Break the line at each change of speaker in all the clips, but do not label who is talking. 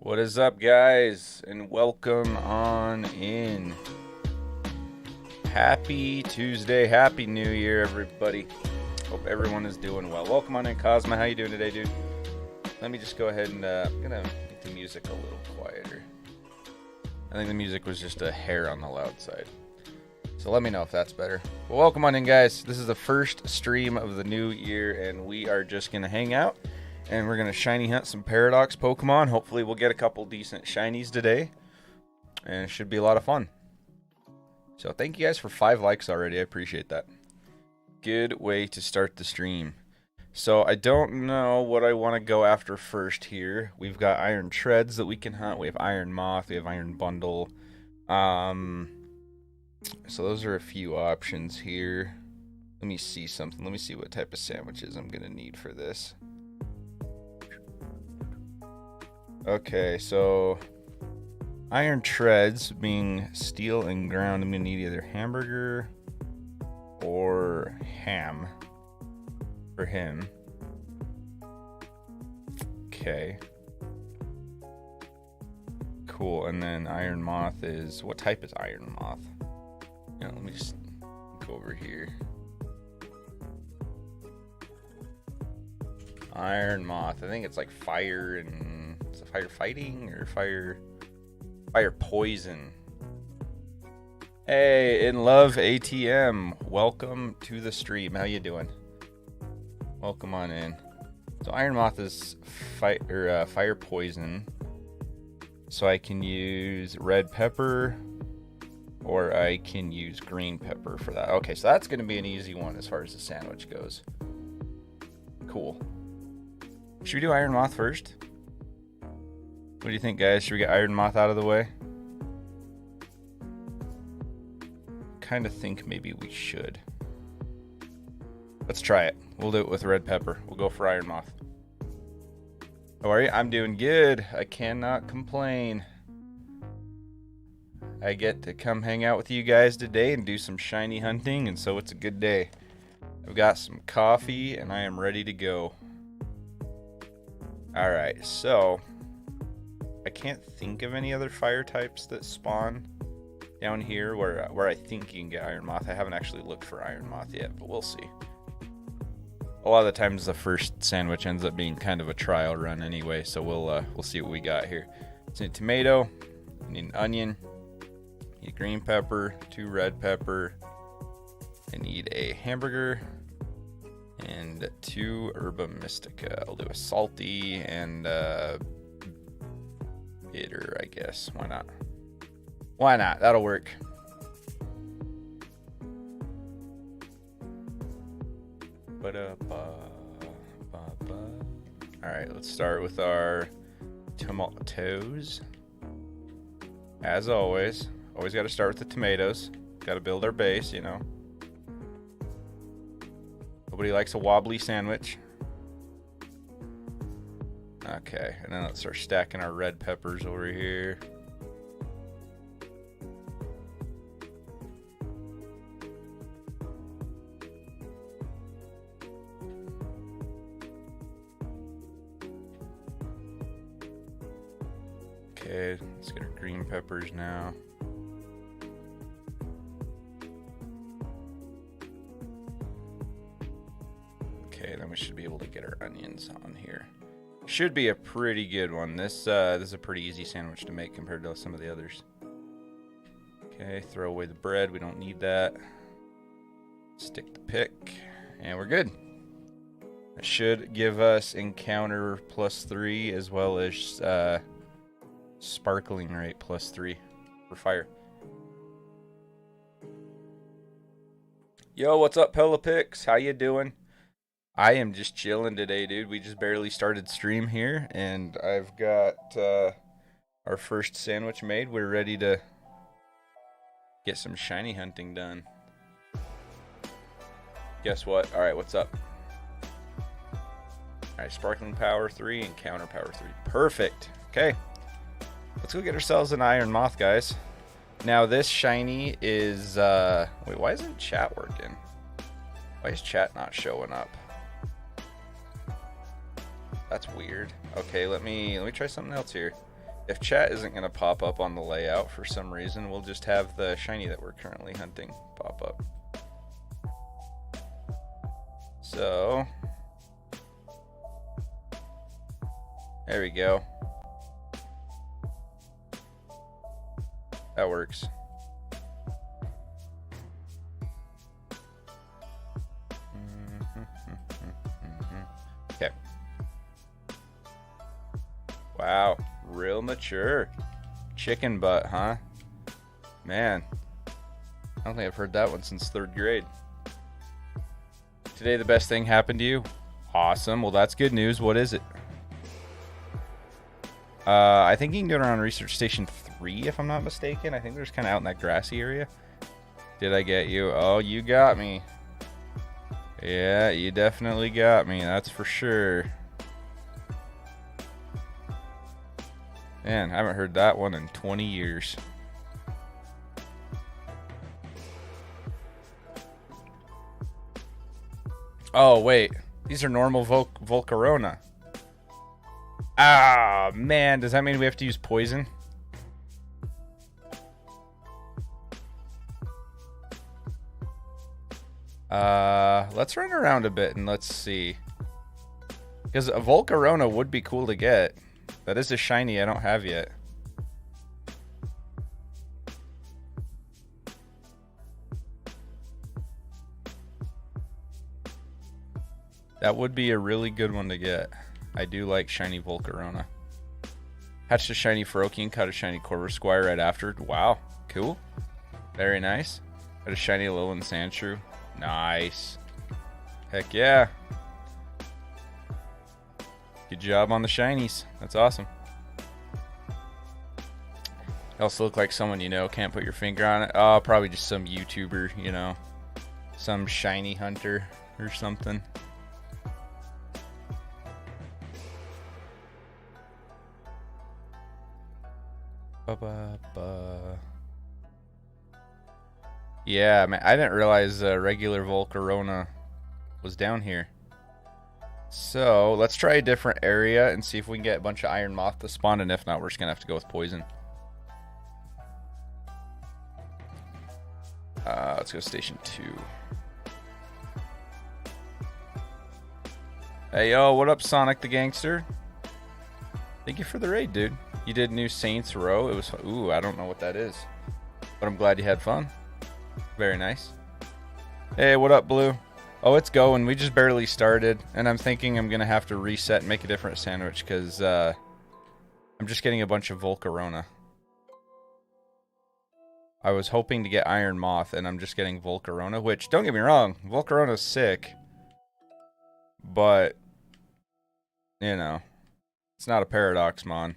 What is up, guys, and welcome on in. Happy Tuesday, happy New Year, everybody. Hope everyone is doing well. Welcome on in, Cosma. How you doing today, dude? Let me just go ahead and I'm gonna make the music a little quieter. I think the music was just a hair on the loud side. So let me know if that's better. Well, welcome on in, guys. This is the first stream of the new year, and we are just gonna hang out. And we're going to shiny hunt some Paradox Pokemon. Hopefully we'll get a couple decent shinies today. And it should be a lot of fun. So thank you guys for 5 likes already. I appreciate that. Good way to start the stream. So I don't know what I want to go after first here. We've got Iron Treads that we can hunt. We have Iron Moth. We have Iron Bundle. So those are a few options here. Let me see something. Let me see what type of sandwiches I'm going to need for this. Okay, so Iron Treads being steel and ground, I'm gonna need either hamburger or ham for him. Okay. Cool, and then Iron Moth is, what type is Iron Moth? Yeah, let me just go over here. Iron Moth, I think it's like fire and is it fire fighting or fire poison. Hey, in love ATM, welcome to the stream. How you doing? Welcome on in. So Iron Moth is fire poison, so I can use red pepper or I can use green pepper for that. Okay, so that's gonna be an easy one as far as the sandwich goes. Cool. Should we do Iron Moth first? What do you think, guys? Should we get Iron Moth out of the way? Kind of think maybe we should. Let's try it. We'll do it with red pepper. We'll go for Iron Moth. How are you? I'm doing good. I cannot complain. I get to come hang out with you guys today and do some shiny hunting, and so it's a good day. I've got some coffee, and I am ready to go. Alright, so I can't think of any other fire types that spawn down here where I think you can get Iron Moth. I haven't actually looked for Iron Moth yet, but we'll see. A lot of the times the first sandwich ends up being kind of a trial run anyway, so we'll see what we got here. So a tomato, I need an onion, I need a green pepper, 2 red pepper, I need a hamburger, and 2 Herba Mystica. I'll do a salty and bitter, I guess. Why not? Why not? That'll work. Alright, let's start with our tomatoes. As always got to start with the tomatoes. Got to build our base, you know. Nobody likes a wobbly sandwich. Okay, and then let's start stacking our red peppers over here. Okay, let's get our green peppers now. Okay, then we should be able to get our onions on here. Should be a pretty good one. This is a pretty easy sandwich to make compared to some of the others. Okay, throw away the bread. We don't need that. Stick the pick, and we're good. It should give us encounter +3 as well as sparkling rate +3 for fire. Yo, what's up, Pelapix? How you doing? I am just chilling today, dude. We just barely started stream here, and I've got our first sandwich made. We're ready to get some shiny hunting done. Guess what? Alright, what's up? Alright, sparkling power 3 and counter power 3. Perfect. Okay. Let's go get ourselves an Iron Moth, guys. Now, this shiny is... wait, why isn't chat working? Why is chat not showing up? That's weird. Okay, let me try something else here. If chat isn't going to pop up on the layout for some reason, we'll just have the shiny that we're currently hunting pop up. So, there we go. That works. Okay. Wow, real mature. Chicken butt, huh? Man, I don't think I've heard that one since 3rd grade. Today the best thing happened to you? Awesome. Well, that's good news. What is it? I think you can do it around Research Station 3, if I'm not mistaken. I think there's kind of out in that grassy area. Did I get you? Oh, you got me. Yeah, you definitely got me. That's for sure. Man, I haven't heard that one in 20 years. Oh, wait. These are normal Volcarona. Ah, man. Does that mean we have to use poison? Let's run around a bit and let's see. Because a Volcarona would be cool to get. That is a shiny I don't have yet. That would be a really good one to get. I do like shiny Volcarona. Hatched a shiny Ferokian, caught a shiny Corvusquire right after. Wow, cool. Very nice. Got a shiny Alolan Sandshrew. Nice. Heck yeah. Good job on the shinies. That's awesome. They also look like someone you know, can't put your finger on it. Oh, probably just some YouTuber, you know. Some shiny hunter or something. Yeah, man, I didn't realize regular Volcarona was down here. So, let's try a different area and see if we can get a bunch of Iron Moth to spawn, and if not, we're just going to have to go with poison. Let's go Station 2. Hey, yo, what up, Sonic the Gangster? Thank you for the raid, dude. You did New Saints Row. It was fun. Ooh, I don't know what that is, but I'm glad you had fun. Very nice. Hey, what up, Blue? Oh, it's going. We just barely started, and I'm thinking I'm gonna have to reset and make a different sandwich because I'm just getting a bunch of Volcarona. I was hoping to get Iron Moth, and I'm just getting Volcarona, which, don't get me wrong, Volcarona's sick, but, you know, it's not a Paradoxmon.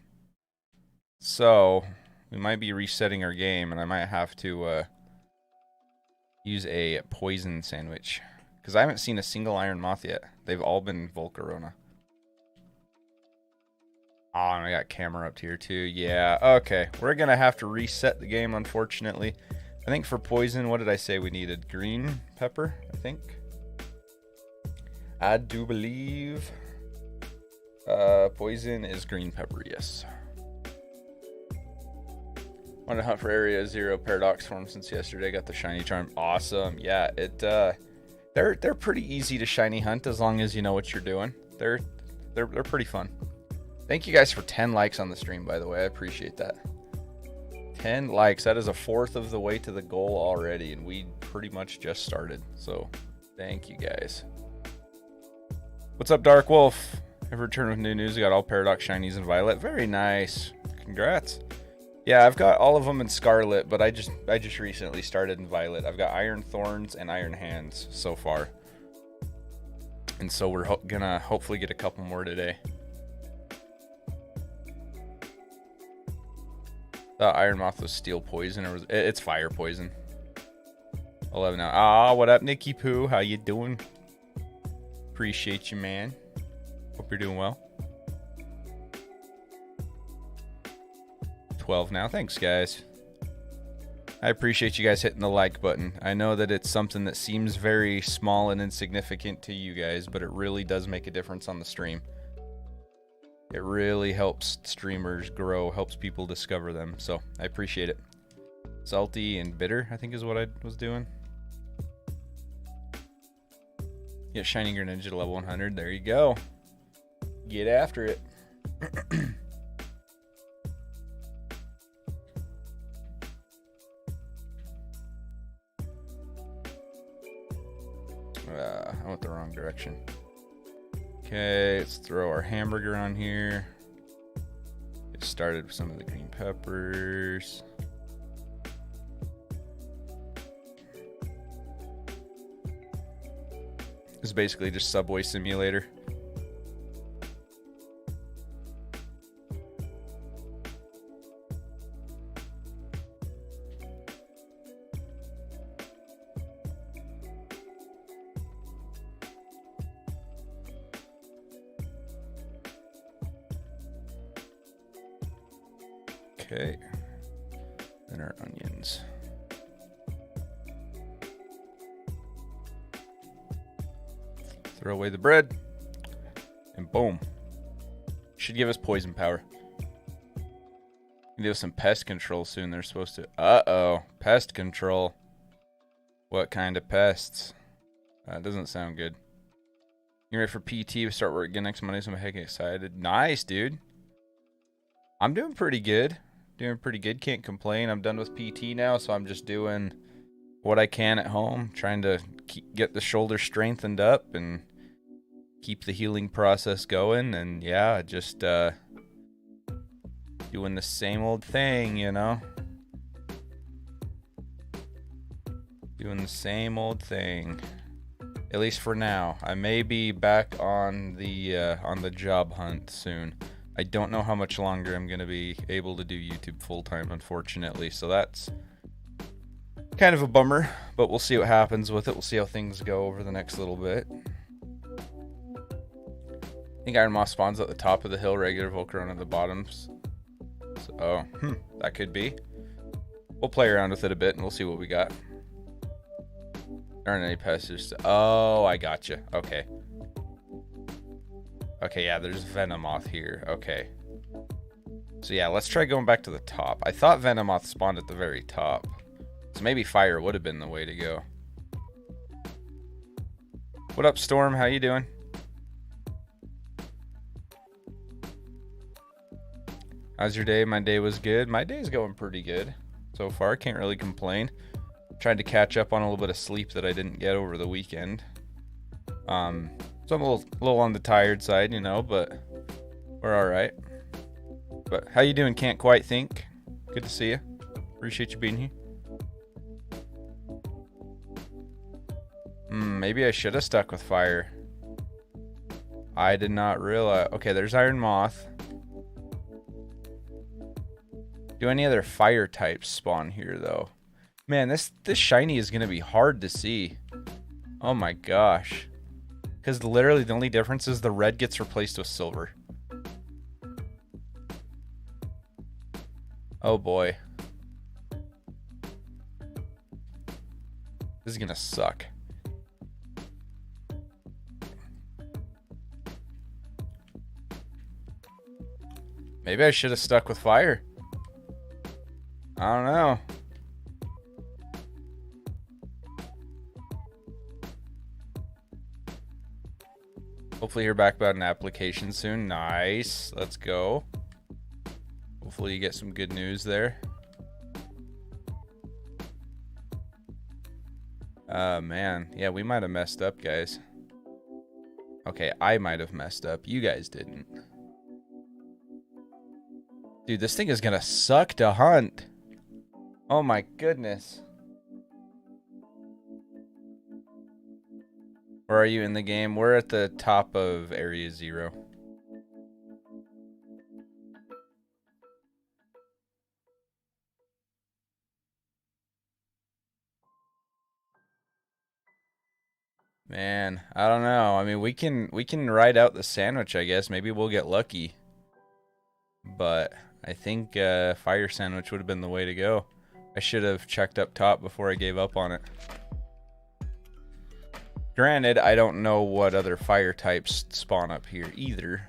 So, we might be resetting our game, and I might have to use a poison sandwich. Because I haven't seen a single Iron Moth yet. They've all been Volcarona. Oh, and I got camera up here too. Yeah, okay. We're going to have to reset the game, unfortunately. I think for poison, what did I say we needed? Green pepper, I think. I do believe poison is green pepper, yes. Want to hunt for Area 0 Paradox form since yesterday. Got the shiny charm. Awesome. Yeah, they're pretty easy to shiny hunt as long as you know what you're doing. They're pretty fun. Thank you guys for 10 likes on the stream, by the way. I appreciate that. 10 likes. That is a fourth of the way to the goal already, and we pretty much just started. So, thank you guys. What's up, Dark Wolf? I've returned with new news. I got all Paradox shinies in Violet. Very nice. Congrats. Yeah, I've got all of them in Scarlet, but I just recently started in Violet. I've got Iron Thorns and Iron Hands so far. And so we're gonna hopefully get a couple more today. Thought Iron Moth was steel poison, or it's fire poison. 11 now. Ah, what up, Nicky Poo? How you doing? Appreciate you, man. Hope you're doing well. 12 now. Thanks, guys. I appreciate you guys hitting the like button. I know that it's something that seems very small and insignificant to you guys, but it really does make a difference on the stream. It really helps streamers grow, helps people discover them. So I appreciate it. Salty and bitter, I think is what I was doing. Get Shining Greninja to level 100. There you go. Get after it. I went the wrong direction. Okay, let's throw our hamburger on here. Get started with some of the green peppers. This is basically just Subway Simulator. Okay, then our onions. Throw away the bread, and boom. Should give us poison power. Give us some pest control soon. They're supposed to. Uh-oh, pest control. What kind of pests? That doesn't sound good. You ready for PT? We start work again next Monday, so I'm heck excited. Nice, dude. I'm doing pretty good. Can't complain. I'm done with PT now, so I'm just doing what I can at home, trying to get the shoulder strengthened up and keep the healing process going. And yeah, just doing the same old thing, you know. Doing the same old thing. At least for now. I may be back on the job hunt soon. I don't know how much longer I'm going to be able to do YouTube full-time, unfortunately. So that's kind of a bummer, but we'll see what happens with it. We'll see how things go over the next little bit. I think Iron Moth spawns at the top of the hill, regular Volcarona at the bottoms. So, that could be. We'll play around with it a bit, and we'll see what we got. There aren't any pests. Oh, I gotcha. Okay. Okay, yeah, there's Venomoth here. Okay. So yeah, let's try going back to the top. I thought Venomoth spawned at the very top. So maybe fire would have been the way to go. What up, Storm? How you doing? How's your day? My day was good. My day's going pretty good so far. Can't really complain. Tried to catch up on a little bit of sleep that I didn't get over the weekend. So I'm a little on the tired side, you know, but we're all right. But how you doing? Can't quite think. Good to see you. Appreciate you being here. Maybe I should have stuck with fire. I did not realize. Okay, there's Iron Moth. Do any other fire types spawn here, though? Man, this shiny is going to be hard to see. Oh my gosh. Because literally the only difference is the red gets replaced with silver. Oh boy. This is gonna suck. Maybe I should have stuck with fire. I don't know. Hopefully hear back about an application soon. Nice. Let's go. Hopefully you get some good news there. Man. Yeah, we might have messed up, guys. Okay, I might have messed up. You guys didn't. Dude, this thing is gonna suck to hunt. Oh my goodness. Where are you in the game? We're at the top of Area 0. Man, I don't know. I mean, we can ride out the sandwich, I guess. Maybe we'll get lucky. But I think fire sandwich would have been the way to go. I should have checked up top before I gave up on it. Granted, I don't know what other fire types spawn up here either.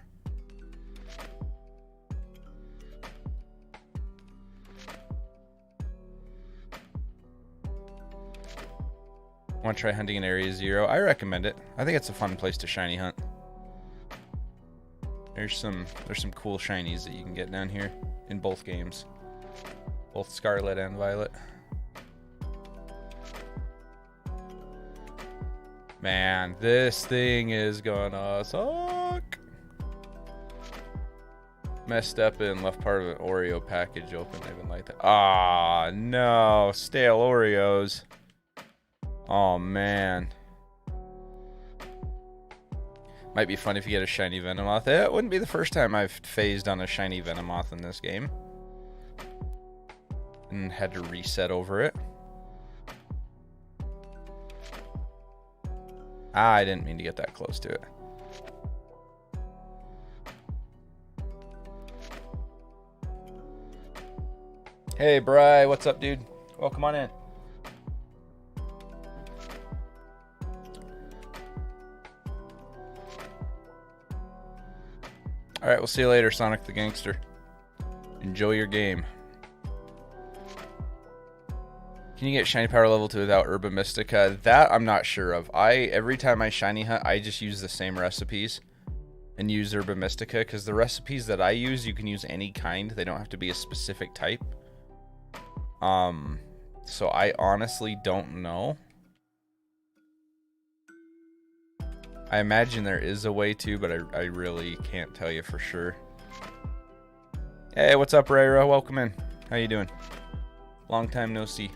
Want to try hunting in Area 0? I recommend it. I think it's a fun place to shiny hunt. There's some cool shinies that you can get down here in both games. Both Scarlet and Violet. Man, this thing is gonna suck. Messed up and left part of an Oreo package open. Even like that. Ah, no. Stale Oreos. Oh, man. Might be fun if you get a shiny Venomoth. It wouldn't be the first time I've phased on a shiny Venomoth in this game. And had to reset over it. Ah, I didn't mean to get that close to it. Hey, Bri, what's up, dude? Welcome on in. Alright, we'll see you later, Sonic the Gangster. Enjoy your game. Can you get shiny power level 2 without Herba Mystica? That I'm not sure of. Every time I shiny hunt, I just use the same recipes and use Herba Mystica, because the recipes that I use, you can use any kind. They don't have to be a specific type. So I honestly don't know. I imagine there is a way to, but I really can't tell you for sure. Hey, what's up, Rayra? Welcome in. How you doing? Long time no see.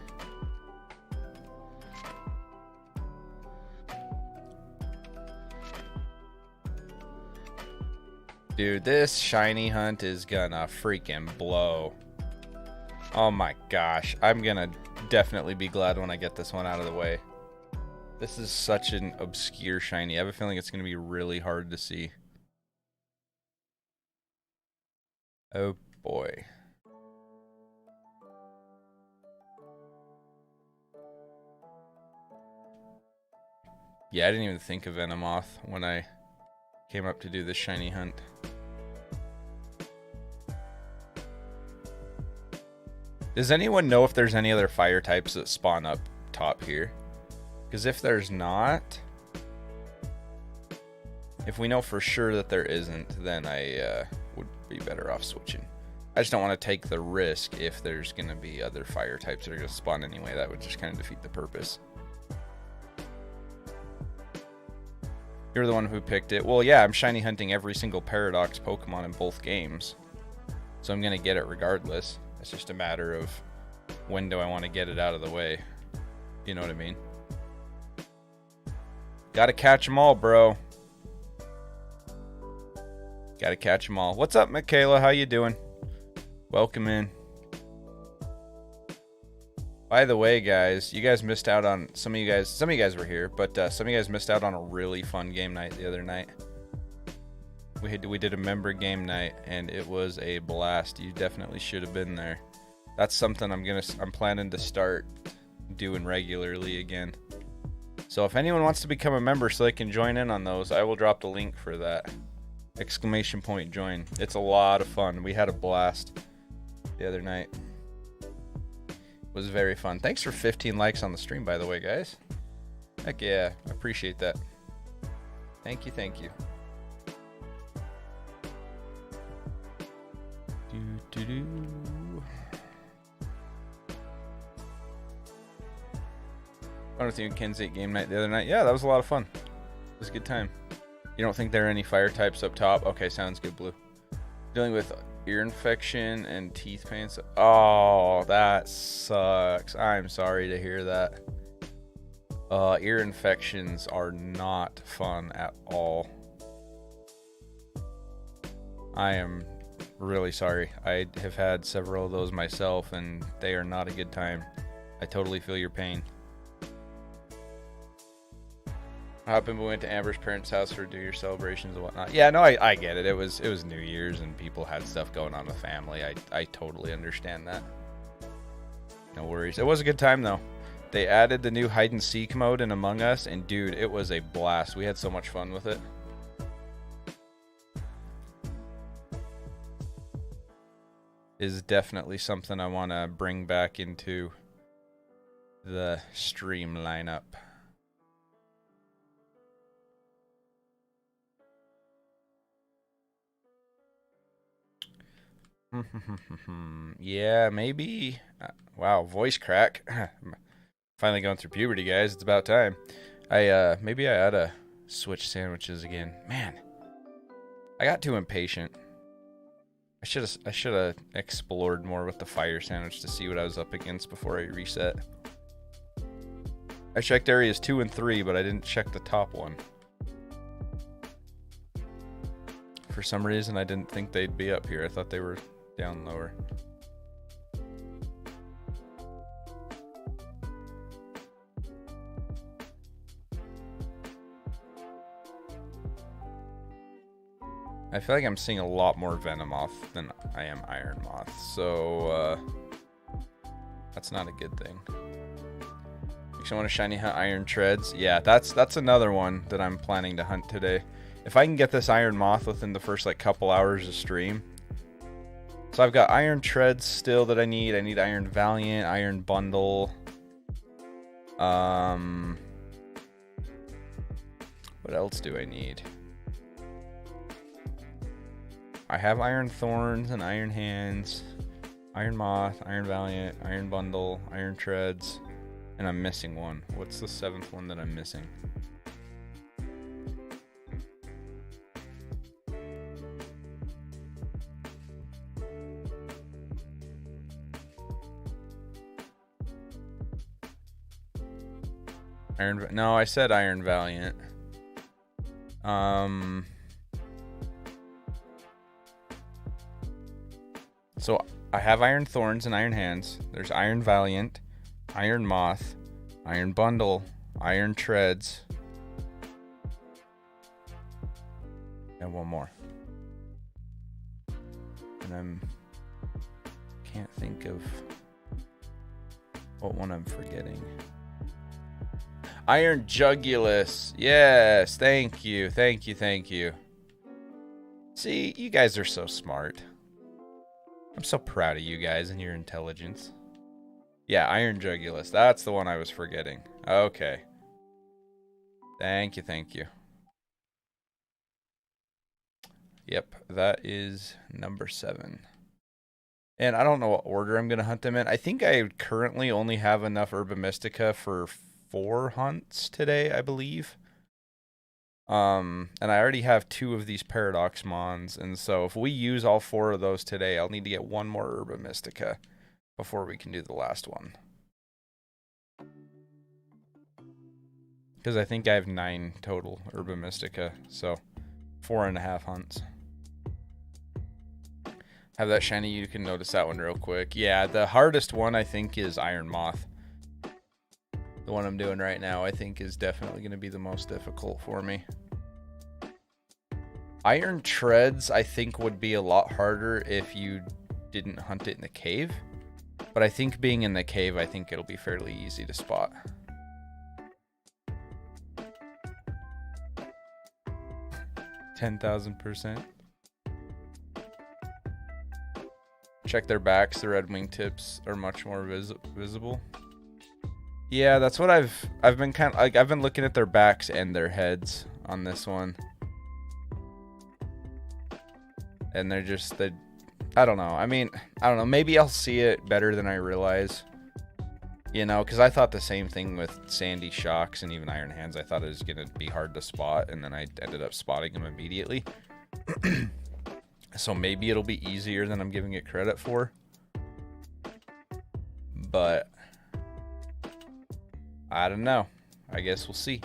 Dude, this shiny hunt is gonna freaking blow. Oh my gosh. I'm gonna definitely be glad when I get this one out of the way. This is such an obscure shiny. I have a feeling it's going to be really hard to see. Oh boy. Yeah, I didn't even think of Venomoth when I came up to do this shiny hunt. Does anyone know if there's any other fire types that spawn up top here? Because if there's not, if we know for sure that there isn't, then I would be better off switching. I just don't want to take the risk if there's going to be other fire types that are going to spawn anyway. That would just kind of defeat the purpose. You're the one who picked it. Well, yeah, I'm shiny hunting every single Paradox Pokemon in both games. So I'm going to get it regardless. It's just a matter of when do I want to get it out of the way. You know what I mean? Gotta catch them all, bro. Gotta catch them all. What's up, Michaela? How you doing? Welcome in. By the way, guys, you guys missed out on some of you guys were here, but some of you guys missed out on a really fun game night the other night. We did a member game night and it was a blast. You definitely should have been there. That's something I'm planning to start doing regularly again. So if anyone wants to become a member so they can join in on those, I will drop the link for that. Exclamation point join. It's a lot of fun. We had a blast the other night. It was very fun. Thanks for 15 likes on the stream, by the way, guys. Heck yeah, I appreciate that. Thank you, thank you. I don't think Ken's 8 game night the other night. Yeah, that was a lot of fun. It was a good time. You don't think there are any fire types up top? Okay, sounds good, Blue. Dealing with ear infection and teeth pain. Oh, that sucks. I'm sorry to hear that. Ear infections are not fun at all. I am really sorry. I have had several of those myself, and they are not a good time. I totally feel your pain. What happened when we went to Amber's parents' house for New Year's celebrations and whatnot? Yeah, no, I get it. It was New Year's and people had stuff going on with family. I totally understand that. No worries. It was a good time though. They added the new hide and seek mode in Among Us, and dude, it was a blast. We had so much fun with it. Is definitely something I want to bring back into the stream lineup. Yeah, maybe. Wow, voice crack. Finally going through puberty, guys. It's about time. Maybe I ought to switch sandwiches again. Man, I got too impatient. I should have explored more with the fire sandwich to see what I was up against before I reset. I checked areas 2 and 3, but I didn't check the top one. For some reason, I didn't think they'd be up here. I thought they were down lower. I feel like I'm seeing a lot more Venomoth than I am Iron Moth, so that's not a good thing. Makes me want to shiny hunt Iron Treads. Yeah, that's another one that I'm planning to hunt today. If I can get this Iron Moth within the first like couple hours of stream. So I've got Iron Treads still that I need. I need Iron Valiant, Iron Bundle. What else do I need? I have Iron Thorns and Iron Hands, Iron Moth, Iron Valiant, Iron Bundle, Iron Treads, and I'm missing one. What's the 7th one that I'm missing? No, I said Iron Valiant. So I have Iron Thorns and Iron Hands. There's Iron Valiant, Iron Moth, Iron Bundle, Iron Treads, and one more. And can't think of what one I'm forgetting. Iron Jugulus. Yes, thank you, thank you, thank you. See, you guys are so smart. I'm so proud of you guys and your intelligence. Yeah, Iron Jugulus. That's the one I was forgetting. Okay. Thank you, thank you. Yep, that is number 7. And I don't know what order I'm going to hunt them in. I think I currently only have enough Herba Mystica for 4 hunts today, I believe. And I already have 2 of these Paradox Mons, and so if we use all 4 of those today, I'll need to get 1 more Herba Mystica before we can do the last one. Because I think I have 9 total Herba Mystica, so 4.5 hunts. Have that shiny, you can notice that one real quick. Yeah, the hardest one I think is Iron Moth. The one I'm doing right now, I think, is definitely going to be the most difficult for me. Iron Treads, I think, would be a lot harder if you didn't hunt it in the cave. But I think being in the cave, I think it'll be fairly easy to spot. $10,000%. Check their backs. The red wingtips are much more visible. Yeah, that's what I've been kind of like. I've been looking at their backs and their heads on this one, and they're just I don't know. I mean, I don't know. Maybe I'll see it better than I realize. You know, because I thought the same thing with Sandy Shocks and even Iron Hands. I thought it was gonna be hard to spot, and then I ended up spotting them immediately. So maybe it'll be easier than I'm giving it credit for. But I don't know. I guess we'll see.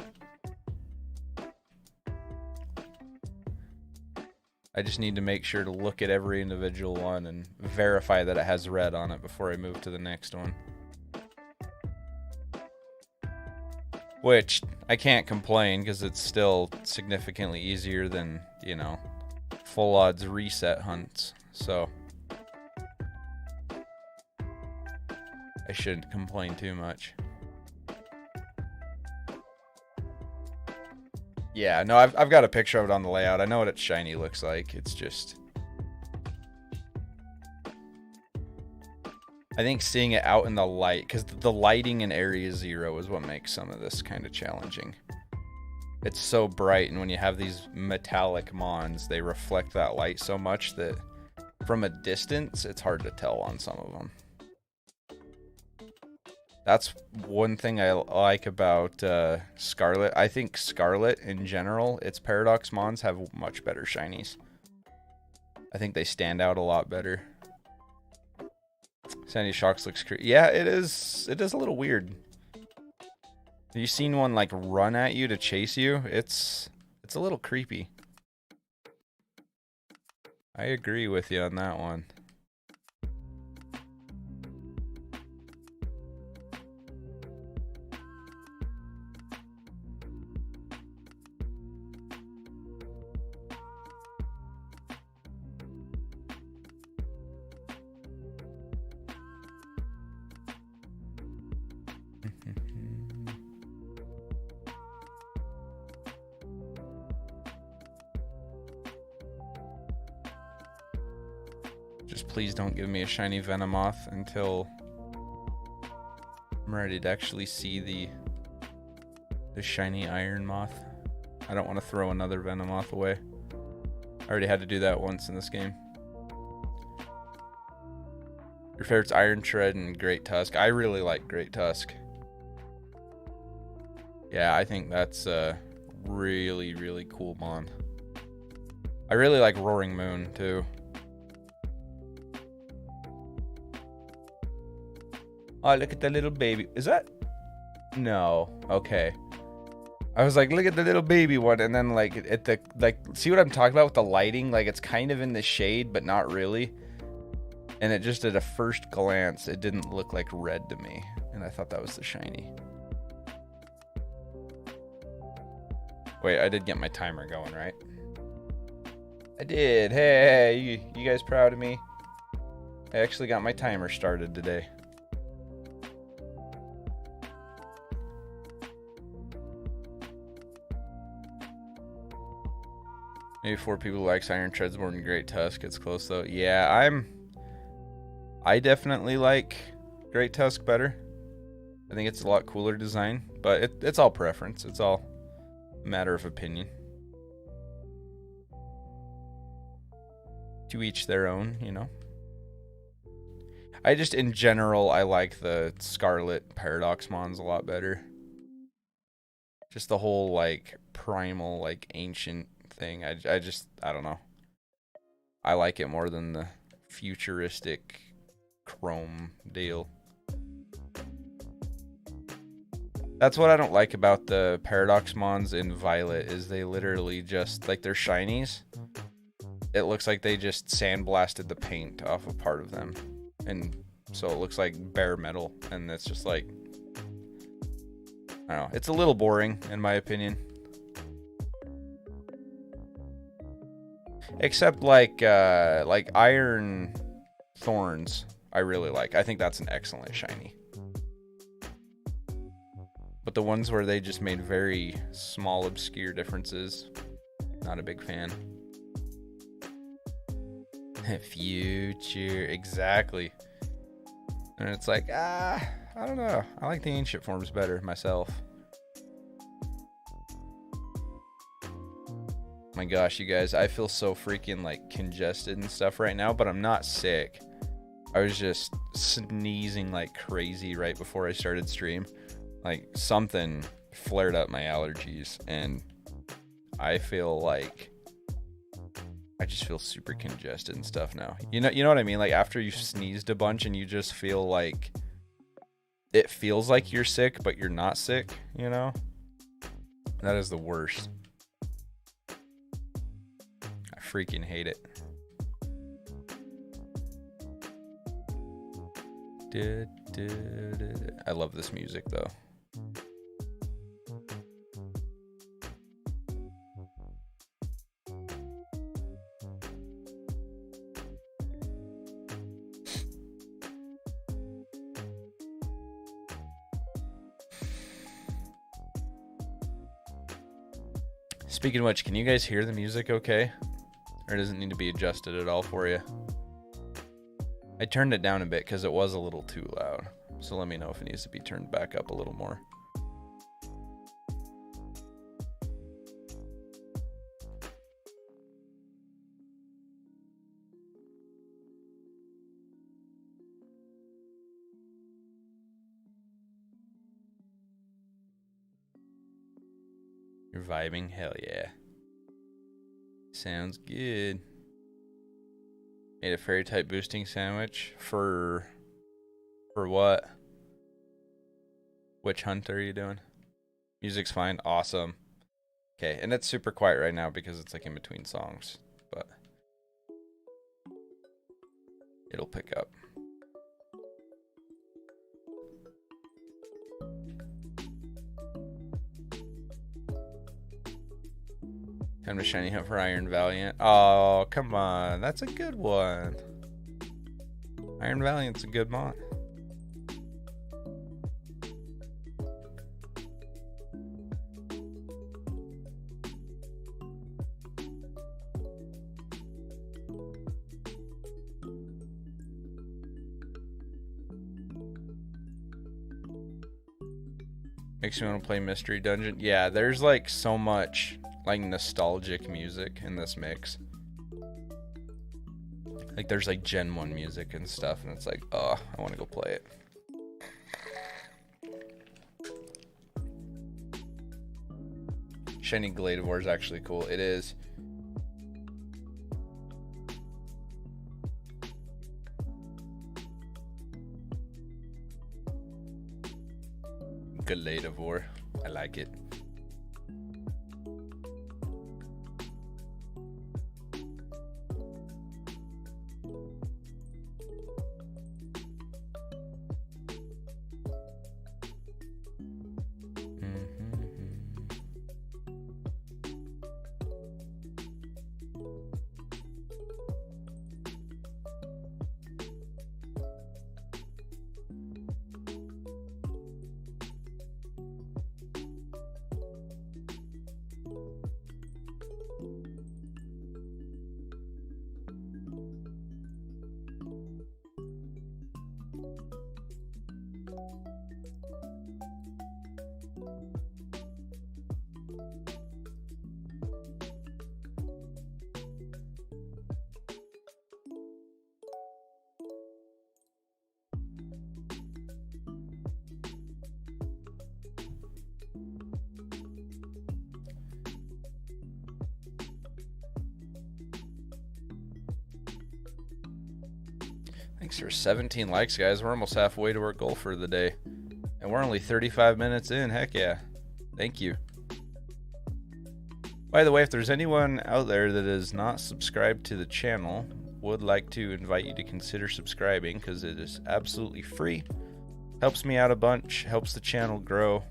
I just need to make sure to look at every individual one and verify that it has red on it before I move to the next one. Which, I can't complain because it's still significantly easier than, you know, full odds reset hunts. So I shouldn't complain too much. Yeah, no, I've got a picture of it on the layout. I know what its shiny looks like. It's just, I think seeing it out in the light, because the lighting in Area 0 is what makes some of this kind of challenging. It's so bright, and when you have these metallic mons, they reflect that light so much that from a distance, it's hard to tell on some of them. That's one thing I like about Scarlet. I think Scarlet, in general, its Paradox Mons have much better shinies. I think they stand out a lot better. Sandy Shocks looks creepy. Yeah, it is. It is a little weird. Have you seen one, like, run at you to chase you? It's a little creepy. I agree with you on that one. Just please don't give me a shiny Venomoth until I'm ready to actually see the shiny Iron Moth. I don't want to throw another Venomoth away. I already had to do that once in this game. Your favorite's Iron Tread and Great Tusk. I really like Great Tusk. Yeah, I think that's a really, really cool mon. I really like Roaring Moon, too. Oh, look at the little baby. Is that? No. Okay. I was like, look at the little baby one, and then like at the see what I'm talking about with the lighting? Like it's kind of in the shade, but not really. And it just at a first glance, it didn't look like red to me, and I thought that was the shiny. Wait, I did get my timer going, right? I did. Hey, you guys proud of me? I actually got my timer started today. Maybe 4 people who likes Iron Treads more than Great Tusk. It's close though. Yeah, I definitely like Great Tusk better. I think it's a lot cooler design, but it's all preference. It's all a matter of opinion. To each their own, you know. I just, in general, I like the Scarlet Paradox Mons a lot better. Just the whole, like, primal, like, ancient thing. I don't know. I like it more than the futuristic chrome deal. That's what I don't like about the Paradox Mons in Violet, is they literally just, like, their shinies, it looks like they just sandblasted the paint off a part of them. And so it looks like bare metal, and it's just like, I don't know, it's a little boring in my opinion. Except like Iron Thorns, I really like. I think that's an excellent shiny. But the ones where they just made very small, obscure differences, not a big fan. Future, exactly. And it's like, I don't know. I like the ancient forms better myself. My gosh, you guys, I feel so freaking like congested and stuff right now, but I'm not sick. I was just sneezing like crazy right before I started stream. Like something flared up my allergies, and I feel like I just feel super congested and stuff now. You know what I mean? Like after you've sneezed a bunch and you just feel like it feels like you're sick, but you're not sick, you know? That is the worst. I freaking hate it. I love this music though. Speaking of which, can you guys hear the music okay? Or does it need to be adjusted at all for you? I turned it down a bit because it was a little too loud. So let me know if it needs to be turned back up a little more. vibing? Hell yeah. Sounds good. Made a fairy type boosting sandwich for what? Which hunt are you doing? Music's fine. Awesome. Okay, and it's super quiet right now because it's like in between songs, but it'll pick up. Time to shiny hunt for Iron Valiant. Oh, come on. That's a good one. Iron Valiant's a good mod. Makes me want to play Mystery Dungeon. Yeah, there's like so much like nostalgic music in this mix. Like there's like Gen 1 music and stuff, and it's like, oh, I want to go play it. Shiny Gladivore is actually cool. It is. Gladivore. I like it. Thanks for 17 likes, guys. We're almost halfway to our goal for the day. And we're only 35 minutes in. Heck yeah. Thank you. By the way, if there's anyone out there that is not subscribed to the channel, would like to invite you to consider subscribing because it is absolutely free. Helps me out a bunch, helps the channel grow,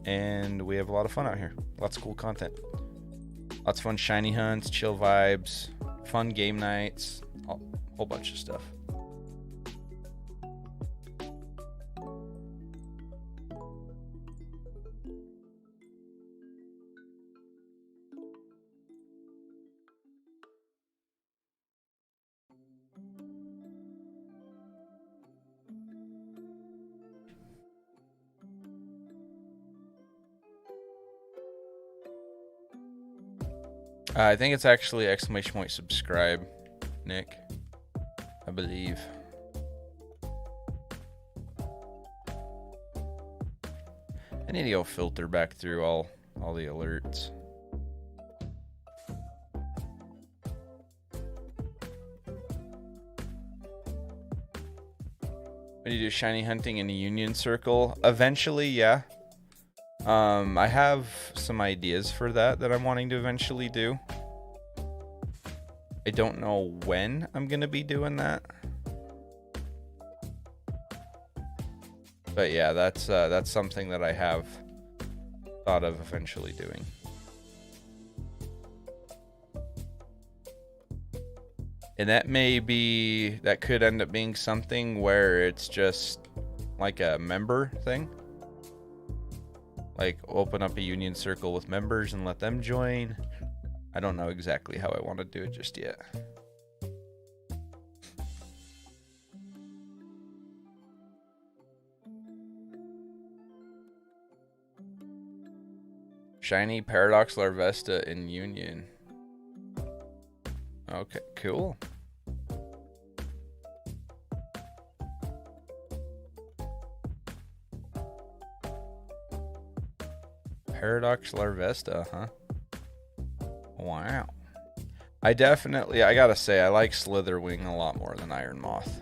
and we have a lot of fun out here. Lots of cool content. Lots of fun shiny hunts, chill vibes, fun game nights, a whole bunch of stuff. I think it's actually ! Subscribe, Nick. I believe. I need to go filter back through all the alerts. When you do shiny hunting in a union circle, eventually, yeah. I have some ideas for that I'm wanting to eventually do. I don't know when I'm gonna be doing that. But yeah, that's something that I have thought of eventually doing. And that could end up being something where it's just like a member thing. Like open up a union circle with members and let them join. I don't know exactly how I want to do it just yet. Shiny Paradox Larvesta in Union. Okay, cool. Paradox Larvesta, huh? Wow. I gotta say, I like Slitherwing a lot more than Iron Moth.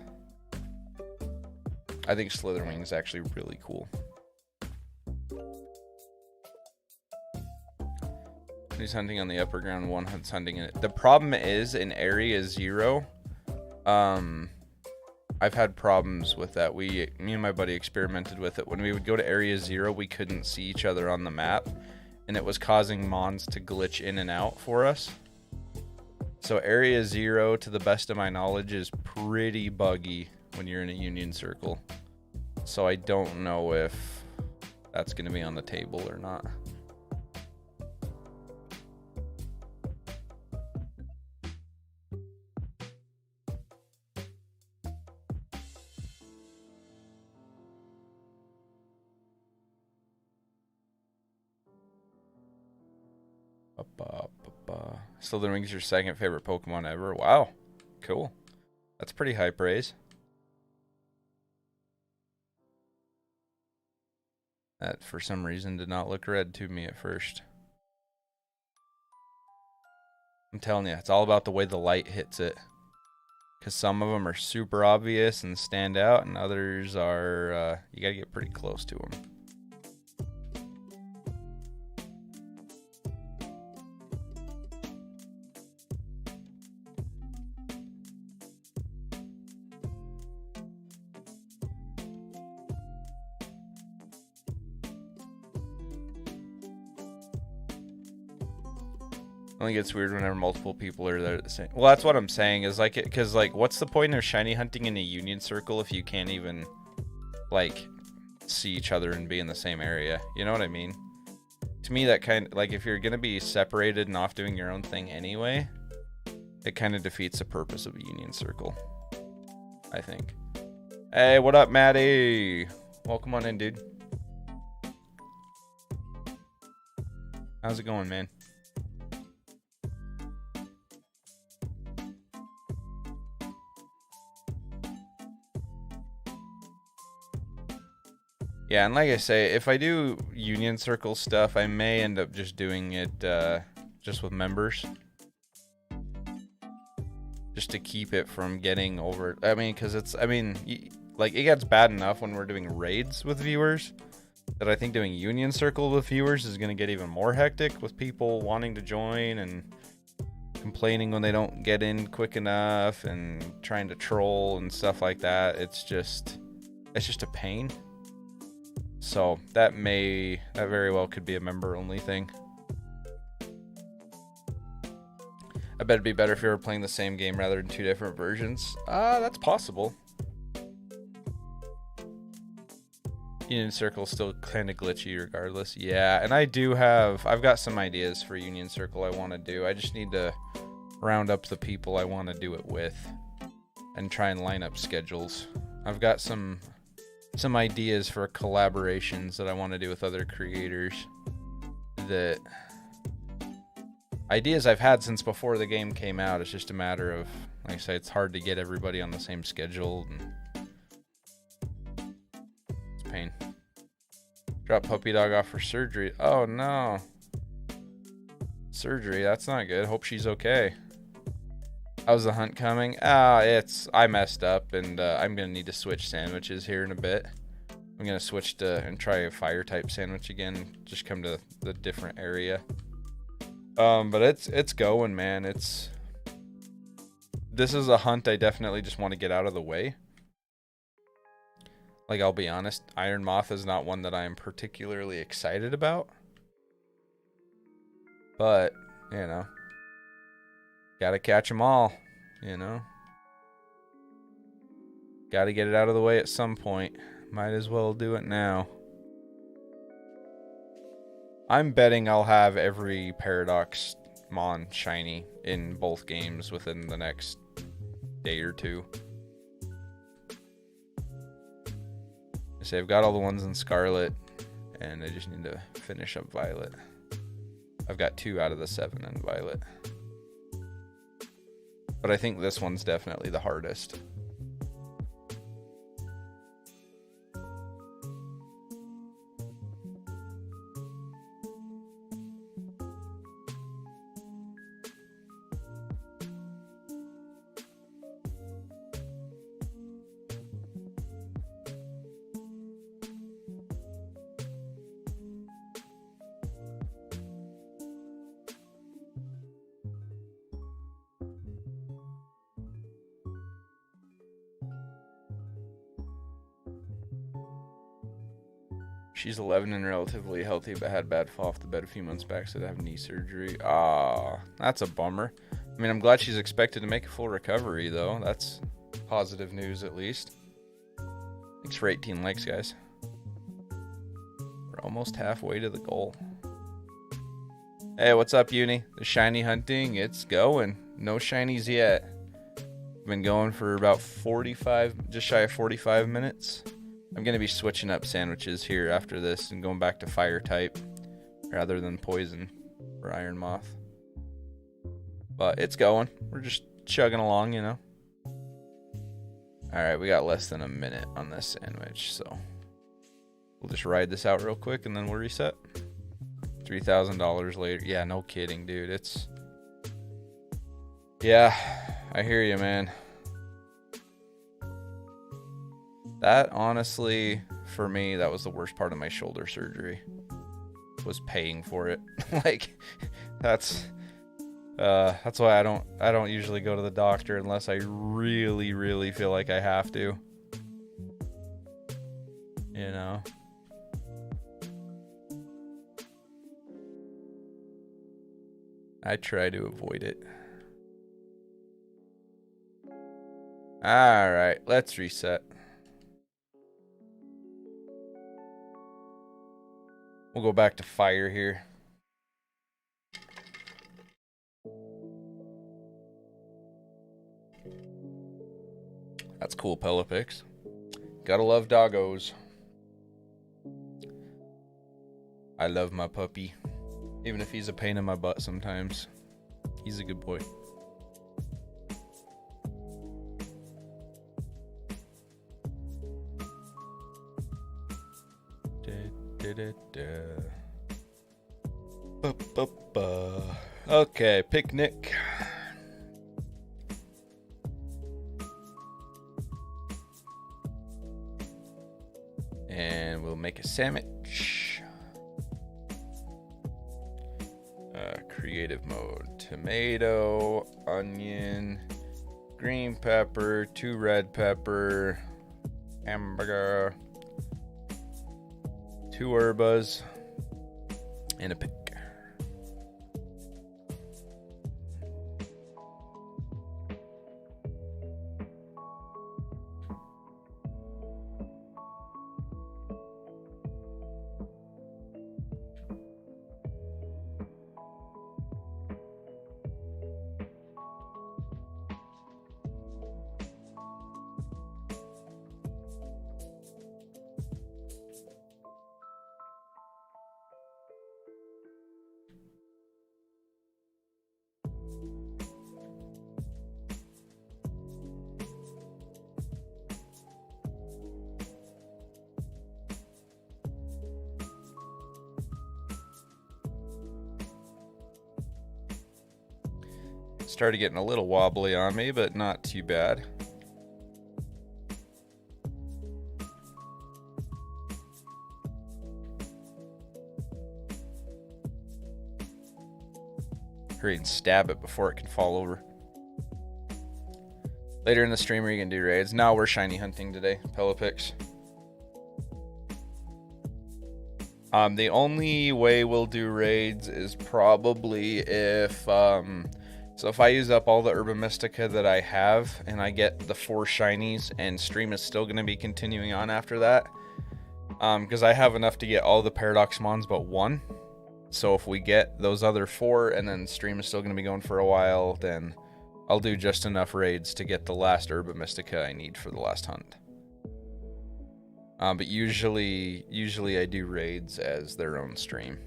I think Slitherwing is actually really cool. Who's hunting on the upper ground? One hunt's hunting in it. The problem is in Area 0, I've had problems with that. Me and my buddy experimented with it. When we would go to Area 0, we couldn't see each other on the map, and it was causing mons to glitch in and out for us. So Area 0, to the best of my knowledge, is pretty buggy when you're in a Union Circle. So I don't know if that's going to be on the table or not. Slitherwing's your second favorite Pokemon ever. Wow. Cool. That's pretty high praise. That, for some reason, did not look red to me at first. I'm telling you, it's all about the way the light hits it. Because some of them are super obvious and stand out, and others are, you gotta get pretty close to them. I think it's weird whenever multiple people are there at the same. Well, that's what I'm saying is like, because like, what's the point of shiny hunting in a Union Circle if you can't even like see each other and be in the same area? You know what I mean? To me, that kind of like, if you're gonna be separated and off doing your own thing anyway, it kind of defeats the purpose of a Union Circle, I think. Hey, what up, Maddie? Welcome on in, dude. How's it going, man? Yeah, and like I say, if I do Union Circle stuff, I may end up just doing it just with members. Just to keep it from getting over... I mean, because it's... I mean, like, it gets bad enough when we're doing raids with viewers that I think doing Union Circle with viewers is going to get even more hectic with people wanting to join and complaining when they don't get in quick enough and trying to troll and stuff like that. It's just a pain. So that very well could be a member only thing. I bet it'd be better if you were playing the same game rather than two different versions. That's possible. Union Circle still kind of glitchy regardless. Yeah, and I've got some ideas for Union Circle I want to do. I just need to round up the people I want to do it with and try and line up schedules. I've got some ideas for collaborations that I want to do with other creators. That ideas I've had since before the game came out. It's just a matter of, like I say, it's hard to get everybody on the same schedule, and it's a pain. Drop puppy dog off for surgery. Oh no. Surgery, that's not good. Hope she's okay. How's the hunt coming? I messed up, and I'm gonna need to switch sandwiches here in a bit. I'm gonna switch to and try a fire type sandwich again. Just come to the different area. But it's going, man. This is a hunt I definitely just want to get out of the way. Like, I'll be honest, Iron Moth is not one that I am particularly excited about. But, you know, gotta catch them all, you know. Gotta get it out of the way at some point. Might as well do it now. I'm betting I'll have every Paradox Mon shiny in both games within the next day or two. I say I've got all the ones in Scarlet, and I just need to finish up Violet. I've got 2 out of the 7 in Violet. But I think this one's definitely the hardest. She's 11 and relatively healthy, but had bad fall off the bed a few months back, so to have knee surgery. Ah, that's a bummer. I mean, I'm glad she's expected to make a full recovery, though. That's positive news, at least. Thanks for 18 likes, guys. We're almost halfway to the goal. Hey, what's up, Uni? The shiny hunting, it's going. No shinies yet. Been going for about 45, just shy of 45 minutes. I'm going to be switching up sandwiches here after this and going back to fire type rather than poison for iron moth. But it's going. We're just chugging along, you know. Alright, we got less than a minute on this sandwich, so we'll just ride this out real quick and then we'll reset. $3,000 later. Yeah, no kidding, dude. It's... Yeah, I hear you, man. That, honestly, for me, that was the worst part of my shoulder surgery. Was paying for it. Like, that's why I don't usually go to the doctor unless I really, really feel like I have to. You know? I try to avoid it. Alright, let's reset. We'll go back to fire here. That's cool, Pelipix. Gotta love doggos. I love my puppy. Even if he's a pain in my butt sometimes. He's a good boy. Okay, picnic. And we'll make a sandwich. Creative mode. Tomato, onion, green pepper, 2 red pepper, hamburger, 2 herbas, and a pick. Started getting a little wobbly on me, but not too bad. Hurry and stab it before it can fall over. Later in the stream, are you gonna do raids? No, we're shiny hunting today, Pelipix. The only way we'll do raids is probably if so if I use up all the Herba Mystica that I have and I get the 4 shinies, and stream is still going to be continuing on after that, because I have enough to get all the Paradox Mons but 1. So if we get those other 4 and then stream is still going to be going for a while, then I'll do just enough raids to get the last Herba Mystica I need for the last hunt. But usually I do raids as their own stream.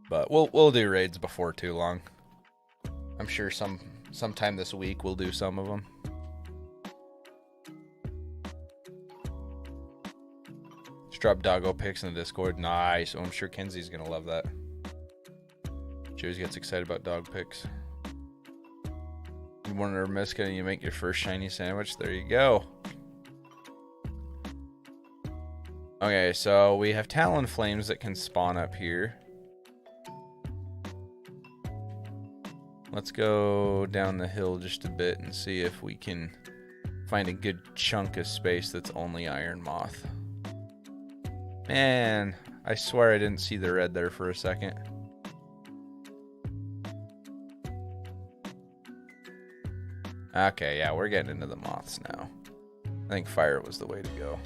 But we'll do raids before too long. I'm sure sometime this week we'll do some of them. Just drop doggo pics in the Discord. Nice. Oh, I'm sure Kenzie's gonna love that. She always gets excited about dog pics. You want to miss, can you make your first shiny sandwich? There you go. Okay, so we have Talon Flames that can spawn up here. Let's go down the hill just a bit and see if we can find a good chunk of space that's only iron moth. Man, I swear I didn't see the red there for a second. Okay, yeah, we're getting into the moths now. I think fire was the way to go.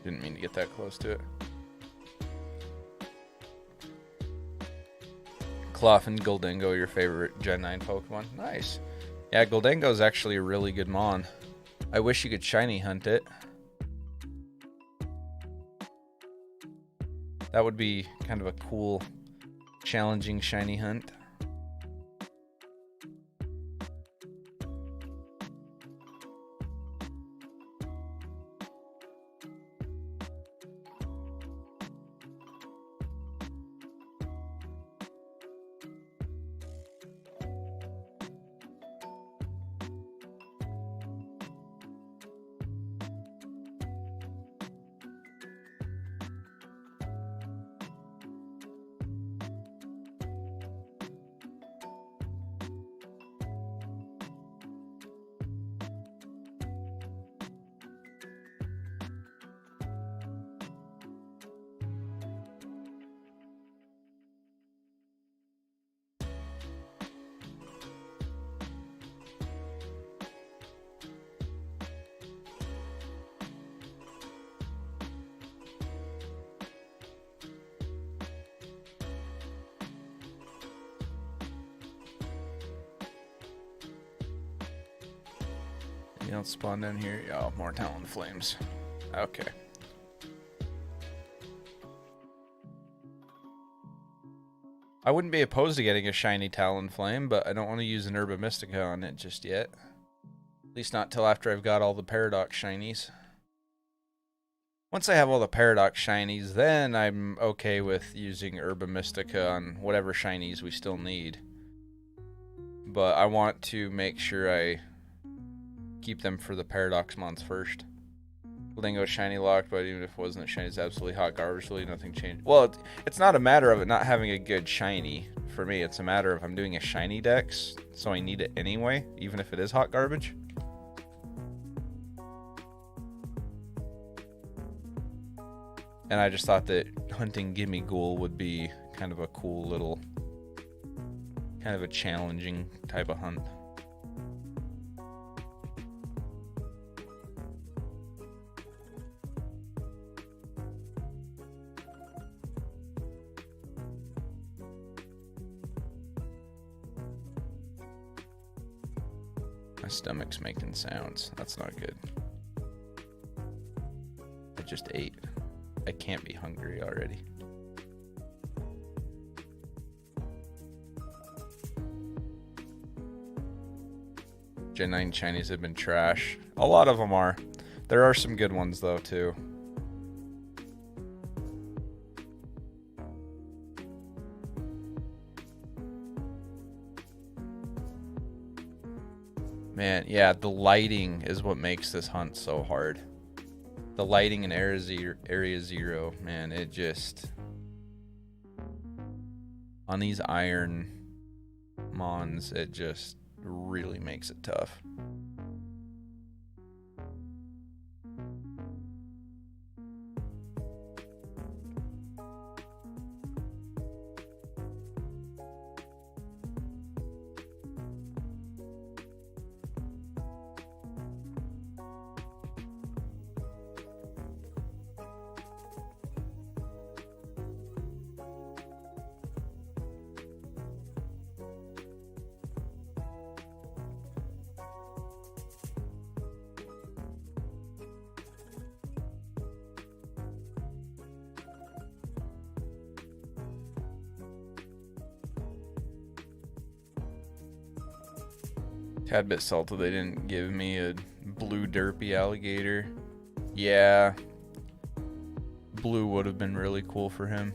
Didn't mean to get that close to it. Cloth and Goldengo, your favorite Gen 9 Pokemon. Nice. Yeah, Goldengo is actually a really good mon. I wish you could shiny hunt it. That would be kind of a cool, challenging shiny hunt. You don't spawn down here? Oh, more Talonflames. Okay. I wouldn't be opposed to getting a shiny Talonflame, but I don't want to use an Herba Mystica on it just yet. At least not till after I've got all the Paradox shinies. Once I have all the Paradox shinies, then I'm okay with using Herba Mystica on whatever shinies we still need. But I want to make sure I keep them for the Paradox mons first. Lingo shiny locked, but even if it wasn't a shiny, it's absolutely hot garbage. Really, nothing changed. Well, it's not a matter of it not having a good shiny for me. It's a matter of I'm doing a shiny dex, so I need it anyway, even if it is hot garbage. And I just thought that hunting Gimme Ghoul would be kind of a cool little, kind of a challenging type of hunt. My stomach's making sounds. That's not good. I just ate. I can't be hungry already. Gen 9 Chinese have been trash. A lot of them are. There are some good ones though too. Man, yeah, the lighting is what makes this hunt so hard. The lighting in Area Zero, man, it just... On these iron mons, it just really makes it tough. Tad bit salted they didn't give me a blue derpy alligator. Yeah. Blue would have been really cool for him.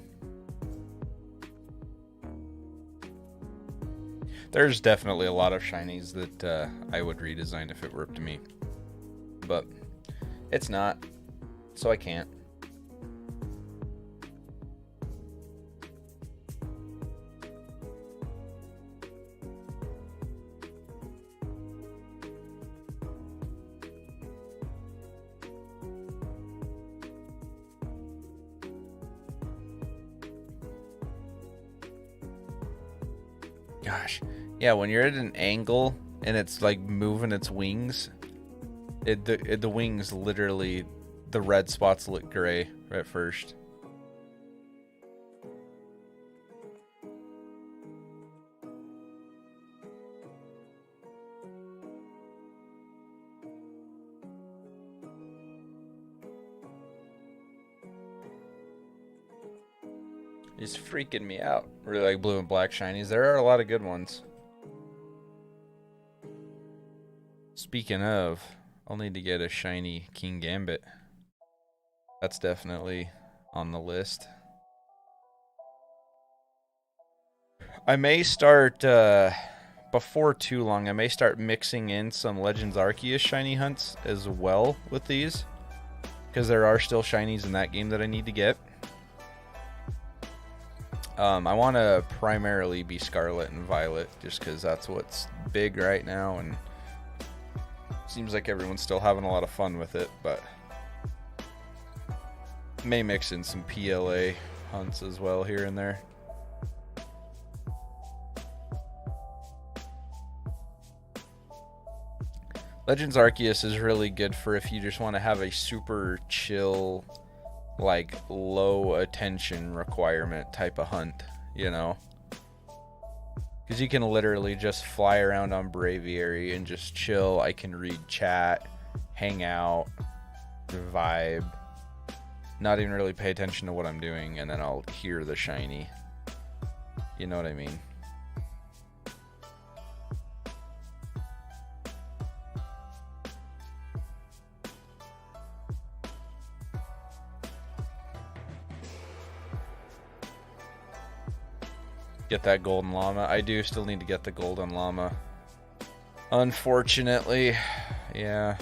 There's definitely a lot of shinies that I would redesign if it were up to me. But it's not, so I can't. Gosh, yeah, when you're at an angle and it's like moving its wings, the wings literally, the red spots look gray at first. It's freaking me out. Really like blue and black shinies. There are a lot of good ones. Speaking of, I'll need to get a shiny King Gambit. That's definitely on the list. I may start, before too long, I may start mixing in some Legends Arceus shiny hunts as well with these. Because there are still shinies in that game that I need to get. I want to primarily be Scarlet and Violet, just because that's what's big right now, and seems like everyone's still having a lot of fun with it, but may mix in some PLA hunts as well here and there. Legends Arceus is really good for if you just want to have a super chill, like low attention requirement type of hunt, you know, because you can literally just fly around on Braviary and just chill. I can read chat, hang out, vibe, not even really pay attention to what I'm doing, and then I'll hear the shiny, you know what I mean? Get that golden llama. I do still need to get the golden llama. Unfortunately, yeah.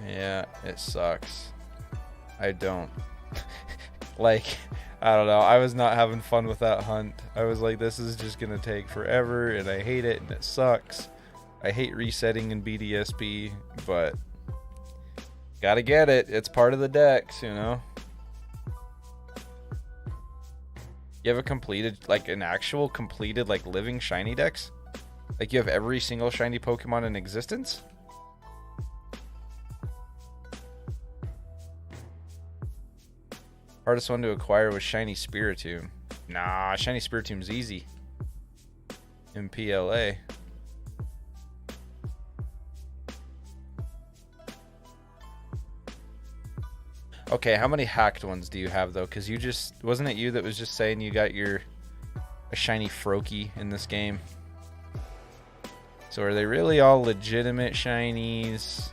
Yeah, it sucks. I don't. Like, I don't know. I was not having fun with that hunt. I was like, this is just gonna take forever, and I hate it, and it sucks. I hate resetting in BDSP, but gotta get it. It's part of the dex, you know? You have a completed, like an actual completed, like living shiny dex? Like you have every single shiny Pokemon in existence? Hardest one to acquire was shiny Spiritomb. Nah, shiny Spiritomb's easy in PLA. Okay, how many hacked ones do you have though? Because you just, wasn't it you that was just saying you got a shiny Froakie in this game? So are they really all legitimate shinies?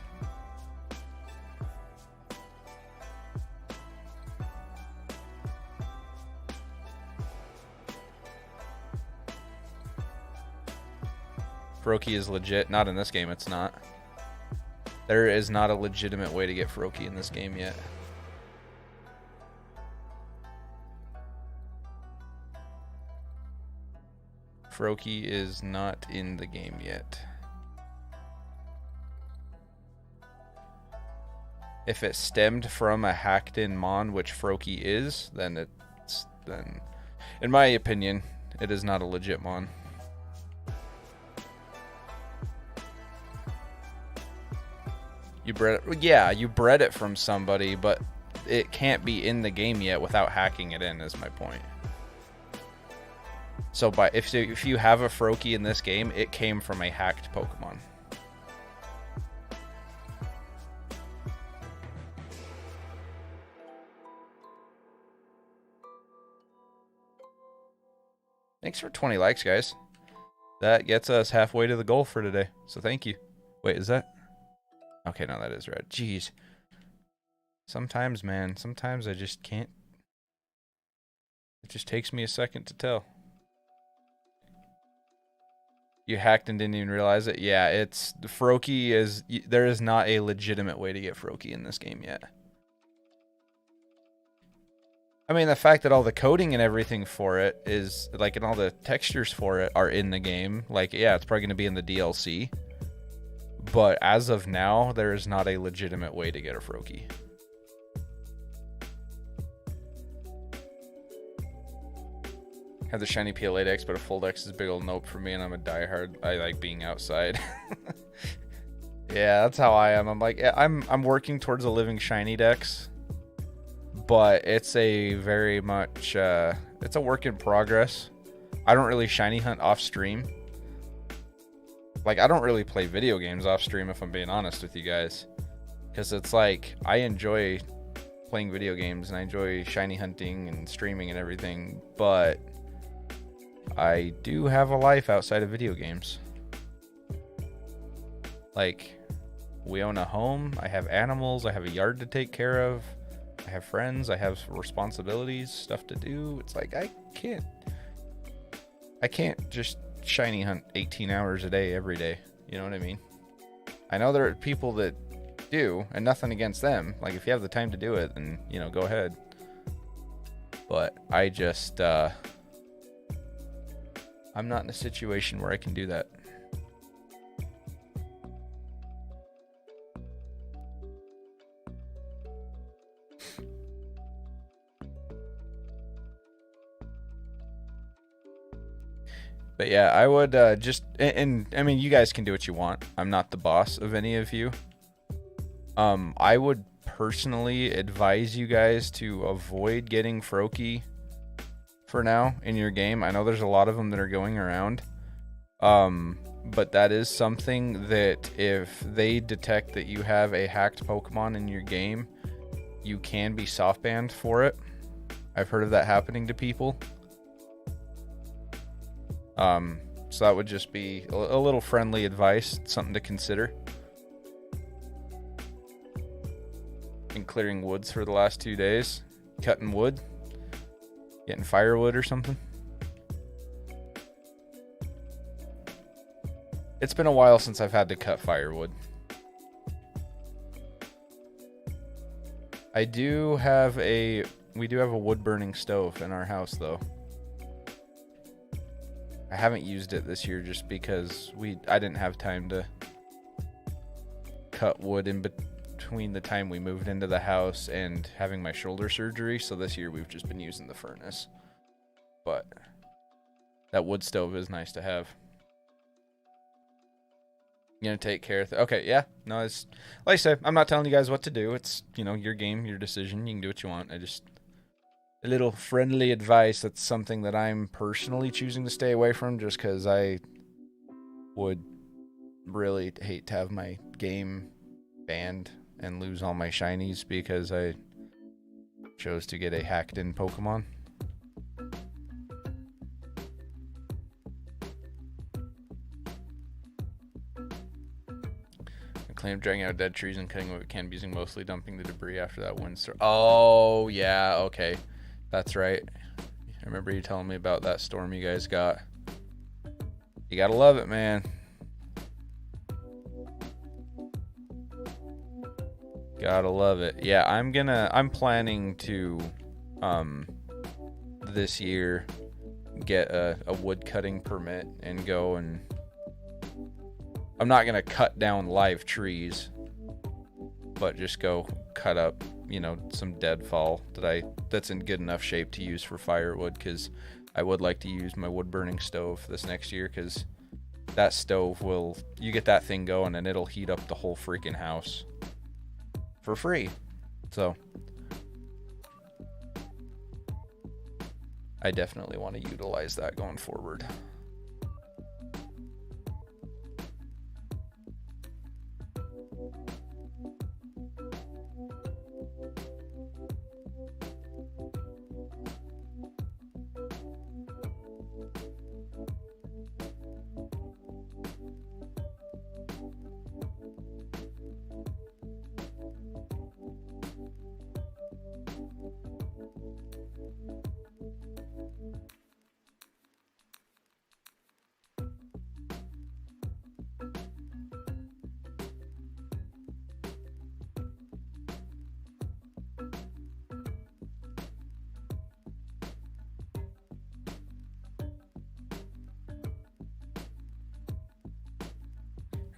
Froakie is legit. Not in this game, it's not. There is not a legitimate way to get Froakie in this game yet. Froakie is not in the game yet. If it stemmed from a hacked in Mon, which Froakie is, then in my opinion, it is not a legit Mon. You bred it, yeah, you bred it from somebody, but it can't be in the game yet without hacking it in, is my point. So if you have a Froakie in this game, it came from a hacked Pokemon. Thanks for 20 likes, guys. That gets us halfway to the goal for today. So thank you. Wait, is that? Okay, no, that is red. Jeez. Sometimes, man, sometimes I just can't. It just takes me a second to tell. You hacked and didn't even realize it? Yeah, it's... Froakie is... There is not a legitimate way to get Froakie in this game yet. I mean, the fact that all the coding and everything for it is... Like, and all the textures for it are in the game. Like, yeah, it's probably going to be in the DLC. But as of now, there is not a legitimate way to get a Froakie. Have the shiny PLA decks, but a full dex is a big old nope for me, and I'm a diehard. I like being outside. Yeah, that's how I am. I'm like, yeah, I'm working towards a living shiny dex, but it's a very much it's a work in progress. I don't really shiny hunt off stream. Like, I don't really play video games off stream, if I'm being honest with you guys, because it's like I enjoy playing video games and I enjoy shiny hunting and streaming and everything, but I do have a life outside of video games. Like, we own a home, I have animals, I have a yard to take care of, I have friends, I have responsibilities, stuff to do. It's like I can't just shiny hunt 18 hours a day every day. You know what I mean? I know there are people that do, and nothing against them. Like, if you have the time to do it, then, you know, go ahead. But I just I'm not in a situation where I can do that. But yeah, I would just, and I mean, you guys can do what you want. I'm not the boss of any of you. I would personally advise you guys to avoid getting Froakie for now in your game. I know there's a lot of them that are going around. But that is something that if they detect that you have a hacked Pokemon in your game, you can be soft banned for it. I've heard of that happening to people. So that would just be a little friendly advice, something to consider. Been clearing woods for the last 2 days, cutting wood, getting firewood or something. It's been a while since I've had to cut firewood. We do have a wood burning stove in our house though. I haven't used it this year just because I didn't have time to cut wood in between the time we moved into the house and having my shoulder surgery. So this year we've just been using the furnace. But that wood stove is nice to have. You gonna take care of okay, yeah. No, it's like I said, I'm not telling you guys what to do. It's, you know, your game, your decision. You can do what you want. I just a little friendly advice. That's something that I'm personally choosing to stay away from just because I would really hate to have my game banned and lose all my shinies because I chose to get a hacked in Pokemon. Claim dragging out dead trees and cutting what we can using mostly dumping the debris after that windstorm. Oh, yeah, okay. That's right. I remember you telling me about that storm you guys got. You gotta love it, man. Gotta love it. Yeah, I'm planning to this year get a wood cutting permit and go and I'm not gonna cut down live trees, but just go cut up, you know, some deadfall that's in good enough shape to use for firewood, because I would like to use my wood burning stove this next year, because that stove you get that thing going and it'll heat up the whole freaking house for free. So I definitely want to utilize that going forward.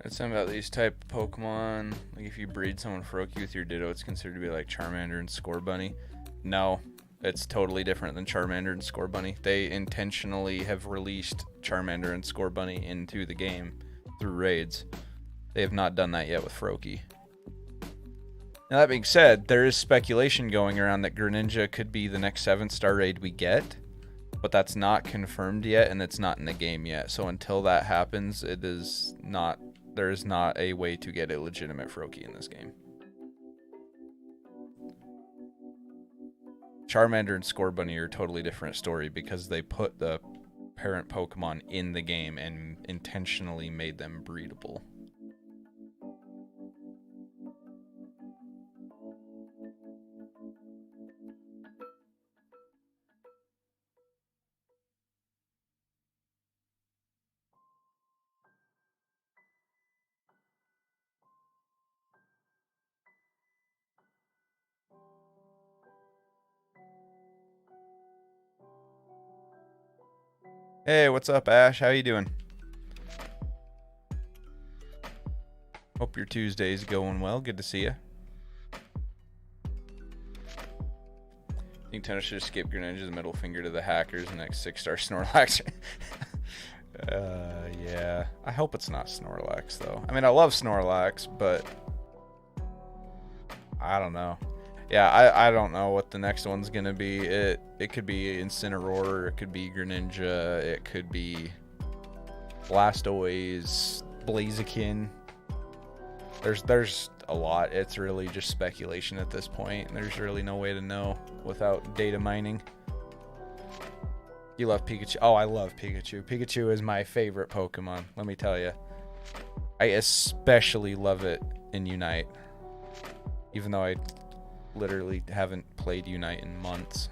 It's something about these type of Pokemon. Like if you breed someone Froakie with your Ditto, it's considered to be like Charmander and Scorbunny. No, it's totally different than Charmander and Scorbunny. They intentionally have released Charmander and Scorbunny into the game through raids. They have not done that yet with Froakie. Now that being said, there is speculation going around that Greninja could be the next 7-star raid we get, but that's not confirmed yet and it's not in the game yet. So until that happens, there is not a way to get a legitimate Froakie in this game. Charmander and Scorbunny are a totally different story because they put the parent Pokemon in the game and intentionally made them breedable. Hey, what's up, Ash? How you doing? Hope your Tuesday's going well. Good to see you. Nintendo should skip Greninja's middle finger to the hackers and next 6-star Snorlax. Yeah. I hope it's not Snorlax, though. I mean, I love Snorlax, but I don't know. Yeah, I don't know what the next one's gonna be. It could be Incineroar, it could be Greninja, it could be Blastoise, Blaziken. There's a lot. It's really just speculation at this point, and there's really no way to know without data mining. You love Pikachu? Oh, I love Pikachu. Pikachu is my favorite Pokemon, let me tell you. I especially love it in Unite, even though I literally haven't played Unite in months.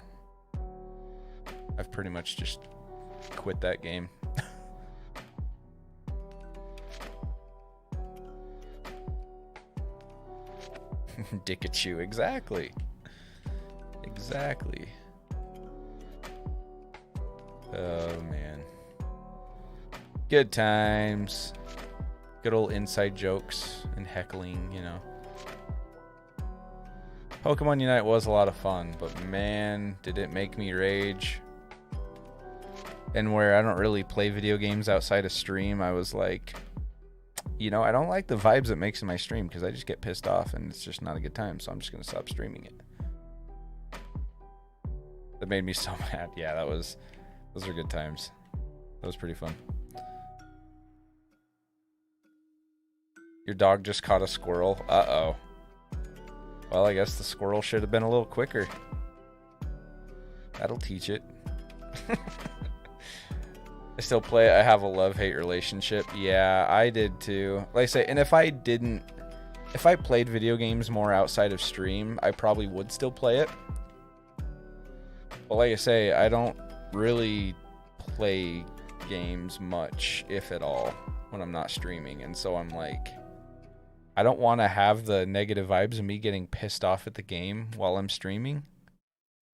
I've pretty much just quit that game. Dikachu, exactly. Exactly. Oh man. Good times. Good old inside jokes and heckling, you know. Pokemon Unite was a lot of fun, but man, did it make me rage. And where I don't really play video games outside of stream, I was like, you know, I don't like the vibes it makes in my stream because I just get pissed off and it's just not a good time, so I'm just going to stop streaming it. That made me so mad. Yeah, those are good times. That was pretty fun. Your dog just caught a squirrel. Uh-oh. Well, I guess the squirrel should have been a little quicker. That'll teach it. I still play it. I have a love-hate relationship. Yeah, I did too. Like I say, and if I played video games more outside of stream, I probably would still play it. But like I say, I don't really play games much, if at all, when I'm not streaming. And so I'm like, I don't want to have the negative vibes of me getting pissed off at the game while I'm streaming.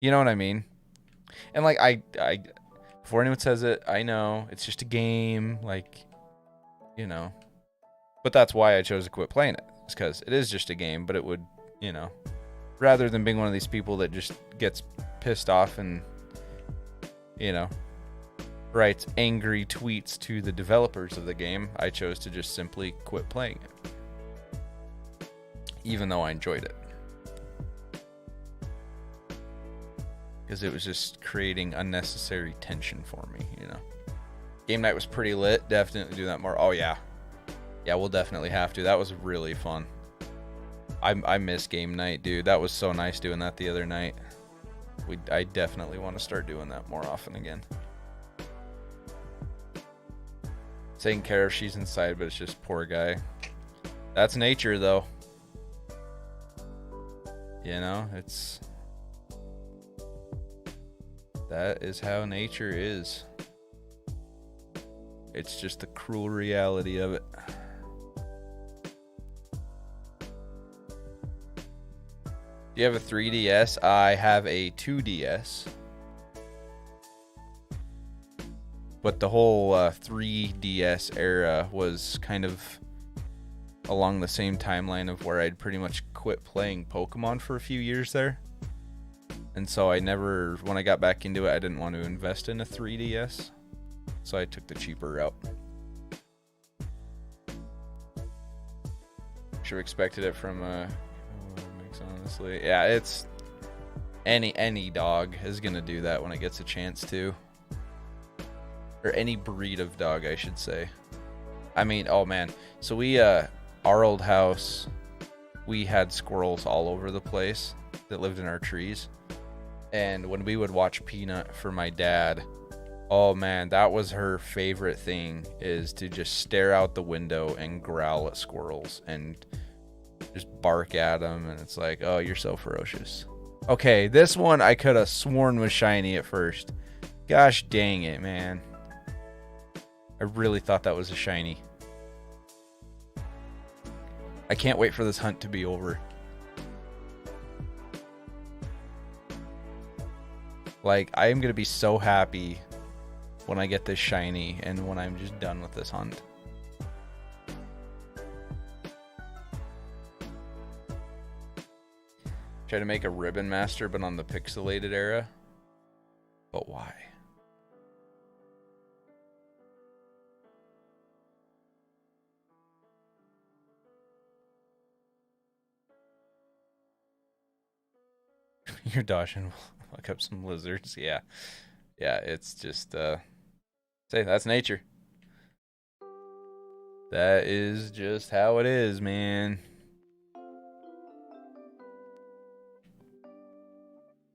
You know what I mean? And like, I before anyone says it, I know it's just a game, like, you know. But that's why I chose to quit playing it. It's because it is just a game, but it would, you know, rather than being one of these people that just gets pissed off and, you know, writes angry tweets to the developers of the game, I chose to just simply quit playing it. Even though I enjoyed it. Because it was just creating unnecessary tension for me, you know. Game night was pretty lit. Definitely do that more. Oh, yeah. Yeah, we'll definitely have to. That was really fun. I miss game night, dude. That was so nice doing that the other night. I definitely want to start doing that more often again. Taking care of she's inside, but it's just poor guy. That's nature, though. You know, that is how nature is. It's just the cruel reality of it. Do you have a 3DS? I have a 2DS. But the whole 3DS era was kind of along the same timeline of where I'd pretty much quit playing Pokemon for a few years there. And so I never, when I got back into it, I didn't want to invest in a 3DS. So I took the cheaper route. Should have expected it from honestly. Yeah, it's any dog is gonna do that when it gets a chance to. Or any breed of dog, I should say. I mean, oh man. So we our old house, we had squirrels all over the place that lived in our trees. And when we would watch Peanut for my dad, oh man, that was her favorite thing, is to just stare out the window and growl at squirrels and just bark at them. And it's like, oh, you're so ferocious. Okay, this one I could have sworn was shiny at first. Gosh dang it, man. I really thought that was a shiny. I can't wait for this hunt to be over. Like, I am going to be so happy when I get this shiny and when I'm just done with this hunt. Try to make a Ribbon Master, but on the pixelated era. But why? You're dodging. Look up some lizards. Yeah. Yeah, it's just, say, that's nature. That is just how it is, man.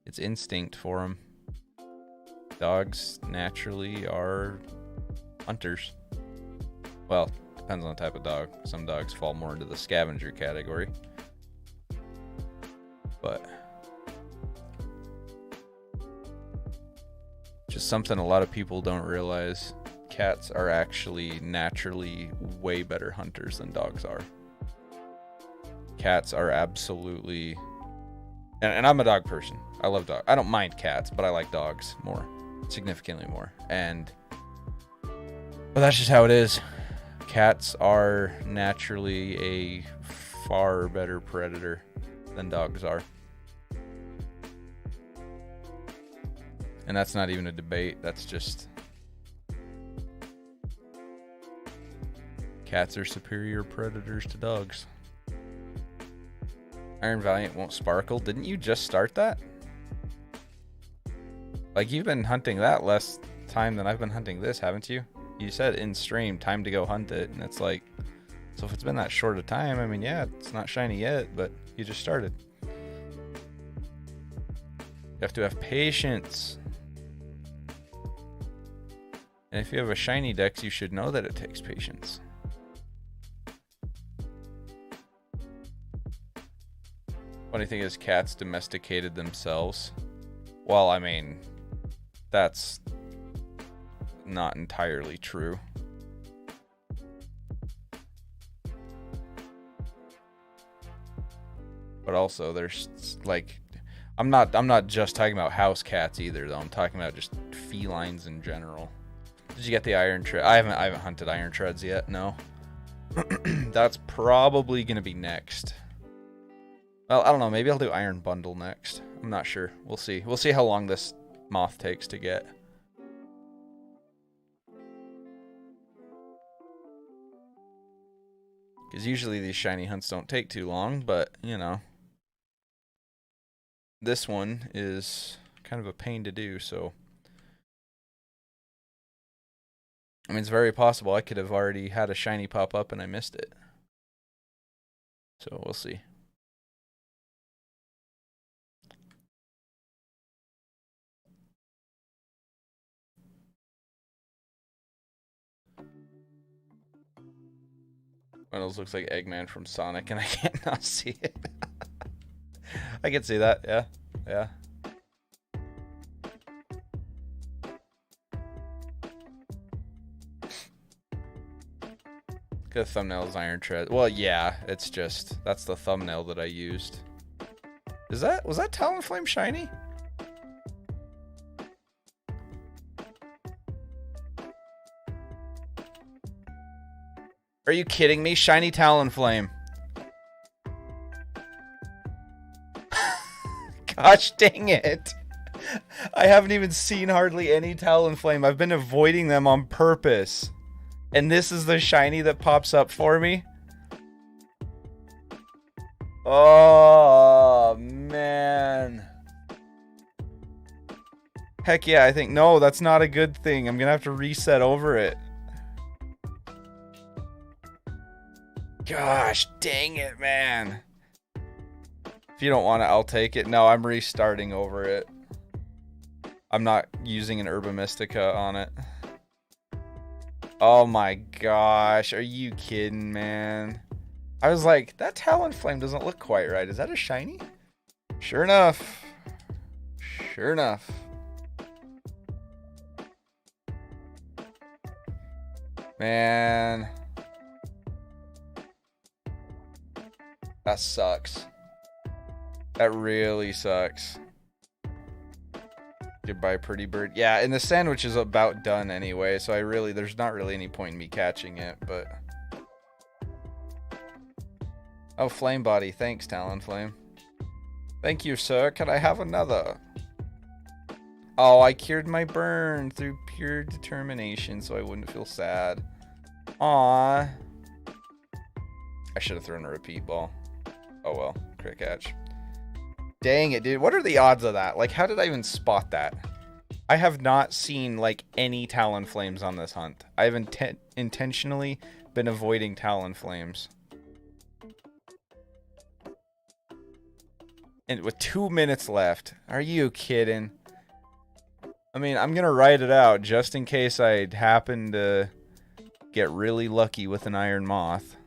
It's instinct for them. Dogs naturally are hunters. Well, depends on the type of dog. Some dogs fall more into the scavenger category. But just something a lot of people don't realize. Cats are actually naturally way better hunters than dogs are. Cats are absolutely... And I'm a dog person. I love dogs. I don't mind cats, but I like dogs more. Significantly more. But that's just how it is. Cats are naturally a far better predator than dogs are. And that's not even a debate. That's just... Cats are superior predators to dogs. Iron Valiant won't sparkle. Didn't you just start that? Like, you've been hunting that less time than I've been hunting this, haven't you? You said in stream, time to go hunt it. And it's like, so if it's been that short a time, I mean, yeah, it's not shiny yet, but you just started. You have to have patience. And if you have a shiny dex, you should know that it takes patience. Funny thing is, cats domesticated themselves. Well, I mean, that's not entirely true. But also, there's like, I'm not just talking about house cats either, though. I'm talking about just felines in general. Did you get the iron tread? I haven't hunted iron treads yet. No. That's probably gonna be next. Well, I don't know. Maybe I'll do Iron Bundle next. I'm not sure. We'll see. We'll see how long this moth takes to get. Because usually these shiny hunts don't take too long, but, you know. This one is kind of a pain to do, so. I mean, it's very possible I could have already had a shiny pop up and I missed it. So, we'll see. One of those looks like Eggman from Sonic, and I can't not see it. I can see that, yeah. Yeah. Good thumbnails, Iron Tread. Well, yeah, it's just, that's the thumbnail that I used. Was that Talonflame shiny? Are you kidding me? Shiny Talonflame. Gosh dang it. I haven't even seen hardly any Talonflame. I've been avoiding them on purpose. And this is the shiny that pops up for me? Oh, man. Heck yeah, I think... No, that's not a good thing. I'm gonna have to reset over it. Gosh, dang it, man. If you don't want it, I'll take it. No, I'm restarting over it. I'm not using an Herba Mystica on it. Oh my gosh, are you kidding, man? I was like, that Talonflame doesn't look quite right. Is that a shiny? Sure enough. Sure enough. Man. That sucks. That really sucks. Goodbye, pretty bird. Yeah, and the sandwich is about done anyway, so there's not really any point in me catching it, but... Oh, Flame Body. Thanks, Talonflame. Thank you, sir. Can I have another? Oh, I cured my burn through pure determination so I wouldn't feel sad. Aww. I should have thrown a repeat ball. Oh well, crit catch. Dang it, dude. What are the odds of that? Like, how did I even spot that? I have not seen, like, any Talonflames on this hunt. I have intentionally been avoiding Talonflames. And with 2 minutes left. Are you kidding? I mean, I'm gonna write it out just in case I happen to get really lucky with an Iron Moth.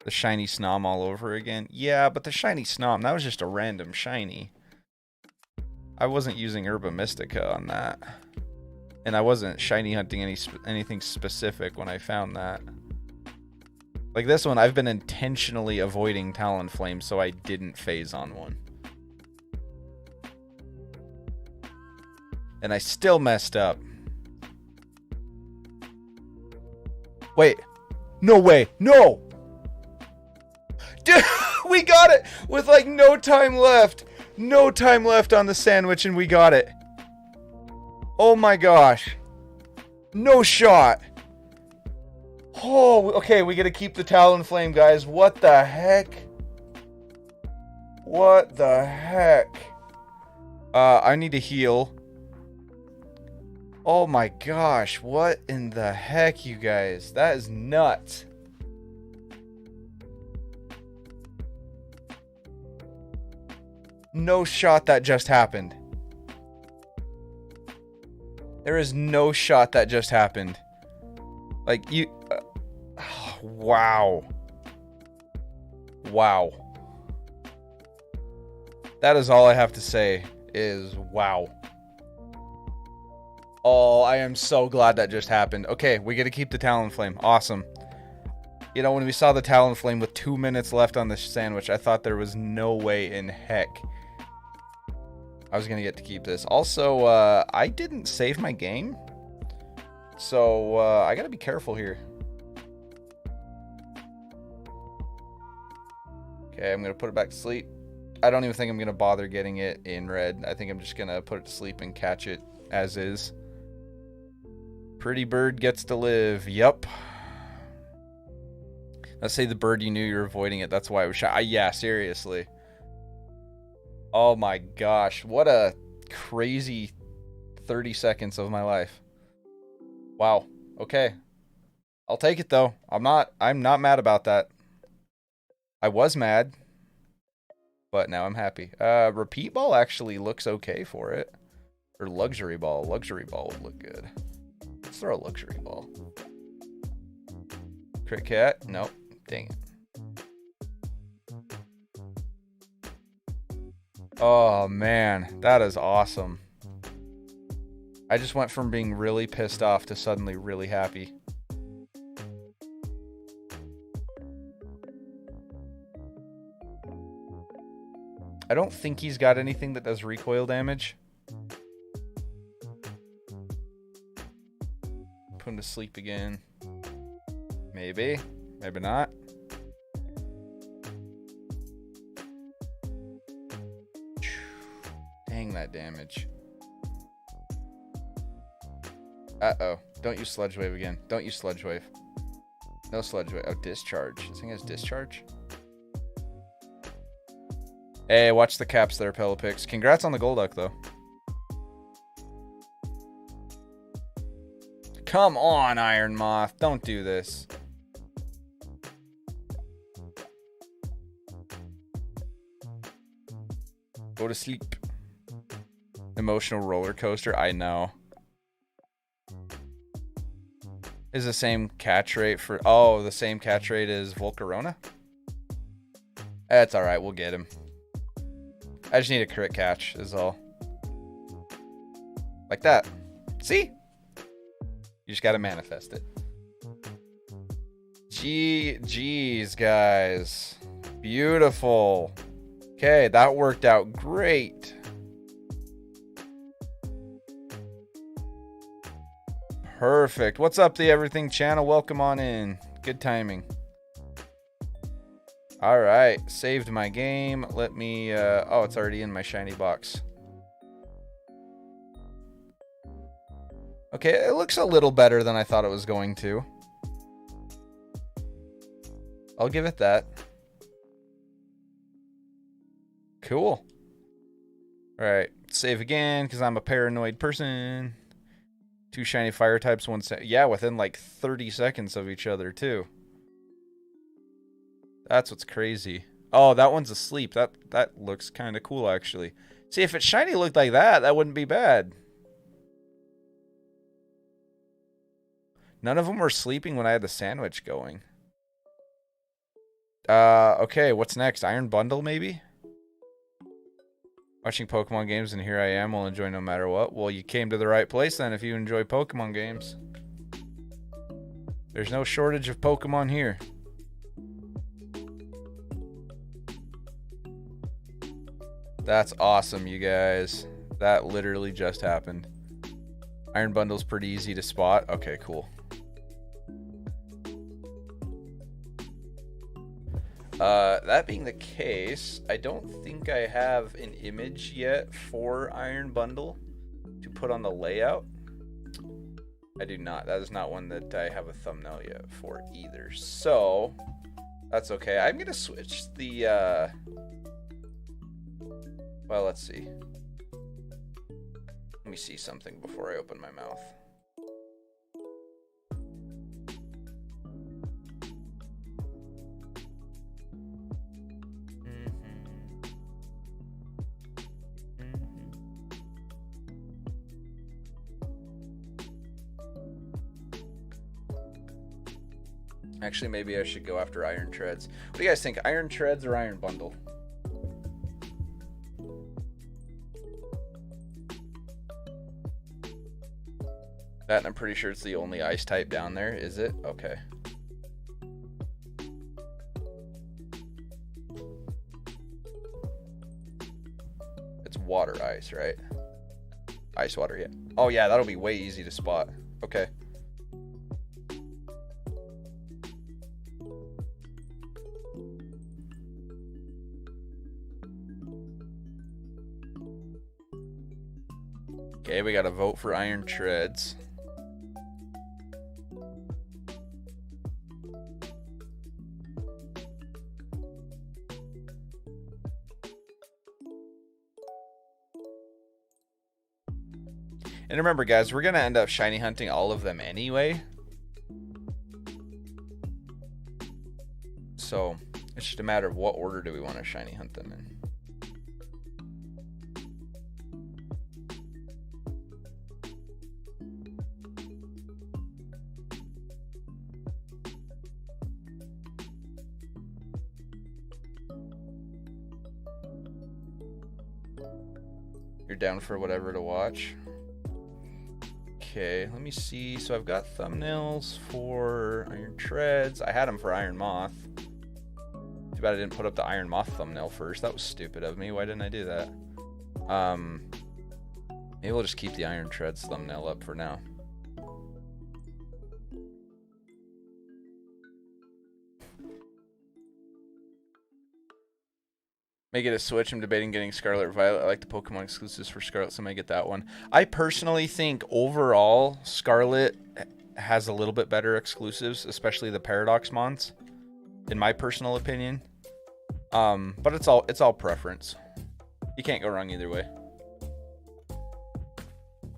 The shiny Snom all over again. Yeah, but the shiny Snom, that was just a random shiny. I wasn't using Herba Mystica on that. And I wasn't shiny hunting anything specific when I found that. Like this one, I've been intentionally avoiding Talonflame so I didn't phase on one. And I still messed up. Wait. No way. No! Dude, we got it! With like no time left. No time left on the sandwich and we got it. Oh my gosh. No shot. Oh, okay, we gotta keep the Talonflame, guys. What the heck? What the heck? I need to heal. Oh my gosh, what in the heck, you guys? That is nuts. No shot that just happened. There is no shot that just happened. Like, you... wow. Wow. That is all I have to say, is wow. Oh, I am so glad that just happened. Okay, we gotta keep the Talonflame. Awesome. You know, when we saw the Talonflame with 2 minutes left on the sandwich, I thought there was no way in heck I was gonna get to keep this. Also, I didn't save my game. So, I gotta be careful here. Okay, I'm gonna put it back to sleep. I don't even think I'm gonna bother getting it in red. I think I'm just gonna put it to sleep and catch it as is. Pretty bird gets to live. Yup. Let's say the bird you knew you were avoiding it. That's why it was shot. Yeah, seriously. Oh my gosh. What a crazy 30 seconds of my life. Wow. Okay. I'll take it though. I'm not mad about that. I was mad, but now I'm happy. Repeat ball actually looks okay for it. Or luxury ball. Luxury ball would look good. Let's throw a luxury ball. Crit cat? Nope. Dang it. Oh man, that is awesome. I just went from being really pissed off to suddenly really happy. I don't think he's got anything that does recoil damage. Put him to sleep again. Maybe. Maybe not. Dang that damage. Uh-oh. Don't use Sludge Wave again. Don't use Sludge Wave. No Sludge Wave. Oh, Discharge. This thing has Discharge? Hey, watch the caps there, Pelipix. Congrats on the Golduck, though. Come on, Iron Moth. Don't do this. Go to sleep. Emotional roller coaster. I know. Is the same catch rate for... Oh, the same catch rate as Volcarona? That's alright. We'll get him. I just need a crit catch is all. Like that. See? You just gotta manifest it. Jeez, guys. Beautiful. Okay, that worked out great. Perfect. What's up, the Everything channel? Welcome on in. Good timing. All right, saved my game. Let me, oh, it's already in my shiny box. Okay, it looks a little better than I thought it was going to. I'll give it that. Cool. All right, save again, because I'm a paranoid person. 2 shiny fire types, 1 set. Yeah, within like 30 seconds of each other, too. That's what's crazy. Oh, that one's asleep. That looks kind of cool, actually. See, if its shiny looked like that, that wouldn't be bad. None of them were sleeping when I had the sandwich going. Okay, what's next? Iron Bundle, maybe? Watching Pokemon games, and here I am. Will enjoy no matter what. Well, you came to the right place then if you enjoy Pokemon games. There's no shortage of Pokemon here. That's awesome, you guys. That literally just happened. Iron Bundle's pretty easy to spot. Okay, cool. That being the case, I don't think I have an image yet for Iron Bundle to put on the layout. I do not. That is not one that I have a thumbnail yet for either. So, that's okay. I'm going to switch the... Well, let's see. Let me see something before I open my mouth. Actually, maybe I should go after Iron Treads. What do you guys think? Iron Treads or Iron Bundle? That, and I'm pretty sure it's the only ice type down there, is it? Okay. It's water ice, right? Ice water, yeah. Oh yeah, that'll be way easy to spot. Okay. Okay, we gotta vote for Iron Treads. And remember, guys, we're gonna end up shiny hunting all of them anyway. So it's just a matter of what order do we want to shiny hunt them in. You're down for whatever to watch. Okay, let me see. So I've got thumbnails for Iron Treads. I had them for Iron Moth. Too bad I didn't put up the Iron Moth thumbnail first. That was stupid of me. Why didn't I do that? Maybe we'll just keep the Iron Treads thumbnail up for now. Make it a switch. I'm debating getting Scarlet or Violet. I like the Pokemon exclusives for Scarlet, so I might get that one. I personally think overall Scarlet has a little bit better exclusives, especially the Paradox Mons, in my personal opinion. But it's all preference. You can't go wrong either way.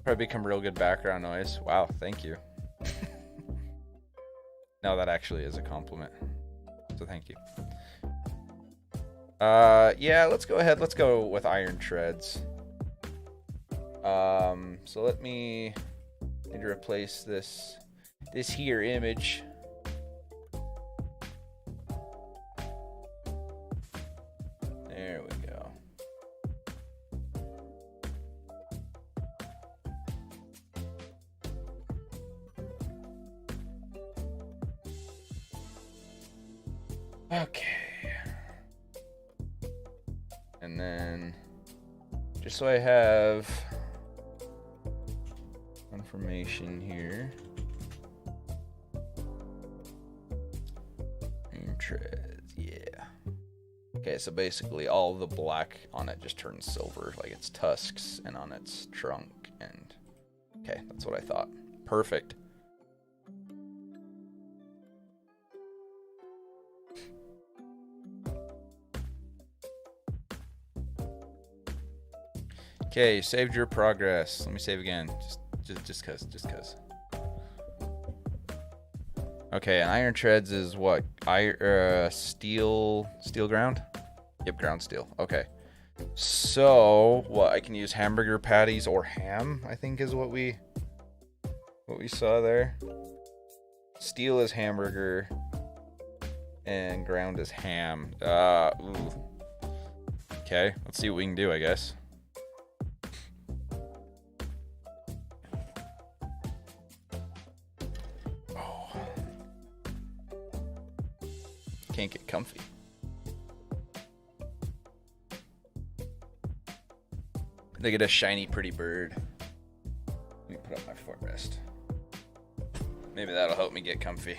Probably become real good background noise. Wow, thank you. No, that actually is a compliment. So thank you. Yeah, let's go ahead. Let's go with Iron Treads. So let me need to replace this here image. There we go. Okay. And then, just so I have information here. Treads, yeah. Okay, so basically all the black on it just turns silver, like its tusks and on its trunk. And okay, that's what I thought. Perfect. Okay, you saved your progress. Let me save again, just cause. Okay, and Iron Treads is what? Steel ground? Yep, ground steel. Okay. So, what, I can use hamburger patties or ham, I think is what we saw there. Steel is hamburger and ground is ham. Ooh. Okay, let's see what we can do, I guess. Can't get comfy. They get a shiny, pretty bird. Let me put up my footrest. Maybe that'll help me get comfy.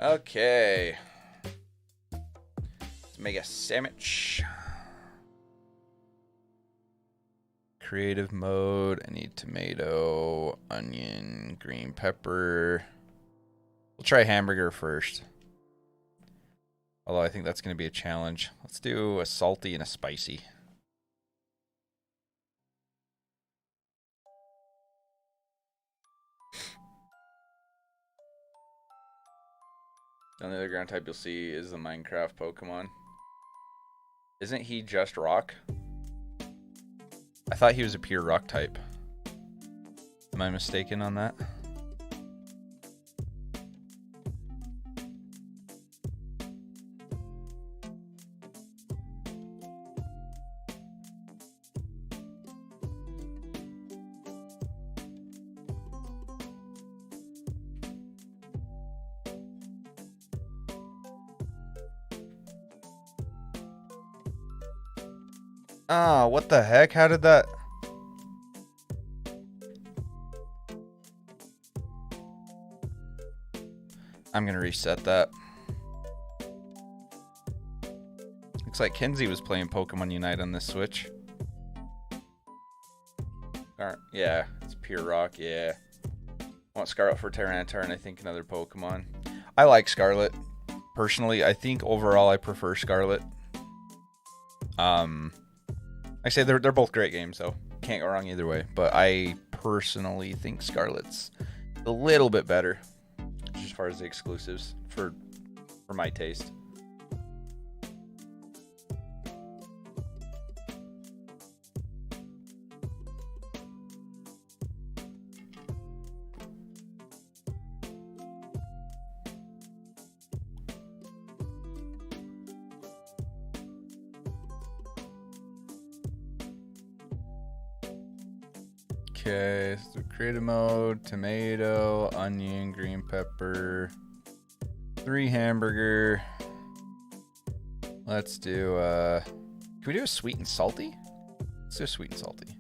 Okay. Let's make a sandwich. Creative mode. I need tomato, onion, green pepper. We'll try hamburger first. Although I think that's going to be a challenge. Let's do a salty and a spicy. The only other ground type you'll see is the Minecraft Pokemon. Isn't he just rock? I thought he was a pure rock type. Am I mistaken on that? Ah, what the heck? How did that... I'm gonna reset that. Looks like Kenzie was playing Pokemon Unite on this Switch. Yeah, it's pure rock, yeah. Want Scarlet for Tyranitar and I think another Pokemon. I like Scarlet. Personally, I think overall I prefer Scarlet. I say they're both great games, so can't go wrong either way. But I personally think Scarlet's a little bit better as far as the exclusives for my taste. Okay, so creative mode, tomato, onion, green pepper, 3 hamburger. Let's do, can we do a sweet and salty? Let's do a sweet and salty.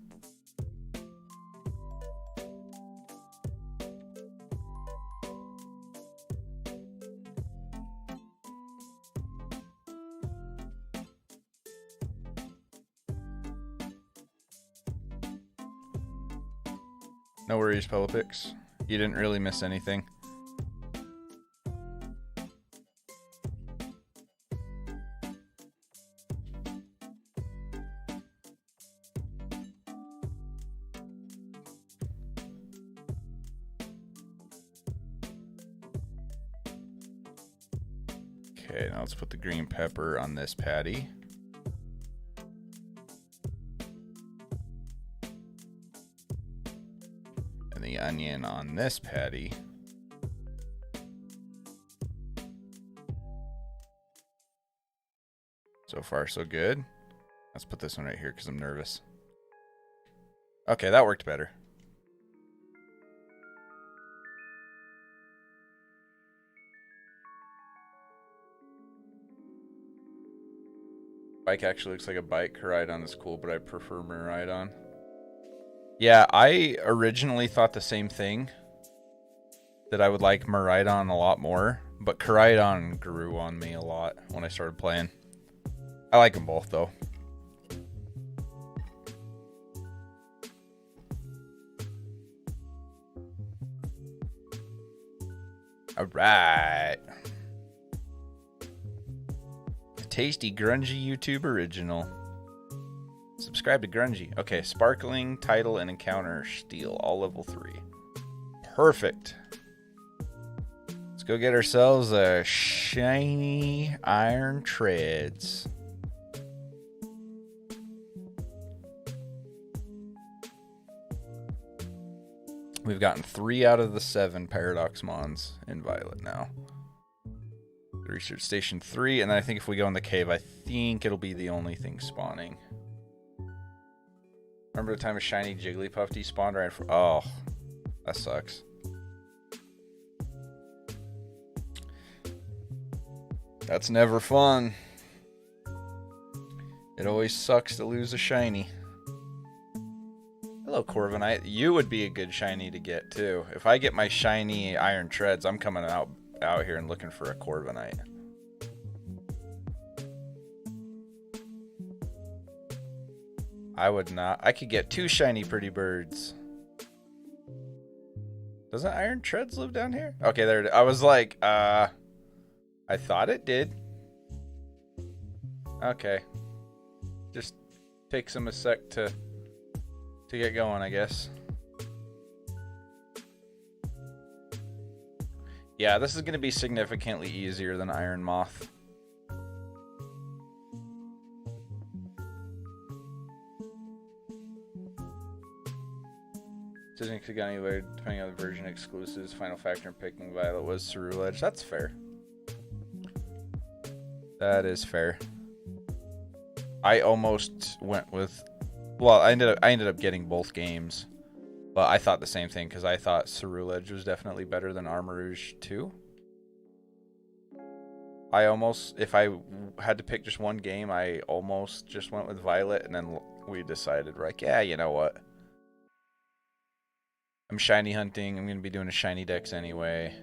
No worries, Pelipix. You didn't really miss anything. Okay, now let's put the green pepper on this patty. And the onion on this patty. So far, so good. Let's put this one right here because I'm nervous. Okay, that worked better. Bike actually looks like a bike. Koraidon is cool, but I prefer Miraidon. Yeah, I originally thought the same thing. That I would like Miraidon a lot more. But Koraidon grew on me a lot when I started playing. I like them both, though. Alright. Tasty Grungy YouTube original. Subscribe to Grungy. Okay, Sparkling, Title, and Encounter Steel, all level 3. Perfect. Let's go get ourselves a shiny Iron Treads. We've gotten 3 out of the 7 Paradox Mons in Violet now. Research Station 3, and then I think if we go in the cave, I think it'll be the only thing spawning. Remember the time a shiny Jigglypuff despawned right for... Oh, that sucks. That's never fun. It always sucks to lose a shiny. Hello, Corviknight. You would be a good shiny to get, too. If I get my shiny Iron Treads, I'm coming out here and looking for a Corviknight. I would not. I could get 2 shiny pretty birds. Doesn't Iron Treads live down here? Okay, there it is. I was like, I thought it did. Okay. Just takes them a sec to get going, I guess. Yeah, this is going to be significantly easier than Iron Moth. Doesn't could go anywhere depending on the version exclusives. Final factor in picking Violet was Ceruledge. That's fair. That is fair. I almost went with... Well, I ended up getting both games. But I thought the same thing, because I thought Ceruledge was definitely better than Armarouge 2. I almost... If I had to pick just one game, I almost just went with Violet, and then we decided, like, yeah, you know what? I'm shiny hunting. I'm going to be doing a shiny dex anyway.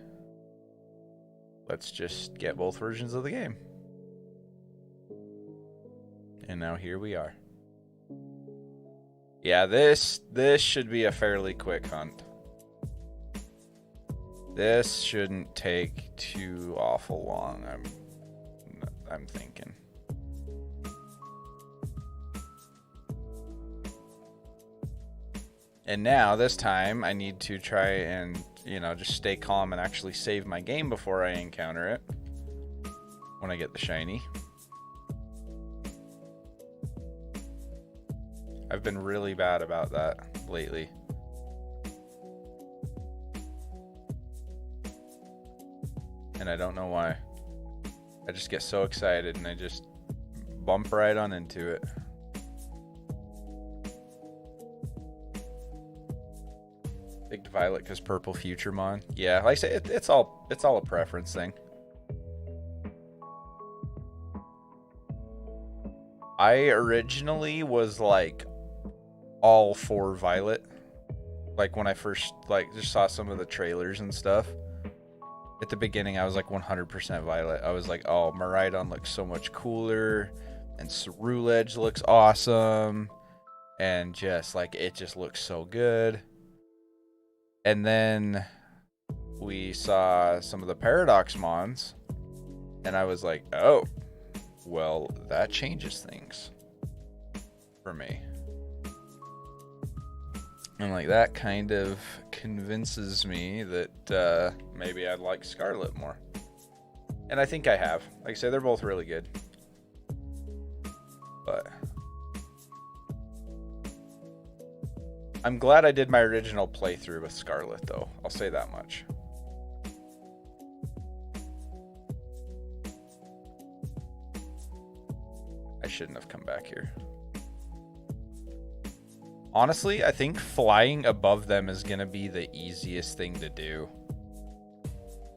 Let's just get both versions of the game. And now here we are. Yeah, this should be a fairly quick hunt. This shouldn't take too awful long, I'm thinking. And now, this time, I need to try and, you know, just stay calm and actually save my game before I encounter it. When I get the shiny. I've been really bad about that lately. And I don't know why. I just get so excited and I just bump right on into it. Picked Violet because Purple Futuremon. Yeah, like I say, it's all a preference thing. I originally was like all for Violet. Like when I first just saw some of the trailers and stuff. At the beginning, I was like 100% Violet. I was like, oh, Miraidon looks so much cooler, and Ceruledge looks awesome, and just like it just looks so good. And then we saw some of the Paradox Mons, and I was like, oh, well, that changes things for me. And like that kind of convinces me that maybe I'd like Scarlet more. And I think I have. Like I say, they're both really good. But I'm glad I did my original playthrough with Scarlet, though. I'll say that much. I shouldn't have come back here. Honestly, I think flying above them is going to be the easiest thing to do.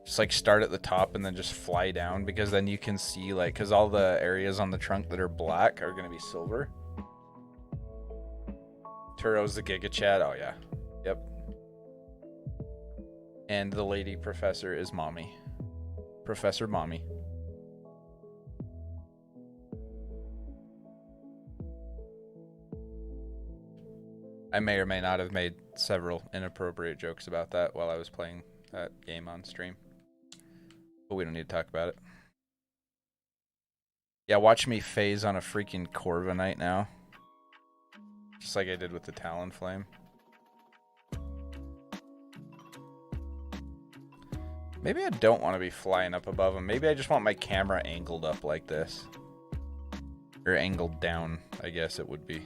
Just like start at the top and then just fly down, because then you can see, like, because all the areas on the trunk that are black are going to be silver. Turo's the Giga Chad. Oh, yeah. Yep. And the lady professor is Mommy. Professor Mommy. I may or may not have made several inappropriate jokes about that while I was playing that game on stream. But we don't need to talk about it. Yeah, watch me phase on a freaking Corviknight now. Just like I did with the Talonflame. Maybe I don't want to be flying up above them. Maybe I just want my camera angled up like this. Or angled down, I guess it would be.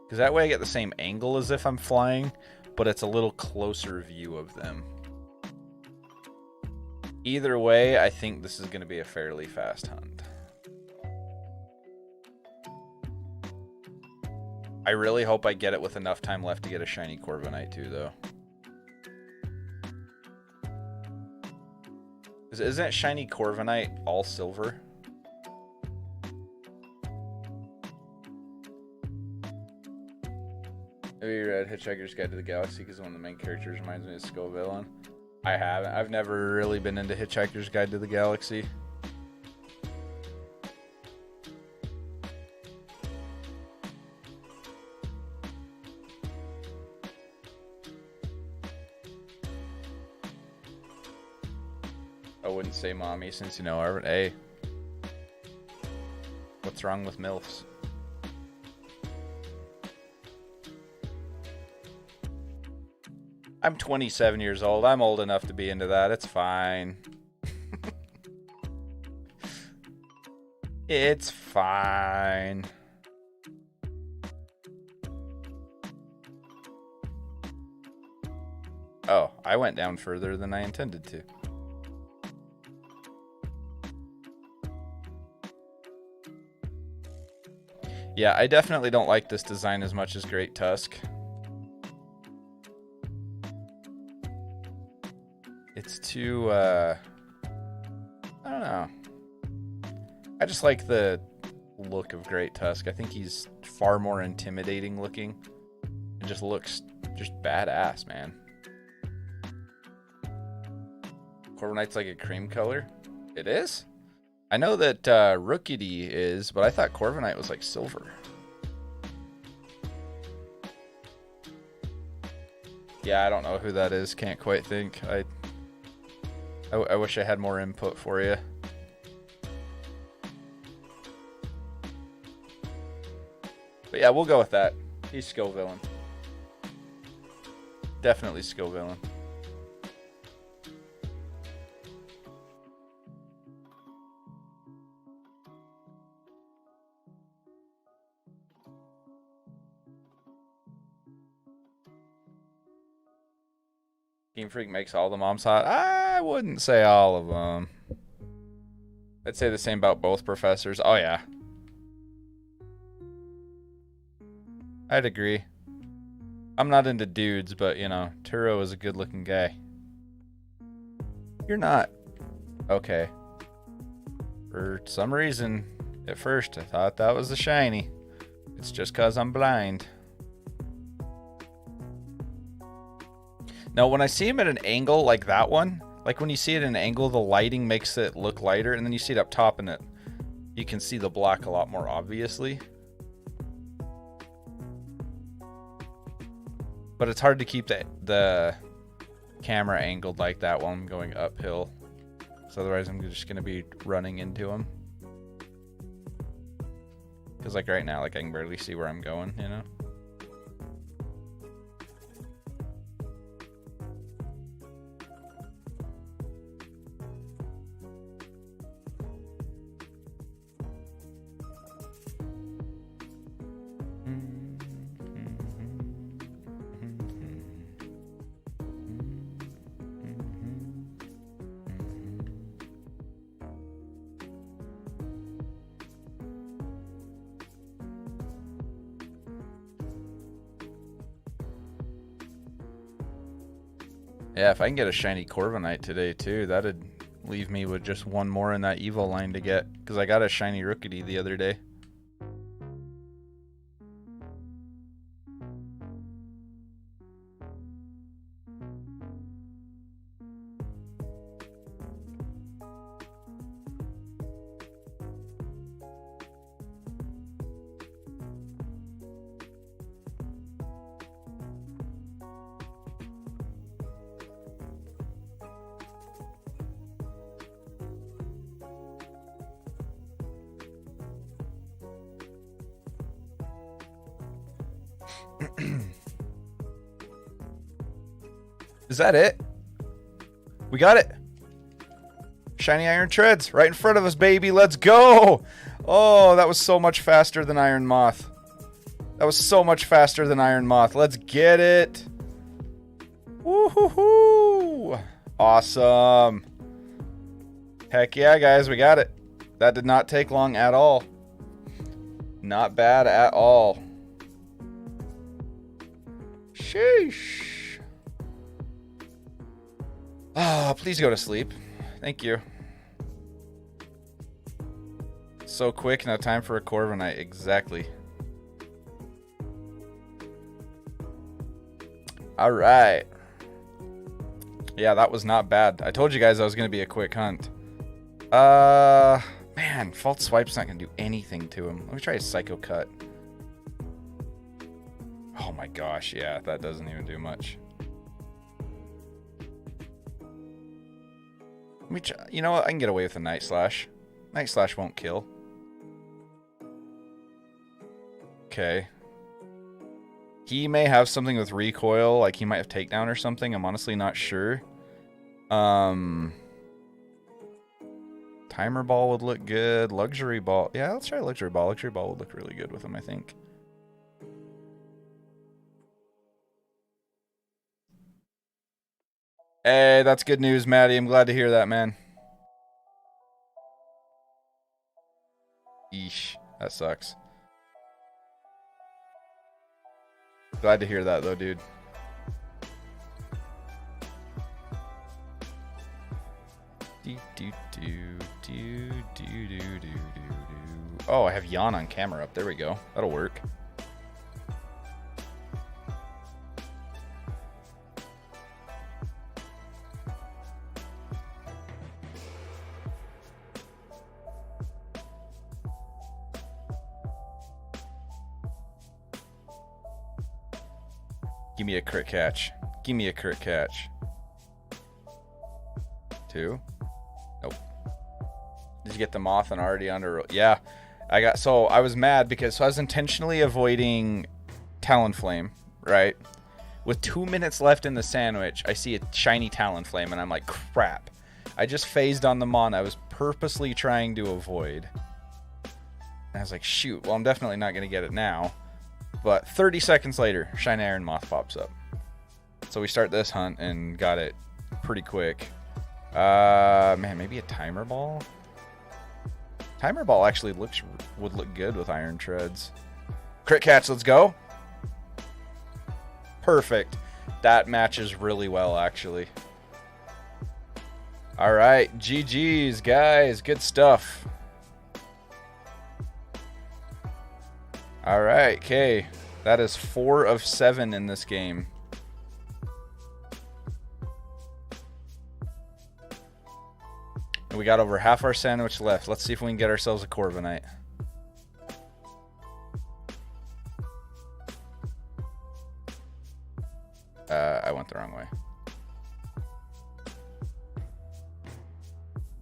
Because that way I get the same angle as if I'm flying, but it's a little closer view of them. Either way, I think this is going to be a fairly fast hunt. I really hope I get it with enough time left to get a shiny Corviknight too, though. Isn't shiny Corviknight all silver? Have you read Hitchhiker's Guide to the Galaxy? Because one of the main characters reminds me of Scovillain. I haven't. I've never really been into Hitchhiker's Guide to the Galaxy. I wouldn't say Mommy, since you know her. Hey, what's wrong with MILFs? I'm 27 years old. I'm old enough to be into that. It's fine. It's fine. Oh, I went down further than I intended to. Yeah, I definitely don't like this design as much as Great Tusk. It's too, I don't know. I just like the look of Great Tusk. I think he's far more intimidating looking. It just looks just badass, man. Corviknight's like a cream color. It is? I know that Rookity is, but I thought Corviknight was like silver. Yeah, I don't know who that is. Can't quite think. I wish I had more input for you. But yeah, we'll go with that. He's Scovillain. Definitely Scovillain. Game Freak makes all the moms hot. I wouldn't say all of them. I'd say the same about both professors. Oh, yeah. I'd agree. I'm not into dudes, but, you know, Turo is a good-looking guy. You're not. Okay. For some reason, at first, I thought that was a shiny. It's just because I'm blind. Now, when I see him at an angle like that one, like when you see it at an angle, the lighting makes it look lighter, and then you see it up top and you can see the black a lot more obviously. But it's hard to keep the camera angled like that while I'm going uphill. So otherwise I'm just going to be running into him. Because like right now, like I can barely see where I'm going, you know? Yeah, if I can get a shiny Corviknight today too, that'd leave me with just one more in that Evo line to get. Because I got a shiny Rookity the other day. Is that it? We got it. Shiny Iron Treads right in front of us, baby. Let's go. Oh, that was so much faster than Iron Moth. That was so much faster than Iron Moth. Let's get it. Woohoo! Awesome. Heck yeah, guys. We got it. That did not take long at all. Not bad at all. Sheesh. Ah, please go to sleep. Thank you. So quick, now time for a Corviknight. Exactly. Alright. Yeah, that was not bad. I told you guys that was going to be a quick hunt. Man, False Swipe's not going to do anything to him. Let me try a Psycho Cut. Oh my gosh, yeah, that doesn't even do much. Let me try, you know what? I can get away with a Night Slash. Night Slash won't kill. Okay. He may have something with recoil, like he might have takedown or something. I'm honestly not sure. Timer Ball would look good. Luxury Ball. Yeah, let's try Luxury Ball. Luxury Ball would look really good with him, I think. Hey, that's good news, Maddie. I'm glad to hear that, man. Eesh, that sucks. Glad to hear that, though, dude. Oh, I have Yawn on camera up. There we go. That'll work. Give me a crit catch. Give me a crit catch. 2. Nope. Did you get the Moth and already under? Yeah. I was mad because I was intentionally avoiding Talonflame, right? With 2 minutes left in the sandwich, I see a shiny Talonflame and I'm like, crap. I just phased on the Mon I was purposely trying to avoid. And I was like, shoot, well, I'm definitely not going to get it now. But 30 seconds later, Shiny Iron Moth pops up. So we start this hunt and got it pretty quick. Man, maybe a Timer Ball? Timer Ball actually would look good with Iron Treads. Crit catch, let's go. Perfect. That matches really well, actually. Alright, GG's, guys. Good stuff. Alright, okay. That is 4 of 7 in this game. And we got over half our sandwich left. Let's see if we can get ourselves a Corviknight.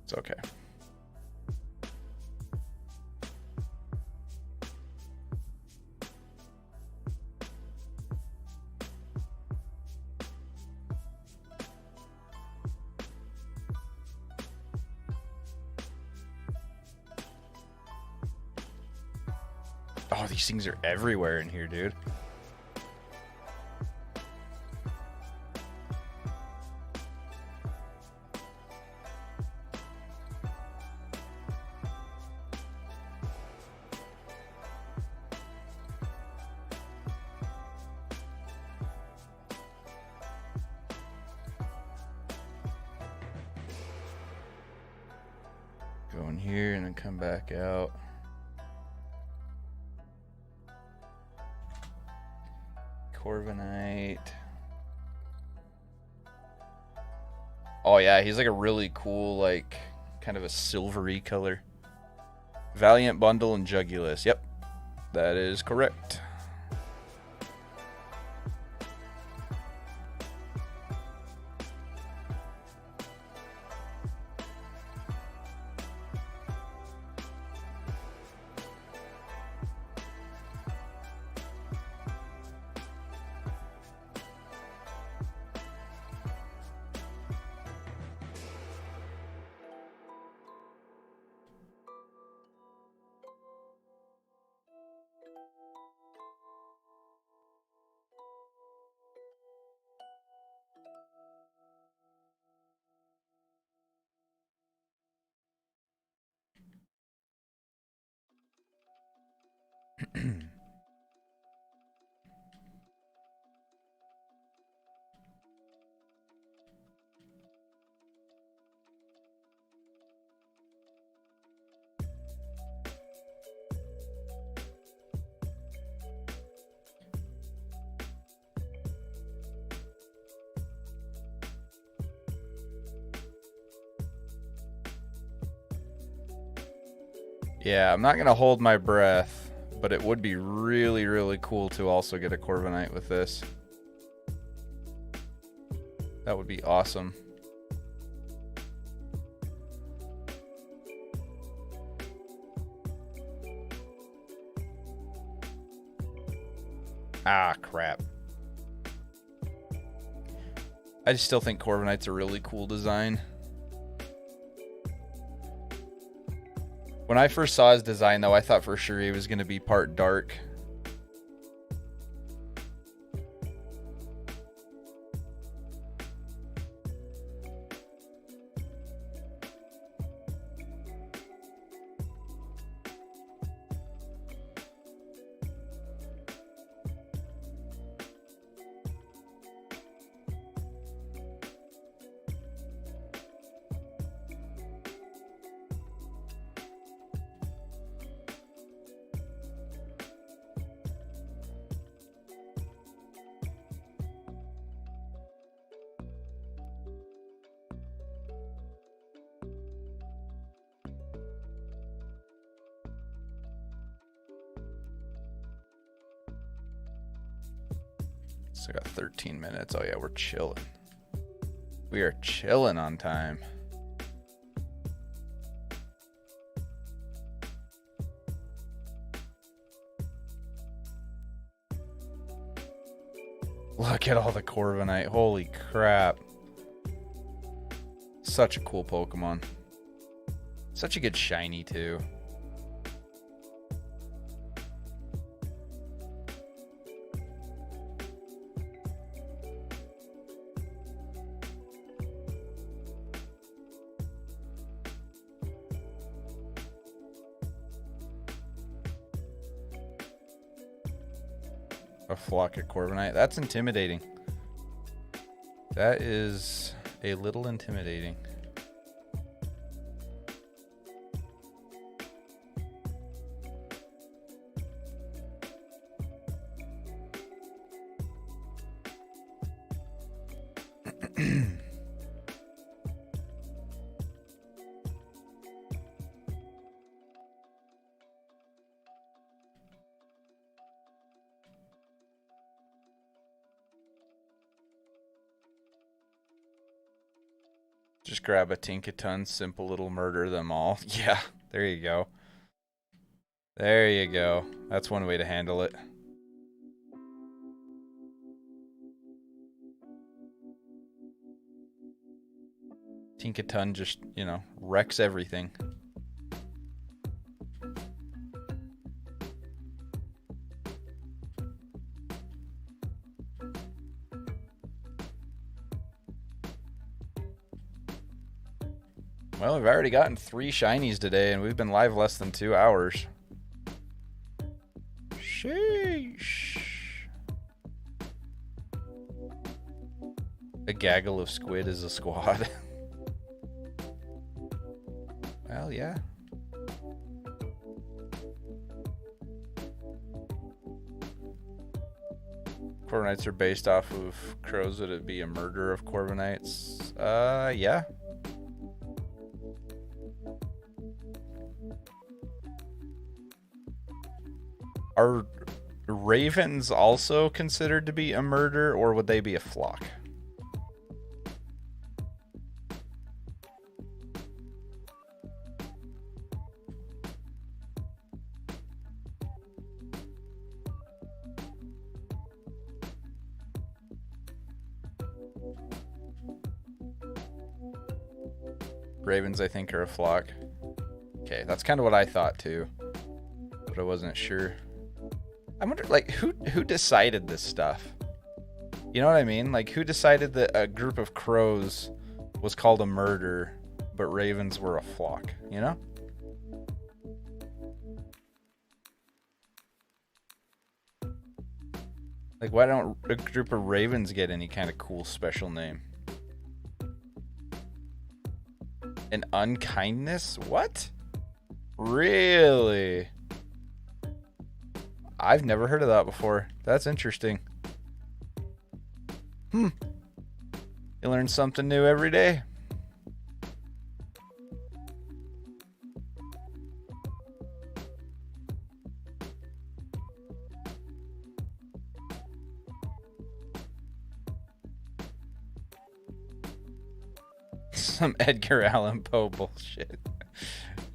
It's okay. Oh, these things are everywhere in here, dude. Go in here and then come back out. Corviknight. Oh yeah, he's like a really cool, like, kind of a silvery color. Valiant Bundle and Jugulus. Yep, that is correct. Yeah, I'm not going to hold my breath, but it would be really, really cool to also get a Corviknight with this. That would be awesome. Ah, crap. I just still think Corviknight's a really cool design. When I first saw his design, though, I thought for sure he was going to be part dark. So I got 13 minutes. Oh yeah, we're chilling. We are chilling on time. Look at all the Corviknight. Holy crap. Such a cool Pokemon. Such a good shiny too. A flock of Corviknight. That's intimidating. That is a little intimidating. Just grab a Tinkaton, simple little murder them all. Yeah, there you go. There you go. That's one way to handle it. Tinkaton just, you know, wrecks everything. Well, we've already gotten 3 shinies today, and we've been live less than 2 hours. Sheesh. A gaggle of squid is a squad. Well, yeah. Corviknights are based off of crows. Would it be a murder of Corviknights? Yeah. Are ravens also considered to be a murder, or would they be a flock? Ravens, I think, are a flock. Okay, that's kind of what I thought too, but I wasn't sure. I wonder, like, who decided this stuff? You know what I mean? Like, who decided that a group of crows was called a murder, but ravens were a flock? You know? Like, why don't a group of ravens get any kind of cool special name? An unkindness? What? Really? I've never heard of that before. That's interesting. You learn something new every day. Some Edgar Allan Poe bullshit.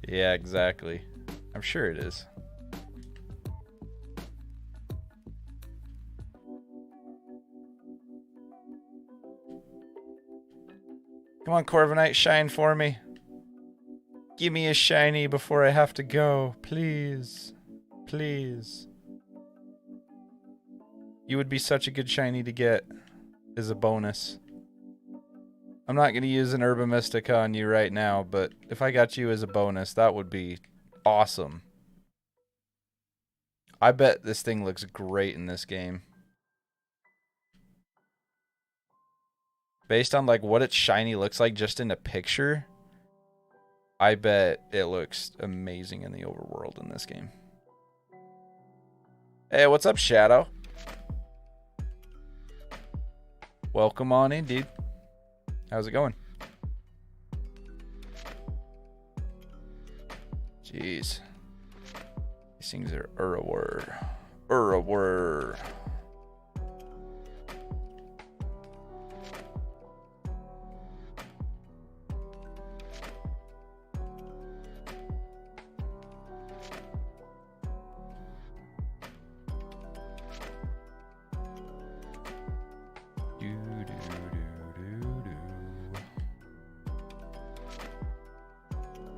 Yeah, exactly. I'm sure it is. Come on, Corviknight, shine for me. Give me a shiny before I have to go. Please. Please. You would be such a good shiny to get as a bonus. I'm not going to use an Herba Mystica on you right now, but if I got you as a bonus, that would be awesome. I bet this thing looks great in this game. Based on like what its shiny looks like just in a picture, I bet it looks amazing in the overworld in this game. Hey, what's up, Shadow? Welcome on in, dude. How's it going? Jeez. These things are Urawur. Urawur.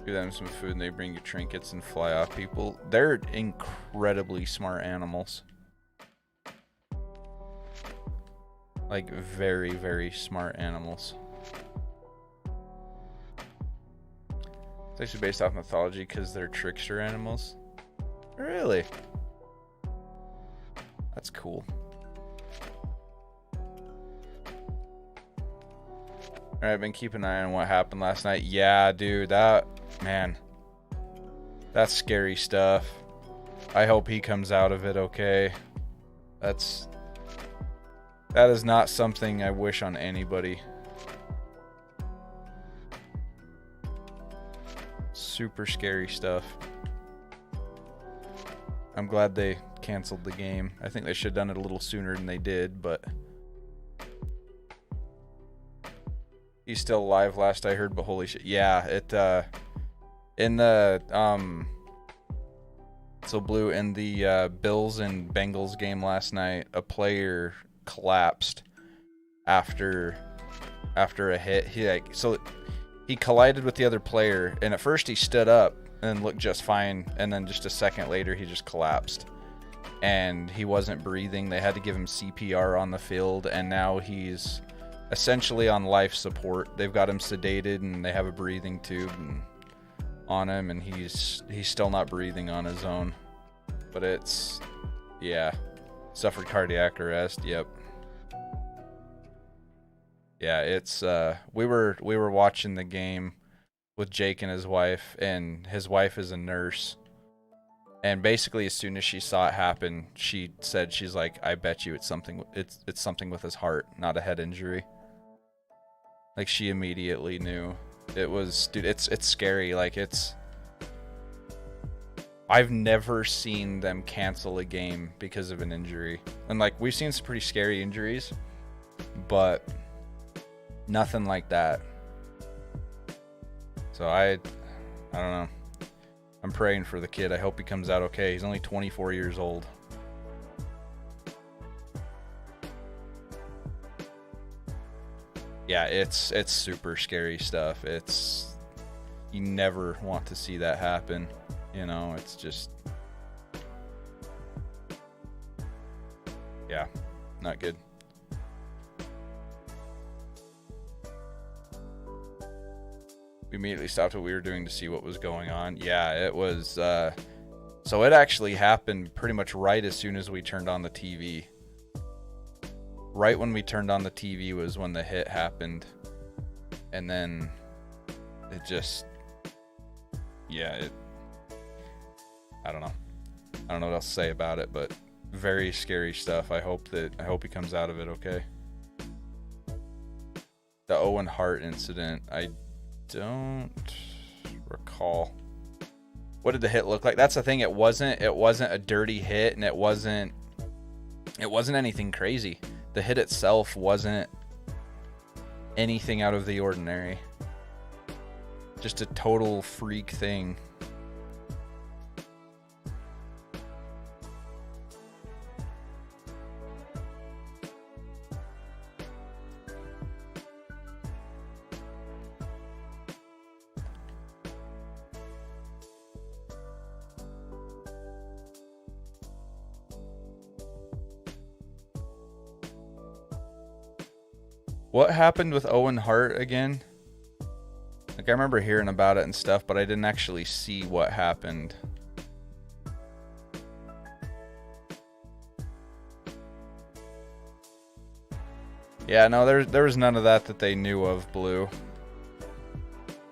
Give them some food and they bring you trinkets and fly off people. They're incredibly smart animals. Like, very, very smart animals. It's actually based off mythology because they're trickster animals. Really? That's cool. Alright, I've been keeping an eye on what happened last night. Yeah, dude, that... Man, that's scary stuff. I hope he comes out of it okay. That is not something I wish on anybody. Super scary stuff. I'm glad they canceled the game. I think they should have done it a little sooner than they did, but... He's still alive, last I heard, but holy shit. Yeah, it, in the, so Blue, in the, Bills and Bengals game last night, a player collapsed after a hit. He collided with the other player, and at first he stood up and looked just fine, and then just a second later he just collapsed. And he wasn't breathing. They had to give him CPR on the field, and now he's essentially on life support. They've got him sedated, and they have a breathing tube on him, and he's still not breathing on his own. But it's, yeah, suffered cardiac arrest. Yep. Yeah, it's we were watching the game with Jake and his wife, and his wife is a nurse. And basically, as soon as she saw it happen, she said, she's like, I bet you it's something with his heart, not a head injury. Like, she immediately knew. It was, dude, it's scary. Like, I've never seen them cancel a game because of an injury. And like, we've seen some pretty scary injuries, but nothing like that. So I don't know. I'm praying for the kid. I hope he comes out okay. He's only 24 years old. Yeah, it's super scary stuff. You never want to see that happen. You know, it's just, yeah, not good. We immediately stopped what we were doing to see what was going on. Yeah, it was, so it actually happened pretty much right as soon as we turned on the TV. Right when we turned on the TV was when the hit happened. And then it just, yeah, I don't know. I don't know what else to say about it, but very scary stuff. I hope he comes out of it okay. The Owen Hart incident, I don't recall. What did the hit look like? That's the thing. It wasn't a dirty hit, and it wasn't anything crazy. The hit itself wasn't anything out of the ordinary. Just a total freak thing. What happened with Owen Hart again? Like, I remember hearing about it and stuff, but I didn't actually see what happened. Yeah, no, there was none of that they knew of, Blue.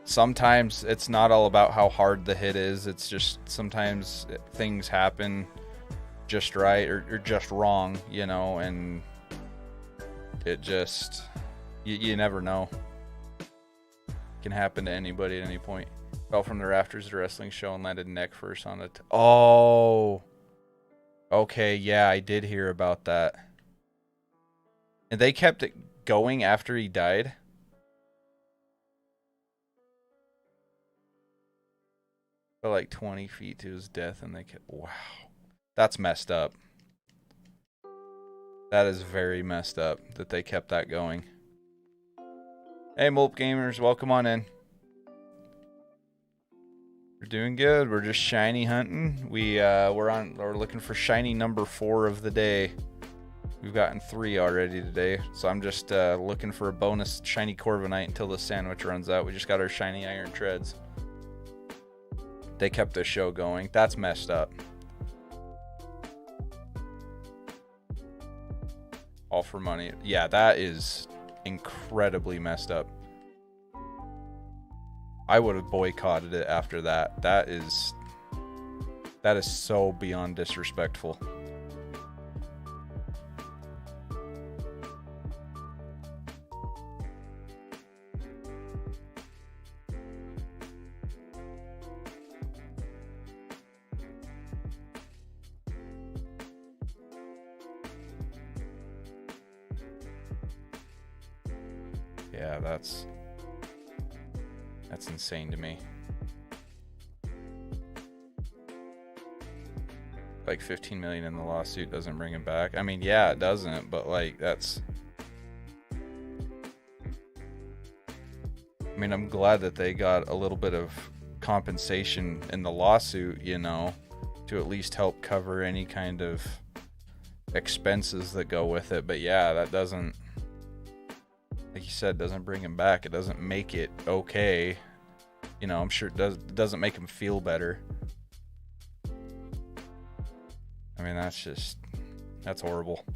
Sometimes it's not all about how hard the hit is. It's just sometimes things happen just right or just wrong, you know, and it just... You never know. It can happen to anybody at any point. Fell from the rafters at a wrestling show and landed neck first on it. Oh. Okay, yeah, I did hear about that. And they kept it going after he died? Fell like 20 feet to his death and they kept... Wow. That's messed up. That is very messed up that they kept that going. Hey, Mulp Gamers, welcome on in. We're doing good. We're just shiny hunting. We're looking for shiny number 4 of the day. We've gotten 3 already today, so I'm just looking for a bonus shiny Corviknight until the sandwich runs out. We just got our shiny Iron Treads. They kept the show going. That's messed up. All for money. Yeah, that is incredibly messed up. I would have boycotted it after that. That is so beyond disrespectful. Yeah, that's That's insane to me. Like 15 million in the lawsuit doesn't bring him back. I mean, yeah, it doesn't, but like that's... I mean, I'm glad that they got a little bit of compensation in the lawsuit, you know, to at least help cover any kind of expenses that go with it. But yeah, that doesn't, like you said, doesn't bring him back. It doesn't make it okay. You know, I'm sure it doesn't make him feel better. I mean, that's horrible.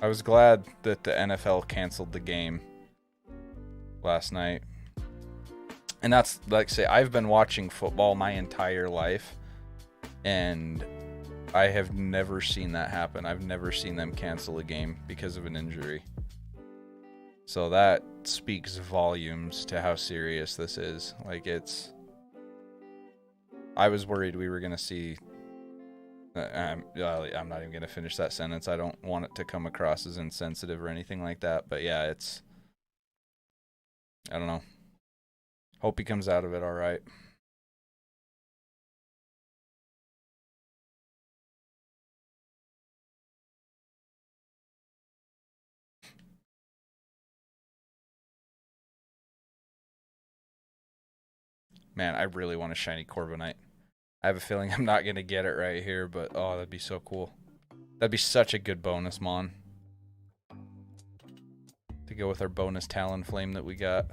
I was glad that the NFL canceled the game last night. And that's, like I say, I've been watching football my entire life, and I have never seen that happen. I've never seen them cancel a game because of an injury. So that speaks volumes to how serious this is. Like, it's... I was worried we were going to see... I'm not even going to finish that sentence. I don't want it to come across as insensitive or anything like that. But yeah, it's... I don't know. Hope he comes out of it all right. Man, I really want a shiny Corbinite. I have a feeling I'm not going to get it right here, but oh, that'd be so cool. That'd be such a good bonus, Mon. To go with our bonus Talonflame that we got.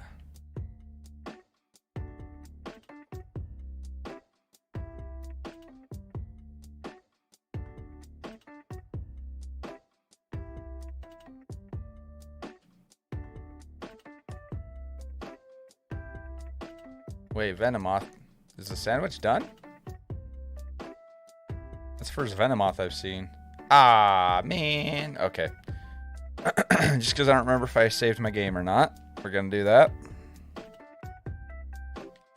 Wait, Venomoth. Is the sandwich done? That's the first Venomoth I've seen. Ah, man. Okay. Just because I don't remember if I saved my game or not. We're going to do that.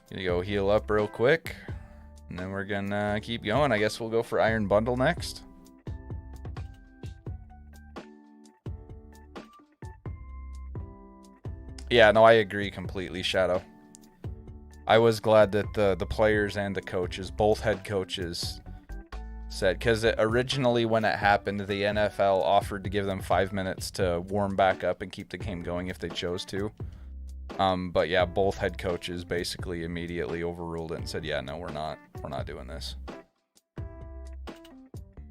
Gonna go heal up real quick. And then we're going to keep going. I guess we'll go for Iron Bundle next. Yeah, no, I agree completely, Shadow. I was glad that the players and the coaches, both head coaches, said, because originally when it happened, the NFL offered to give them 5 minutes to warm back up and keep the game going if they chose to. But yeah, both head coaches basically immediately overruled it and said, yeah, no, we're not doing this.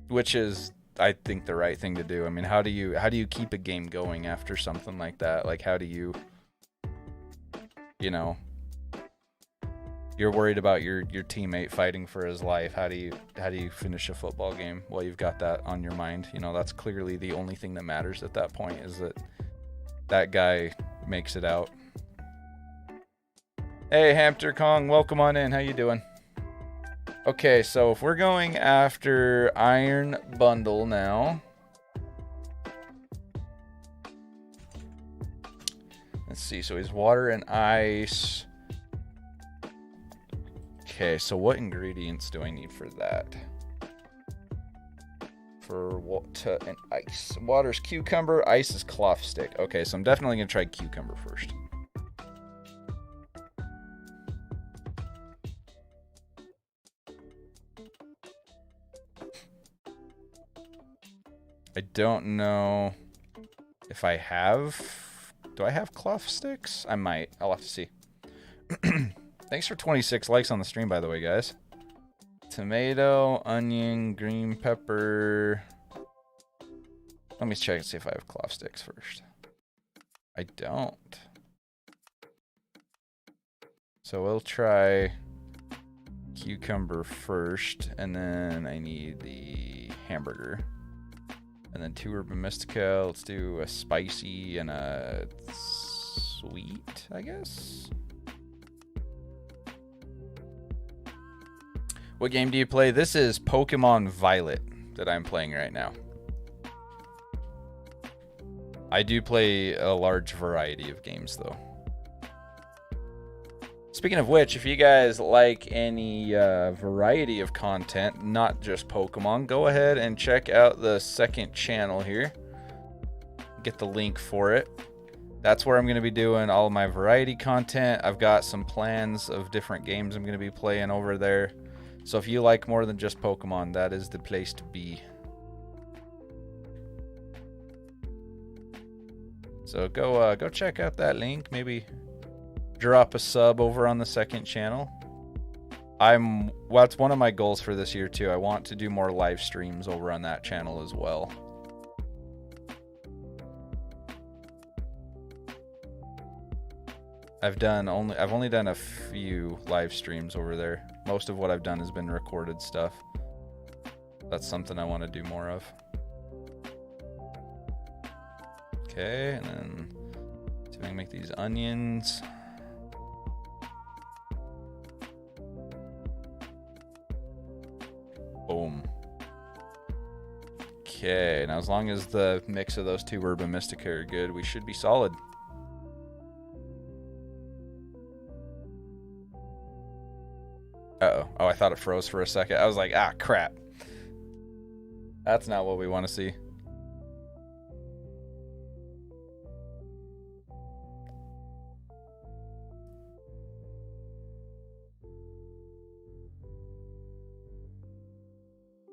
Which is, I think, the right thing to do. I mean, how do you keep a game going after something like that? Like, how do you know, you're worried about your teammate fighting for his life. How do you finish a football game? Well, you've got that on your mind. You know, that's clearly the only thing that matters at that point, is that guy makes it out. Hey, Hamster Kong, welcome on in. How you doing? Okay, so if we're going after Iron Bundle now, let's see. So he's water and ice. Okay, so what ingredients do I need for that? For water and ice. Water's cucumber, ice is cloth stick. Okay, so I'm definitely going to try cucumber first. I don't know if I have... Do I have cloth sticks? I might. I'll have to see. Thanks for 26 likes on the stream, by the way, guys. Tomato, onion, green pepper. Let me check and see if I have cloth sticks first. I don't. So we'll try cucumber first, and then I need the hamburger. And then 2 Urban Mystica. Let's do a spicy and a sweet, I guess. What game do you play? This is Pokemon Violet that I'm playing right now. I do play a large variety of games, though. Speaking of which, if you guys like any variety of content, not just Pokemon, go ahead and check out the second channel here. Get the link for it That's where I'm going to be doing all of my variety content. I've got some plans of different games I'm going to be playing over there. So if you like more than just Pokemon, that is the place to be. So go check out that link. Maybe drop a sub over on the second channel. Well, that's one of my goals for this year too. I want to do more live streams over on that channel as well. I've only done a few live streams over there. Most of what I've done has been recorded stuff. That's something I want to do more of. Okay, and then see if I can make these onions. Boom. Okay, now as long as the mix of those two Herba Mystica are good, we should be solid. Uh-oh. Oh, I thought it froze for a second. I was like, ah, crap. That's not what we want to see.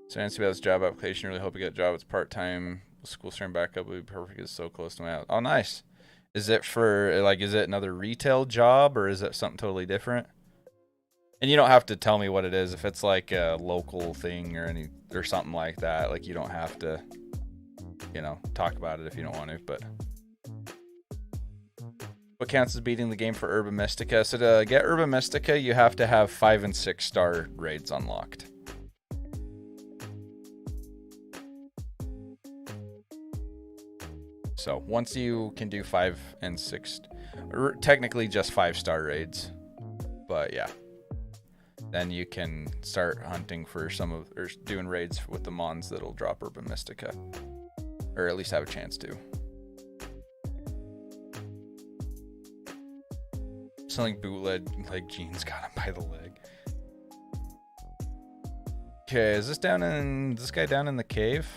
So I about this job application. Really hope you get a job. It's part-time. School starting back up would be perfect. It's so close to my house. Oh, nice. Is it for, like, is it another retail job or is it something totally different? And you don't have to tell me what it is. If it's like a local thing or something like that, like you don't have to, you know, talk about it if you don't want to. But what counts as beating the game for Herba Mystica? So to get Herba Mystica, you have to have 5 and 6 star raids unlocked. So once you can do 5 and 6, or technically just 5-star raids, but yeah. Then you can start hunting for or doing raids with the mons that'll drop Herba Mystica. Or at least have a chance to. Something bootleg like jeans got him by the leg. Okay, is this guy down in the cave?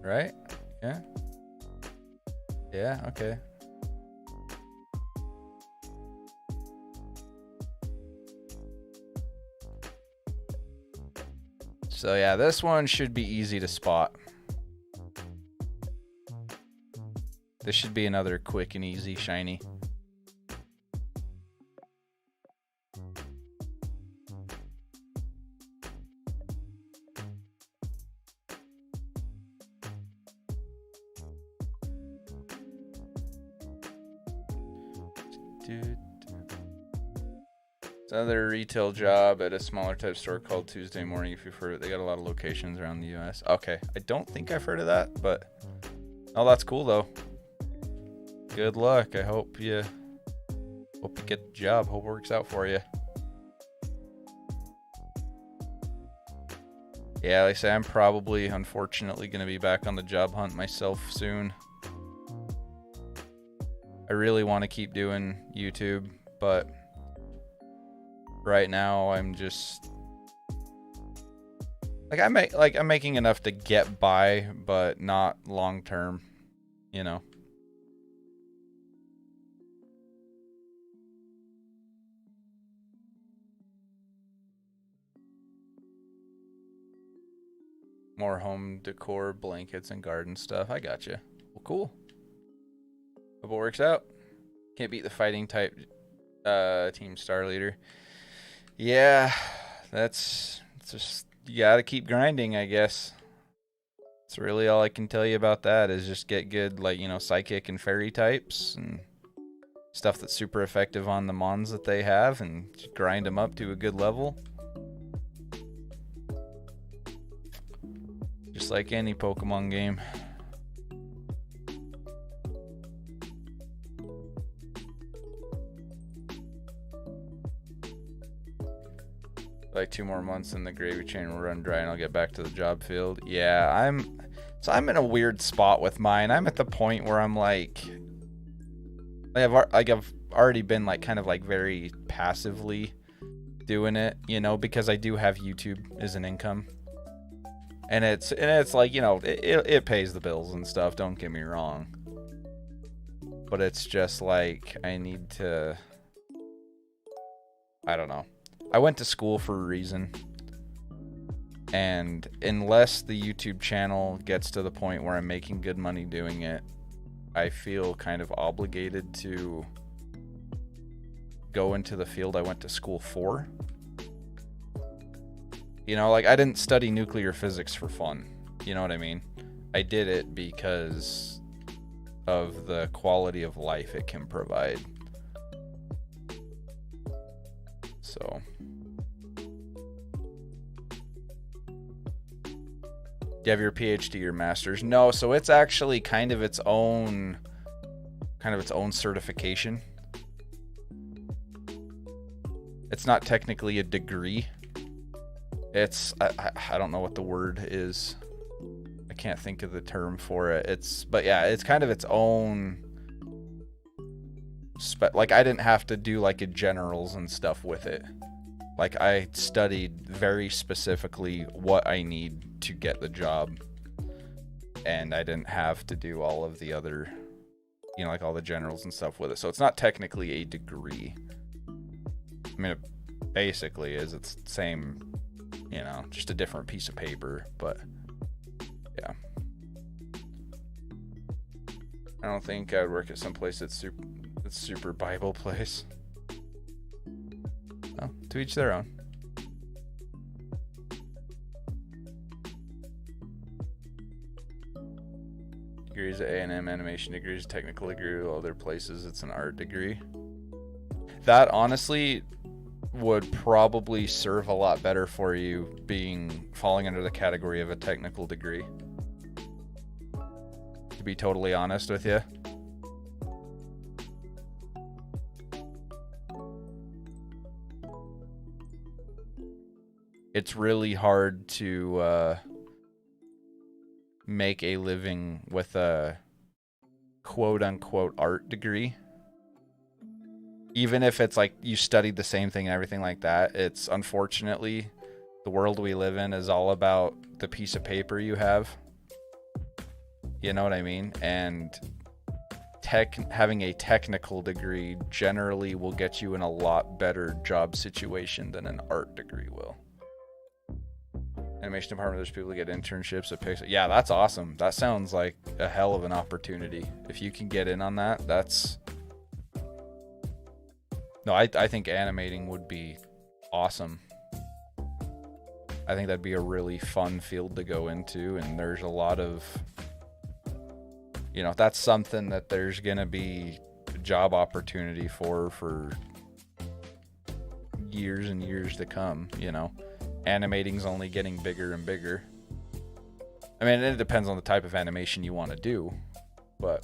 Right? Yeah? Yeah, okay. So yeah, this one should be easy to spot. This should be another quick and easy shiny. It's another retail job at a smaller type store called Tuesday Morning. If you've heard it, they got a lot of locations around the US. Okay, I don't think I've heard of that, but oh, that's cool though. Good luck. I hope you get the job. Hope it works out for you. Yeah, like I say, I'm probably, unfortunately, going to be back on the job hunt myself soon. I really want to keep doing YouTube, but right now I'm just I'm making enough to get by, but not long term, you know. More home decor, blankets, and garden stuff. I got you. Well, cool. Hope it works out. Can't beat the fighting type team star leader. Yeah, that's just, you gotta keep grinding, I guess. That's really all I can tell you about that, is just get good, like, you know, psychic and fairy types and stuff that's super effective on the mons that they have, and grind them up to a good level. Just like any Pokemon game. Like 2 more months and the gravy train will run dry and I'll get back to the job field. Yeah, I'm in a weird spot with mine. I'm at the point where I'm like I've already been like kind of like very passively doing it, you know, because I do have YouTube as an income. And it's like, you know, it pays the bills and stuff, don't get me wrong. But it's just like, I need to, I don't know. I went to school for a reason. And unless the YouTube channel gets to the point where I'm making good money doing it, I feel kind of obligated to go into the field I went to school for. You know, like, I didn't study nuclear physics for fun. You know what I mean? I did it because of the quality of life it can provide. So, do you have your PhD or master's? No, so it's actually kind of its own certification. It's not technically a degree. It's, I don't know what the word is. I can't think of the term for it. But yeah, it's kind of its own, like, I didn't have to do like a generals and stuff with it. Like, I studied very specifically what I need to get the job. And I didn't have to do all of the other, you know, like all the generals and stuff with it. So it's not technically a degree. I mean, it basically is. It's the same, you know, just a different piece of paper. But yeah. I don't think I'd work at some place that's super Bible place. Oh, to each their own. Degrees at A&M, animation degrees, technical degree, other places it's an art degree. That honestly would probably serve a lot better for you falling under the category of a technical degree. To be totally honest with you. It's really hard to make a living with a quote-unquote art degree. Even if it's like you studied the same thing and everything like that, it's unfortunately the world we live in is all about the piece of paper you have. You know what I mean? And having a technical degree generally will get you in a lot better job situation than an art degree will. Animation department, there's people who get internships at Pixar. Yeah, that's awesome. That sounds like a hell of an opportunity. If you can get in on that, that's... No, I think animating would be awesome. I think that'd be a really fun field to go into, and there's a lot of... You know, that's something that there's going to be a job opportunity for years and years to come, you know. Animating's only getting bigger and bigger. I mean, it depends on the type of animation you want to do, but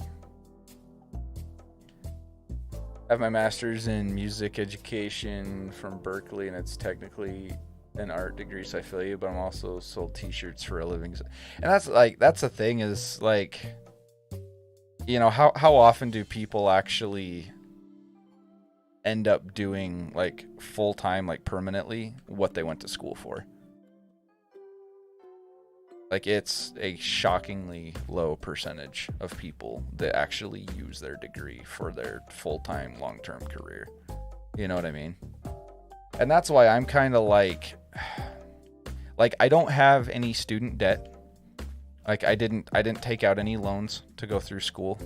I have my master's in music education from Berkeley, and it's technically an art degree, so I feel you, but I'm also sold t-shirts for a living. And that's the thing is, like, you know, how often do people actually end up doing, like, full-time, like, permanently what they went to school for? Like, it's a shockingly low percentage of people that actually use their degree for their full-time, long-term career. You know what I mean? And that's why I'm kind of like, I don't have any student debt. Like, I didn't take out any loans to go through school.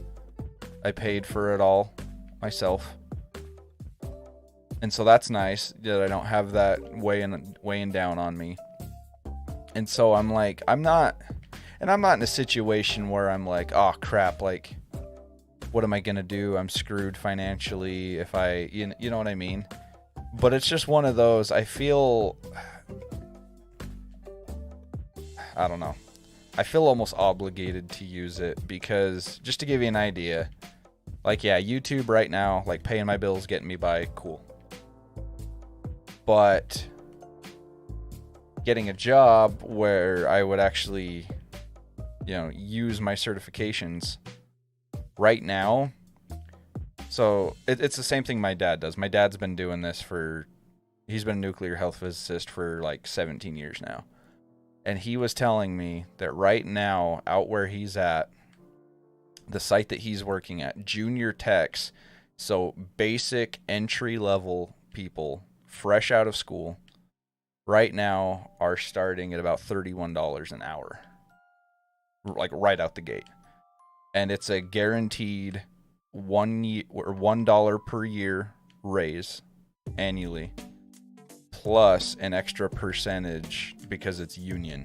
I paid for it all myself. And so that's nice that I don't have that weighing down on me. And so I'm like, I'm not in a situation where I'm like, oh crap, like, what am I going to do? I'm screwed financially if you know what I mean? But it's just one of those, I feel, I don't know. I feel almost obligated to use it because, just to give you an idea, like, yeah, YouTube right now, like, paying my bills, getting me by, cool. But getting a job where I would actually, you know, use my certifications right now. So it's the same thing my dad does. My dad's been doing this he's been a nuclear health physicist for like 17 years now. And he was telling me that right now, out where he's at, the site that he's working at, junior techs, so basic entry-level people, fresh out of school, right now are starting at about $31 an hour. Like right out the gate. And it's a guaranteed $1 per year raise annually, plus an extra percentage because it's union.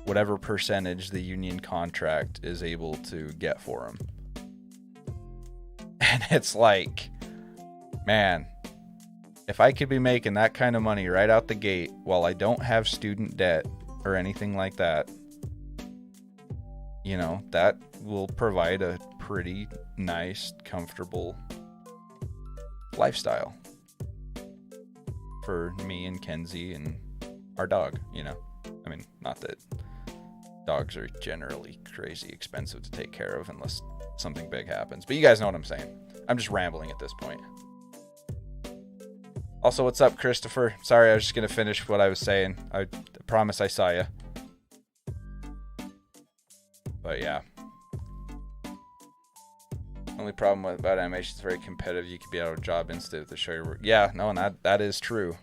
Whatever percentage the union contract is able to get for them. And it's like, man, if I could be making that kind of money right out the gate while I don't have student debt or anything like that, you know, that will provide a pretty nice, comfortable lifestyle for me and Kenzie and our dog, you know. I mean, not that dogs are generally crazy expensive to take care of unless something big happens, but you guys know what I'm saying. I'm just rambling at this point. Also, what's up, Christopher? Sorry, I was just going to finish what I was saying. I promise I saw you. But yeah. Only problem about animation is very competitive. You could be out of a job instead of the show your work. Yeah, no, and that is true.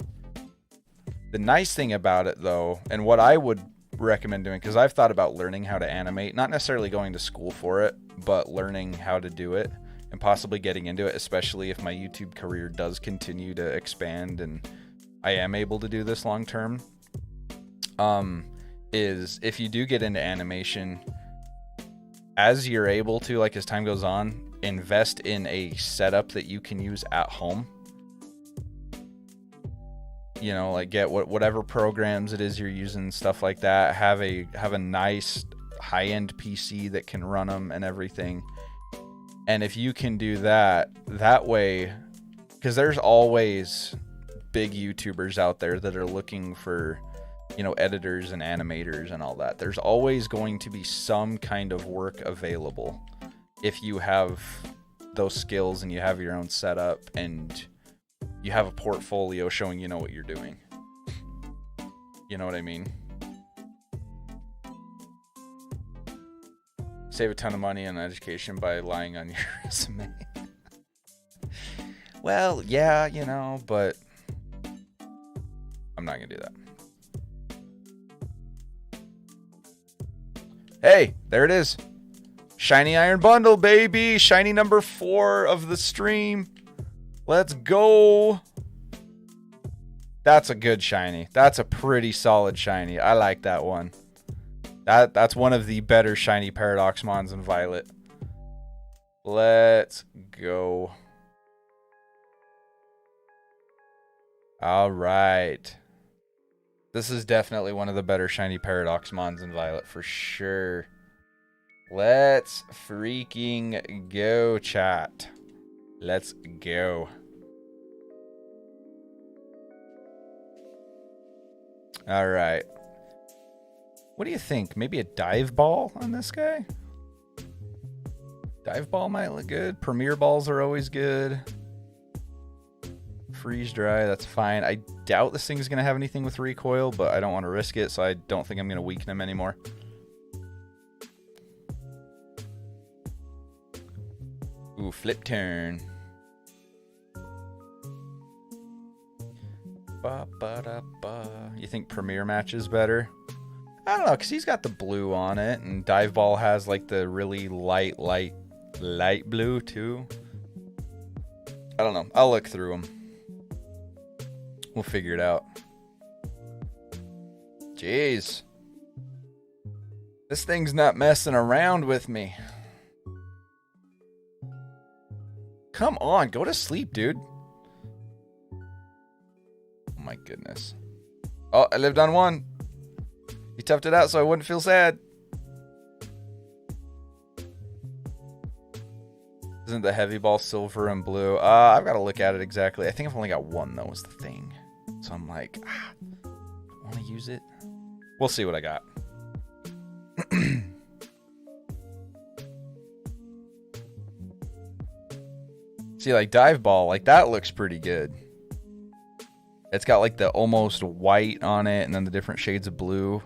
The nice thing about it, though, and what I would recommend doing, because I've thought about learning how to animate, not necessarily going to school for it, but learning how to do it and possibly getting into it, especially if my YouTube career does continue to expand and I am able to do this long term, is if you do get into animation, as you're able to, like as time goes on, invest in a setup that you can use at home. You know, like get whatever programs it is you're using, stuff like that. Have a nice high-end PC that can run them and everything. And if you can do that way, because there's always big YouTubers out there that are looking for, you know, editors and animators and all that. There's always going to be some kind of work available if you have those skills and you have your own setup and you have a portfolio showing you know what you're doing. You know what I mean? Save a ton of money on education by lying on your resume. Well, yeah, you know, but I'm not gonna do that. Hey, there it is. Shiny Iron Bundle, baby. Shiny number 4 of the stream. Let's go. That's a good shiny. That's a pretty solid shiny. I like that one. That's one of the better shiny Paradox Mons in Violet. Let's go. All right. This is definitely one of the better shiny Paradox Mons in Violet for sure. Let's freaking go, chat. Let's go. All right. What do you think? Maybe a dive ball on this guy? Dive ball might look good. Premier balls are always good. Freeze dry, that's fine. I doubt this thing's going to have anything with recoil, but I don't want to risk it, so I don't think I'm going to weaken him anymore. Ooh, flip turn. Ba-ba-da-ba. You think Premier match is better? I don't know, because he's got the blue on it, and Dive Ball has like the really light blue too. I don't know. I'll look through them. We'll figure it out. Jeez. This thing's not messing around with me. Come on, go to sleep, dude. Oh my goodness. Oh, I lived on one. He toughed it out so I wouldn't feel sad. Isn't the heavy ball silver and blue? I've got to look at it exactly. I think I've only got one, though, is the thing. So I'm like, I want to use it. We'll see what I got. See, like, dive ball, like, that looks pretty good. It's got like the almost white on it and then the different shades of blue.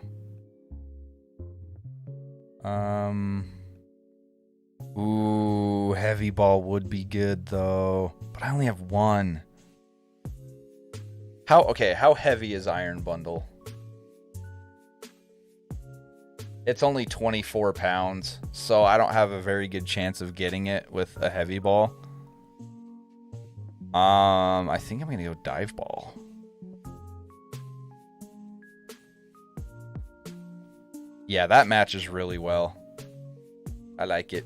Ooh, heavy ball would be good though, but I only have one. How heavy is Iron Bundle? It's only 24 pounds, so I don't have a very good chance of getting it with a heavy ball. I think I'm gonna go dive ball. Yeah, that matches really well. I like it.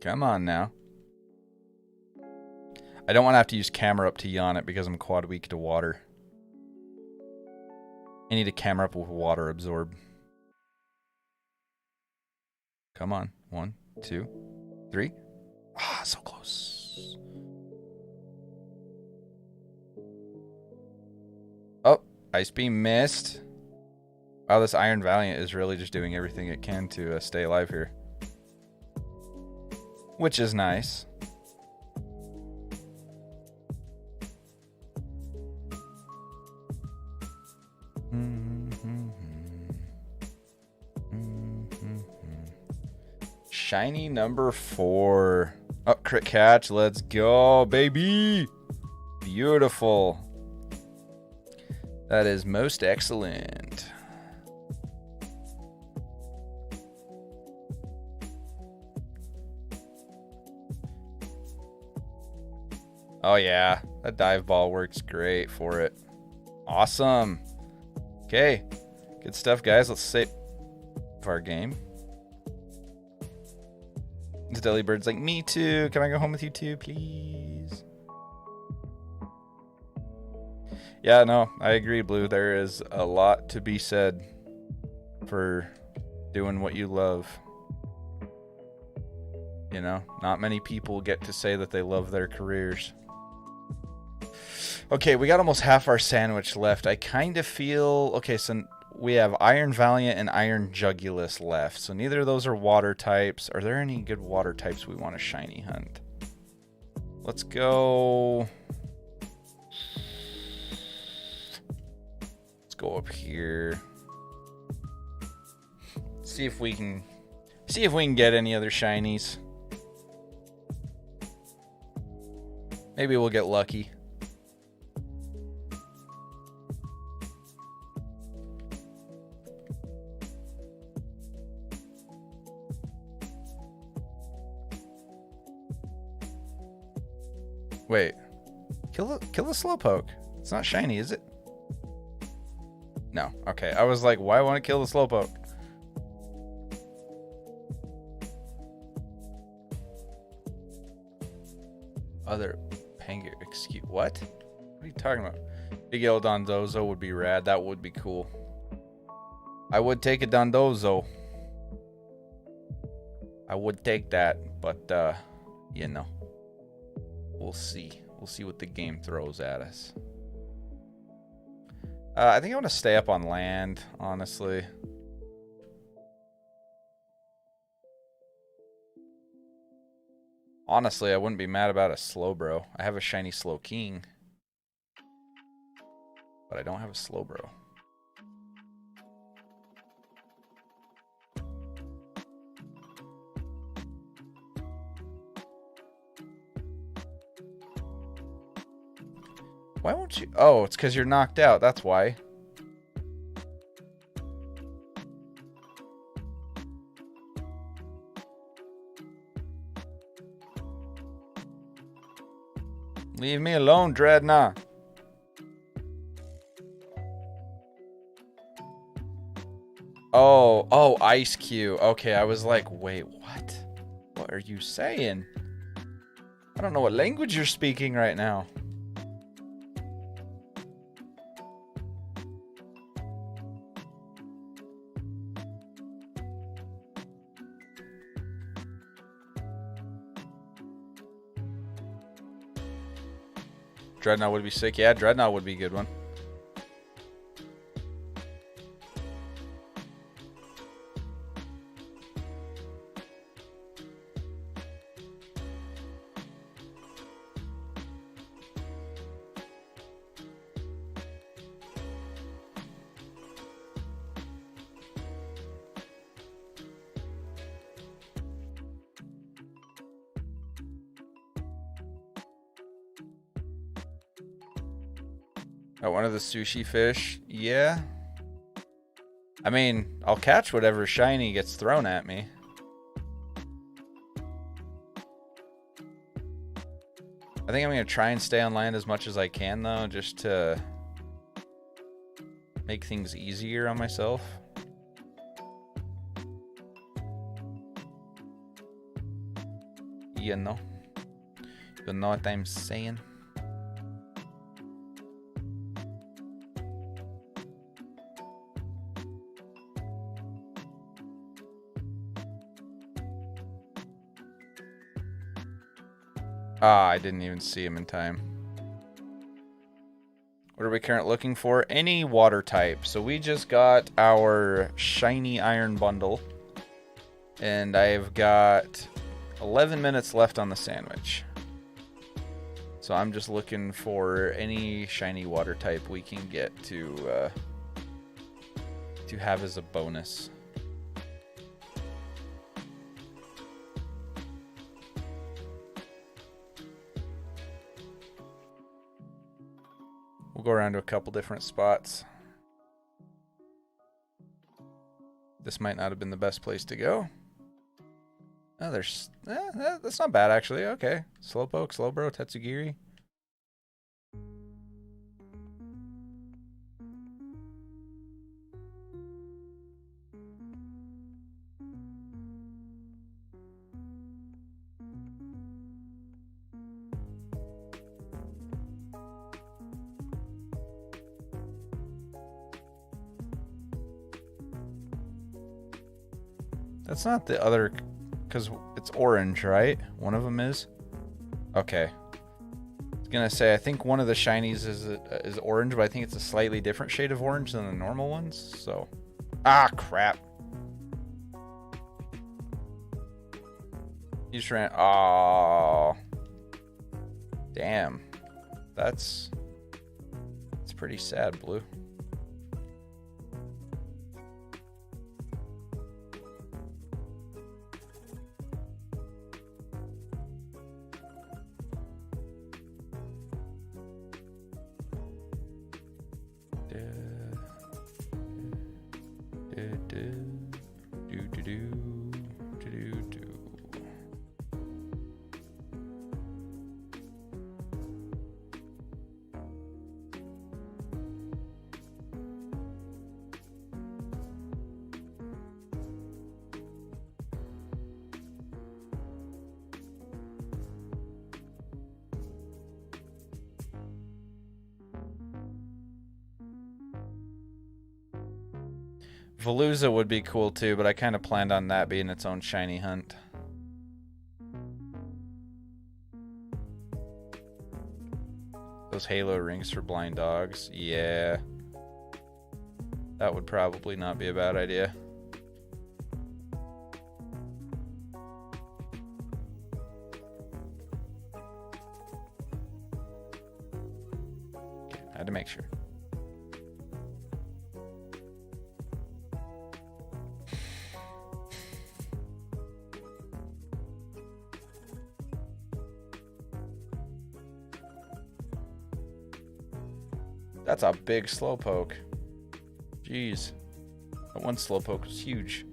Come on now. I don't want to have to use camera up to yawn it because I'm quad weak to water. I need a camera up with water absorb. Come on. 1, 2, 3. Ah, so close. Oh, Ice Beam missed. Wow, this Iron Valiant is really just doing everything it can to stay alive here. Which is nice. Shiny number 4. Oh, crit catch. Let's go, baby. Beautiful. That is most excellent. Oh yeah, that dive ball works great for it. Awesome. Okay, good stuff, guys. Let's save our game. The Delibird's like, me too. Can I go home with you too, please? Yeah, no, I agree, Blue. There is a lot to be said for doing what you love. You know, not many people get to say that they love their careers. Okay, we got almost half our sandwich left. I kind of feel... Okay, so we have Iron Valiant and Iron Jugulus left. So neither of those are water types. Are there any good water types we want to shiny hunt? Let's go... Let's go up here. See if we can get any other shinies. Maybe we'll get lucky. Wait, kill the Slowpoke. It's not shiny, is it? No. Okay, I was like, why want to kill the Slowpoke? Other Pangu, excuse what? What are you talking about? Big Yellow Dondozo would be rad. That would be cool. I would take a Dondozo. I would take that, but you know. We'll see. We'll see what the game throws at us. I think I want to stay up on land, honestly. Honestly, I wouldn't be mad about a Slowbro. I have a shiny Slowking. But I don't have a Slowbro. Why won't you? Oh, it's because you're knocked out. That's why. Leave me alone, Dreadnought. Oh, Ice Cube. Okay, I was like, wait, what? What are you saying? I don't know what language you're speaking right now. Dreadnought would be sick. Yeah, Dreadnought would be a good one. Oh, one of the sushi fish? Yeah. I mean, I'll catch whatever shiny gets thrown at me. I think I'm going to try and stay on land as much as I can, though, just to make things easier on myself. You know what I'm saying. Ah, I didn't even see him in time. What are we currently looking for? Any water type. So we just got our shiny iron bundle. And I've got 11 minutes left on the sandwich. So I'm just looking for any shiny water type we can get to have as a bonus. We'll go around to a couple different spots. This might not have been the best place to go. Oh, there's... that's not bad, actually. Okay. Slowpoke, Slowbro, Tetsugiri. That's not the other... Because it's orange, right? One of them is? Okay. I was gonna say, I think one of the shinies is orange, but I think it's a slightly different shade of orange than the normal ones, so... Ah, crap. You just ran... Oh. Damn. That's pretty sad, Blue. Veluza would be cool too, but I kind of planned on that being its own shiny hunt. Those halo rings for blind dogs. Yeah. That would probably not be a bad idea. Okay, I had to make sure. That's a big Slowpoke. Jeez. That one Slowpoke was huge.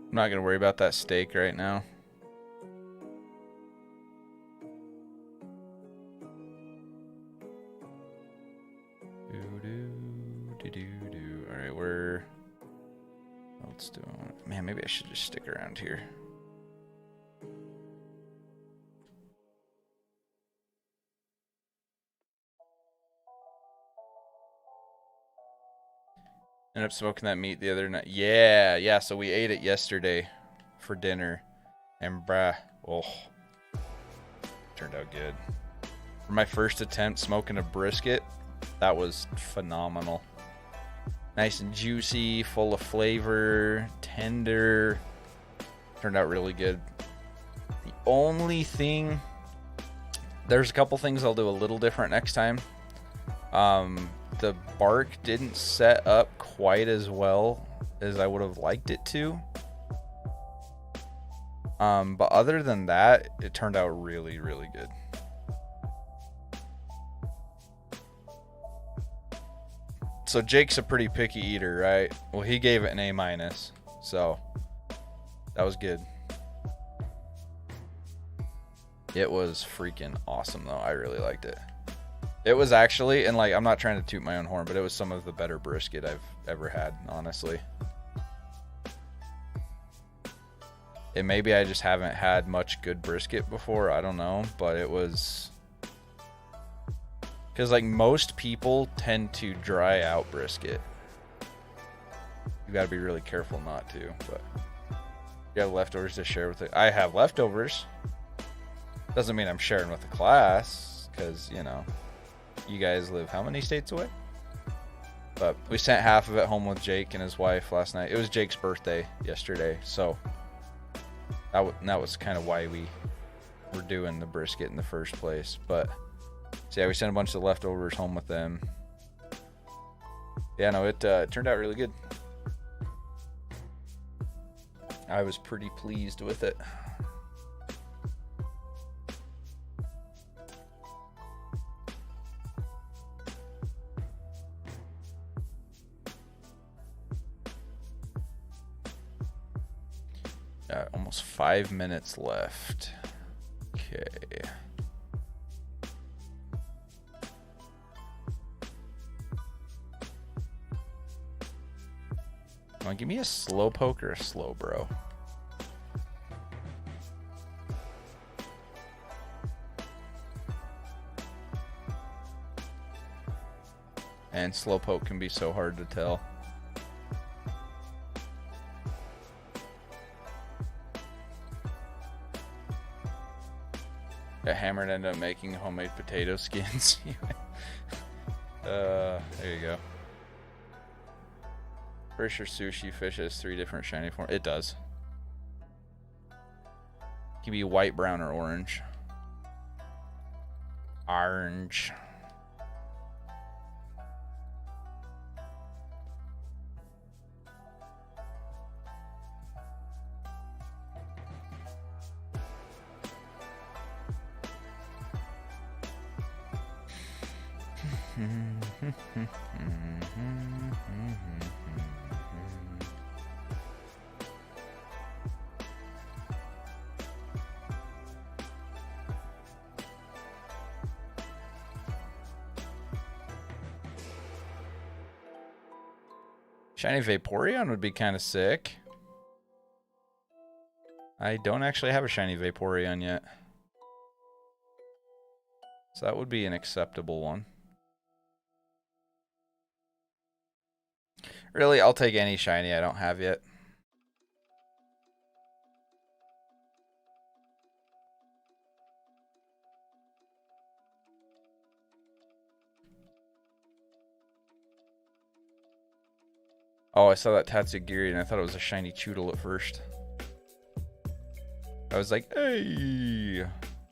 I'm not going to worry about that steak right now. Alright, we're else doing? Man, maybe I should just stick around here. Ended up smoking that meat the other night. Yeah. So we ate it yesterday for dinner, and turned out good. For my first attempt smoking a brisket, that was phenomenal. Nice and juicy, full of flavor, tender. Turned out really good. The only thing, there's a couple things I'll do a little different next time. The bark didn't set up quite as well as I would have liked it to. But other than that, it turned out really, really good. So Jake's a pretty picky eater, right? Well, he gave it an A-, so that was good. It was freaking awesome, though. I really liked it. It was actually, and like, I'm not trying to toot my own horn, but it was some of the better brisket I've ever had, honestly. And maybe I just haven't had much good brisket before. I don't know, but it was... Because, like, most people tend to dry out brisket. You gotta be really careful not to, but... You have leftovers to share with it. I have leftovers. Doesn't mean I'm sharing with the class, because, you know... You guys live how many states away? But we sent half of it home with Jake and his wife last night. It was Jake's birthday yesterday, so that was kind of why we were doing the brisket in the first place. But so yeah, we sent a bunch of leftovers home with them. Yeah, no, it turned out really good. I was pretty pleased with it. Almost 5 minutes left. Okay. Come on, give me a slow poke or a slow bro. And slow poke can be so hard to tell. Hammered ended up making homemade potato skins. There you go. Pretty sure sushi fish has 3 different shiny forms. It does. It can be white, brown, or orange. Orange. Shiny Vaporeon would be kind of sick. I don't actually have a shiny Vaporeon yet. So that would be an acceptable one. Really, I'll take any shiny I don't have yet. Oh, I saw that Tatsugiri and I thought it was a shiny Choodle at first. I was like, hey,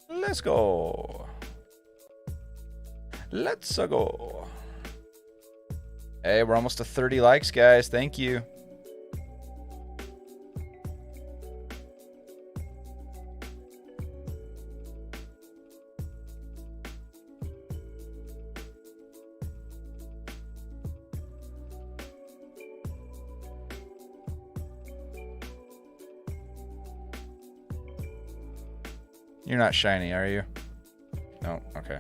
let's go. Let's go. Hey, we're almost to 30 likes, guys. Thank you. You're not shiny, are you? No, okay.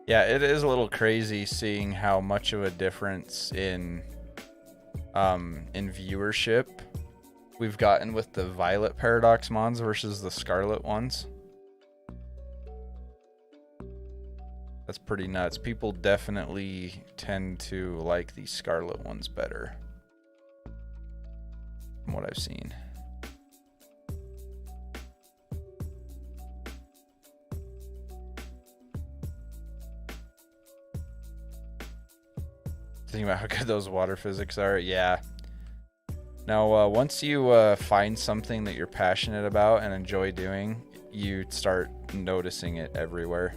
Yeah, it is a little crazy seeing how much of a difference in viewership we've gotten with the Violet Paradox mons versus the Scarlet ones. That's pretty nuts. People definitely tend to like the Scarlet ones better, from what I've seen. Thinking about how good those water physics are. Yeah. Now, once you find something that you're passionate about and enjoy doing, you start noticing it everywhere.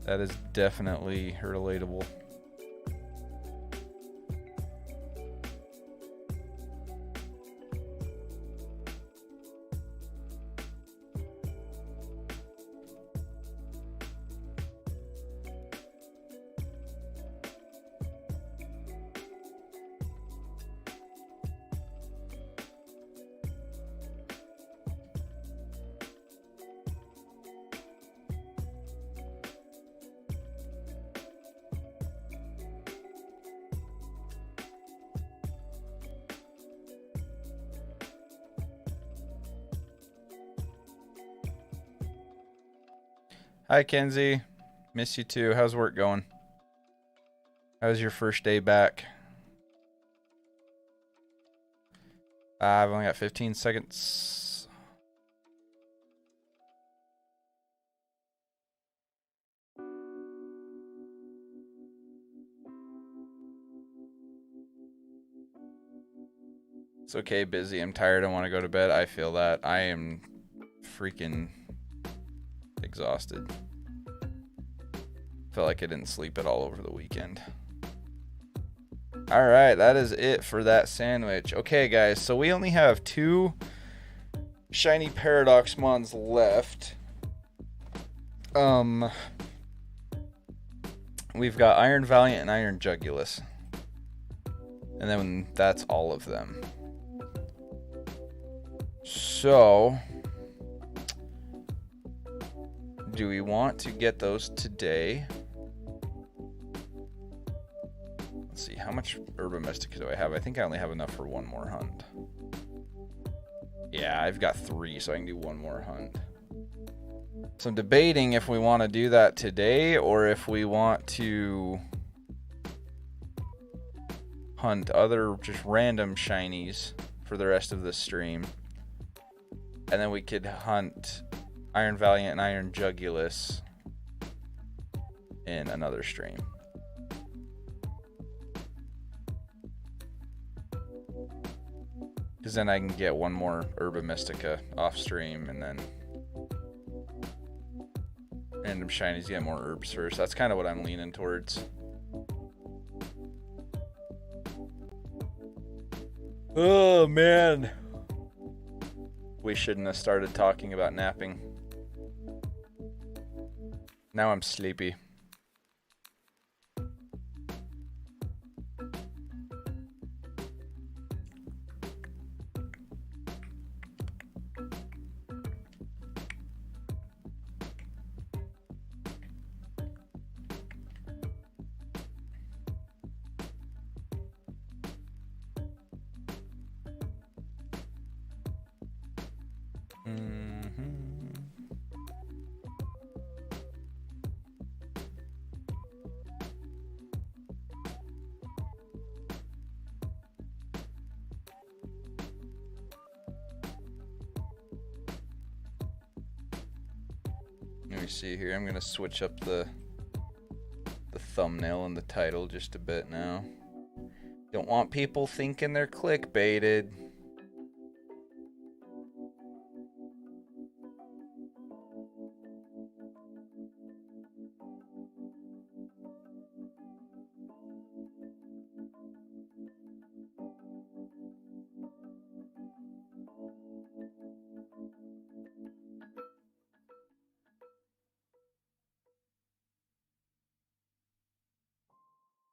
That is definitely relatable. Hi, Kenzie. Miss you too. How's work going? How's your first day back? I've only got 15 seconds. It's okay, busy. I'm tired. I want to go to bed. I feel that. I am freaking exhausted. Felt like I didn't sleep at all over the weekend. All right, that is it for that sandwich. Okay, guys, so we only have 2 shiny Paradox mons left. We've got Iron Valiant and Iron Jugulus. And then that's all of them. So, do we want to get those today? Let's see, how much Herba Mystica do I have? I think I only have enough for one more hunt. Yeah, I've got 3, so I can do one more hunt. So I'm debating if we want to do that today or if we want to hunt other just random shinies for the rest of the stream. And then we could hunt Iron Valiant and Iron Jugulus in another stream. Because then I can get one more Herba Mystica off stream and then random shinies get more herbs first. That's kind of what I'm leaning towards. Oh, man. We shouldn't have started talking about napping. Now I'm sleepy. Let me see here. I'm gonna switch up the thumbnail and the title just a bit now. Don't want people thinking they're clickbaited.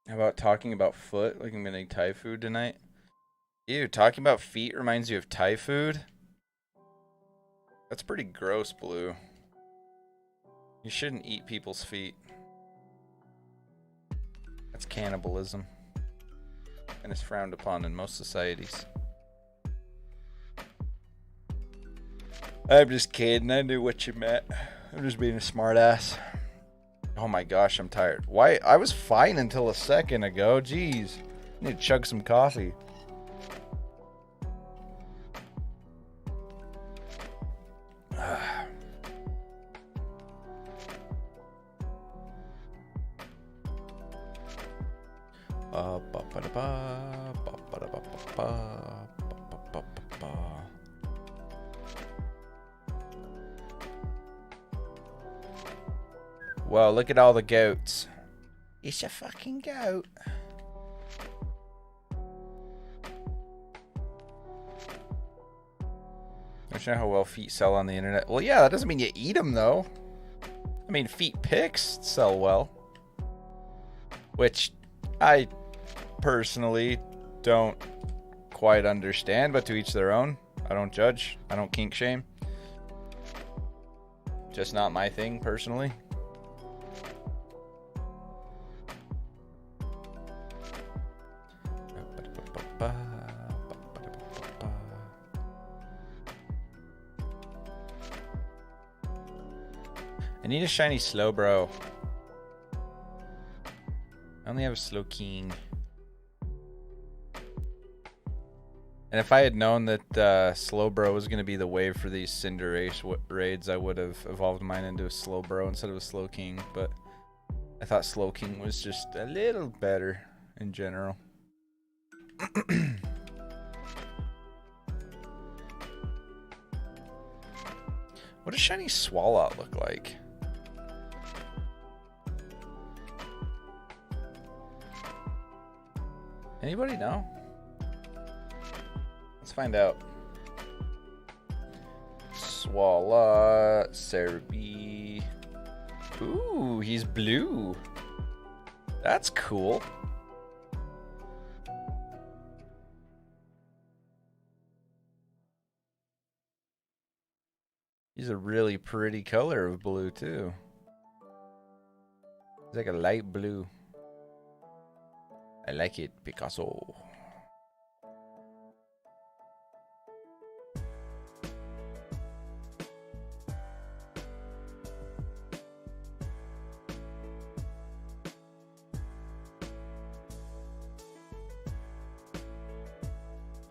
How about talking about foot? Like I'm gonna eat Thai food tonight? Ew, talking about feet reminds you of Thai food? That's pretty gross, Blue. You shouldn't eat people's feet. That's cannibalism. And it's frowned upon in most societies. I'm just kidding. I knew what you meant. I'm just being a smartass. Oh my gosh, I'm tired. Why? I was fine until a second ago. Jeez. I need to chug some coffee. Well, look at all the goats. It's a fucking goat. I don't know how well feet sell on the internet. Well, yeah, that doesn't mean you eat them, though. I mean, feet pics sell well. Which I personally don't quite understand, but to each their own. I don't judge. I don't kink shame. Just not my thing, personally. I need a shiny Slowbro. I only have a Slowking. And if I had known that Slowbro was going to be the wave for these Cinderace raids, I would have evolved mine into a Slowbro instead of a Slowking. But I thought Slowking was just a little better in general. What does shiny Swalot look like? Anybody know? Let's find out. Swalot, Cerebi. Ooh, he's blue. That's cool. He's a really pretty color of blue, too. He's like a light blue. I like it, Picasso.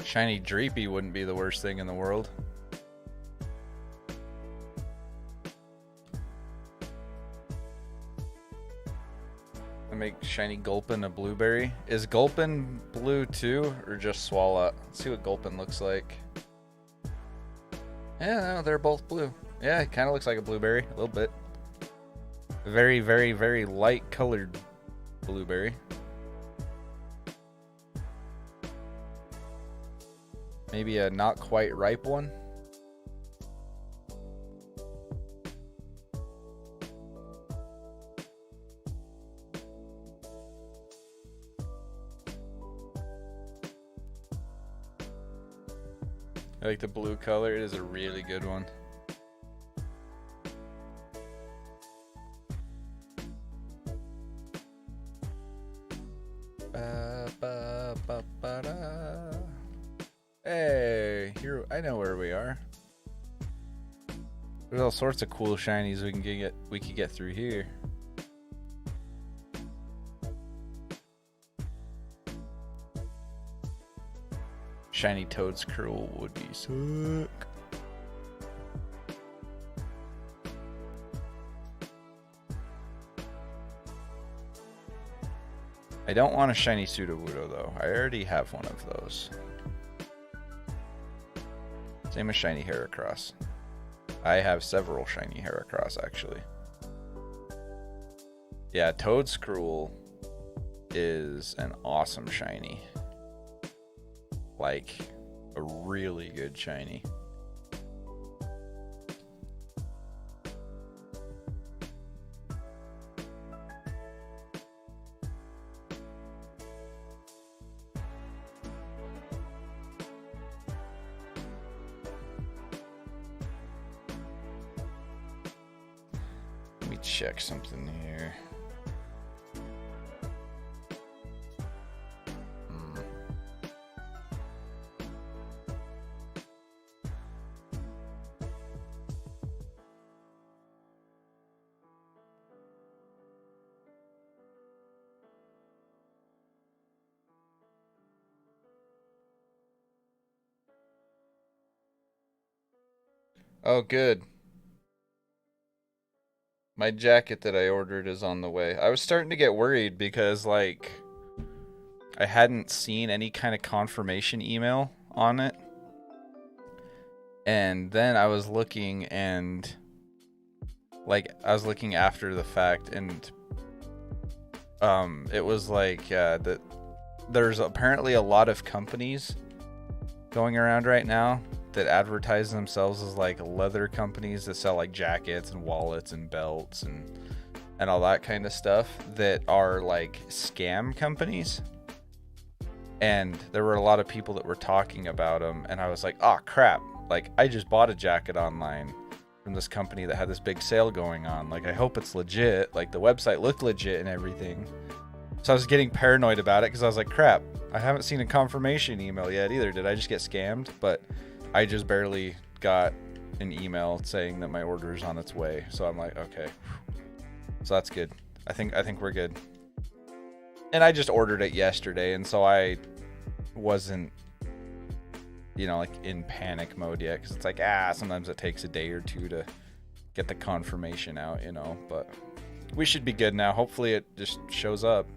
Shiny Dreepy wouldn't be the worst thing in the world. Make shiny Gulpin a blueberry. Is Gulpin blue too, or just Swalot? Let's see what Gulpin looks like. Yeah, no, they're both blue. Yeah, it kind of looks like a blueberry, a little bit. Very, very, very light colored blueberry. Maybe a not quite ripe one. I like the blue color. It is a really good one. Hey, here, I know where we are. There's all sorts of cool shinies we could get through here. Shiny Toedscruel would be sick. I don't want a shiny Sudowoodo though. I already have one of those. Same as shiny Heracross. I have several shiny Heracross actually. Yeah, Toedscruel is an awesome shiny. Like a really good shiny. check something here. Oh, good. My jacket that I ordered is on the way. I was starting to get worried because, like, I hadn't seen any kind of confirmation email on it. And then I was looking and, like, I was looking after the fact, and it was like that there's apparently a lot of companies going around right now that advertise themselves as like leather companies that sell like jackets and wallets and belts and all that kind of stuff that are like scam companies. And there were a lot of people that were talking about them, and I was like, oh crap, like I just bought a jacket online from this company that had this big sale going on. Like, I hope it's legit. Like, the website looked legit and everything. So I was getting paranoid about it because I was like, crap, I haven't seen a confirmation email yet either. Did I just get scammed? But I just barely got an email saying that my order is on its way. So I'm like, okay. So that's good. I think we're good. And I just ordered it yesterday, and so I wasn't, you know, like in panic mode yet, because it's like, sometimes it takes a day or two to get the confirmation out, you know. But we should be good now. Hopefully it just shows up.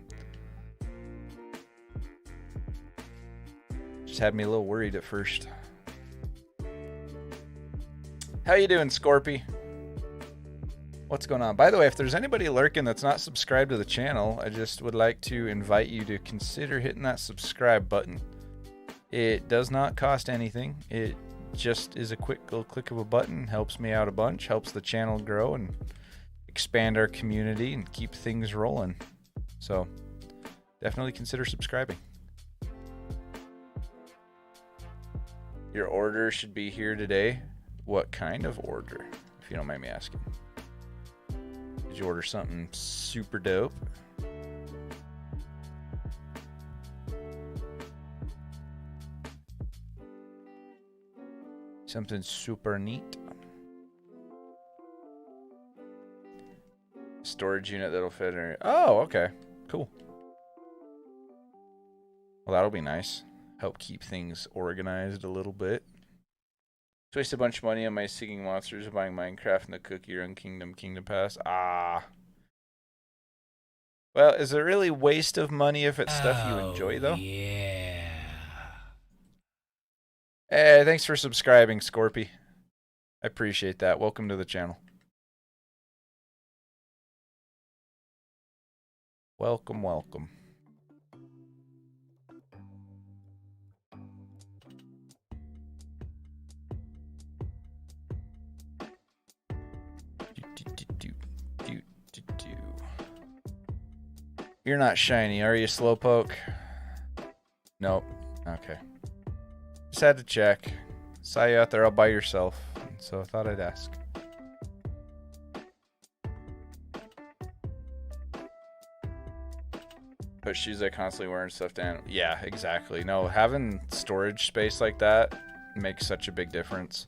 Just had me a little worried at first. How you doing, Scorpy? What's going on? By the way, if there's anybody lurking that's not subscribed to the channel, I just would like to invite you to consider hitting that subscribe button. It does not cost anything. It just is a quick little click of a button. Helps me out a bunch. Helps the channel grow and expand our community and keep things rolling. So definitely consider subscribing. Your order should be here today. What kind of order, if you don't mind me asking? Did you order something super dope? Something super neat? Storage unit that'll fit in. Oh, okay. Cool. Well, that'll be nice. Help keep things organized a little bit. Waste a bunch of money on my seeking monsters, buying Minecraft and the Cookie Run Kingdom Pass. Well, is it really waste of money if it's stuff you enjoy, though?
Yeah.
Hey, thanks for subscribing, Scorpy. I appreciate that. Welcome to the channel. Welcome, welcome. You're not shiny, are you, Slowpoke? Nope. Okay. Just had to check. Saw you out there all by yourself, so I thought I'd ask. But shoes I constantly wearing stuff down. Yeah, exactly. No, having storage space like that makes such a big difference.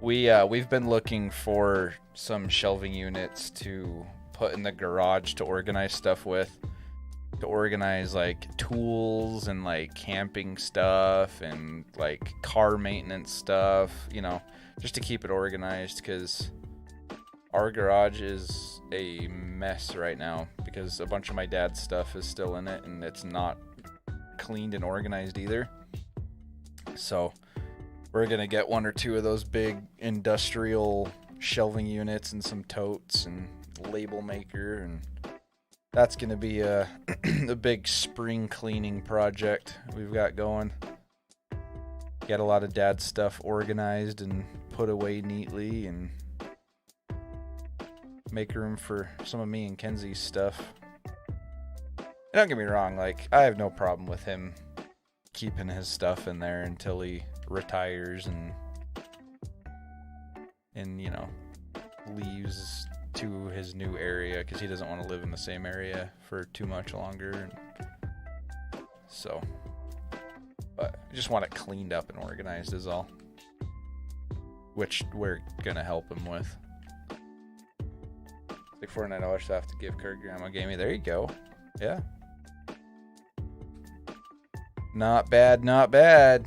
We've been looking for some shelving units to put in the garage to organize stuff with. To organize like tools and like camping stuff and like car maintenance stuff, you know, just to keep it organized, because our garage is a mess right now because a bunch of my dad's stuff is still in it and it's not cleaned and organized either. So we're gonna get one or two of those big industrial shelving units and some totes and label maker, and that's going to be a big spring cleaning project we've got going. Get a lot of dad's stuff organized and put away neatly and make room for some of me and Kenzie's stuff. And don't get me wrong, like, I have no problem with him keeping his stuff in there until he retires and you know, leaves to his new area because he doesn't want to live in the same area for too much longer. So, but I just want it cleaned up and organized is all. Which we're gonna help him with. Like $49 to have to give Kurt Grandma gave me. There you go. Yeah. Not bad, not bad.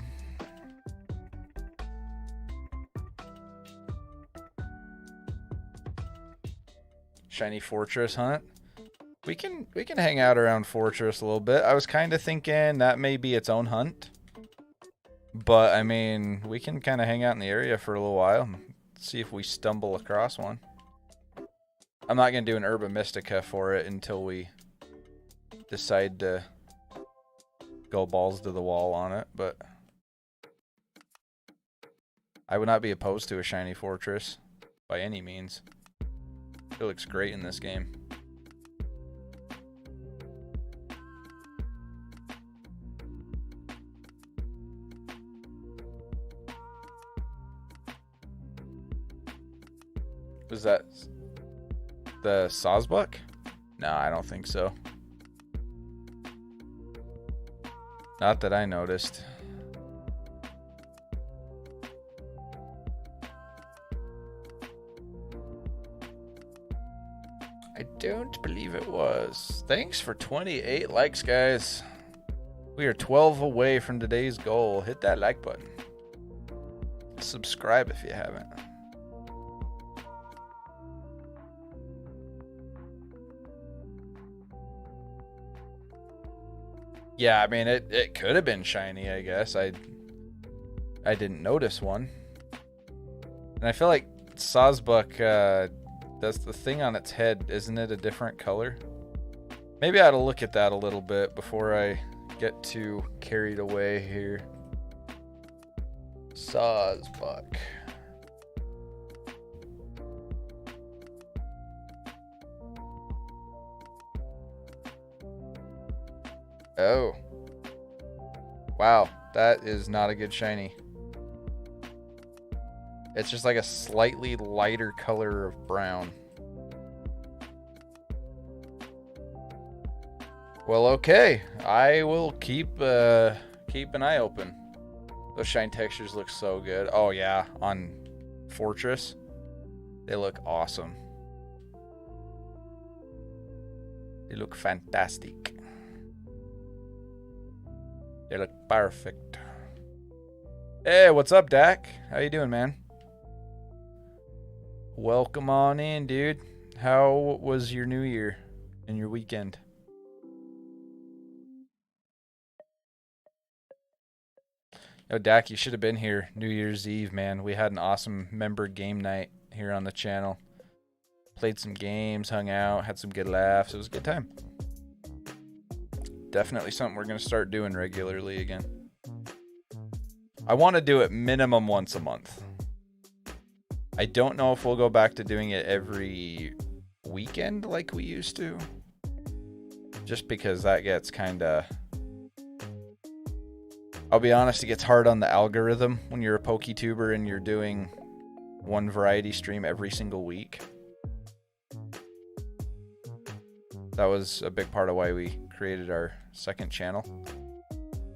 Shiny Fortress hunt. We can hang out around Fortress a little bit. I was kind of thinking that may be its own hunt. But I mean, we can kind of hang out in the area for a little while and see if we stumble across one. I'm not going to do an Herba Mystica for it until we decide to go balls to the wall on it, but I would not be opposed to a Shiny Fortress by any means. It looks great in this game. Was that the Sawsbuck? No, I don't think so. Not that I noticed. I don't believe it was. Thanks for 28 likes, guys. We are 12 away from today's goal. Hit that like button. Subscribe if you haven't. Yeah, I mean, it could have been shiny, I guess. I didn't notice one. And I feel like Sawsbuck, that's the thing on its head, isn't it a different color? Maybe I ought to look at that a little bit before I get too carried away here. Sawsbuck. Oh. Wow, that is not a good shiny. It's just like a slightly lighter color of brown. Well, okay. I will keep an eye open. Those shine textures look so good. Oh yeah, on Fortress, they look awesome. They look fantastic. They look perfect. Hey, what's up, Dak? How you doing, man? Welcome on in, dude. How was your New Year and your weekend? Oh, Dak, you should have been here New Year's Eve, man. We had an awesome member game night here on the channel. Played some games, hung out, had some good laughs. It was a good time. Definitely something we're going to start doing regularly again. I want to do it minimum once a month. I don't know if we'll go back to doing it every weekend like we used to. Just because that gets kind of... I'll be honest, it gets hard on the algorithm when you're a PokeTuber and you're doing one variety stream every single week. That was a big part of why we created our second channel.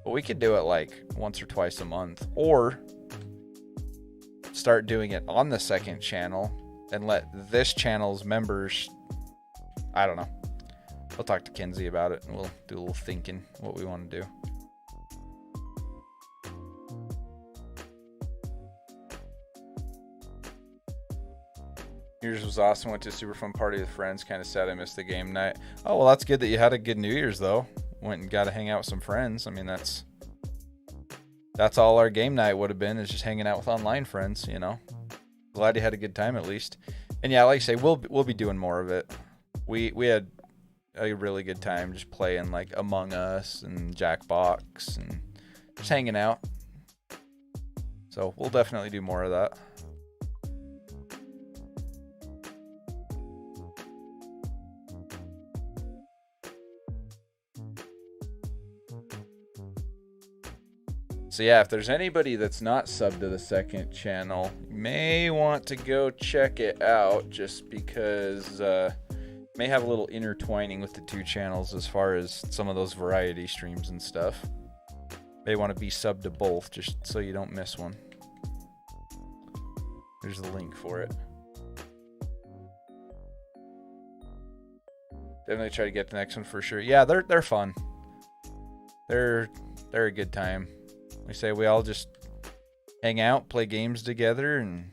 But we could do it like once or twice a month, or start doing it on the second channel and let this channel's members, I don't know. I'll talk to Kenzie about it and we'll do a little thinking what we want to do. Yours was awesome. Went to a super fun party with friends. Kind of sad I missed the game night. Oh, well, that's good that you had a good New Year's, though. Went and got to hang out with some friends. I mean, that's all our game night would have been, is just hanging out with online friends, you know. Glad you had a good time, at least. And yeah, like I say, we'll be doing more of it. We had a really good time just playing, like, Among Us and Jackbox and just hanging out. So we'll definitely do more of that. So yeah, if there's anybody that's not subbed to the second channel, you may want to go check it out, just because may have a little intertwining with the two channels as far as some of those variety streams and stuff. May want to be subbed to both, just so you don't miss one. There's the link for it. Definitely try to get the next one for sure. Yeah, they're fun. They're a good time. We say we all just hang out, play games together, and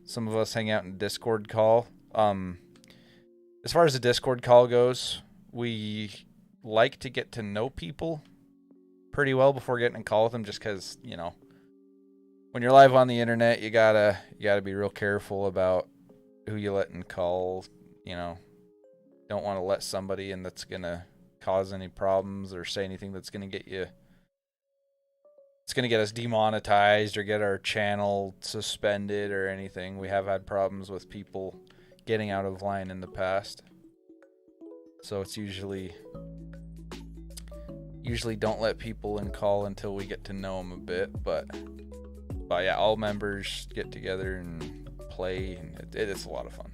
some of us hang out in Discord call. As far as the Discord call goes, we like to get to know people pretty well before getting in call with them, just because, you know, when you're live on the internet, you gotta be real careful about who you let in call. You know, don't want to let somebody in that's gonna cause any problems or say anything that's gonna get you. It's gonna get us demonetized or get our channel suspended or anything. We have had problems with people getting out of line in the past, so it's usually don't let people in call until we get to know them a bit. But yeah, all members get together and play, and it's a lot of fun.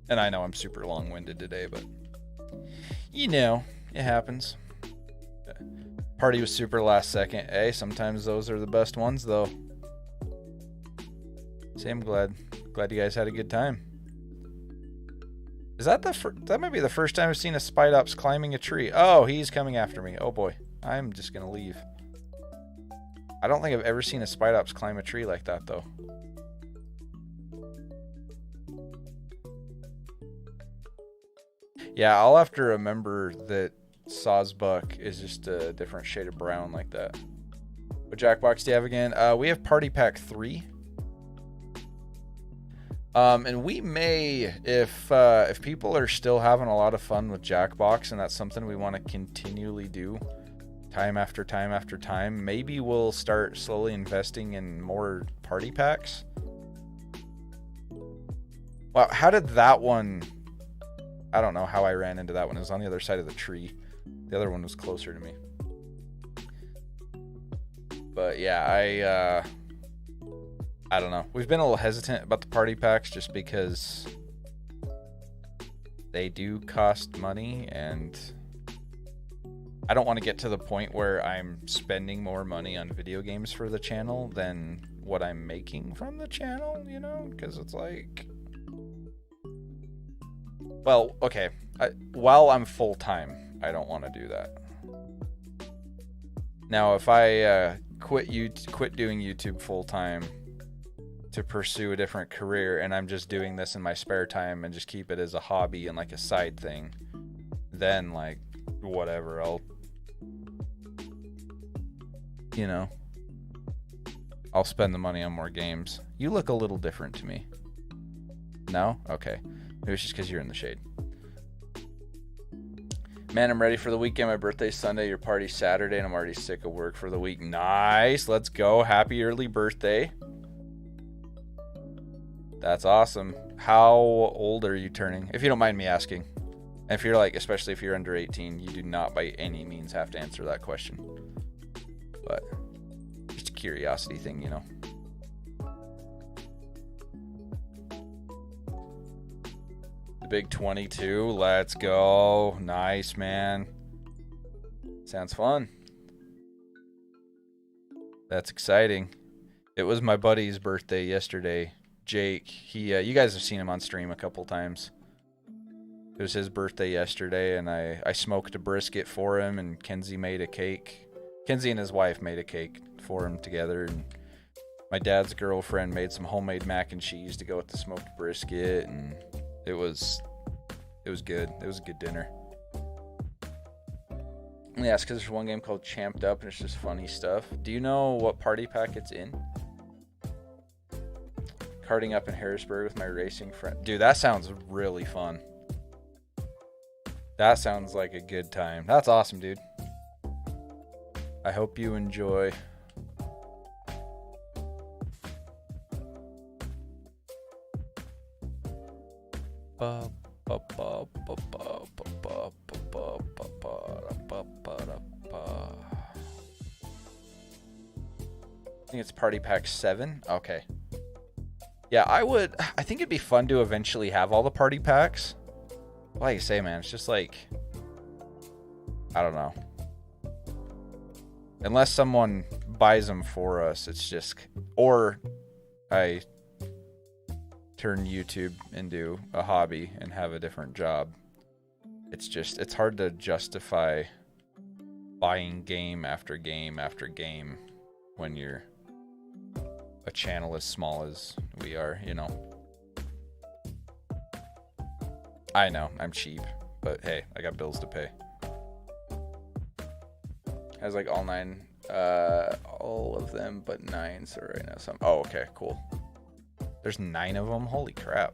And I know I'm super long-winded today, but you know, it happens. Party was super last second. Hey, sometimes those are the best ones, though. See, I'm glad you guys had a good time. Is that that might be the first time I've seen a Spite Ops climbing a tree. Oh, he's coming after me. Oh boy, I'm just gonna leave. I don't think I've ever seen a Spite Ops climb a tree like that, though. Yeah, I'll have to remember that Sawsbuck is just a different shade of brown like that. What Jackbox do you have again? We have Party Pack 3. And we may, if people are still having a lot of fun with Jackbox and that's something we want to continually do time after time after time, maybe we'll start slowly investing in more party packs. Wow, how did that one... I don't know how I ran into that one. It was on the other side of the tree. The other one was closer to me. But yeah, I don't know. We've been a little hesitant about the party packs just because they do cost money, and I don't want to get to the point where I'm spending more money on video games for the channel than what I'm making from the channel, you know? Because it's like... Well, okay. While I'm full-time, I don't want to do that. Now, if I quit doing YouTube full-time to pursue a different career, and I'm just doing this in my spare time and just keep it as a hobby and like a side thing, then like whatever, I'll, you know, I'll spend the money on more games. You look a little different to me. No? Okay. Maybe it's just because you're in the shade. Man, I'm ready for the weekend. My birthday's Sunday, your party's Saturday, and I'm already sick of work for the week. Nice. Let's go. Happy early birthday. That's awesome. How old are you turning? If you don't mind me asking. And if you're like, especially if you're under 18, you do not by any means have to answer that question. But just a curiosity thing, you know. Big 22. Let's go. Nice, man. Sounds fun. That's exciting. It was my buddy's birthday yesterday. Jake. You guys have seen him on stream a couple times. It was his birthday yesterday, and I smoked a brisket for him, and Kenzie made a cake. Kenzie and his wife made a cake for him together, and my dad's girlfriend made some homemade mac and cheese to go with the smoked brisket, and it was good. It was a good dinner. Yeah, it's because there's one game called Champed Up, and it's just funny stuff. Do you know what party pack it's in? Karting up in Harrisburg with my racing friend. Dude, that sounds really fun. That sounds like a good time. That's awesome, dude. I hope you enjoy. think it's party pack 7. Okay. Yeah, I think it'd be fun to eventually have all the party packs. Like I say, man, it's just like, I don't know. Unless someone buys them for us, it's just, or I turn YouTube into a hobby and have a different job. It's hard to justify buying game after game after game when you're a channel as small as we are, you know. I know, I'm cheap, but hey, I got bills to pay. Has like all 9, all of them but 9, so right now some. Oh, okay, cool. There's 9 of them? Holy crap.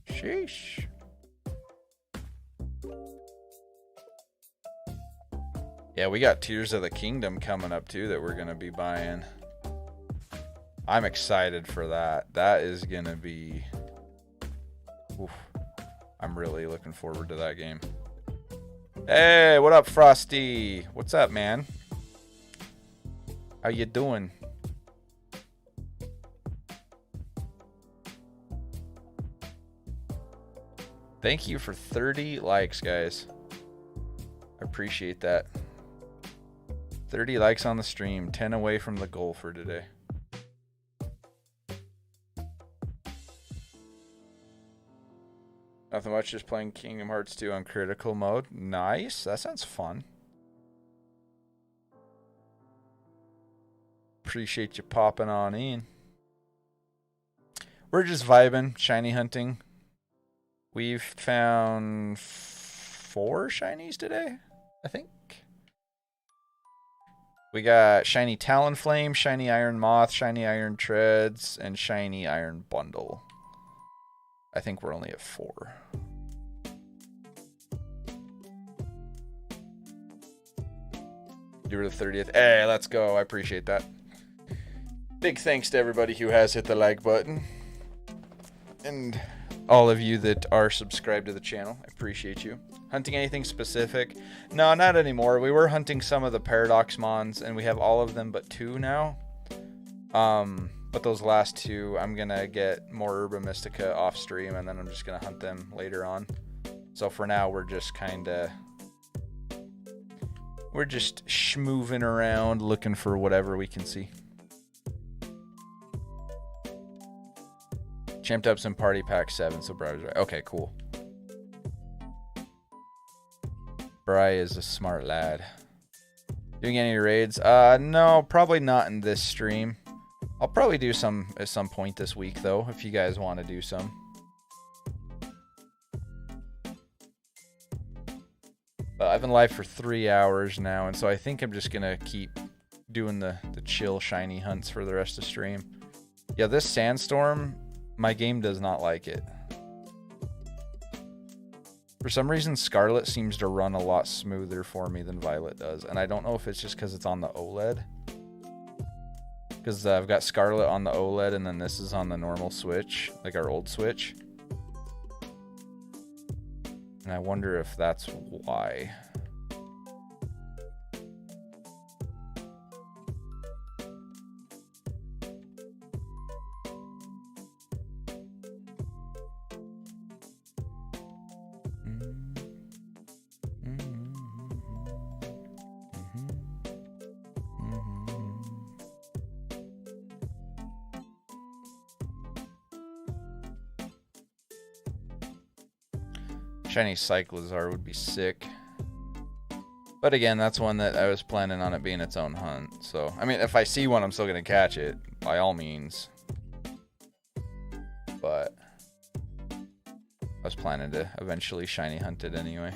Sheesh. Yeah, we got Tears of the Kingdom coming up too that we're gonna be buying. I'm excited for that. That is gonna be... Oof. I'm really looking forward to that game. Hey, what up, Frosty? What's up, man? How you doing? Thank you for 30 likes, guys. I appreciate that. 30 likes on the stream. 10 away from the goal for today. Nothing much, just playing Kingdom Hearts 2 on critical mode. Nice. That sounds fun. Appreciate you popping on in. We're just vibing, shiny hunting. We've found 4 shinies today, I think. We got shiny Talonflame, shiny Iron Moth, shiny Iron Treads, and shiny Iron Bundle. I think we're only at 4. Do the 30th. Hey, let's go. I appreciate that. Big thanks to everybody who has hit the like button. And all of you that are subscribed to the channel. I appreciate you. Hunting anything specific? No, not anymore. We were hunting some of the Paradox Mons, and we have all of them but 2 now. But those last 2, I'm going to get more Urba Mystica off stream, and then I'm just going to hunt them later on. So for now, we're just kind of... We're just schmooving around, looking for whatever we can see. Champed up some Party Pack 7, so Bri was right. Okay, cool. Bri is a smart lad. Doing any raids? No, probably not in this stream. I'll probably do some at some point this week, though, if you guys want to do some. But I've been live for 3 hours now, and so I think I'm just going to keep doing the chill shiny hunts for the rest of the stream. Yeah, this sandstorm, my game does not like it. For some reason, Scarlet seems to run a lot smoother for me than Violet does, and I don't know if it's just because it's on the OLED. Because I've got Scarlet on the OLED, and then this is on the normal Switch, like our old Switch. And I wonder if that's why. Shiny Cyclizar would be sick. But again, that's one that I was planning on it being its own hunt. So, I mean, if I see one, I'm still going to catch it, by all means. But I was planning to eventually shiny hunt it anyway.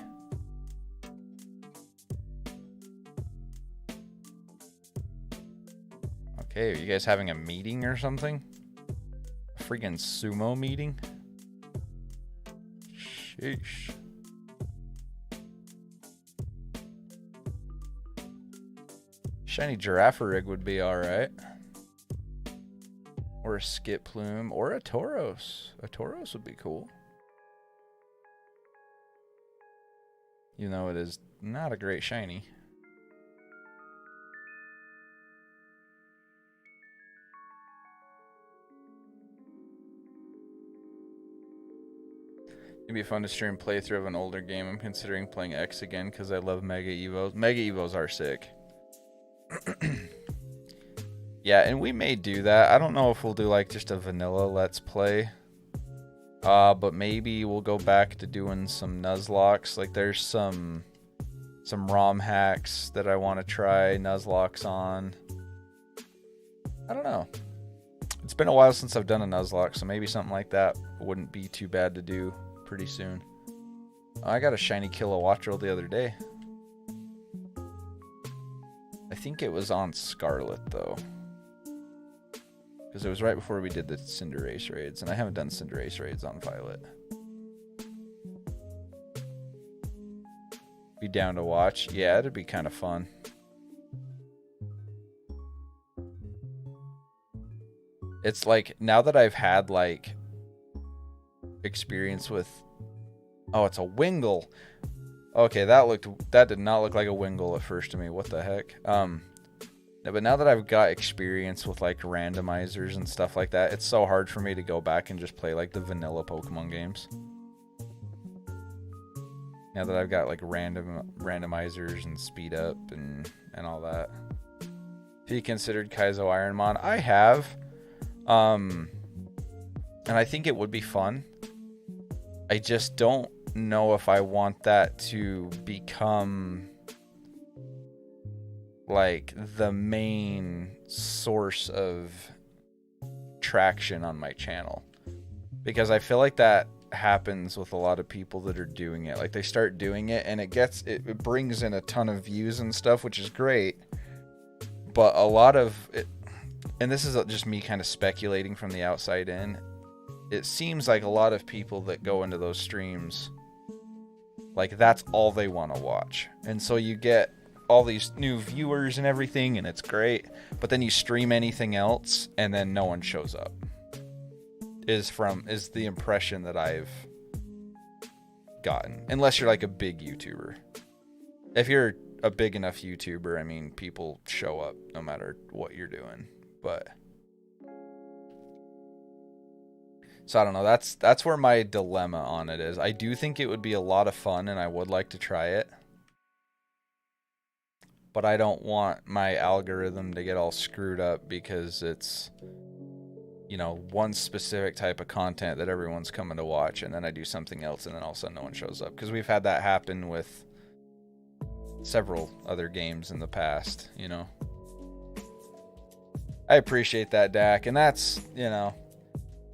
Okay, are you guys having a meeting or something? A freaking sumo meeting? Sheesh. Shiny Girafarig would be alright. Or a Skip Plume. Or a Tauros. A Tauros would be cool. You know, it is not a great shiny. It'd be fun to stream playthrough of an older game. I'm considering playing X again because I love Mega Evos. Mega Evos are sick. Yeah, and we may do that. I don't know if we'll do like just a vanilla Let's Play. But maybe we'll go back to doing some Nuzlocke. Like there's some ROM hacks that I want to try Nuzlocke on. I don't know. It's been a while since I've done a Nuzlocke, so maybe something like that wouldn't be too bad to do pretty soon. I got a shiny Kilowattrel the other day. I think it was on Scarlet though, because it was right before we did the Cinderace raids, and I haven't done Cinderace raids on Violet. Be down to watch. Yeah, it'd be kind of fun. It's like, now that I've had like experience with, oh, it's a Wingull. Okay, that did not look like a Wingull at first to me. What the heck? But now that I've got experience with like randomizers and stuff like that, it's so hard for me to go back and just play like the vanilla Pokemon games. Now that I've got like randomizers and speed up and all that. Have you considered Kaizo Ironmon? I have. And I think it would be fun. I just don't know if I want that to become like the main source of traction on my channel, because I feel like that happens with a lot of people that are doing it. Like they start doing it and it brings in a ton of views and stuff, which is great, but a lot of it, and this is just me kind of speculating from the outside in, it seems like a lot of people that go into those streams, like that's all they want to watch. And so you get all these new viewers and everything, and it's great, but then you stream anything else and then no one shows up. Is the impression that I've gotten. Unless you're like a big YouTuber. If you're a big enough YouTuber, I mean, people show up no matter what you're doing. But so I don't know, that's where my dilemma on it is. I do think it would be a lot of fun and I would like to try it, but I don't want my algorithm to get all screwed up because it's, you know, one specific type of content that everyone's coming to watch, and then I do something else and then all of a sudden no one shows up. Because we've had that happen with several other games in the past, you know. I appreciate that, Dak, and that's, you know,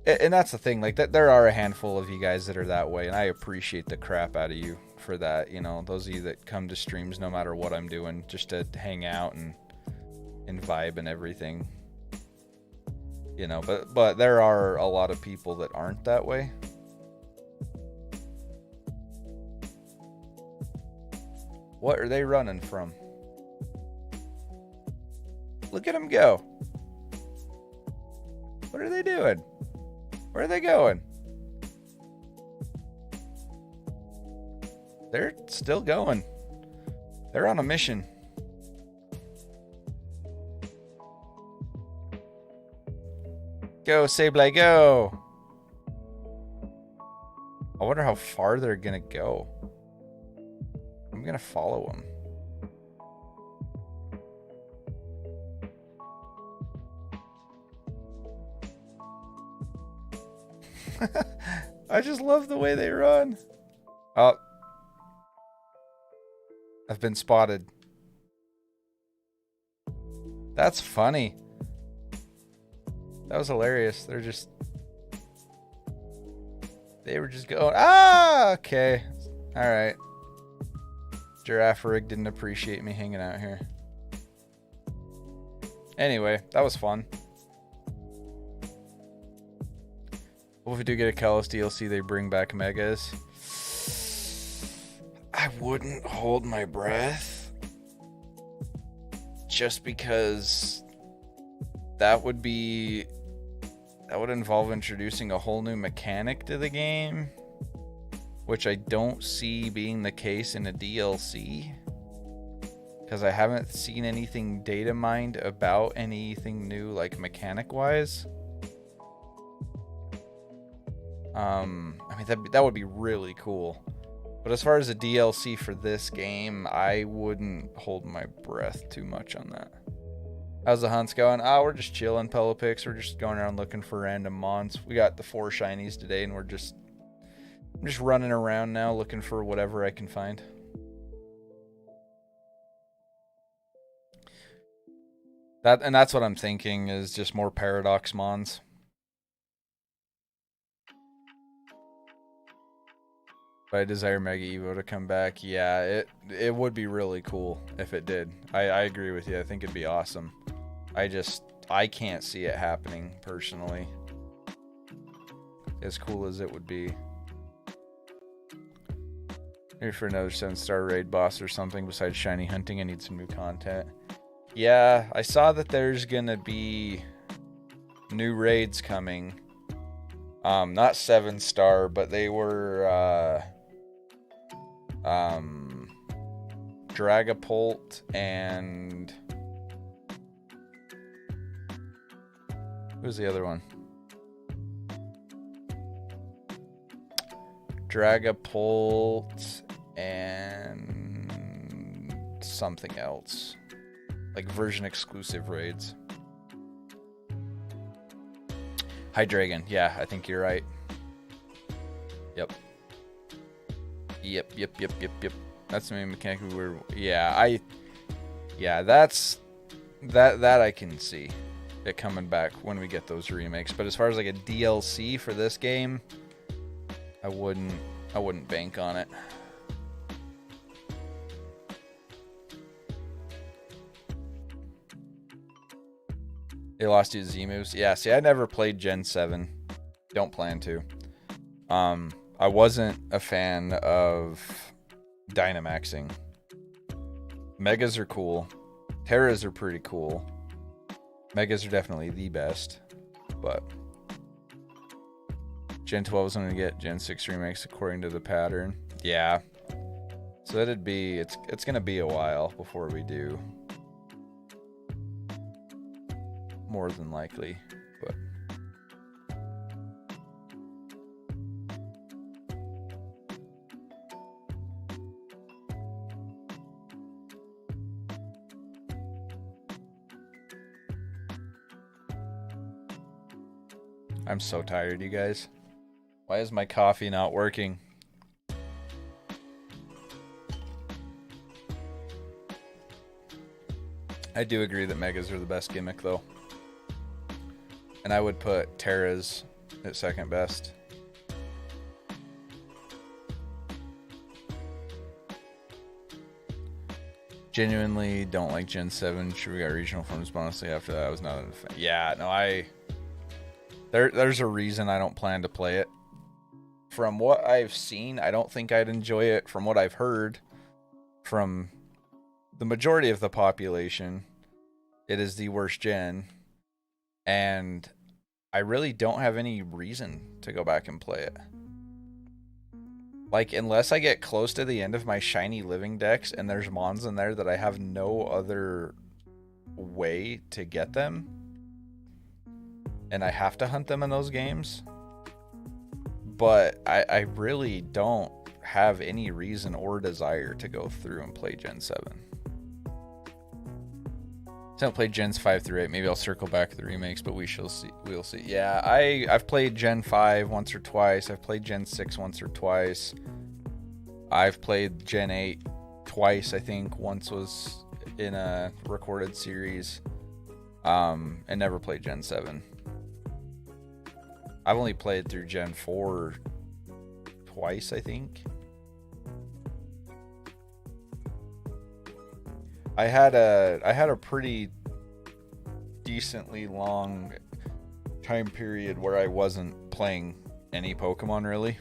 and that's the thing, like, that there are a handful of you guys that are that way, and I appreciate the crap out of you for that, you know, those of you that come to streams no matter what I'm doing, just to hang out and vibe and everything, you know, but there are a lot of people that aren't that way. What are they running from? Look at them go. What are they doing? Where are they going? They're still going. They're on a mission. Go, Sableye, go! I wonder how far they're gonna go. I'm gonna follow them. I just love the way they run. Oh. I've been spotted. That's funny. That was hilarious. They were just going, ah, okay. All right. Giraffe Rig didn't appreciate me hanging out here. Anyway, that was fun. Well, if we do get a Kalos DLC, they bring back Megas. I wouldn't hold my breath. Just because that would involve introducing a whole new mechanic to the game, which I don't see being the case in a DLC, because I haven't seen anything data mined about anything new, like mechanic wise. I mean, that would be really cool. But as far as a DLC for this game, I wouldn't hold my breath too much on that. How's the hunts going? We're just chilling, Pelopix. We're just going around looking for random mons. We got the 4 shinies today, and I'm just running around now looking for whatever I can find. That's what I'm thinking, is just more Paradox mons. But I desire Mega Evo to come back. Yeah, it would be really cool if it did. I agree with you. I think it'd be awesome. I can't see it happening personally. As cool as it would be. Maybe for another 7-star raid boss or something besides shiny hunting, I need some new content. Yeah, I saw that there's gonna be new raids coming. Not 7-star, but they were Dragapult and who's the other one? Dragapult and something else. Like version exclusive raids. Hydreigon. Yeah, I think you're right. Yep. Yep. That's the main mechanic we were. Yeah, that's that I can see it coming back when we get those remakes. But as far as like a DLC for this game, I wouldn't bank on it. They lost you to Z-moves. Yeah, see, I never played Gen 7. Don't plan to. I wasn't a fan of Dynamaxing. Megas are cool. Terras are pretty cool. Megas are definitely the best. But Gen 12 is going to get Gen 6 remakes according to the pattern. Yeah. So it'd be, it's going to be a while before we do. More than likely, but I'm so tired, you guys. Why is my coffee not working? I do agree that Megas are the best gimmick, though. And I would put Terras at second best. Genuinely don't like Gen 7. Sure, we got regional forms, but honestly, after that, I was not a fan. Yeah, no, there's a reason I don't plan to play it. From what I've seen, I don't think I'd enjoy it. From what I've heard from the majority of the population, it is the worst gen. And I really don't have any reason to go back and play it. Like, unless I get close to the end of my shiny living decks and there's mons in there that I have no other way to get them, and I have to hunt them in those games. But I really don't have any reason or desire to go through and play Gen 7. I haven't played Gens 5 through 8. Maybe I'll circle back to the remakes, but we shall see. We'll see. Yeah, I've played Gen 5 once or twice. I've played Gen 6 once or twice. I've played Gen 8 twice, I think. Once was in a recorded series. And never played Gen 7. I've only played through Gen 4 twice, I think. I had a pretty decently long time period where I wasn't playing any Pokemon really.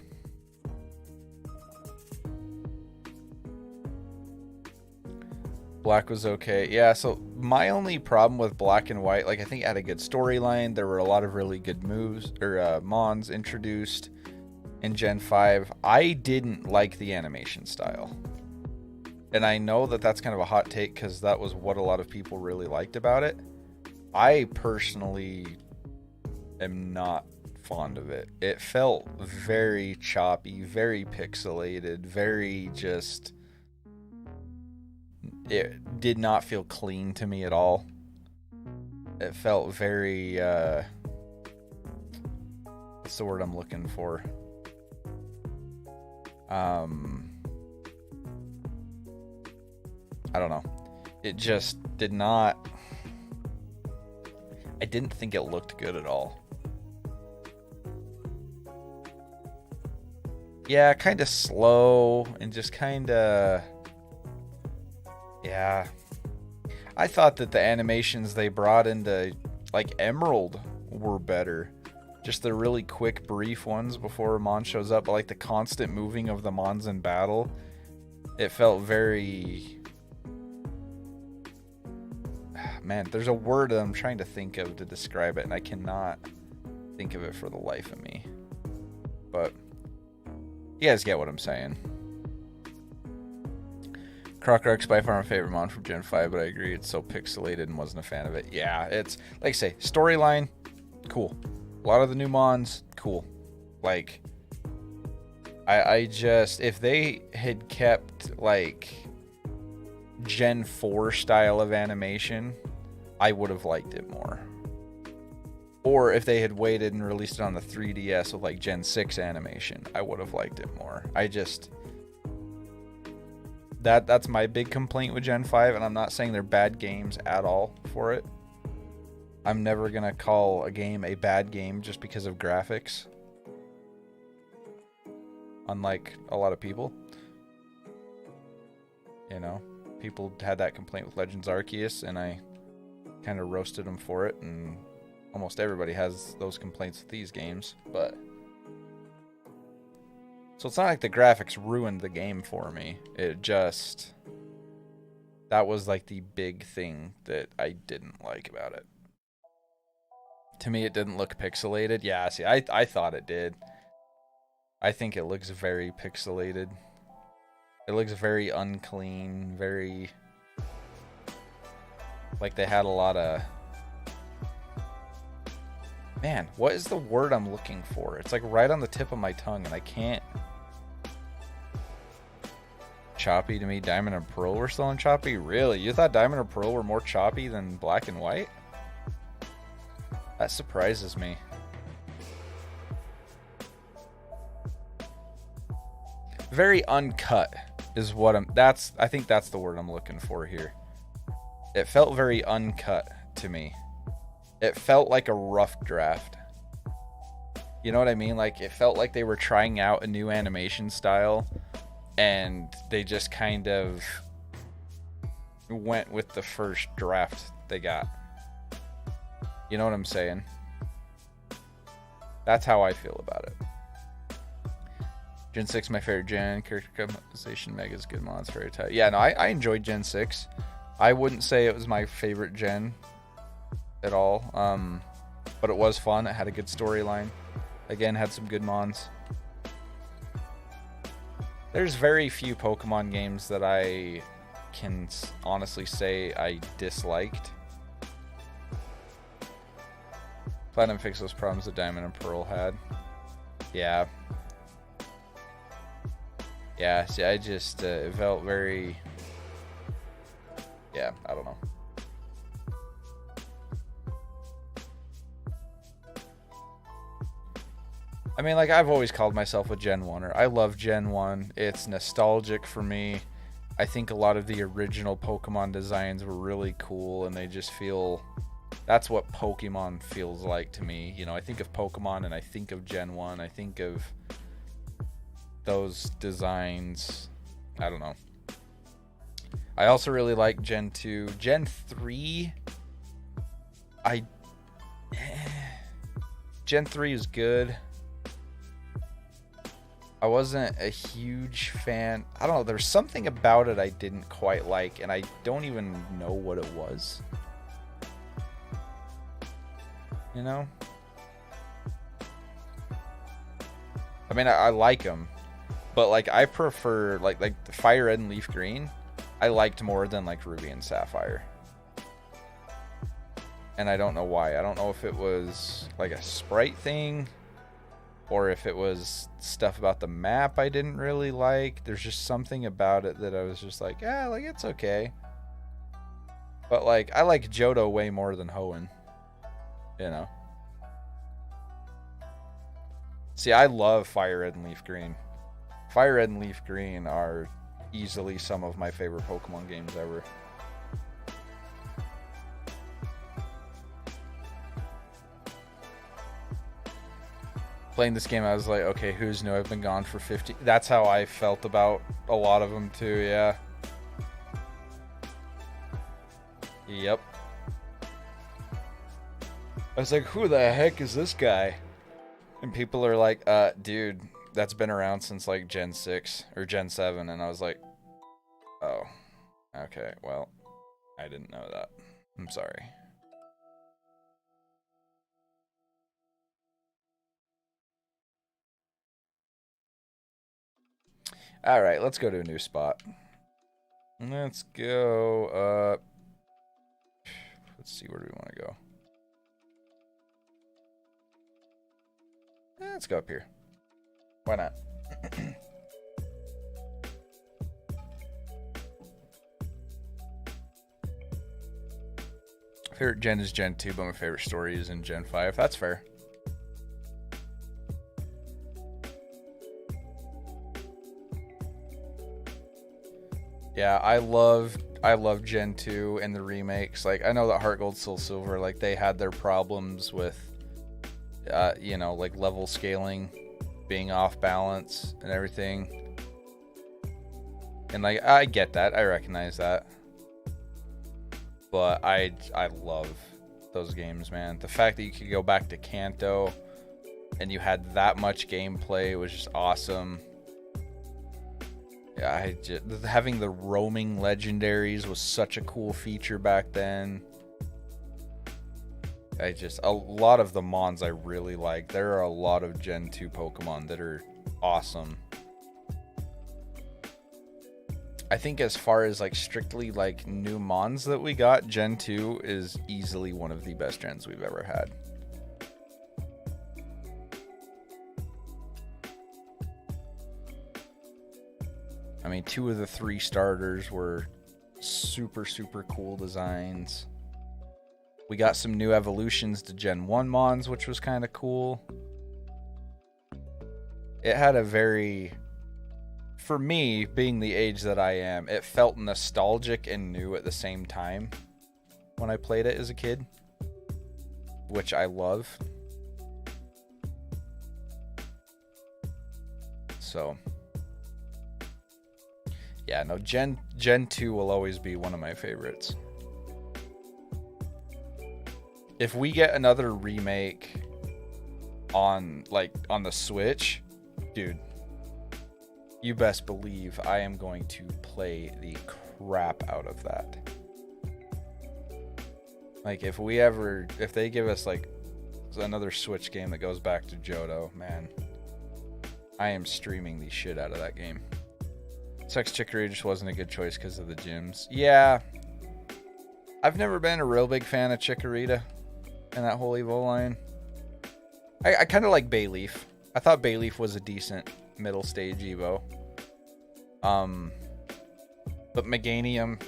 Black was okay. Yeah, so my only problem with Black and White, like, I think it had a good storyline. There were a lot of really good moves or mons introduced in Gen 5. I didn't like the animation style. And I know that that's kind of a hot take because that was what a lot of people really liked about it. I personally am not fond of it. It felt very choppy, very pixelated, very just... It did not feel clean to me at all. It felt very... what's the word I'm looking for? I don't know. It just did not... I didn't think it looked good at all. Yeah, kind of slow and just kind of... Yeah. I thought that the animations they brought into, like, Emerald were better. Just the really quick, brief ones before Mon shows up, but like the constant moving of the Mons in battle. It felt very... Man, there's a word that I'm trying to think of to describe it, and I cannot think of it for the life of me. But you guys get what I'm saying. Crocrux by far my favorite Mon from Gen 5, but I agree it's so pixelated and wasn't a fan of it. Yeah, it's, like I say, storyline, cool. A lot of the new Mons, cool. Like, I just, if they had kept, like, Gen 4 style of animation, I would have liked it more. Or if they had waited and released it on the 3DS with, like, Gen 6 animation, I would have liked it more. I just... That's my big complaint with Gen 5, and I'm not saying they're bad games at all for it. I'm never going to call a game a bad game just because of graphics. Unlike a lot of people. You know, people had that complaint with Legends Arceus, and I kind of roasted them for it, and almost everybody has those complaints with these games, but... So it's not like the graphics ruined the game for me. It just... That was like the big thing that I didn't like about it. To me, it didn't look pixelated. Yeah, see, I thought it did. I think it looks very pixelated. It looks very unclean, very... Like they had a lot of... Man, what is the word I'm looking for? It's like right on the tip of my tongue, and I can't... Choppy to me. Diamond and Pearl were still in choppy? Really? You thought Diamond and Pearl were more choppy than Black and White? That surprises me. Very uncut is what I'm... I think that's the word I'm looking for here. It felt very uncut to me. It felt like a rough draft. You know what I mean? Like, it felt like they were trying out a new animation style, and they just kind of went with the first draft they got. You know what I'm saying? That's how I feel about it. Gen 6, my favorite gen. Character customization, Mega's good mods, very tight. Yeah, no, I enjoyed Gen 6. I wouldn't say it was my favorite gen at all, but it was fun. It had a good storyline. Again, had some good mons. There's very few Pokemon games that I can honestly say I disliked. Platinum fixed those problems that Diamond and Pearl had. Yeah. Yeah, see, I just, it felt very... Yeah, I don't know. I mean, like, I've always called myself a Gen 1er. I love Gen 1. It's nostalgic for me. I think a lot of the original Pokemon designs were really cool, and they just feel... That's what Pokemon feels like to me. You know, I think of Pokemon and I think of Gen 1. I think of those designs. I don't know. I also really like Gen 2. Gen 3, Gen 3 is good. I wasn't a huge fan. I don't know. There's something about it I didn't quite like, and I don't even know what it was. You know? I mean, I like them, but like I prefer like the Fire Red and Leaf Green. I liked more than like Ruby and Sapphire, and I don't know why. I don't know if it was like a sprite thing, or if it was stuff about the map I didn't really like. There's just something about it that I was just like, yeah, like it's okay. But like, I like Johto way more than Hoenn, you know. See, I love Fire Red and Leaf Green. Fire Red and Leaf Green are easily some of my favorite Pokemon games ever. Playing this game, I was like, okay, who's new? I've been gone for 50. That's how I felt about a lot of them too, yeah. Yep. I was like, who the heck is this guy? And people are like, dude, that's been around since like Gen 6 or Gen 7. And I was like, oh, okay, well, I didn't know that. I'm sorry. All right, let's go to a new spot. Let's go. Let's see, where do we want to go? Let's go up here. Why not? Favorite gen is Gen 2, but my favorite story is in Gen 5. That's fair. Yeah, I love Gen 2 and the remakes. Like, I know that Heart Gold, Soul Silver, like, they had their problems with, you know, like, level scaling being off balance and everything. And, like, I get that. I recognize that. But I love those games, man. The fact that you could go back to Kanto and you had that much gameplay was just awesome. Yeah, having the roaming legendaries was such a cool feature back then. A lot of the Mons I really like. There are a lot of Gen 2 Pokemon that are awesome. I think as far as like strictly like new Mons that we got, Gen 2 is easily one of the best gens we've ever had. I mean, 2 of the 3 starters were super, super cool designs. We got some new evolutions to Gen 1 Mons, which was kind of cool. It had a very, for me, being the age that I am, it felt nostalgic and new at the same time when I played it as a kid, which I love. So yeah, no, Gen 2 will always be one of my favorites. If we get another remake on the Switch, dude, you best believe I am going to play the crap out of that. Like, if they give us like another Switch game that goes back to Johto, man, I am streaming the shit out of that game. Sex Chicory just wasn't a good choice because of the gyms. Yeah. I've never been a real big fan of Chikorita and that whole Evo line. I kind of like Bayleaf. I thought Bayleaf was a decent middle stage Evo. But Meganium,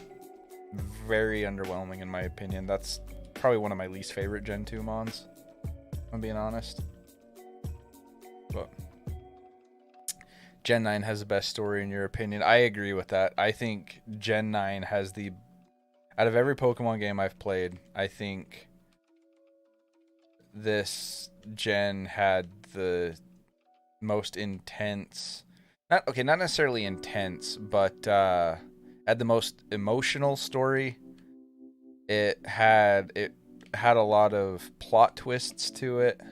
very underwhelming in my opinion. That's probably one of my least favorite Gen 2 Mons, if I'm being honest. But Gen 9 has the best story in your opinion. I agree with that. I think Gen 9 has the... Out of every Pokemon game I've played, I think this gen had the most intense... Not necessarily intense, but had the most emotional story. It had a lot of plot twists to it.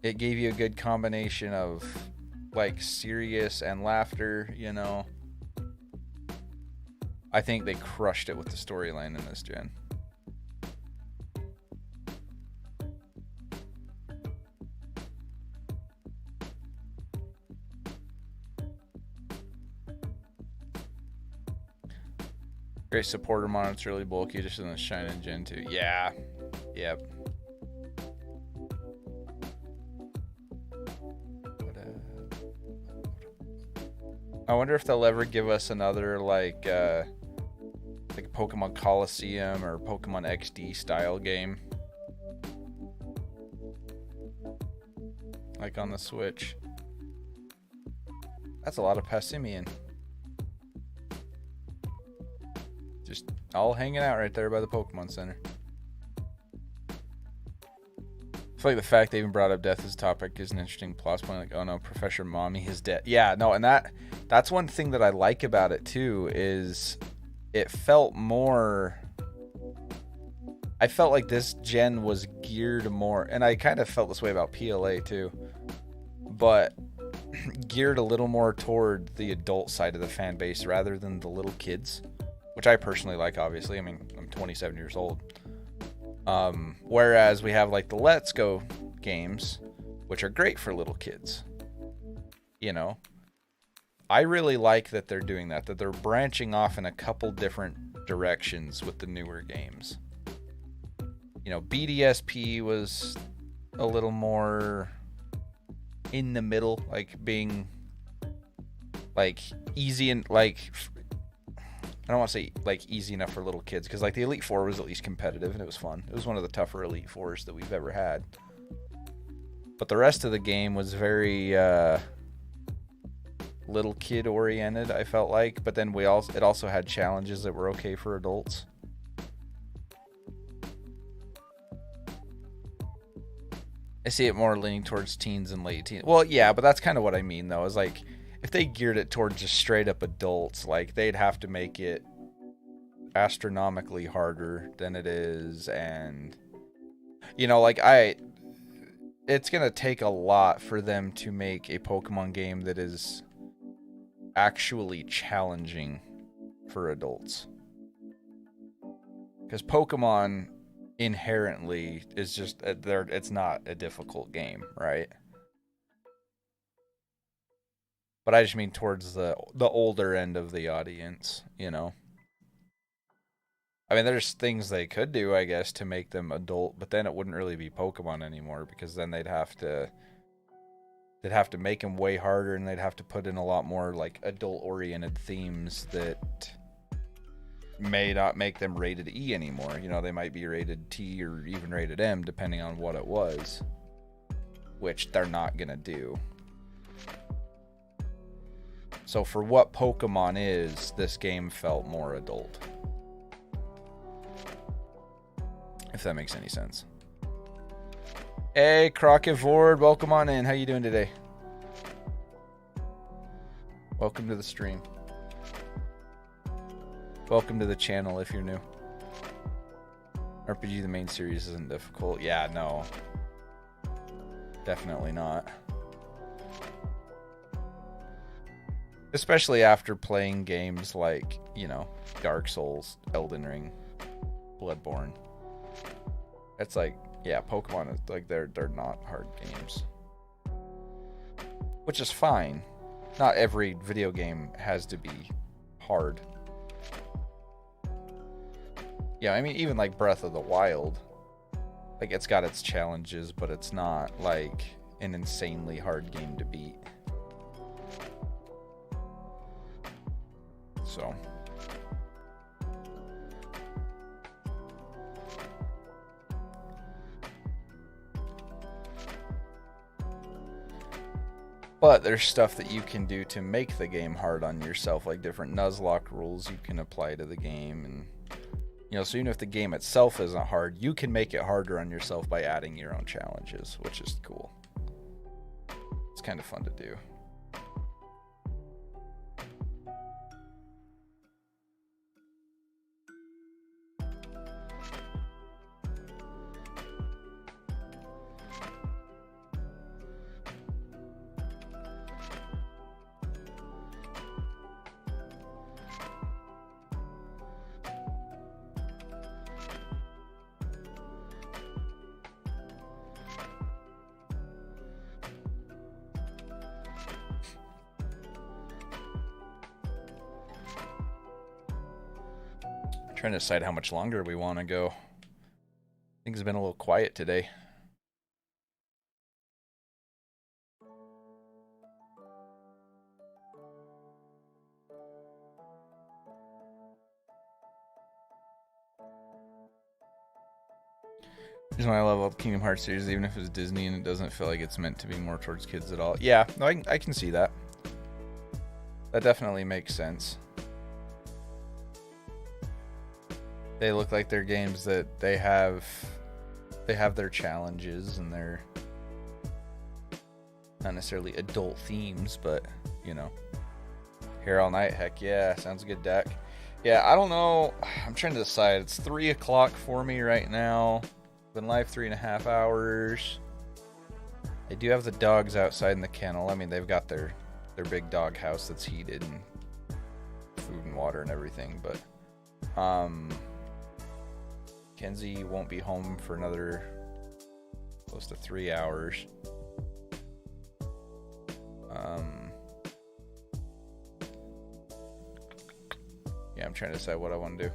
It gave you a good combination of like serious and laughter, you know. I think they crushed it with the storyline in this gen. Great supporter mon, it's really bulky, just in the shine in Gen 2. Yeah. Yep. I wonder if they'll ever give us another like Pokemon Coliseum or Pokemon XD style game, like on the Switch. That's a lot of Passimian. Just all hanging out right there by the Pokemon Center. I feel like the fact they even brought up death as a topic is an interesting plot point. Like, oh no, Professor Mommy is dead. Yeah, no, and that's one thing that I like about it too, is it felt more... I felt like this gen was geared more, and I kind of felt this way about PLA too, but geared a little more toward the adult side of the fan base rather than the little kids, which I personally like, obviously. I mean, I'm 27 years old. Whereas we have like the Let's Go games, which are great for little kids. You know, I really like that they're doing that they're branching off in a couple different directions with the newer games. You know, BDSP was a little more in the middle, like being like easy and like, I don't want to say like easy enough for little kids, because like the Elite Four was at least competitive and it was fun. It was one of the tougher Elite Fours that we've ever had. But the rest of the game was very little kid oriented, I felt like. But then it also had challenges that were okay for adults. I see it more leaning towards teens and late teens. Well, yeah, but that's kind of what I mean, though, is like, if they geared it towards just straight up adults, like, they'd have to make it astronomically harder than it is. And, you know, like, it's going to take a lot for them to make a Pokemon game that is actually challenging for adults. Because Pokemon inherently is just, it's not a difficult game, right? But I just mean towards the older end of the audience, you know? I mean, there's things they could do, I guess, to make them adult, but then it wouldn't really be Pokemon anymore, because then they'd have to make them way harder, and they'd have to put in a lot more, like, adult-oriented themes that may not make them rated E anymore. You know, they might be rated T or even rated M, depending on what it was, which they're not gonna do. So for what Pokemon is, this game felt more adult. If that makes any sense. Hey, Crocivore, welcome on in. How you doing today? Welcome to the stream. Welcome to the channel if you're new. RPG, the main series, isn't difficult. Yeah, no. Definitely not. Especially after playing games like, you know, Dark Souls, Elden Ring, Bloodborne. It's like, yeah, Pokemon is like, they're not hard games. Which is fine. Not every video game has to be hard. Yeah, I mean, even like Breath of the Wild, like, it's got its challenges, but it's not like an insanely hard game to beat. So but there's stuff that you can do to make the game hard on yourself, like different Nuzlocke rules you can apply to the game, and you know, so even if the game itself isn't hard, you can make it harder on yourself by adding your own challenges, which is cool. It's kind of fun to do. Trying to decide how much longer we want to go. Things have been a little quiet today. Is why I love all the Kingdom Hearts series, even if it's Disney and it doesn't feel like it's meant to be more towards kids at all. Yeah, no, I can see that. That definitely makes sense. They look like they're games that they have their challenges and they're not necessarily adult themes, but you know. Here all night, heck yeah, sounds a good deck. Yeah, I don't know. I'm trying to decide. It's 3 o'clock for me right now. Been live 3.5 hours. I do have the dogs outside in the kennel. I mean, they've got their big dog house that's heated and food and water and everything, but Kenzie won't be home for another close to 3 hours. Yeah, I'm trying to decide what I want to do.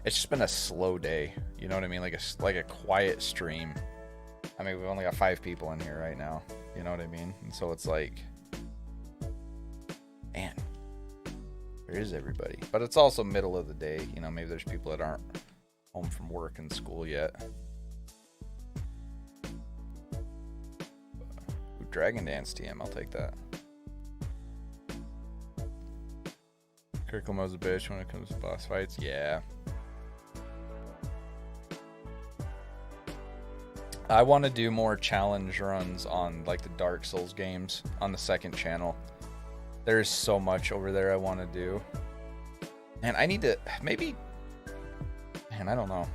It's just been a slow day, you know what I mean? Like a quiet stream. I mean, we've only got 5 people in here right now, you know what I mean? And so it's like, man, where is everybody? But it's also middle of the day, you know, maybe there's people that aren't home from work and school yet. Ooh, Dragon Dance TM, I'll take that. Curriculum is a bitch when it comes to boss fights. Yeah. I want to do more challenge runs on like the Dark Souls games on the second channel. There's so much over there I want to do. And I need to maybe, man, I don't know.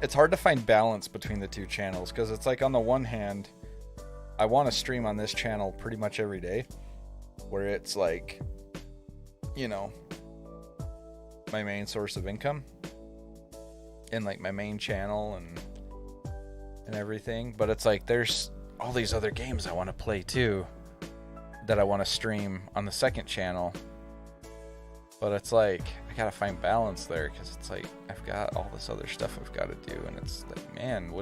It's hard to find balance between the two channels because it's like on the one hand, I want to stream on this channel pretty much every day where it's like, you know, my main source of income and like my main channel and everything, but it's like there's all these other games I want to play too that I want to stream on the second channel, but it's like I gotta find balance there because it's like I've got all this other stuff I've got to do, and it's like, man, how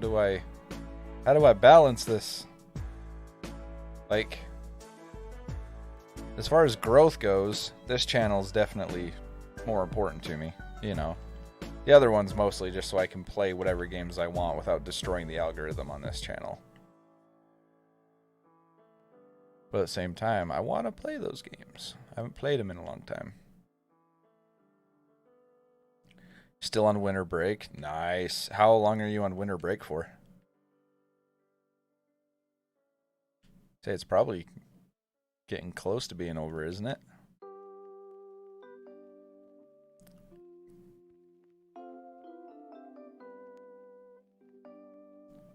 do I balance this? Like, as far as growth goes, this channel is definitely more important to me, you know. The other one's mostly just so I can play whatever games I want without destroying the algorithm on this channel. But at the same time, I want to play those games. I haven't played them in a long time. Still on winter break? Nice. How long are you on winter break for? Say it's probably getting close to being over, isn't it?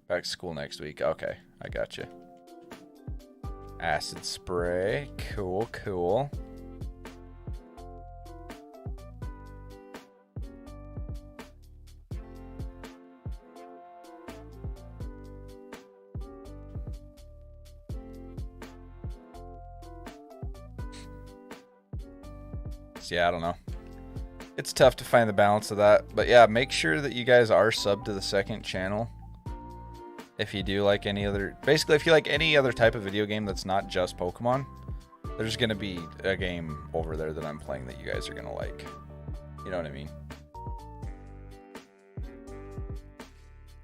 Back to school next week. Okay, I got you. Acid spray. Cool, cool. So yeah, I don't know. It's tough to find the balance of that. But yeah, make sure that you guys are subbed to the second channel. If you do like any other, basically if you like any other type of video game that's not just Pokemon, there's going to be a game over there that I'm playing that you guys are going to like. You know what I mean?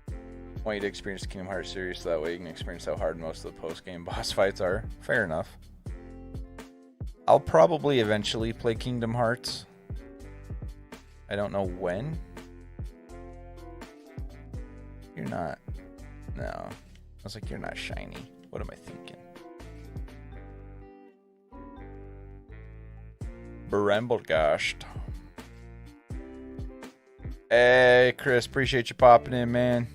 I want you to experience the Kingdom Hearts series so that way you can experience how hard most of the post-game boss fights are. Fair enough. I'll probably eventually play Kingdom Hearts. I don't know when. You're not. No. I was like, you're not shiny. What am I thinking? Bramblegast. Hey, Chris. Appreciate you popping in, man.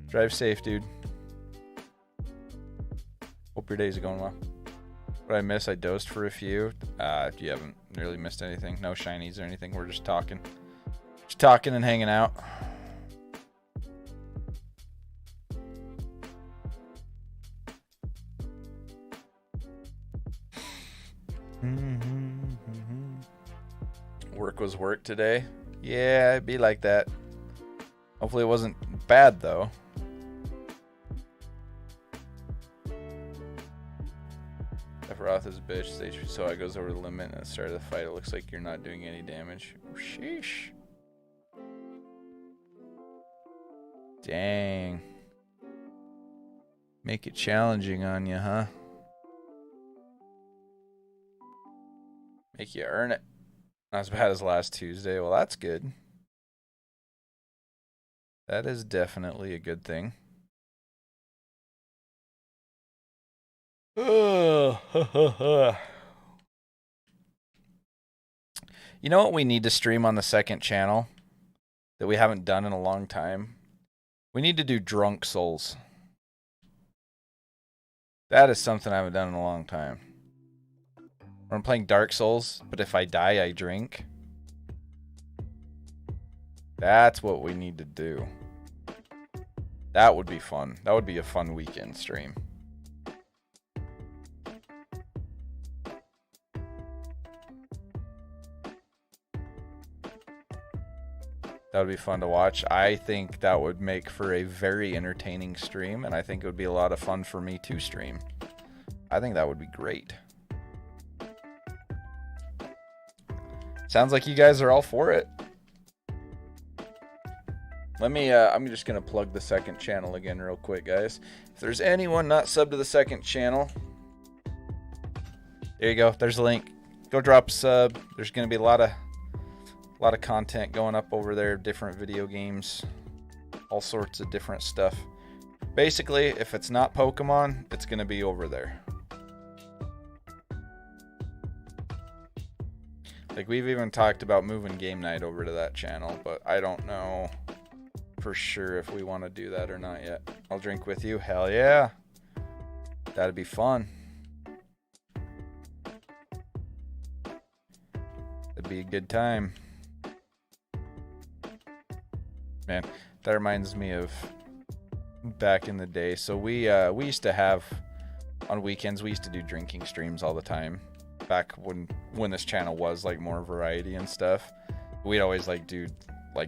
Drive safe, dude. Hope your days are going well. What did I miss? I dosed for a few. You haven't really missed anything. No shinies or anything. We're just talking. Just talking and hanging out. Work was work today. Yeah, it'd be like that. Hopefully it wasn't bad though. off this bitch. Stage so it goes over the limit and at the start of the fight. It looks like you're not doing any damage. Sheesh. Dang. Make it challenging on you, huh? Make you earn it. Not as bad as last Tuesday. Well, that's good. That is definitely a good thing. You know what we need to stream on the second channel that we haven't done in a long time? We need to do Drunk Souls. That is something I haven't done in a long time. I'm playing Dark Souls, but if I die, I drink. That's what we need to do. That would be fun. That would be a fun weekend stream. That would be fun to watch. I think that would make for a very entertaining stream, and I think it would be a lot of fun for me to stream. I think that would be great. Sounds like you guys are all for it. Let me, I'm just going to plug the second channel again real quick, guys. If there's anyone not subbed to the second channel, there you go. There's a link. Go drop a sub. There's going to be a lot of content going up over there. Different video games. All sorts of different stuff. Basically, if it's not Pokemon, it's going to be over there. Like, we've even talked about moving game night over to that channel, but I don't know for sure if we want to do that or not yet. I'll drink with you. Hell yeah. That'd be fun. It'd be a good time. Man, that reminds me of back in the day. So we used to have, on weekends, we used to do drinking streams all the time. Back when this channel was like more variety and stuff. We'd always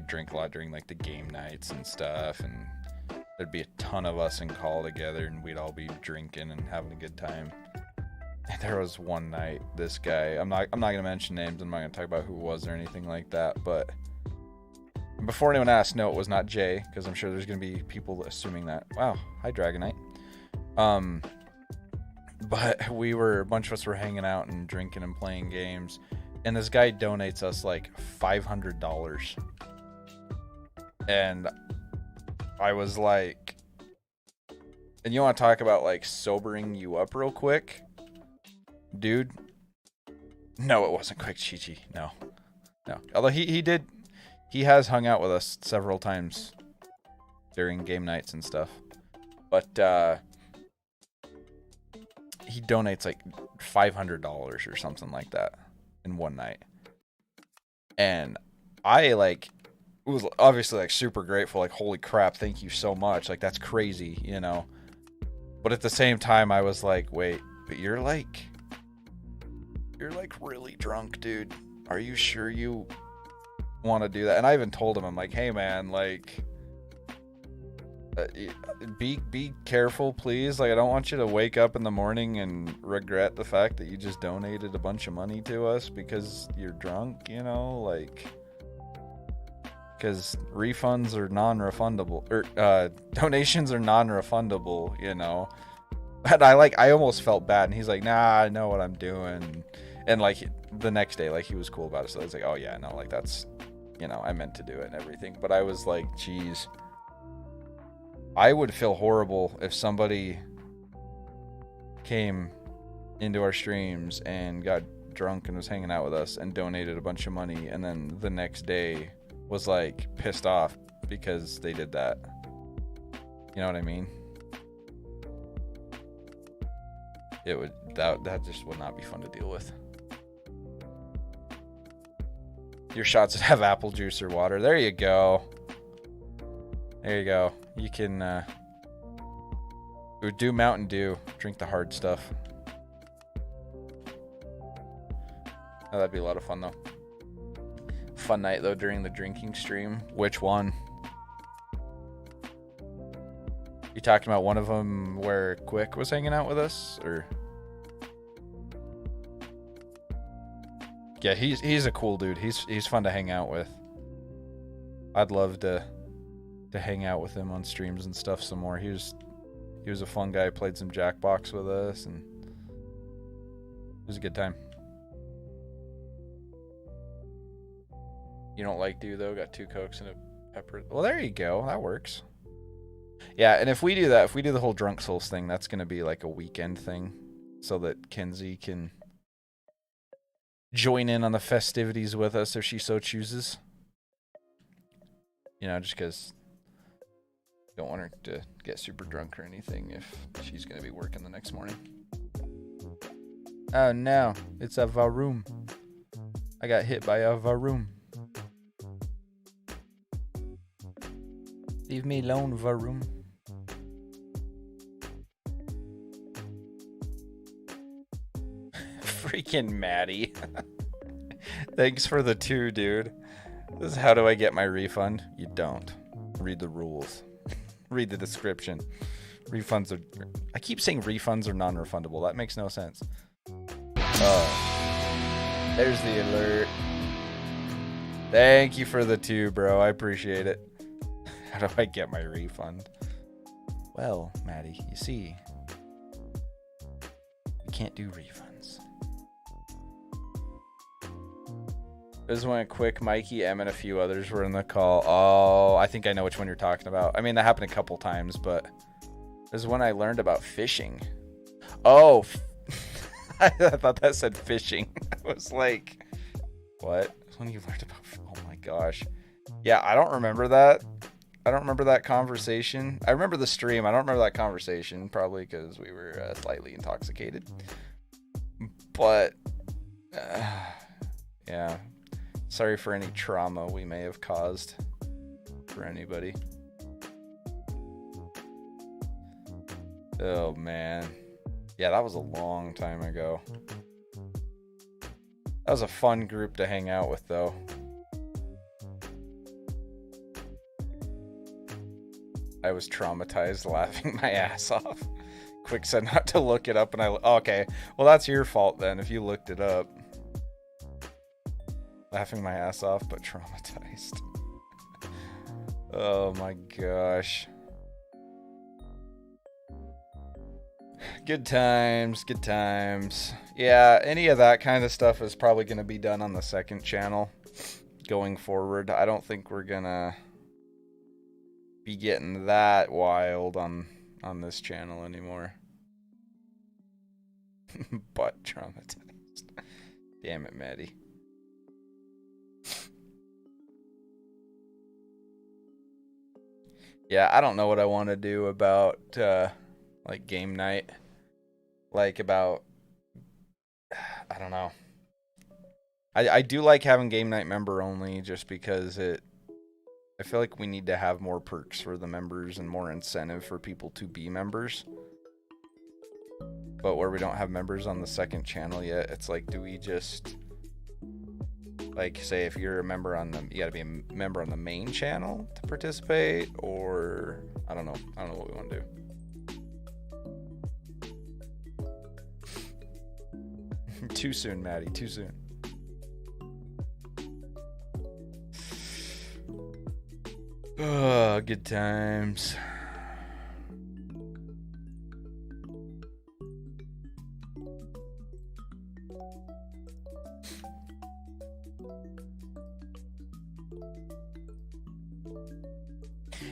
drink a lot during like the game nights and stuff, and there'd be a ton of us in call together, and we'd all be drinking and having a good time. And there was one night, this guy, I'm not gonna mention names, I'm not gonna talk about who it was or anything like that, but before anyone asks, no, it was not Jay, because I'm sure there's gonna be people assuming that. Wow, hi Dragonite. But a bunch of us were hanging out and drinking and playing games, and this guy donates us like $500. And I was like, and you want to talk about like sobering you up real quick? Dude, no, it wasn't Quick Chi-Chi. No. Although he has hung out with us several times during game nights and stuff. But, he donates like $500 or something like that in one night. And I was obviously like super grateful, like, holy crap, thank you so much. Like, that's crazy, you know? But at the same time, I was like, wait, but you're like really drunk, dude. Are you sure you want to do that? And I even told him, I'm like, hey man, like, be careful, please. Like, I don't want you to wake up in the morning and regret the fact that you just donated a bunch of money to us because you're drunk, you know, like, because refunds are non-refundable, or donations are non-refundable, you know. And I almost felt bad, and he's like, nah, I know what I'm doing. And like the next day, like, he was cool about it. So I was like, oh yeah, no, like, that's, you know, I meant to do it and everything. But I was like, geez, I would feel horrible if somebody came into our streams and got drunk and was hanging out with us and donated a bunch of money, and then the next day was like pissed off because they did that. You know what I mean? That just would not be fun to deal with. Your shots would have apple juice or water. There you go. There you go. You can do Mountain Dew. Drink the hard stuff. Oh, that'd be a lot of fun though. Fun night though during the drinking stream. Which one? You talking about one of them where Quick was hanging out with us, or? Yeah, he's a cool dude. He's fun to hang out with. I'd love to hang out with him on streams and stuff some more. He was a fun guy. Played some Jackbox with us, and it was a good time. You don't like Dew though? Got 2 Cokes and a pepper. Well, there you go. That works. Yeah, and if we do that, if we do the whole Drunk Souls thing, that's going to be like a weekend thing, so that Kenzie can join in on the festivities with us if she so chooses. You know, just because don't want her to get super drunk or anything if she's going to be working the next morning. Oh no, it's a Varoom. I got hit by a Varoom. Leave me alone, Varoom. Freaking Maddie. Thanks for the 2, dude. This is how do I get my refund? You don't. Read the rules. Read the description. Refunds are... I keep saying refunds are non-refundable. That makes no sense. Oh. There's the alert. Thank you for the 2, bro. I appreciate it. How do I get my refund? Well, Maddie, you see, you can't do refunds. This went quick. Mikey, Em, and a few others were in the call. Oh, I think I know which one you're talking about. I mean, that happened a couple times, but this is when I learned about fishing. Oh, I thought that said fishing. I was like, what? When you learned about... Oh my gosh. Yeah, I don't remember that. I don't remember that conversation. I remember the stream. I don't remember that conversation, probably because we were slightly intoxicated. But, yeah. Sorry for any trauma we may have caused for anybody. Oh, man. Yeah, that was a long time ago. That was a fun group to hang out with, though. I was traumatized, laughing my ass off. Quick said not to look it up, and okay. Well, that's your fault then, if you looked it up. Laughing my ass off, but traumatized. Oh my gosh. Good times, good times. Yeah, any of that kind of stuff is probably going to be done on the second channel going forward. I don't think we're going to be getting that wild on this channel anymore. But traumatized. Damn it, Maddie. Yeah, I don't know what I want to do about like game night. Like about, I don't know. I do like having game night member only just because I feel like we need to have more perks for the members and more incentive for people to be members. But where we don't have members on the second channel yet, it's like, do we just, like, say if you're a member on the, you gotta be a member on the main channel to participate, or I don't know what we want to do. Too soon, Maddie, too soon. Oh, good times.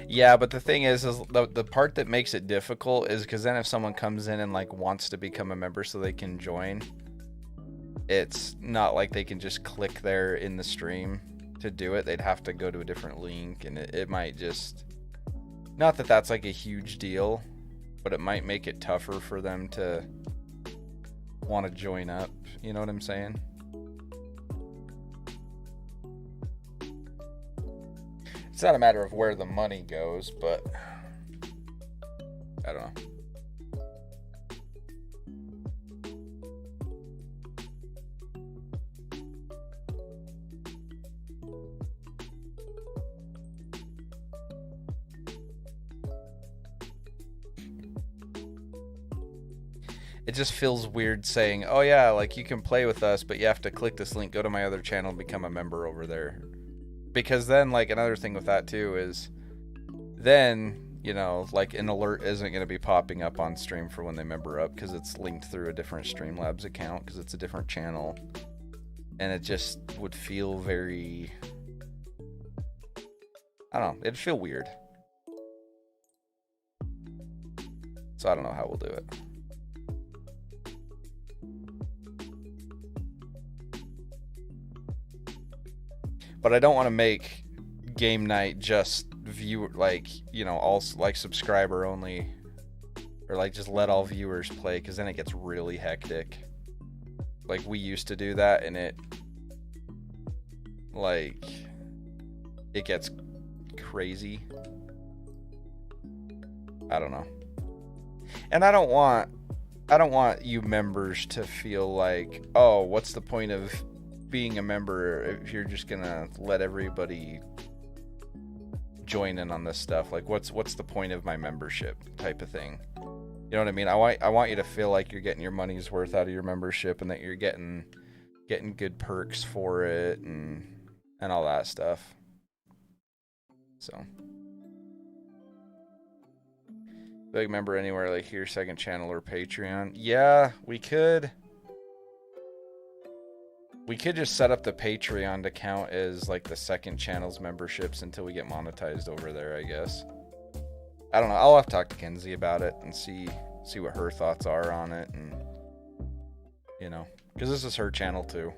Yeah, but the thing is the part that makes it difficult is because then if someone comes in and like wants to become a member so they can join, it's not like they can just click there in the stream to do it. They'd have to go to a different link, and it might just, not that that's like a huge deal, but it might make it tougher for them to want to join up. You know what I'm saying? It's not a matter of where the money goes, but I don't know. it just feels weird saying, oh yeah, like you can play with us, but you have to click this link, go to my other channel and become a member over there. Because then, like, another thing with that too is then, you know, like an alert isn't going to be popping up on stream for when they member up because it's linked through a different Streamlabs account because it's a different channel. And it just would feel very, I don't know, it'd feel weird. So I don't know how we'll do it. But I don't want to make game night just viewer, like, you know, all like subscriber only, or like just let all viewers play, because then it gets really hectic. Like we used to do that, and it gets crazy. I don't know. And I don't want you members to feel like, oh, what's the point of being a member if you're just gonna let everybody join in on this stuff? Like, what's the point of my membership type of thing? You know what I mean? I want you to feel like you're getting your money's worth out of your membership, and that you're getting good perks for it and all that stuff. So, big member anywhere, like here, second channel or Patreon. Yeah, we could just set up the Patreon to count as like the second channel's memberships until we get monetized over there, I guess. I don't know. I'll have to talk to Kenzie about it and see what her thoughts are on it, and you know, because this is her channel too.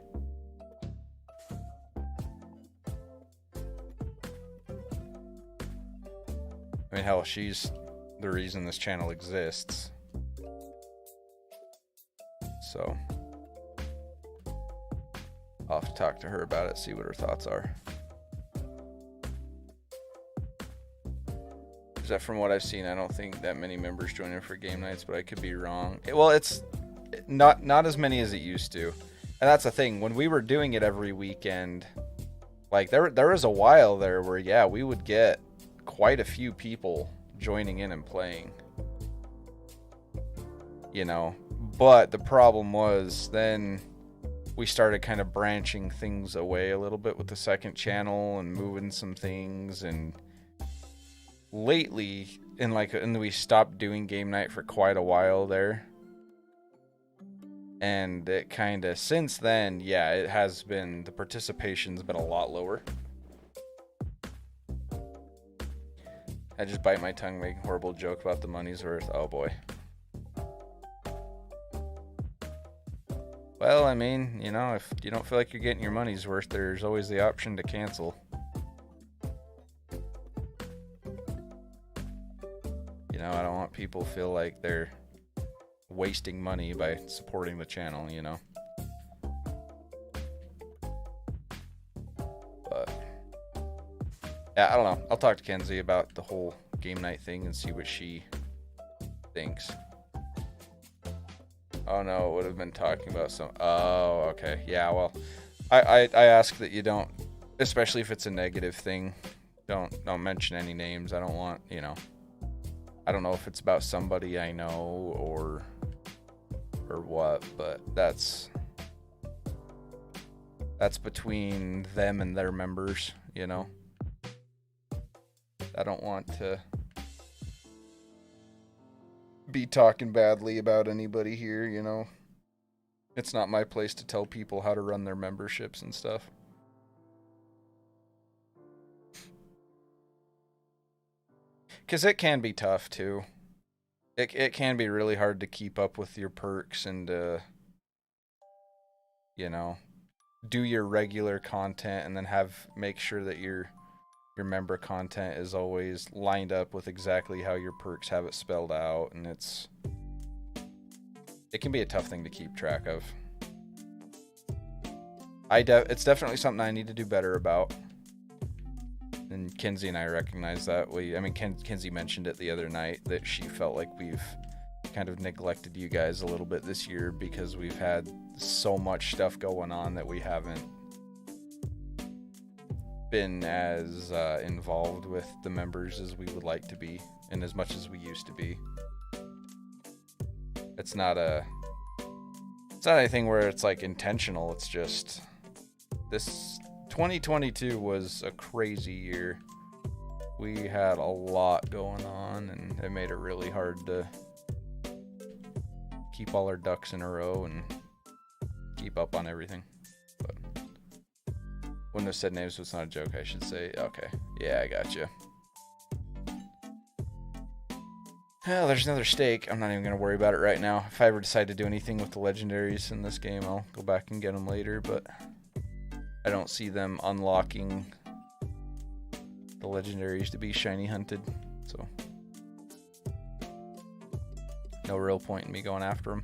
I mean, hell, she's the reason this channel exists. So I'll have to talk to her about it, see what her thoughts are. Is that from what I've seen? I don't think that many members join in for game nights, but I could be wrong. Well, it's not as many as it used to. And that's the thing. When we were doing it every weekend, like there was a while there where, yeah, we would get quite a few people joining in and playing. You know, but the problem was then we started kind of branching things away a little bit with the second channel and moving some things, and lately and we stopped doing game night for quite a while there, and it kind of since then, yeah, it has been, the participation's been a lot lower. I just bite my tongue making a horrible joke about the money's worth. Oh boy. Well, I mean, you know, if you don't feel like you're getting your money's worth, there's always the option to cancel. You know, I don't want people to feel like they're wasting money by supporting the channel, you know. But yeah, I don't know. I'll talk to Kenzie about the whole game night thing and see what she thinks. Oh no, it would have been talking about some. Oh, okay. Yeah, well, I ask that you don't, especially if it's a negative thing, don't mention any names. I don't want, you know, I don't know if it's about somebody I know or what, but that's between them and their members, you know. I don't want to be talking badly about anybody here, you know. It's not my place to tell people how to run their memberships and stuff. Because it can be tough too. It can be really hard to keep up with your perks and you know, do your regular content and then make sure that your member content is always lined up with exactly how your perks have it spelled out, and it can be a tough thing to keep track of. It's definitely something I need to do better about, and Kenzie and I recognize that. Kenzie mentioned it the other night that she felt like we've kind of neglected you guys a little bit this year because we've had so much stuff going on that we haven't been as involved with the members as we would like to be, and as much as we used to be. It's not a It's not anything where it's like intentional. It's just this 2022 was a crazy year. We had a lot going on, and it made it really hard to keep all our ducks in a row and keep up on everything. But wouldn't have said names, so it's not a joke. I should say, okay, yeah, I got you. Well, there's another stake. I'm not even going to worry about it right now. If I ever decide to do anything with the legendaries in this game, I'll go back and get them later, but I don't see them unlocking the legendaries to be shiny hunted, so no real point in me going after them.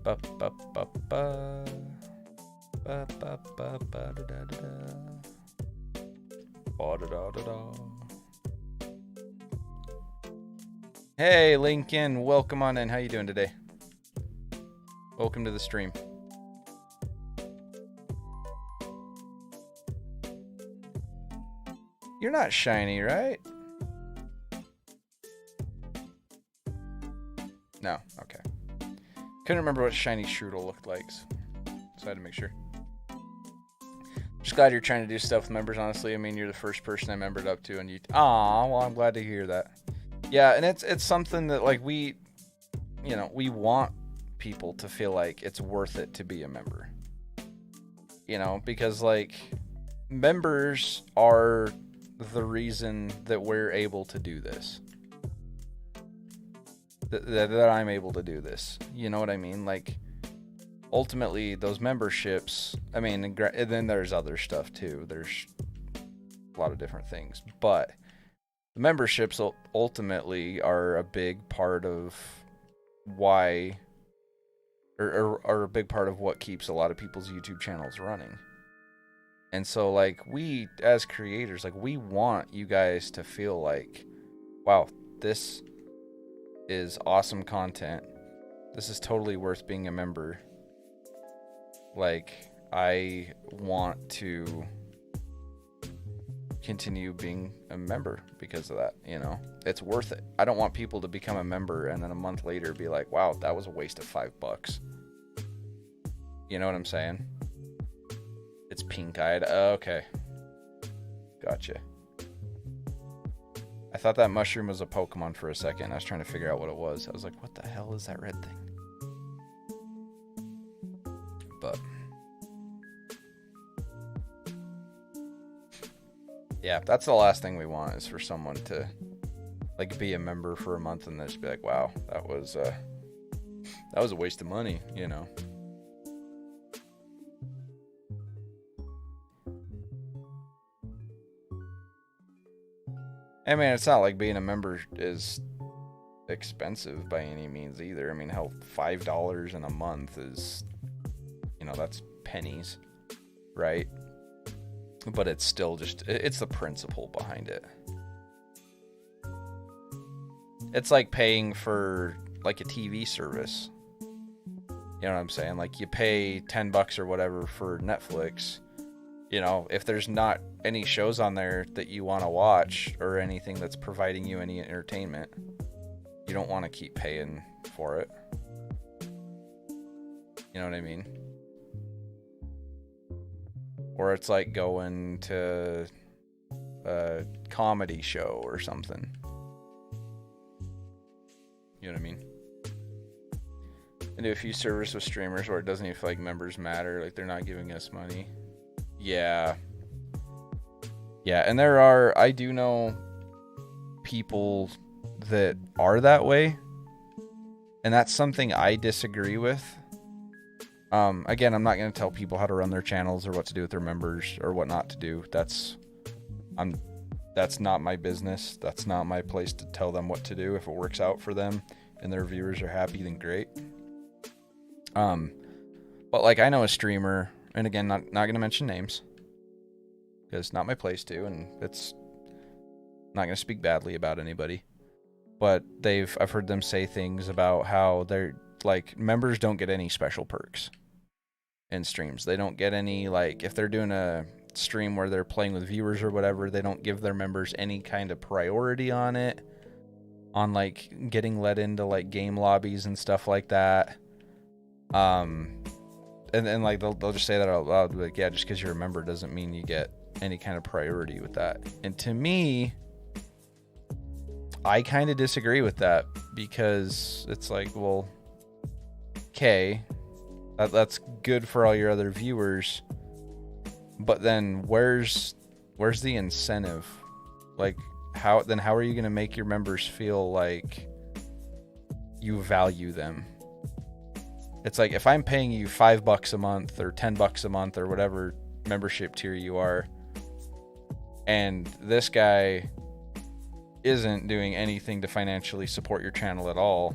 Ba ba ba ba ba ba ba ba da da da ba da da da da. Hey Lincoln, welcome on in. How you doing today? Welcome to the stream. You're not shiny, right? No, okay. Couldn't remember what shiny Strudel looked like, so I had to make sure. Just glad you're trying to do stuff with members, honestly. I mean, you're the first person I membered up to, and you... Aw, well, I'm glad to hear that. Yeah, and it's something that, like, we want people to feel like it's worth it to be a member. You know, because, like, members are the reason that we're able to do this. That I'm able to do this. You know what I mean? Like, ultimately, those memberships, I mean, and then there's other stuff too. There's a lot of different things. But the memberships ultimately are a big part of why, or are a big part of what keeps a lot of people's YouTube channels running. And so, like, we, as creators, like, we want you guys to feel like, wow, this is awesome content. This is totally worth being a member. Like, I want to continue being a member because of that, you know? It's worth it. I don't want people to become a member and then a month later be like, wow, that was a waste of $5. You know what I'm saying? It's pink-eyed. Okay. Gotcha. I thought that mushroom was a Pokemon for a second. I was trying to figure out what it was. I was like, what the hell is that red thing? But yeah, that's the last thing we want, is for someone to, like, be a member for a month and then just be like, wow, that was a waste of money, you know? I mean, it's not like being a member is expensive by any means either. I mean, hell, $5 in a month is, you know, that's pennies, right? But it's still just, it's the principle behind it. It's like paying for, like, a TV service. You know what I'm saying? Like, you pay $10 or whatever for Netflix. You know, if there's not any shows on there that you want to watch or anything that's providing you any entertainment, you don't want to keep paying for it. You know what I mean? Or it's like going to a comedy show or something. You know what I mean? I do a few servers with streamers where it doesn't even feel like members matter. Like, they're not giving us money. Yeah. Yeah, and I do know people that are that way. And that's something I disagree with. Again, I'm not going to tell people how to run their channels or what to do with their members or what not to do. That's not my business. That's not my place to tell them what to do. If it works out for them and their viewers are happy, then great. But, like, I know a streamer, and again, not going to mention names, because it's not my place to, and it's not going to speak badly about anybody. But I've heard them say things about how like, members don't get any special perks in streams. They don't get any, like, if they're doing a stream where they're playing with viewers or whatever, they don't give their members any kind of priority on it, on, like, getting let into, like, game lobbies and stuff like that. And then, like, they'll just say that out loud, like, yeah, just because you're a member doesn't mean you get any kind of priority with that. And to me, I kind of disagree with that, because it's like, well, okay, that's good for all your other viewers, but then where's the incentive? Like, how are you going to make your members feel like you value them? It's like, if I'm paying you $5 a month or $10 a month or whatever membership tier you are, and this guy isn't doing anything to financially support your channel at all,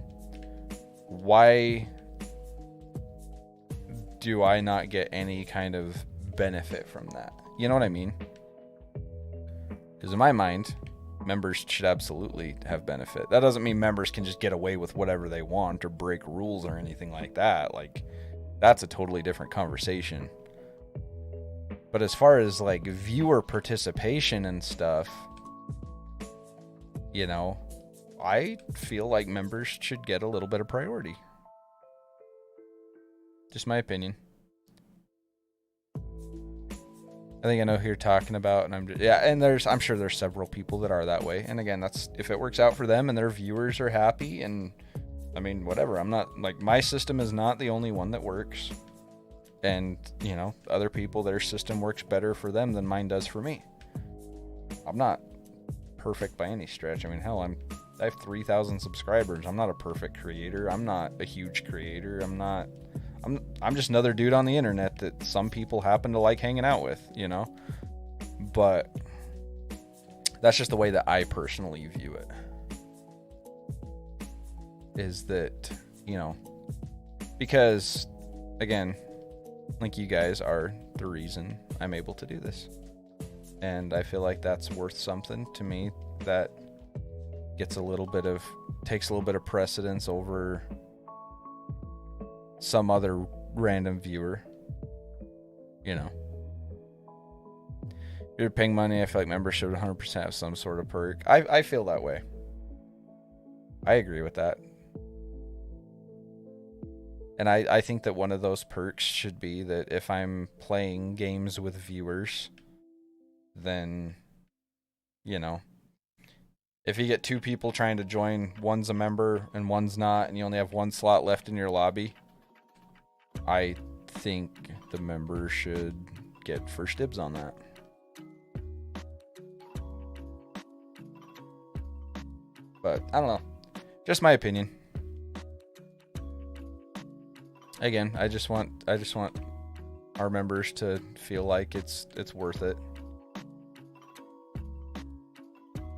why do I not get any kind of benefit from that? You know what I mean? Because in my mind, members should absolutely have benefit. That doesn't mean members can just get away with whatever they want or break rules or anything like that. Like, that's a totally different conversation. But as far as, like, viewer participation and stuff, you know, I feel like members should get a little bit of priority. Just my opinion. I think I know who you're talking about, and I'm sure there's several people that are that way. And again, that's if it works out for them and their viewers are happy, and I mean, whatever. I'm not, like, my system is not the only one that works. And, you know, other people, their system works better for them than mine does for me. I'm not perfect by any stretch. I mean, hell, I have 3,000 subscribers. I'm not a perfect creator. I'm not a huge creator. I'm just another dude on the internet that some people happen to like hanging out with, you know? But that's just the way that I personally view it. Is that, you know, because, again, like, you guys are the reason I'm able to do this. And I feel like that's worth something to me, that takes a little bit of precedence over some other random viewer, you know. If you're paying money, I feel like members should 100% have some sort of perk. I feel that way. I agree with that. And I think that one of those perks should be that if I'm playing games with viewers, then, you know, if you get two people trying to join, one's a member and one's not, and you only have one slot left in your lobby, I think the member should get first dibs on that. But I don't know. Just my opinion. Again, I just want our members to feel like it's worth it.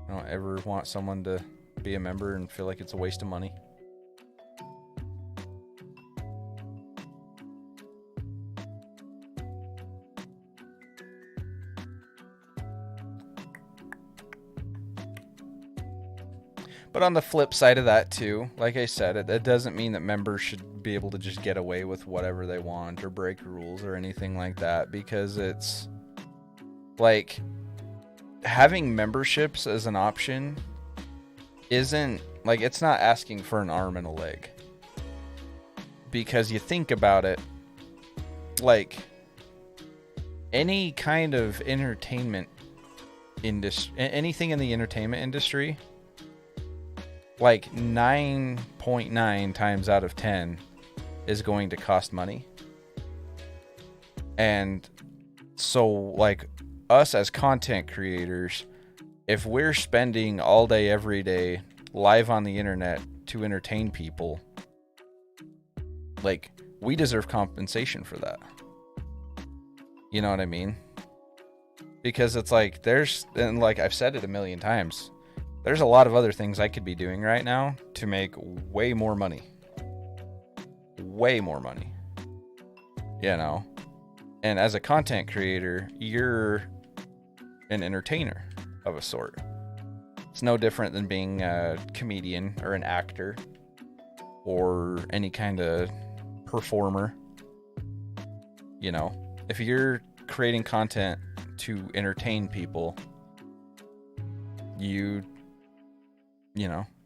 I don't ever want someone to be a member and feel like it's a waste of money. But on the flip side of that too, like I said, it doesn't mean that members should be able to just get away with whatever they want or break rules or anything like that, because it's like, having memberships as an option isn't, like, it's not asking for an arm and a leg. Because you think about it, like, any kind of entertainment industry, anything in the entertainment industry, like 9.9 times out of 10 is going to cost money. And so, like, us as content creators, if we're spending all day every day live on the internet to entertain people, like, we deserve compensation for that. You know what I mean? Because it's like, and like I've said it a million times, there's a lot of other things I could be doing right now to make way more money. Way more money. You know? And as a content creator, you're an entertainer of a sort. It's no different than being a comedian or an actor or any kind of performer. You know, if you're creating content to entertain people, you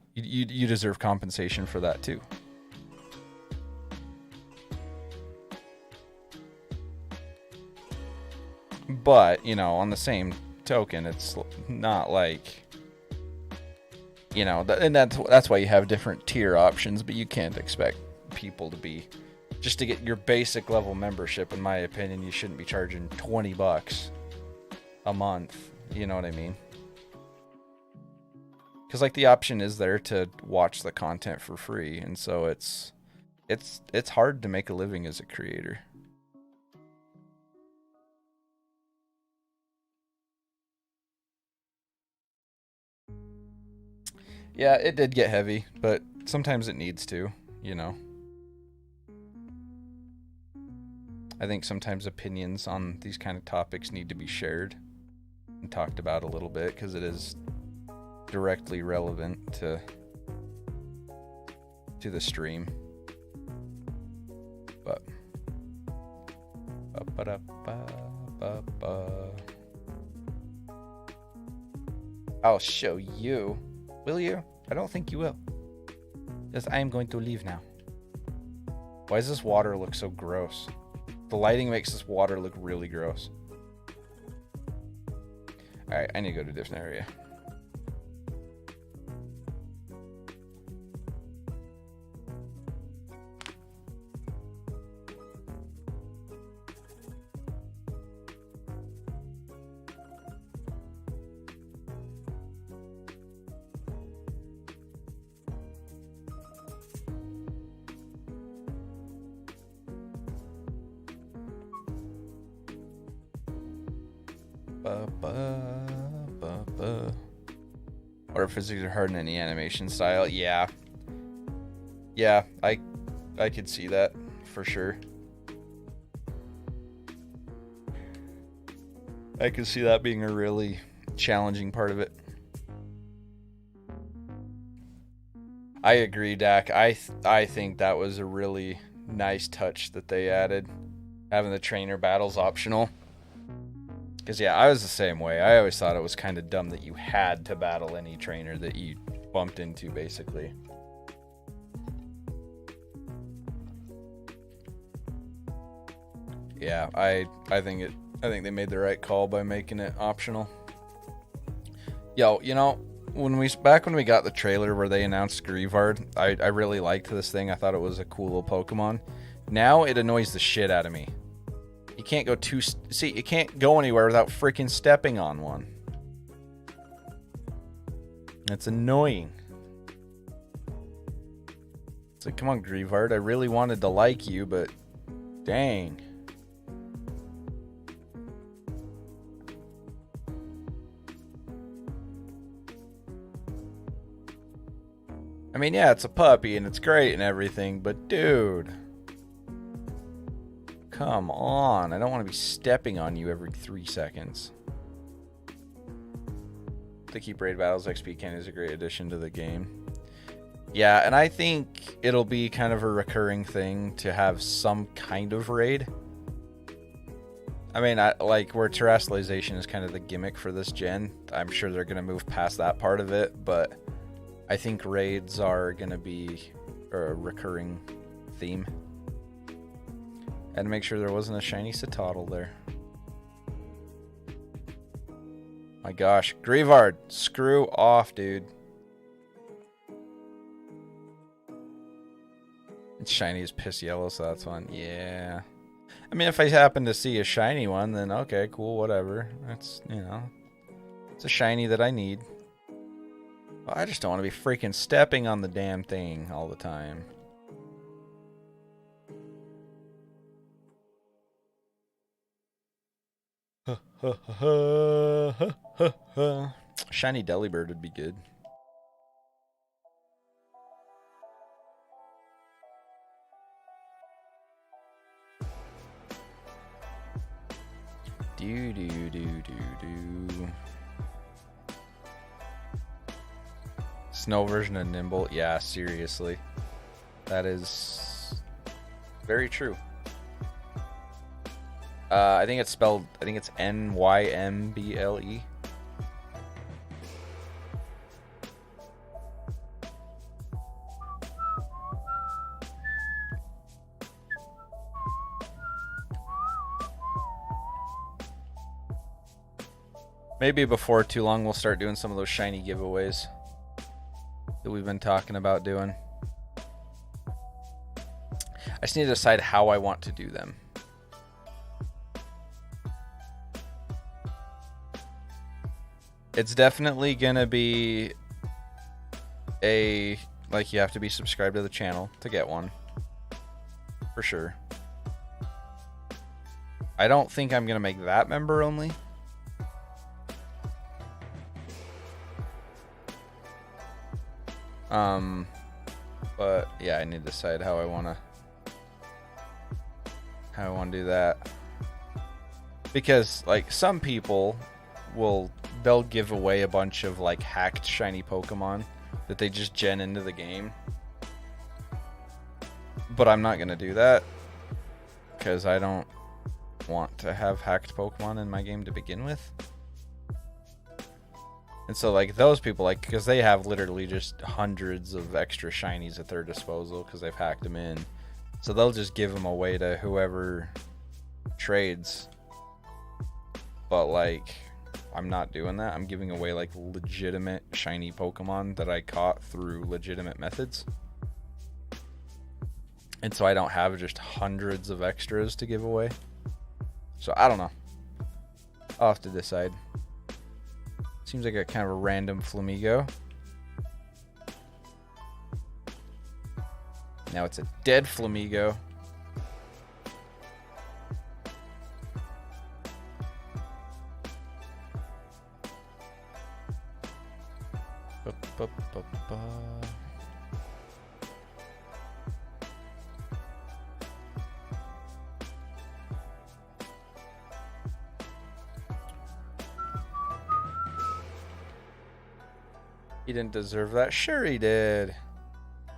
deserve compensation for that too. But, you know, on the same token, it's not like, you know, and that's why you have different tier options, but you can't expect people to be, just to get your basic level membership, in my opinion, you shouldn't be charging $20 a month. You know what I mean? Because, like, the option is there to watch the content for free, and so it's hard to make a living as a creator. Yeah, it did get heavy, but sometimes it needs to, you know. I think sometimes opinions on these kind of topics need to be shared and talked about a little bit, because it is directly relevant to the stream. But I'll show you. Will you? I don't think you will. Because I am going to leave now. Why does this water look so gross? The lighting makes this water look really gross. Alright, I need to go to a different area. Water physics are hard in any animation style. Yeah, I could see that for sure. I could see that being a really challenging part of it. I agree, Dak. I think that was a really nice touch that they added, having the trainer battles optional. Because, yeah, I was the same way. I always thought it was kind of dumb that you had to battle any trainer that you bumped into, basically. Yeah, I think they made the right call by making it optional. Yo, you know, when we got the trailer where they announced Greavard, I really liked this thing. I thought it was a cool little Pokemon. Now it annoys the shit out of me. You can't go you can't go anywhere without freaking stepping on one. It's annoying. It's like, come on, Greavard. I really wanted to like you, but dang. I mean, yeah, it's a puppy and it's great and everything, but dude. Come on, I don't want to be stepping on you every 3 seconds. The Keep Raid Battles XP Cannon is a great addition to the game. Yeah, and I think it'll be kind of a recurring thing to have some kind of raid. I mean, like where terrestrialization is kind of the gimmick for this gen. I'm sure they're going to move past that part of it, but I think raids are going to be a recurring theme. And make sure there wasn't a shiny Citadel there. My gosh. Greavard, screw off, dude. It's shiny is piss yellow, so that's fun. Yeah. I mean, if I happen to see a shiny one, then okay, cool, whatever. That's, you know, it's a shiny that I need. I just don't want to be freaking stepping on the damn thing all the time. Shiny Delibird would be good. Snow version of Nimble? Yeah, seriously. That is very true. I think it's spelled, I think it's Nymble. Maybe before too long we'll start doing some of those shiny giveaways that we've been talking about doing. I just need to decide how I want to do them. It's definitely gonna be a, like, you have to be subscribed to the channel to get one. For sure. I don't think I'm gonna make that member only. But yeah, I need to decide how I wanna do that. Because, like, some people they'll give away a bunch of, like, hacked shiny Pokemon that they just gen into the game. But I'm not gonna do that because I don't want to have hacked Pokemon in my game to begin with. And so, like, those people, like, because they have literally just hundreds of extra shinies at their disposal because they've hacked them in. So they'll just give them away to whoever trades. But, like, I'm not doing that. I'm giving away, like, legitimate shiny Pokemon that I caught through legitimate methods. And so I don't have just hundreds of extras to give away. So I don't know. I'll have to decide. Seems like a kind of a random Flamigo. Now it's a dead Flamigo. He didn't deserve that. Sure he did.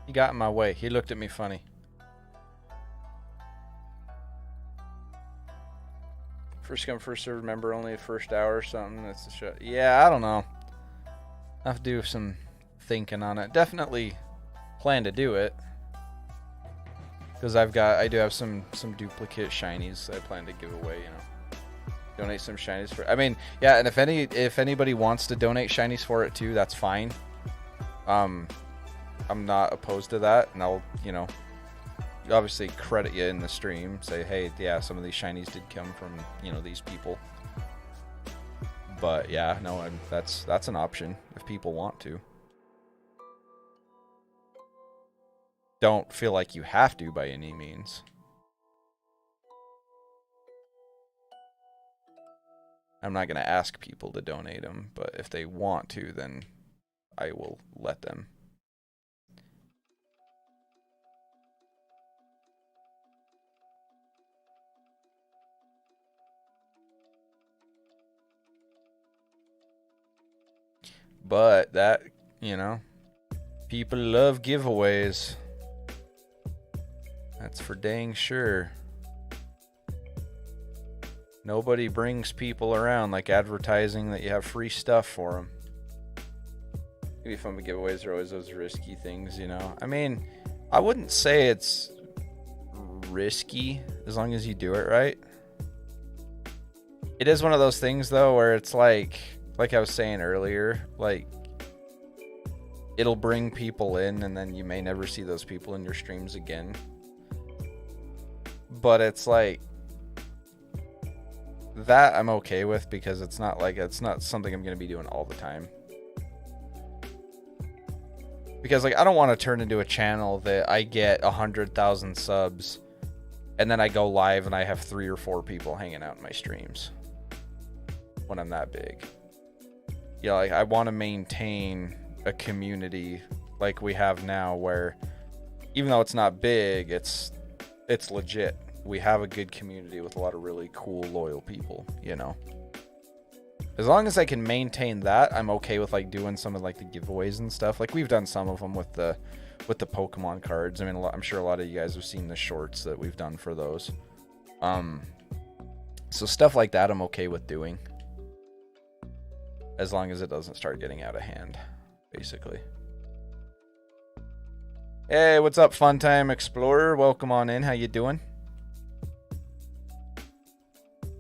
He got in my way. He looked at me funny. First come, first served member, only first hour or something. That's the shot. Yeah, I don't know. I have to do some thinking on it. Definitely plan to do it. Because I do have some duplicate shinies that I plan to give away, you know. Donate some shinies for, I mean, yeah, and if anybody wants to donate shinies for it too, that's fine. I'm not opposed to that, and I'll, you know, obviously credit you in the stream, say, hey, yeah, some of these shinies did come from, you know, these people. But yeah, no, that's an option if people want to. Don't feel like you have to by any means. I'm not going to ask people to donate them, but if they want to, then I will let them. But that, you know, people love giveaways. That's for dang sure. Nobody brings people around like advertising that you have free stuff for them. It'd be fun, but giveaways are always those risky things, you know. I mean, I wouldn't say it's risky as long as you do it right. It is one of those things, though, where it's like I was saying earlier, like, it'll bring people in and then you may never see those people in your streams again. But it's like, that I'm okay with because it's not something I'm going to be doing all the time. Because, like, I don't want to turn into a channel that I get 100,000 subs and then I go live and I have 3 or 4 people hanging out in my streams when I'm that big. You know, like, I want to maintain a community like we have now where even though it's not big, it's legit. We have a good community with a lot of really cool, loyal people, you know. As long as I can maintain that, I'm okay with like doing some of like the giveaways and stuff. Like we've done some of them with the Pokemon cards. I mean, I'm sure a lot of you guys have seen the shorts that we've done for those. So stuff like that I'm okay with doing. As long as it doesn't start getting out of hand, basically. Hey, what's up, Funtime Explorer? Welcome on in. How you doing?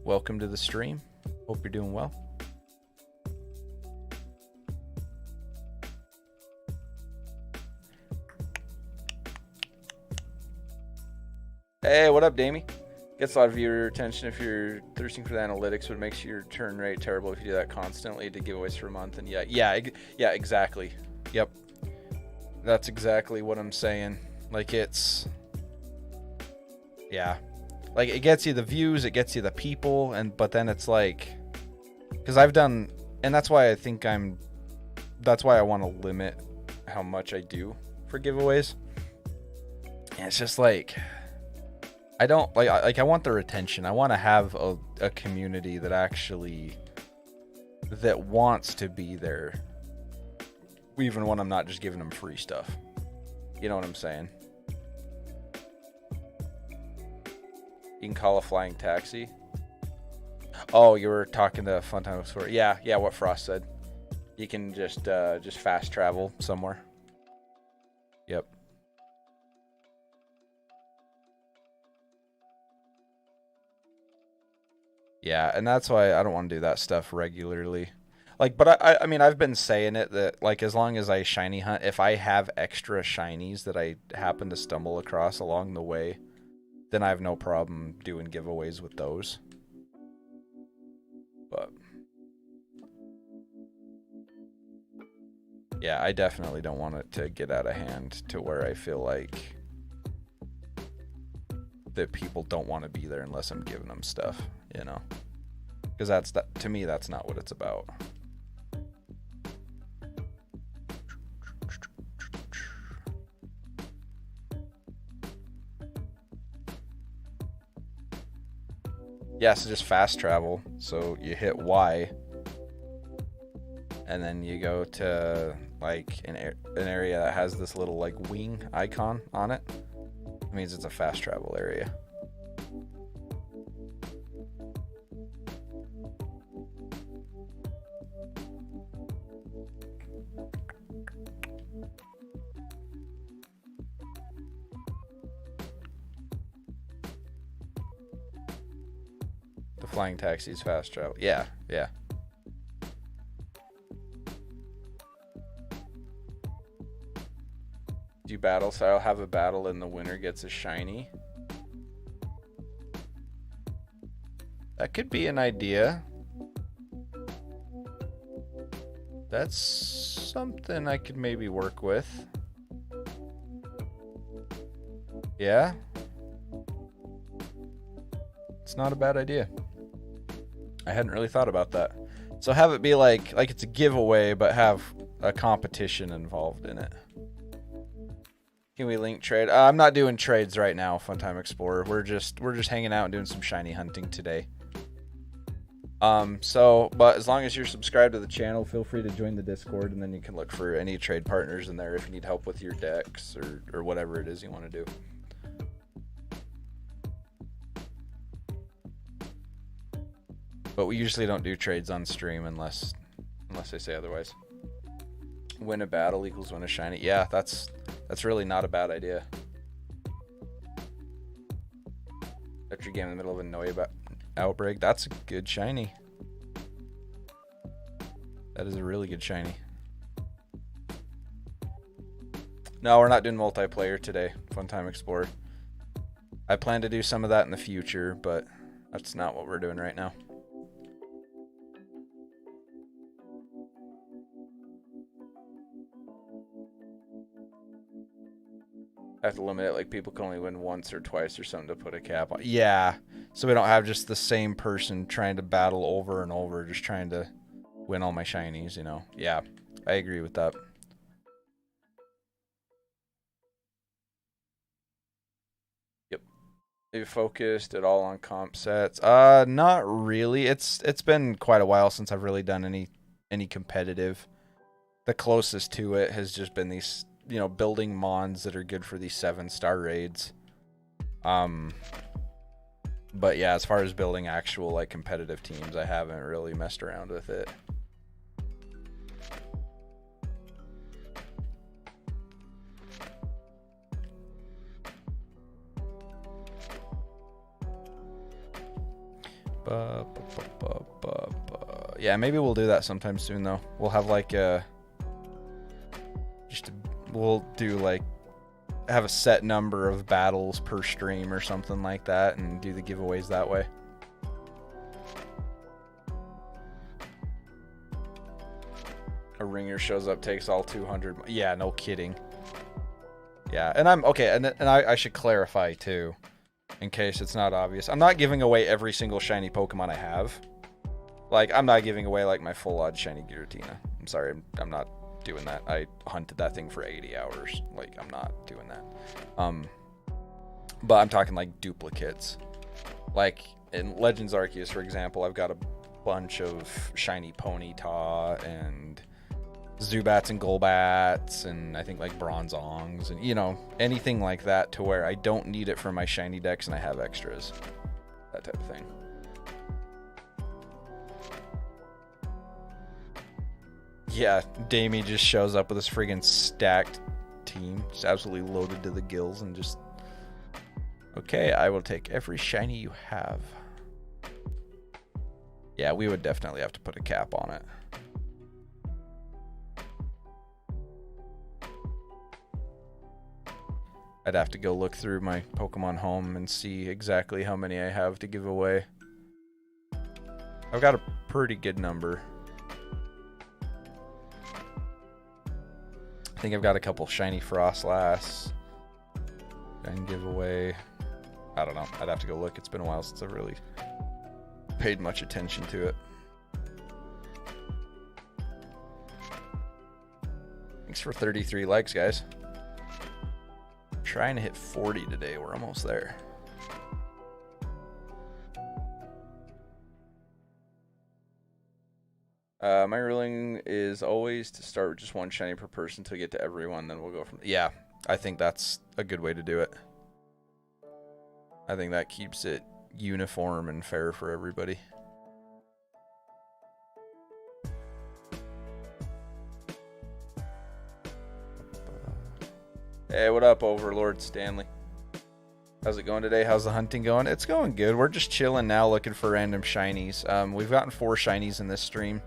Welcome to the stream. Hope you're doing well. Hey, what up, Damie? Gets a lot of viewer attention if you're thirsting for the analytics, but it makes your turn rate terrible if you do that constantly to giveaways for a month. And yeah, exactly. Yep. That's exactly what I'm saying. Like it's, yeah, like it gets you the views, it gets you the people, but then it's like, because I've done, and that's why I think that's why I want to limit how much I do for giveaways. And it's just like, I don't like I want their attention. I want to have a community that actually that wants to be there, even when I'm not just giving them free stuff. You know what I'm saying? You can call a flying taxi. Oh, you were talking to Funtime Explorer. Yeah, what Frost said. You can just fast travel somewhere. Yep. Yeah, and that's why I don't want to do that stuff regularly. Like, but I mean, I've been saying it that, like, as long as I shiny hunt, if I have extra shinies that I happen to stumble across along the way, then I have no problem doing giveaways with those. But yeah, I definitely don't want it to get out of hand to where I feel like that people don't want to be there unless I'm giving them stuff, you know? Because to me, that's not what it's about. Yeah, so just fast travel. So you hit Y, and then you go to like an area that has this little like wing icon on it. It means it's a fast travel area. The flying taxi's fast travel. Yeah. Do you battle? So I'll have a battle and the winner gets a shiny. That could be an idea. That's something I could maybe work with. Yeah? It's not a bad idea. I hadn't really thought about that. So have it be like it's a giveaway, but have a competition involved in it. Can we link trade? I'm not doing trades right now, Funtime Explorer. We're just hanging out and doing some shiny hunting today. But as long as you're subscribed to the channel, feel free to join the Discord, and then you can look for any trade partners in there if you need help with your decks or whatever it is you want to do. But we usually don't do trades on stream unless I say otherwise. Win a battle equals win a shiny. Yeah, that's really not a bad idea. After your game in the middle of a Noia outbreak, that's a good shiny. That is a really good shiny. No, we're not doing multiplayer today, Funtime Explorer. I plan to do some of that in the future, but that's not what we're doing right now. I have to limit it, like people can only win once or twice or something to put a cap on. Yeah, so we don't have just the same person trying to battle over and over, just trying to win all my shinies, you know. Yeah, I agree with that. Yep. You focused at all on comp sets? Not really. It's been quite a while since I've really done any competitive. The closest to it has just been these, building mons that are good for these 7-star raids. But yeah, as far as building actual like competitive teams, I haven't really messed around with it. Yeah, maybe we'll do that sometime soon though. We'll have like we'll do like have a set number of battles per stream or something like that and do the giveaways that way. A ringer shows up, takes all 200. Yeah, no kidding. Yeah, and I'm okay, and I should clarify too, in case it's not obvious. I'm not giving away every single shiny Pokemon I have. Like, I'm not giving away like my full odd shiny Giratina. I'm sorry, I'm not doing that. I hunted that thing for 80 hours. Like, I'm not doing that. But I'm talking like duplicates. Like in Legends Arceus, for example, I've got a bunch of shiny Ponyta and Zubats and Golbats and I think like Bronzongs and anything like that to where I don't need it for my shiny decks and I have extras. That type of thing. Yeah, Damie just shows up with this friggin' stacked team. Just absolutely loaded to the gills and just... Okay, I will take every shiny you have. Yeah, we would definitely have to put a cap on it. I'd have to go look through my Pokemon Home and see exactly how many I have to give away. I've got a pretty good number. I think I've got a couple shiny Frostlass I can give away. I don't know. I'd have to go look. It's been a while since I've really paid much attention to it. Thanks for 33 likes, guys. Trying to hit 40 today. We're almost there. My ruling is always to start with just one shiny per person to get to everyone, then we'll go from... Yeah, I think that's a good way to do it. I think that keeps it uniform and fair for everybody. Hey, what up, Overlord Stanley? How's it going today? How's the hunting going? It's going good. We're just chilling now looking for random shinies. We've gotten 4 shinies in this stream.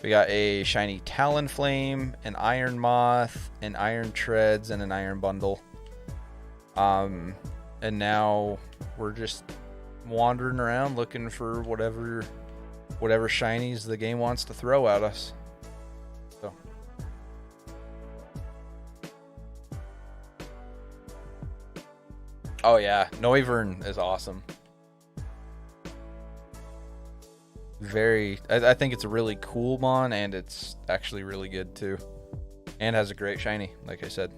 We got a shiny Talonflame, an Iron Moth, an Iron Treads, and an Iron Bundle. And now we're just wandering around looking for whatever shinies the game wants to throw at us. So. Oh yeah, Noivern is awesome. I think it's a really cool mon, and it's actually really good too. And has a great shiny, like I said.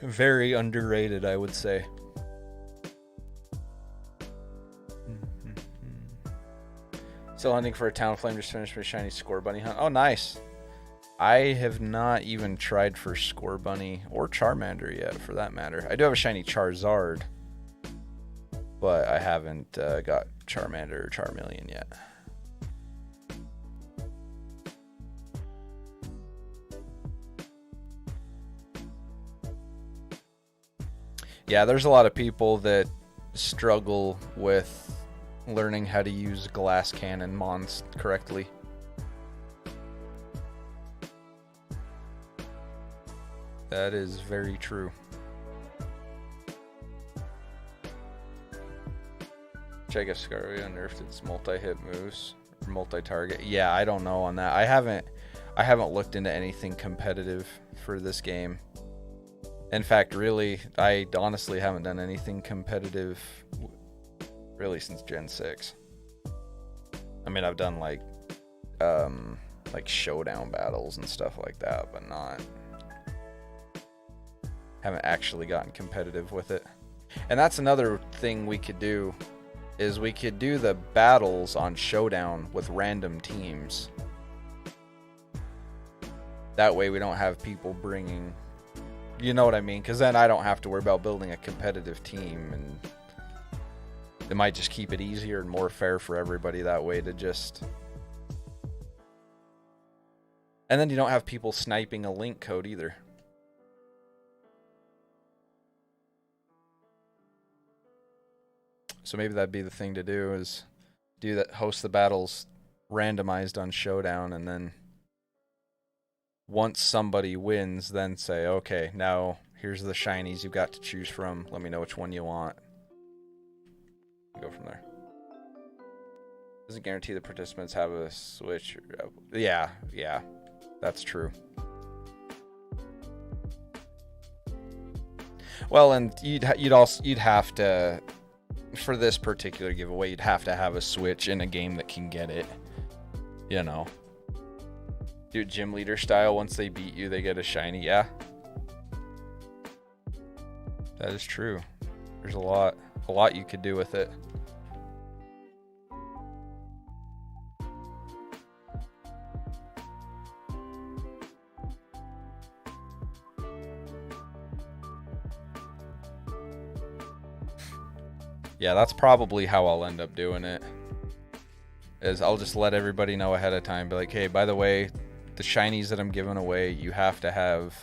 Very underrated, I would say. Still hunting for a Talonflame, just finished my shiny Scorbunny hunt. Oh, nice. I have not even tried for Scorbunny or Charmander yet, for that matter. I do have a shiny Charizard, but I haven't got Charmander or Charmeleon yet. Yeah, there's a lot of people that struggle with learning how to use glass cannon mons correctly. That is very true. Check if Scarlet nerfed its multi-hit moves or multi-target. Yeah, I don't know on that. I haven't looked into anything competitive for this game. In fact, really, I honestly haven't done anything competitive really since Gen 6. I mean, I've done like showdown battles and stuff like that, but not Haven't actually gotten competitive with it. And that's another thing we could do, is we could do the battles on Showdown with random teams. That way we don't have people bringing, you know what I mean? Because then I don't have to worry about building a competitive team, and it might just keep it easier and more fair for everybody that way to just... And then you don't have people sniping a link code either. So maybe that'd be the thing to do, is do that, host the battles randomized on Showdown, and then once somebody wins, then say, okay, now here's the shinies you've got to choose from. Let me know which one you want. Go from there. Doesn't guarantee the participants have a Switch. Yeah, that's true. Well, and you'd have to, for this particular giveaway, you'd have to have a Switch in a game that can get it. You know, do it gym leader style. Once they beat you, they get a shiny. Yeah, that is true. There's a lot you could do with it. Yeah, that's probably how I'll end up doing it. Is I'll just let everybody know ahead of time, be like, hey, by the way, the shinies that I'm giving away, you have to have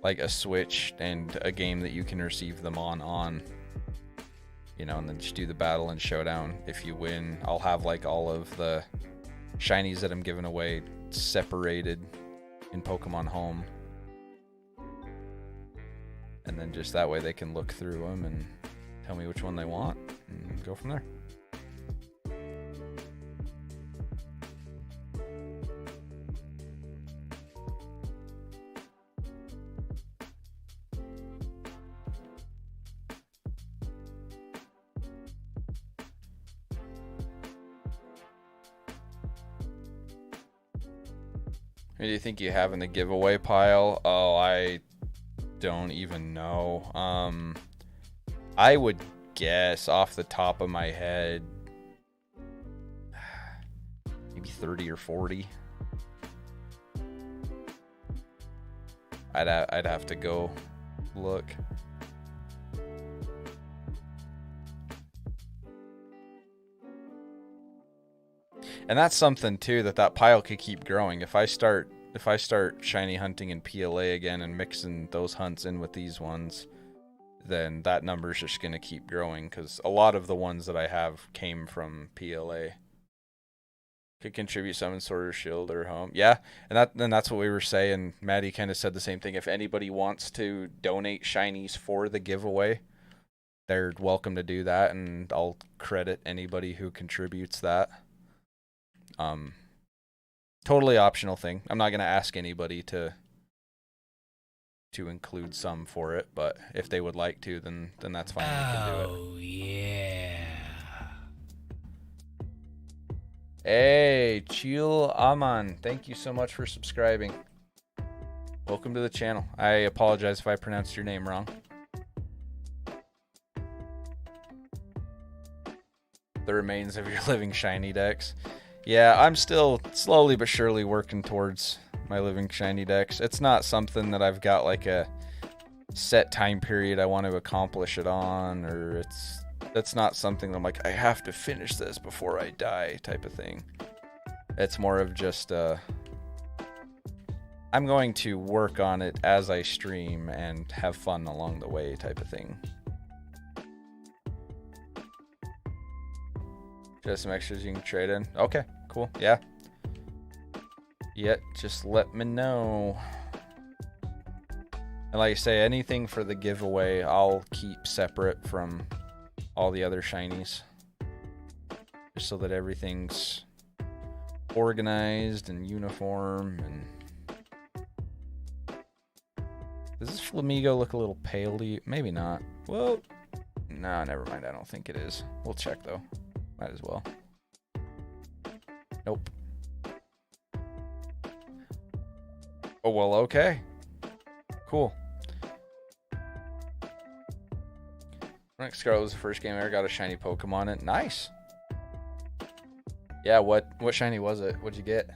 like a Switch and a game that you can receive them on, you know, and then just do the battle and Showdown. If you win, I'll have like all of the shinies that I'm giving away separated in Pokemon Home, and then just that way they can look through them and tell me which one they want and go from there. Who do you think you have in the giveaway pile? Oh, I don't even know. I would guess off the top of my head, maybe 30 or 40. I'd have to go look. And that's something too, that pile could keep growing. If I start shiny hunting in PLA again and mixing those hunts in with these ones, then that number's just going to keep growing, because a lot of the ones that I have came from PLA. Could contribute some in Sword or Shield or Home. Yeah, and that's what we were saying. Maddie kind of said the same thing. If anybody wants to donate shinies for the giveaway, they're welcome to do that, and I'll credit anybody who contributes that. Totally optional thing. I'm not going to ask anybody to include some for it, but if they would like to, then that's fine. We can do it.
Oh yeah.
Hey, Chil Aman, thank you so much for subscribing. Welcome to the channel. I apologize if I pronounced your name wrong. The remains of your living shiny decks. Yeah, I'm still slowly but surely working towards my living shiny decks. It's not something that I've got like a set time period I want to accomplish it on, or that's not something that I'm like, I have to finish this before I die type of thing. It's more of just I'm going to work on it as I stream and have fun along the way type of thing. Just some extras you can trade in. Okay, cool. Yeah. Just let me know. And like I say, anything for the giveaway, I'll keep separate from all the other shinies, just so that everything's organized and uniform. And does this Flamigo look a little pale to you? Maybe not. Well, no, never mind. I don't think it is. We'll check though. Might as well. Nope. Oh, well, okay. Cool. Scarlet was the first game I ever got a shiny Pokemon in. Nice. Yeah, what shiny was it? What'd you get?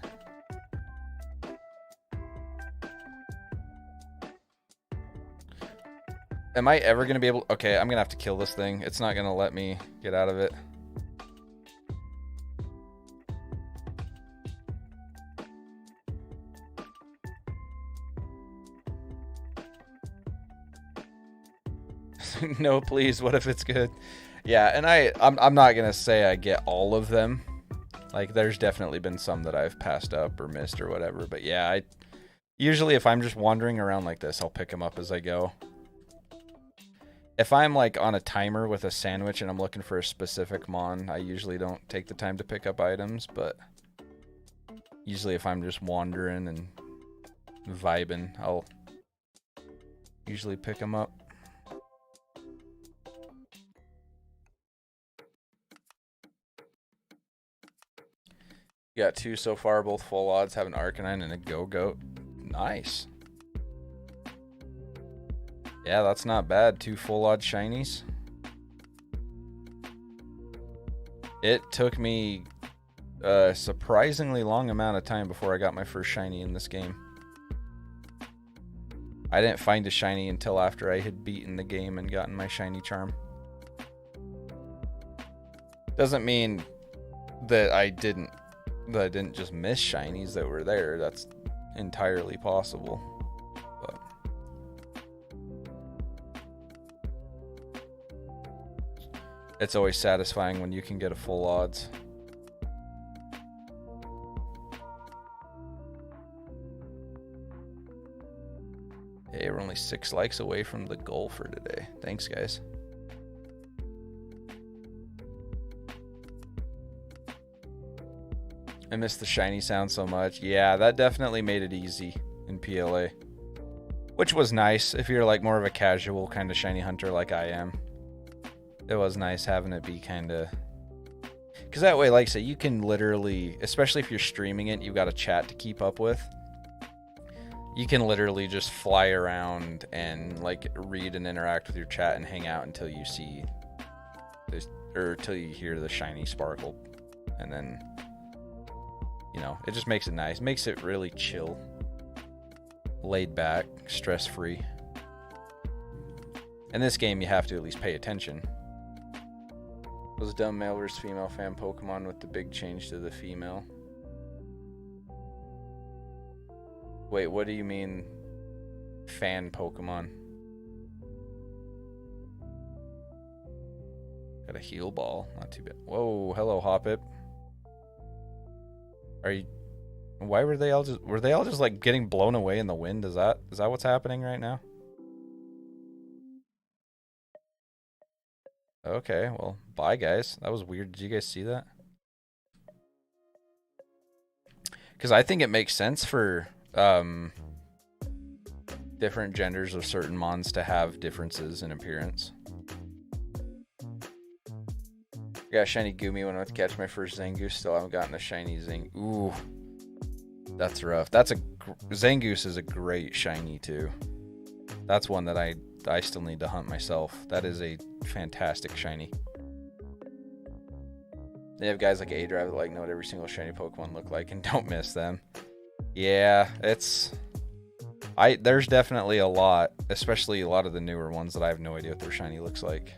Am I ever going to be able... Okay, I'm going to have to kill this thing. It's not going to let me get out of it. No, please. What if it's good? Yeah, and I'm not going to say I get all of them. Like, there's definitely been some that I've passed up or missed or whatever. But yeah, usually if I'm just wandering around like this, I'll pick them up as I go. If I'm like on a timer with a sandwich and I'm looking for a specific mon, I usually don't take the time to pick up items. But usually if I'm just wandering and vibing, I'll usually pick them up. Got 2 so far, both full odds, have an Arcanine and a Go-Goat. Nice. Yeah, that's not bad. 2 full odd shinies. It took me a surprisingly long amount of time before I got my first shiny in this game. I didn't find a shiny until after I had beaten the game and gotten my shiny charm. Doesn't mean that I didn't just miss shinies that were there. That's entirely possible. But it's always satisfying when you can get a full odds. Hey, we're only 6 likes away from the goal for today. Thanks, guys. I miss the shiny sound so much. Yeah, that definitely made it easy in PLA. Which was nice if you're like more of a casual kind of shiny hunter like I am. It was nice having it be kind of... Because that way, like I say, you can literally, especially if you're streaming it, you've got a chat to keep up with. You can literally just fly around and like read and interact with your chat and hang out until you see this, or until you hear the shiny sparkle. And then, you know, it just makes it nice. Makes it really chill. Laid back, stress-free. In this game, you have to at least pay attention. Was dumb male versus female fan Pokemon with the big change to the female? Wait, what do you mean fan Pokemon? Got a heal ball, not too bad. Whoa, hello Hoppip. Are you... Why were they all just like getting blown away in the wind? Is that what's happening right now? Okay, well, bye guys. That was weird. Did you guys see that? Because I think it makes sense for different genders of certain mons to have differences in appearance. I got a shiny Gumi when I went to catch my first Zangoose. Still haven't gotten a shiny Zing. Ooh, that's rough. Zangoose is a great shiny too. That's one that I still need to hunt myself. That is a fantastic shiny. They have guys like A-Drive that like know what every single shiny Pokemon look like and don't miss them. Yeah, there's definitely a lot, especially a lot of the newer ones that I have no idea what their shiny looks like.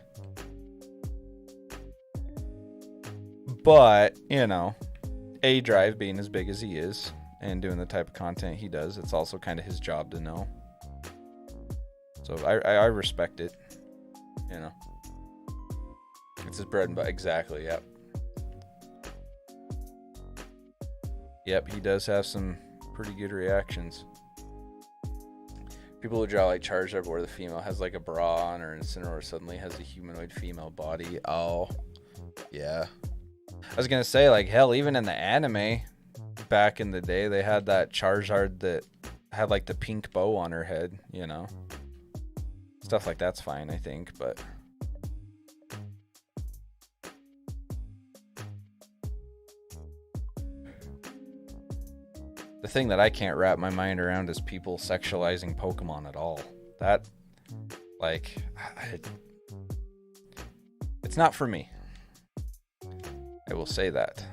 But, you know, A-Drive being as big as he is and doing the type of content he does, it's also kind of his job to know. So I respect it, you know. It's his bread and butter. Exactly, yep. Yep, he does have some pretty good reactions. People who draw like Charizard where the female has like a bra on, or Incineroar suddenly has a humanoid female body. Oh, yeah. I was gonna say, like, hell, even in the anime back in the day, they had that Charizard that had like the pink bow on her head, you know. Stuff like that's fine, I think, but the thing that I can't wrap my mind around is people sexualizing Pokemon at all. That, like, It's not for me. I will say that.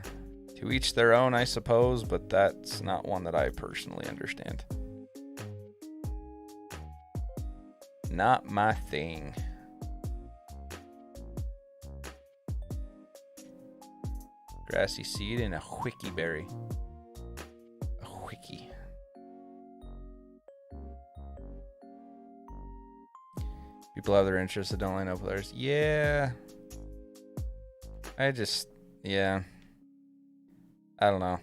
To each their own, I suppose, but that's not one that I personally understand. Not my thing. Grassy seed and a wiki berry. A wiki. People have their interests that don't line up with ours. Yeah. Yeah. I don't know.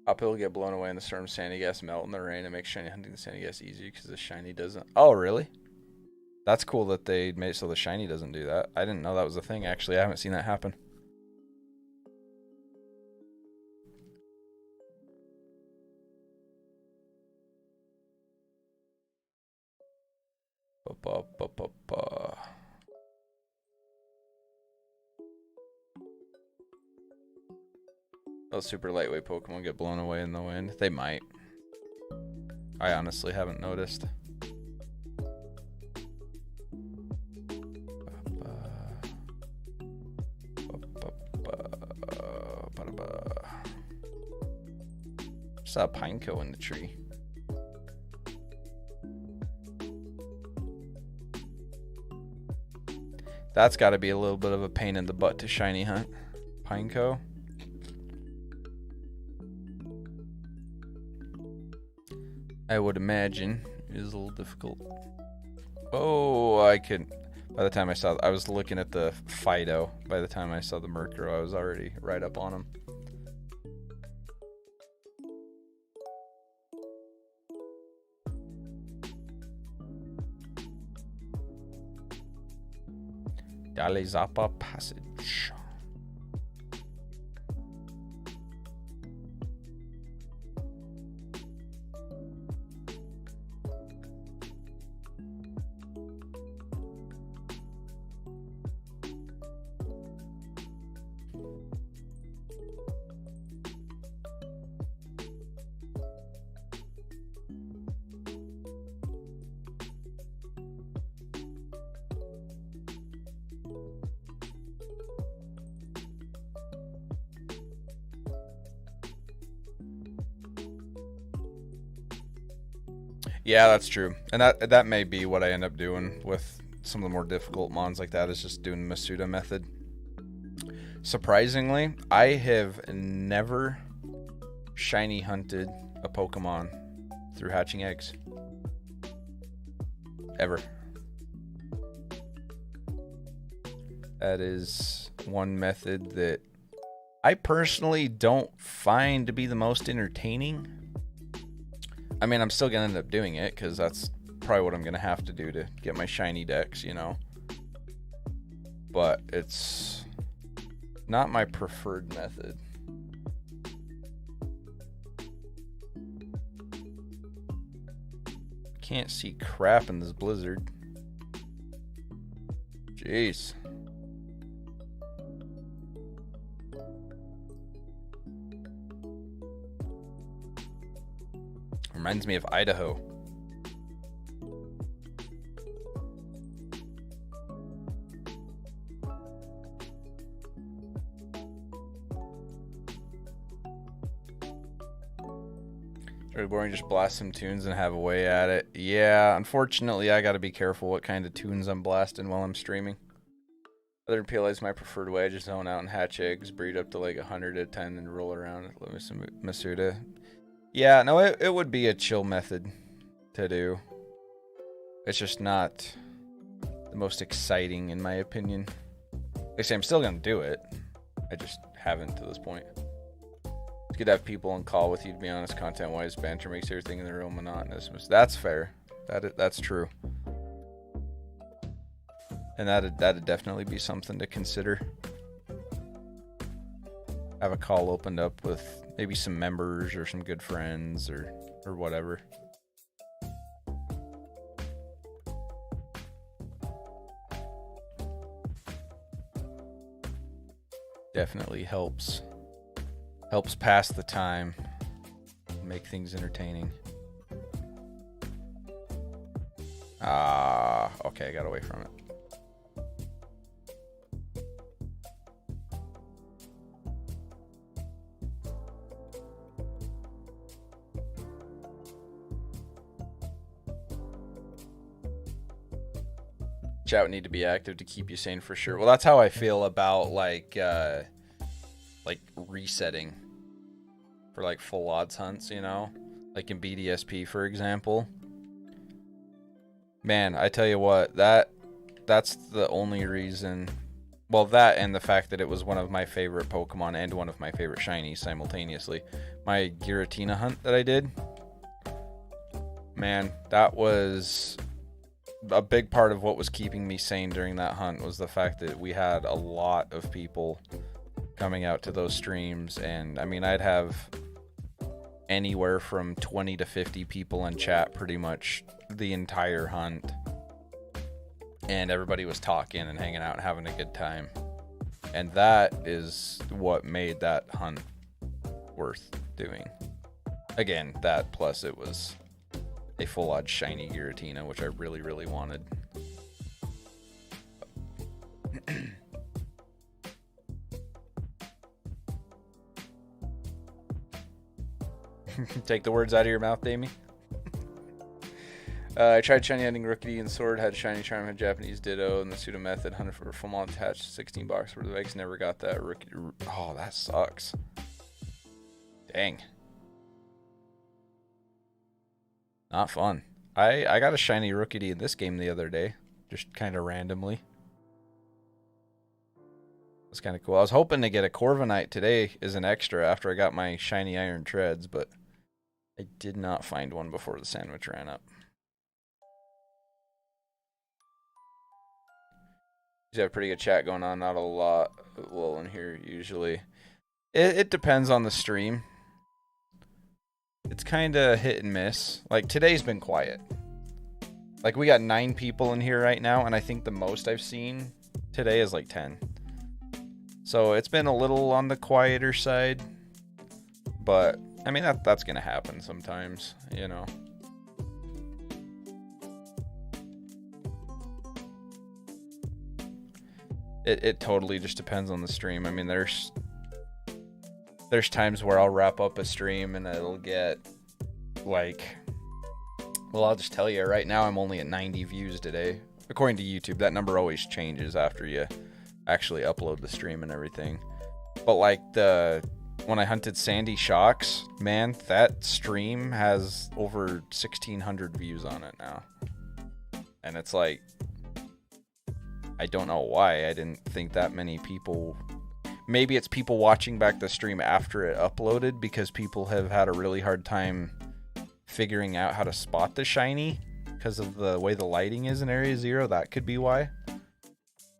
Uphill will get blown away in the storm. Sandy gas melt in the rain. It makes shiny hunting the sandy gas easier because the shiny doesn't. Oh, really? That's cool that they made it so the shiny doesn't do that. I didn't know that was a thing, actually. I haven't seen that happen. Those super lightweight Pokemon get blown away in the wind. They might. I honestly haven't noticed. Saw a Pineco in the tree. That's got to be a little bit of a pain in the butt to shiny hunt. Pineco. I would imagine it is a little difficult. Oh, I could. By the time I was looking at the Fido. By the time I saw the Murkrow, I was already right up on him. Dalizapa Passage. Yeah, that's true. And that may be what I end up doing with some of the more difficult mons like that, is just doing the Masuda method. Surprisingly, I have never shiny hunted a Pokemon through hatching eggs. Ever. That is one method that I personally don't find to be the most entertaining. I mean, I'm still going to end up doing it because that's probably what I'm going to have to do to get my shiny decks, you know. But it's not my preferred method. Can't see crap in this blizzard. Jeez. Reminds me of Idaho. Really boring, just blast some tunes and have a way at it. Yeah, unfortunately, I gotta be careful what kind of tunes I'm blasting while I'm streaming. Other than PLA is my preferred way. I just zone out and hatch eggs, breed up to like 100 at 10, and roll around. Let me some Masuda. Yeah, no, it would be a chill method to do. It's just not the most exciting, in my opinion. Like I say, I'm still going to do it. I just haven't to this point. It's good to have people on call with you, to be honest. Content-wise, banter makes everything in the room monotonous. That's fair. That's true. And that'd definitely be something to consider. Have a call opened up with maybe some members or some good friends or whatever. Definitely helps pass the time, make things entertaining. Ah, okay, I got away from it. Chat would need to be active to keep you sane for sure. Well, that's how I feel about like resetting for like full odds hunts, you know, like in BDSP for example. Man, I tell you what, that's the only reason. Well, that and the fact that it was one of my favorite Pokemon and one of my favorite shinies simultaneously. My Giratina hunt that I did, man, that was a big part of what was keeping me sane during that hunt, was the fact that we had a lot of people coming out to those streams. And I mean, I'd have anywhere from 20 to 50 people in chat pretty much the entire hunt, and everybody was talking and hanging out and having a good time. And that is what made that hunt worth doing. Again, that plus it was a full odd shiny Giratina, which I really, really wanted. Take the words out of your mouth, Amy. I tried shiny hunting Rookity and Sword, had shiny charm, had Japanese Ditto, and the pseudo method hunted for a full on attached 16 box where the Vex never got that Rookity. Oh, that sucks. Dang. Not fun. I got a shiny Rookity in this game the other day, just kind of randomly. That's kind of cool. I was hoping to get a Corviknight today as an extra after I got my shiny Iron Treads, but I did not find one before the sandwich ran up. You have pretty good chat going on, not a lot lull in here usually. It depends on the stream. It's kind of hit and miss. Like today's been quiet. Like we got 9 people in here right now, and I think the most I've seen today is like 10. So it's been a little on the quieter side, but I mean that's gonna happen sometimes, you know. It totally just depends on the stream. I mean, there's times where I'll wrap up a stream and it'll get like, well, I'll just tell you right now, I'm only at 90 views today. According to YouTube, that number always changes after you actually upload the stream and everything. But like when I hunted Sandy Shocks, man, that stream has over 1,600 views on it now. And it's like, I don't know why. I didn't think that many people. Maybe it's people watching back the stream after it uploaded because people have had a really hard time figuring out how to spot the shiny because of the way the lighting is in Area 0. That could be why.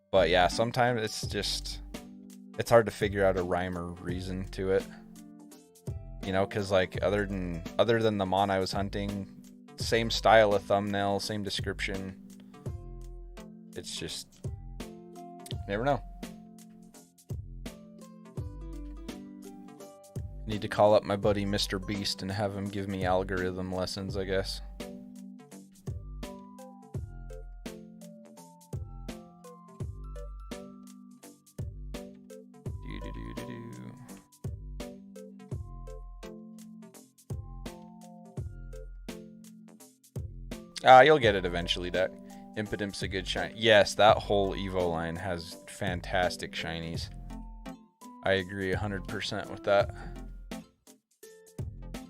But yeah, sometimes it's hard to figure out a rhyme or reason to it. You know, because like other than the Mon I was hunting, same style of thumbnail, same description. It's just, never know. Need to call up my buddy Mr. Beast and have him give me algorithm lessons, I guess. You'll get it eventually, Dak. Impodump's a good shiny. Yes, that whole Evo line has fantastic shinies. I agree 100% with that. I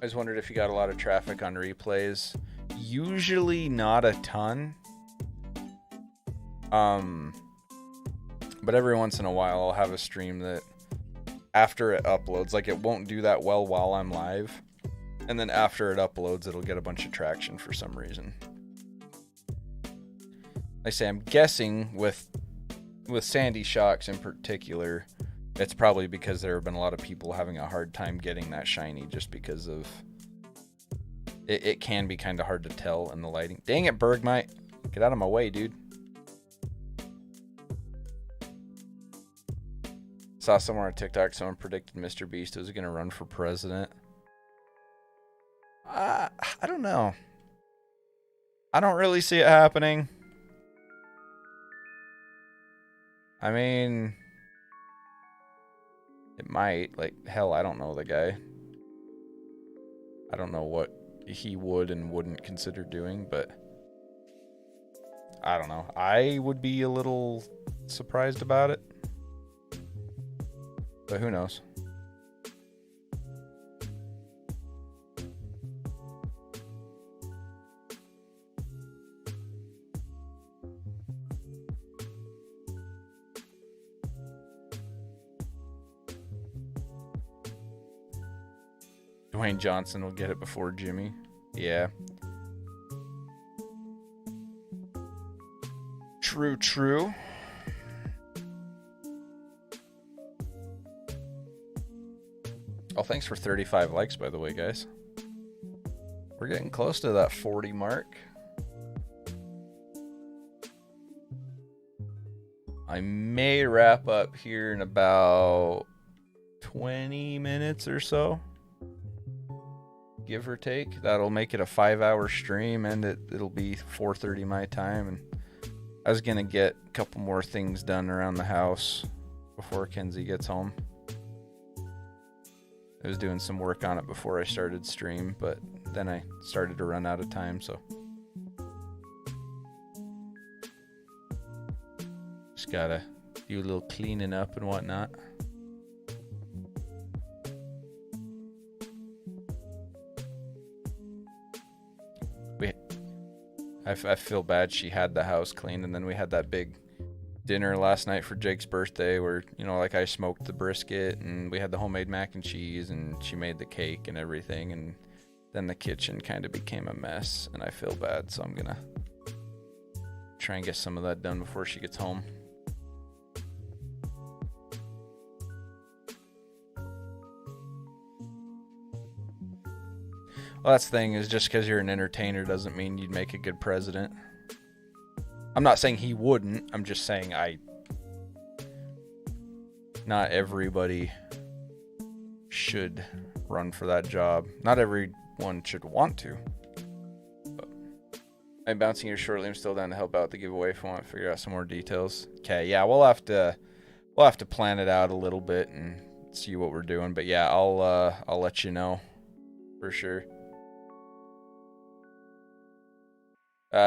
just wondered if you got a lot of traffic on replays. Usually not a ton. But every once in a while I'll have a stream that after it uploads, like it won't do that well while I'm live. And then after it uploads, it'll get a bunch of traction for some reason. Like I say, I'm guessing with Sandy Shocks in particular, it's probably because there have been a lot of people having a hard time getting that shiny just because of it can be kind of hard to tell in the lighting. Dang it, Bergmite. Get out of my way, dude. Saw somewhere on TikTok someone predicted Mr. Beast was going to run for president. I don't know. I don't really see it happening. I mean, it might. Like, hell, I don't know the guy. I don't know what he would and wouldn't consider doing, but I don't know. I would be a little surprised about it, but who knows? Dwayne Johnson will get it before Jimmy. Yeah. True, true. Oh, thanks for 35 likes, by the way, guys. We're getting close to that 40 mark. I may wrap up here in about 20 minutes or so, give or take. That'll make it a 5-hour stream, and it'll be 4:30 my time. And I was gonna get a couple more things done around the house before Kenzie gets home. I was doing some work on it before I started stream, but then I started to run out of time, so just gotta do a little cleaning up and whatnot. I feel bad she had the house cleaned, and then we had that big dinner last night for Jake's birthday where, you know, like I smoked the brisket and we had the homemade mac and cheese and she made the cake and everything, and then the kitchen kind of became a mess and I feel bad, so I'm gonna try and get some of that done before she gets home. Well, that's the thing, is just because you're an entertainer doesn't mean you'd make a good president. I'm not saying he wouldn't. I'm just saying not everybody should run for that job. Not everyone should want to. But I'm bouncing here shortly. I'm still down to help out the giveaway if we want to figure out some more details. Okay, yeah, we'll have to plan it out a little bit and see what we're doing. But yeah, I'll let you know for sure.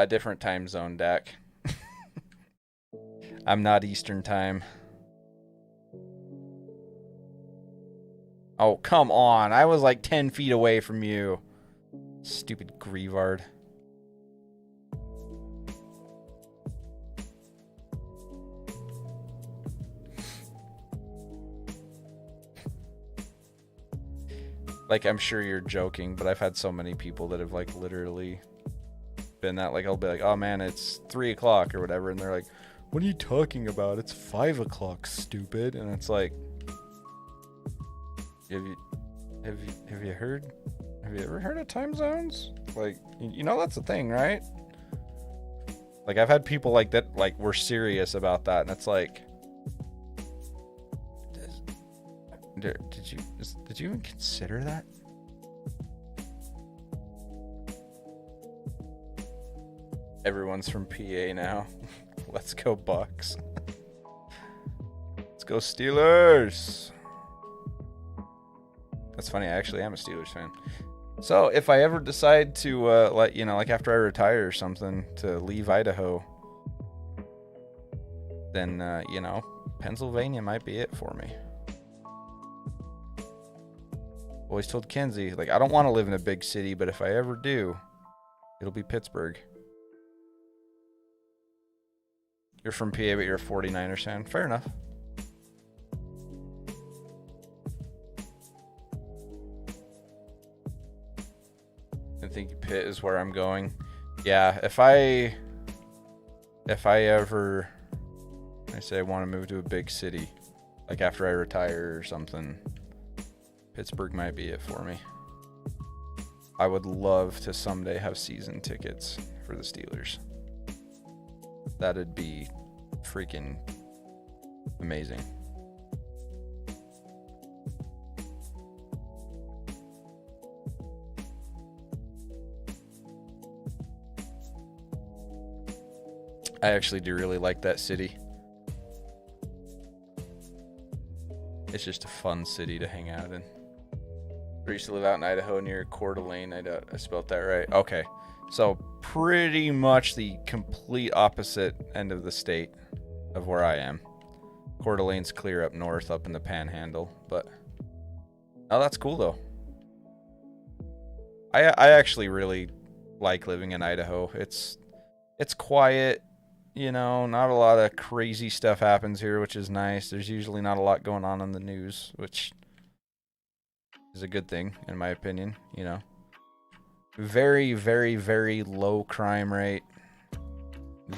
Different time zone, Dak. I'm not Eastern time. Oh, come on. I was like 10 feet away from you. Stupid Grievard. Like, I'm sure you're joking, but I've had so many people that have, like, literally been that, like, I'll be like, oh man, it's 3 o'clock or whatever, and they're like, what are you talking about? It's 5 o'clock, stupid. And it's like, have you ever heard of time zones? Like, you know, that's the thing, right? Like, I've had people like that, like, were serious about that, and it's like, did you even consider that? Everyone's from PA now. Let's go Bucks. Let's go Steelers. That's funny. I actually am a Steelers fan. So if I ever decide to, like after I retire or something, to leave Idaho, then, Pennsylvania might be it for me. Always told Kenzie, like, I don't want to live in a big city, but if I ever do, it'll be Pittsburgh. You're from PA, but you're a 49ers fan. Fair enough. I think Pitt is where I'm going. Yeah, if I ever, I say I want to move to a big city, like after I retire or something, Pittsburgh might be it for me. I would love to someday have season tickets for the Steelers. That'd be freaking amazing. I actually do really like that city. It's just a fun city to hang out in. I used to live out in Idaho near Coeur d'Alene. I spelled that right. Okay. So pretty much the complete opposite end of the state of where I am. Coeur d'Alene's clear up north, up in the Panhandle. But oh, that's cool though. I actually really like living in Idaho. It's quiet, you know, not a lot of crazy stuff happens here, which is nice. There's usually not a lot going on in the news, which is a good thing in my opinion, you know. Very, very, very low crime rate.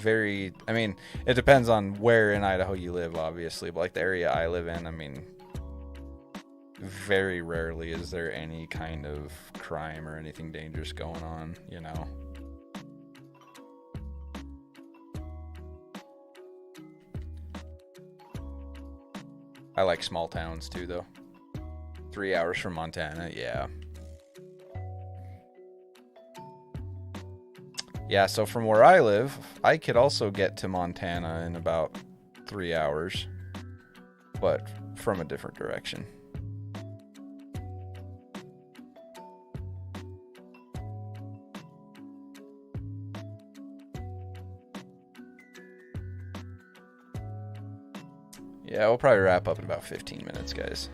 I mean, it depends on where in Idaho you live, obviously, but like the area I live in, I mean, very rarely is there any kind of crime or anything dangerous going on, you know. I like small towns too, though. 3 hours from Montana, yeah. Yeah, so from where I live, I could also get to Montana in about 3 hours, but from a different direction. Yeah, we'll probably wrap up in about 15 minutes, guys.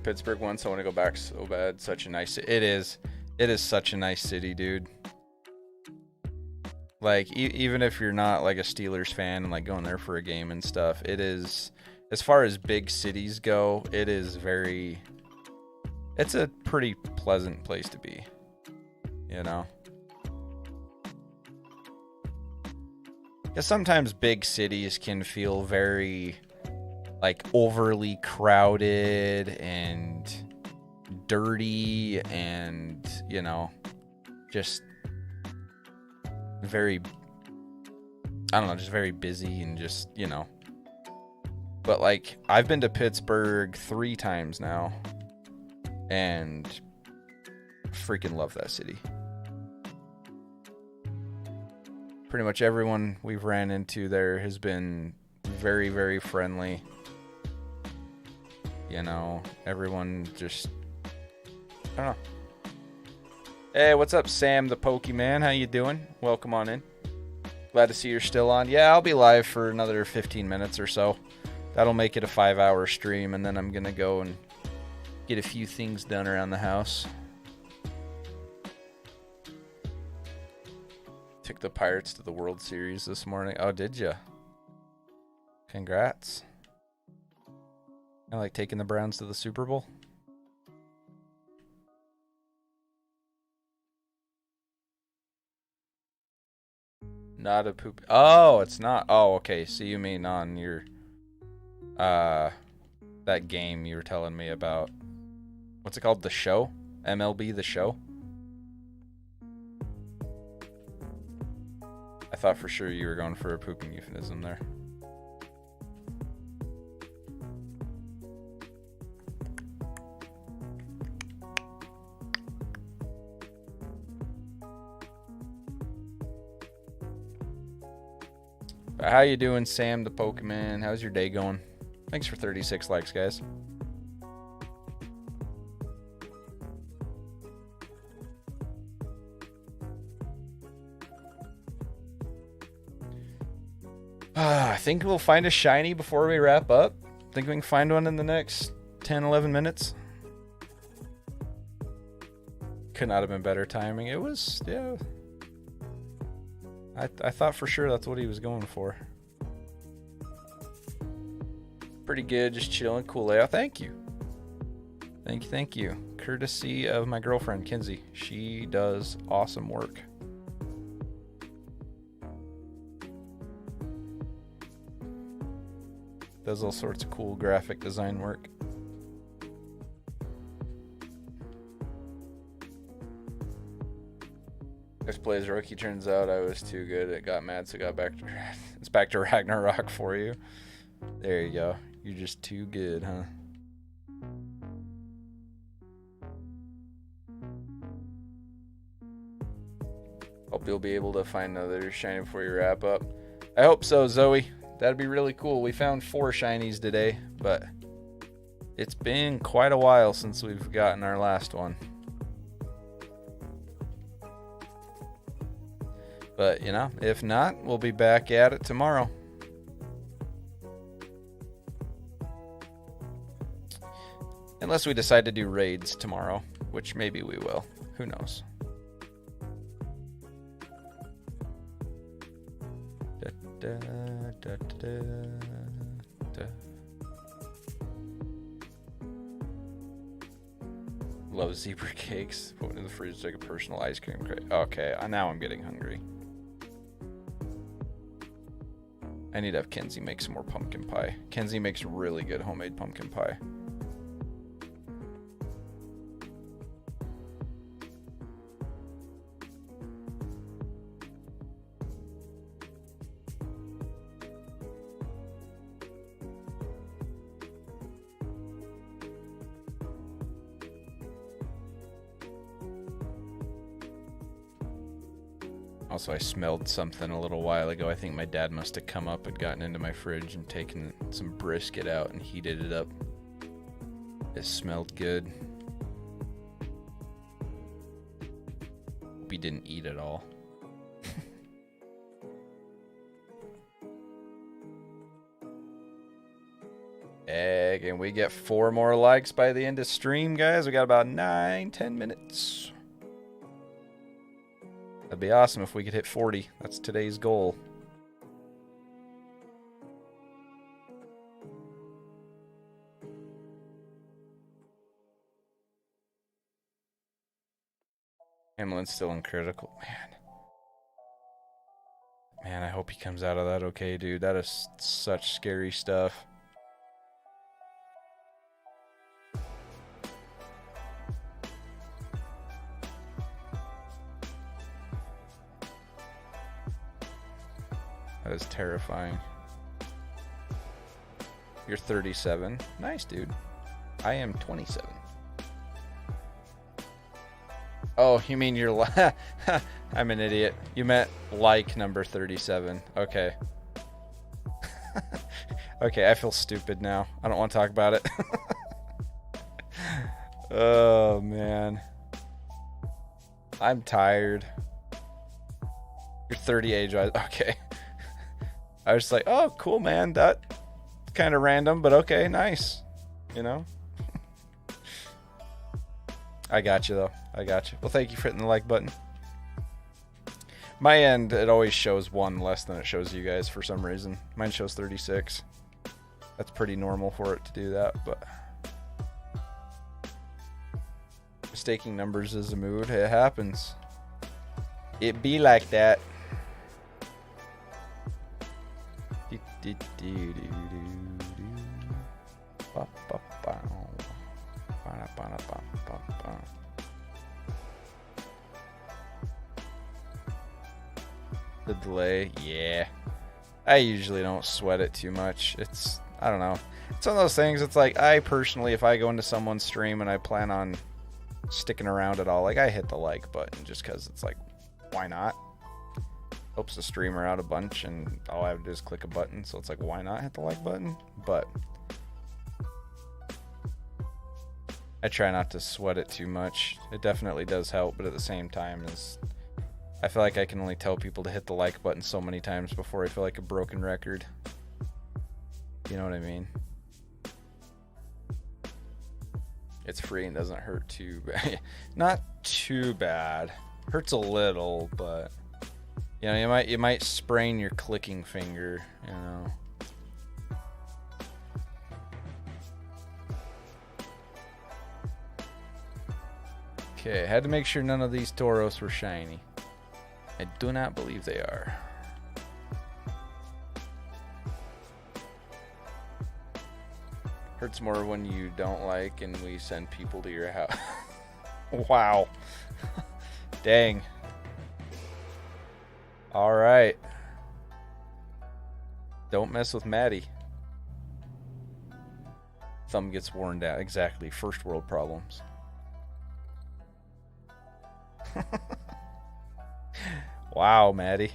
Pittsburgh once. I want to go back so bad. Such a nice city. It is such a nice city, dude. Like, even if you're not like a Steelers fan and like going there for a game and stuff, it is, as far as big cities go, it's a pretty pleasant place to be, you know? Because sometimes big cities can feel very like overly crowded and dirty and, you know, just very, I don't know, just very busy and just, you know. But like, I've been to Pittsburgh 3 times now and freaking love that city. Pretty much everyone we've ran into there has been very, very friendly. You know, everyone just, I don't know. Hey, what's up, Sam the Pokemon? How you doing? Welcome on in. Glad to see you're still on. Yeah, I'll be live for another 15 minutes or so. That'll make it a 5-hour stream, and then I'm going to go and get a few things done around the house. Took the Pirates to the World Series this morning. Oh, did ya? Congrats. I like taking the Browns to the Super Bowl. Not a poop. Oh, it's not. Oh, okay. So you mean on your that game you were telling me about. What's it called? The Show? MLB The Show? I thought for sure you were going for a pooping euphemism there. How you doing, Sam the Pokemon? How's your day going? Thanks for 36 likes, guys. I think we'll find a shiny before we wrap up. Think we can find one in the next 10, 11 minutes. Could not have been better timing. It was, yeah. I thought for sure that's what he was going for. Pretty good, just chilling. Cool layout. Thank you. Thank you. Courtesy of my girlfriend, Kinsey. She does awesome work. Does all sorts of cool graphic design work. plays rookie. Turns out I was too good. It got mad, so got back to it's back to Ragnarok for you. There you go. You're just too good, huh? Hope you'll be able to find another shiny before you wrap up. I hope so, Zoe. That'd be really cool. We found 4 shinies today, but it's been quite a while since we've gotten our last one. But, you know, if not, we'll be back at it tomorrow. Unless we decide to do raids tomorrow, which maybe we will. Who knows? Da, da, da, da. Love zebra cakes. Put it in the fridge like a personal ice cream crate. Okay, now I'm getting hungry. I need to have Kenzie make some more pumpkin pie. Kenzie makes really good homemade pumpkin pie. Also, I smelled something a little while ago. I think my dad must have come up and gotten into my fridge and taken some brisket out and heated it up. It smelled good. Hope he didn't eat it all. Egg, and we get 4 more likes by the end of stream, guys. We got about 9-10 minutes. That'd be awesome if we could hit 40. That's today's goal. Hamlin's still in critical. Man, I hope he comes out of that okay, dude. That is such scary stuff. That is terrifying. You're 37. Nice, dude. I am 27. Oh, you mean you're I'm an idiot. You meant like number 37. Okay. Okay, I feel stupid now. I don't want to talk about it. Oh, man. I'm tired. You're 30 age-wise. Okay. I was just like, oh, cool, man. That's kind of random, but okay, nice. You know? I got you, though. I got you. Well, thank you for hitting the like button. My end, it always shows 1 less than it shows you guys for some reason. Mine shows 36. That's pretty normal for it to do that, but... mistaking numbers is a mood. It happens. It be like that. The delay, yeah. I usually don't sweat it too much. It's, I don't know. It's one of those things, it's like, I personally, if I go into someone's stream and I plan on sticking around at all, like, I hit the like button just because it's like, why not? Helps the streamer out a bunch, and all I have to do is click a button, so it's like, why not hit the like button? But I try not to sweat it too much. It definitely does help, but at the same time, I feel like I can only tell people to hit the like button so many times before I feel like a broken record. You know what I mean? It's free and doesn't hurt too bad. Not too bad. Hurts a little, but you know, you might sprain your clicking finger, you know. Okay, had to make sure none of these Tauros were shiny. I do not believe they are. Hurts more when you don't like and we send people to your house. Wow. Dang. All right. Don't mess with Maddie. Thumb gets worn down. Exactly. First world problems. Wow, Maddie.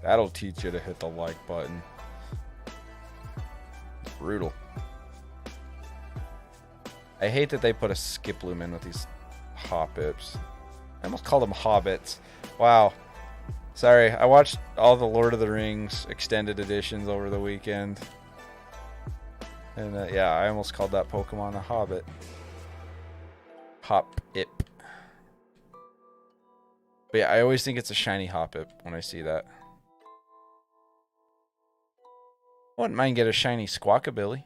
That'll teach you to hit the like button. Brutal. I hate that they put a skip loom in with these hoppips. I almost called them hobbits. Wow. Sorry, I watched all the Lord of the Rings extended editions over the weekend. And yeah, I almost called that Pokemon a hobbit. Hop-ip. But yeah, I always think it's a shiny Hoppip when I see that. Wouldn't mind get a shiny Squawkabilly.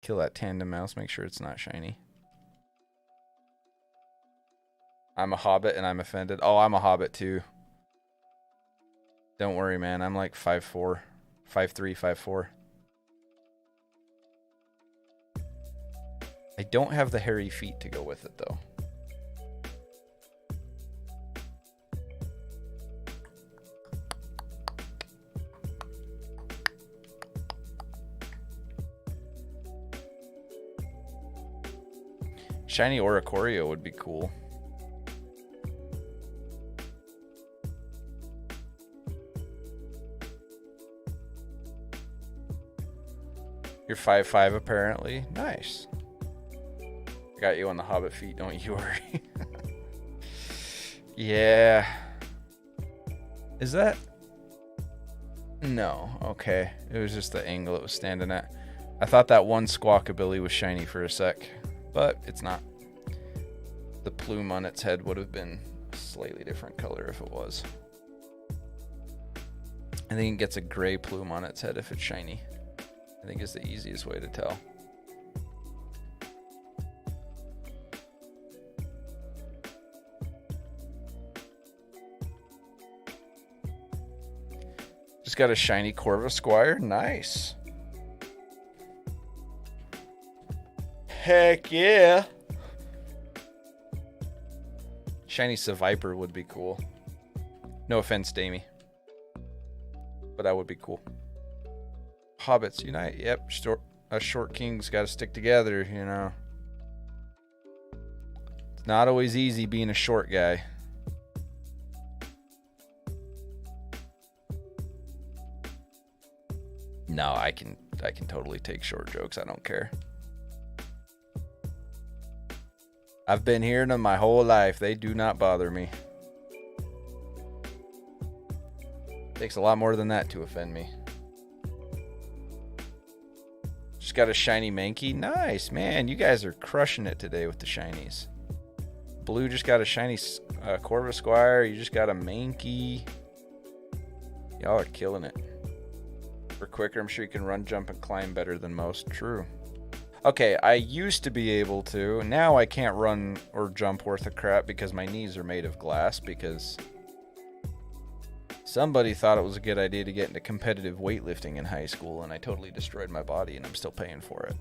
Kill that tandem mouse, make sure it's not shiny. I'm a hobbit and I'm offended. Oh, I'm a hobbit too. Don't worry, man. I'm like 5'4", 5'3", 5'4". I don't have the hairy feet to go with it, though. Shiny Oricorio would be cool. You're 5'5" apparently. Nice. I got you on the hobbit feet, don't you worry. Yeah. Is that? No. Okay. It was just the angle it was standing at. I thought that one Squawkabilly was shiny for a sec, but it's not. The plume on its head would have been a slightly different color if it was. I think it gets a gray plume on its head if it's shiny. I think it's the easiest way to tell. Just got a shiny Corvisquire. Nice. Heck yeah. Shiny Seviper would be cool. No offense, Damie. But that would be cool. Hobbits unite. Yep, us short kings got to stick together, you know. It's not always easy being a short guy. No, I can totally take short jokes. I don't care. I've been hearing them my whole life. They do not bother me. Takes a lot more than that to offend me. Just got a shiny Mankey. Nice, man. You guys are crushing it today with the shinies. Blue just got a shiny Corvisquire. You just got a Mankey. Y'all are killing it. For quicker, I'm sure you can run, jump, and climb better than most. True. Okay, I used to be able to. Now I can't run or jump worth a crap because my knees are made of glass, because somebody thought it was a good idea to get into competitive weightlifting in high school, and I totally destroyed my body, and I'm still paying for it.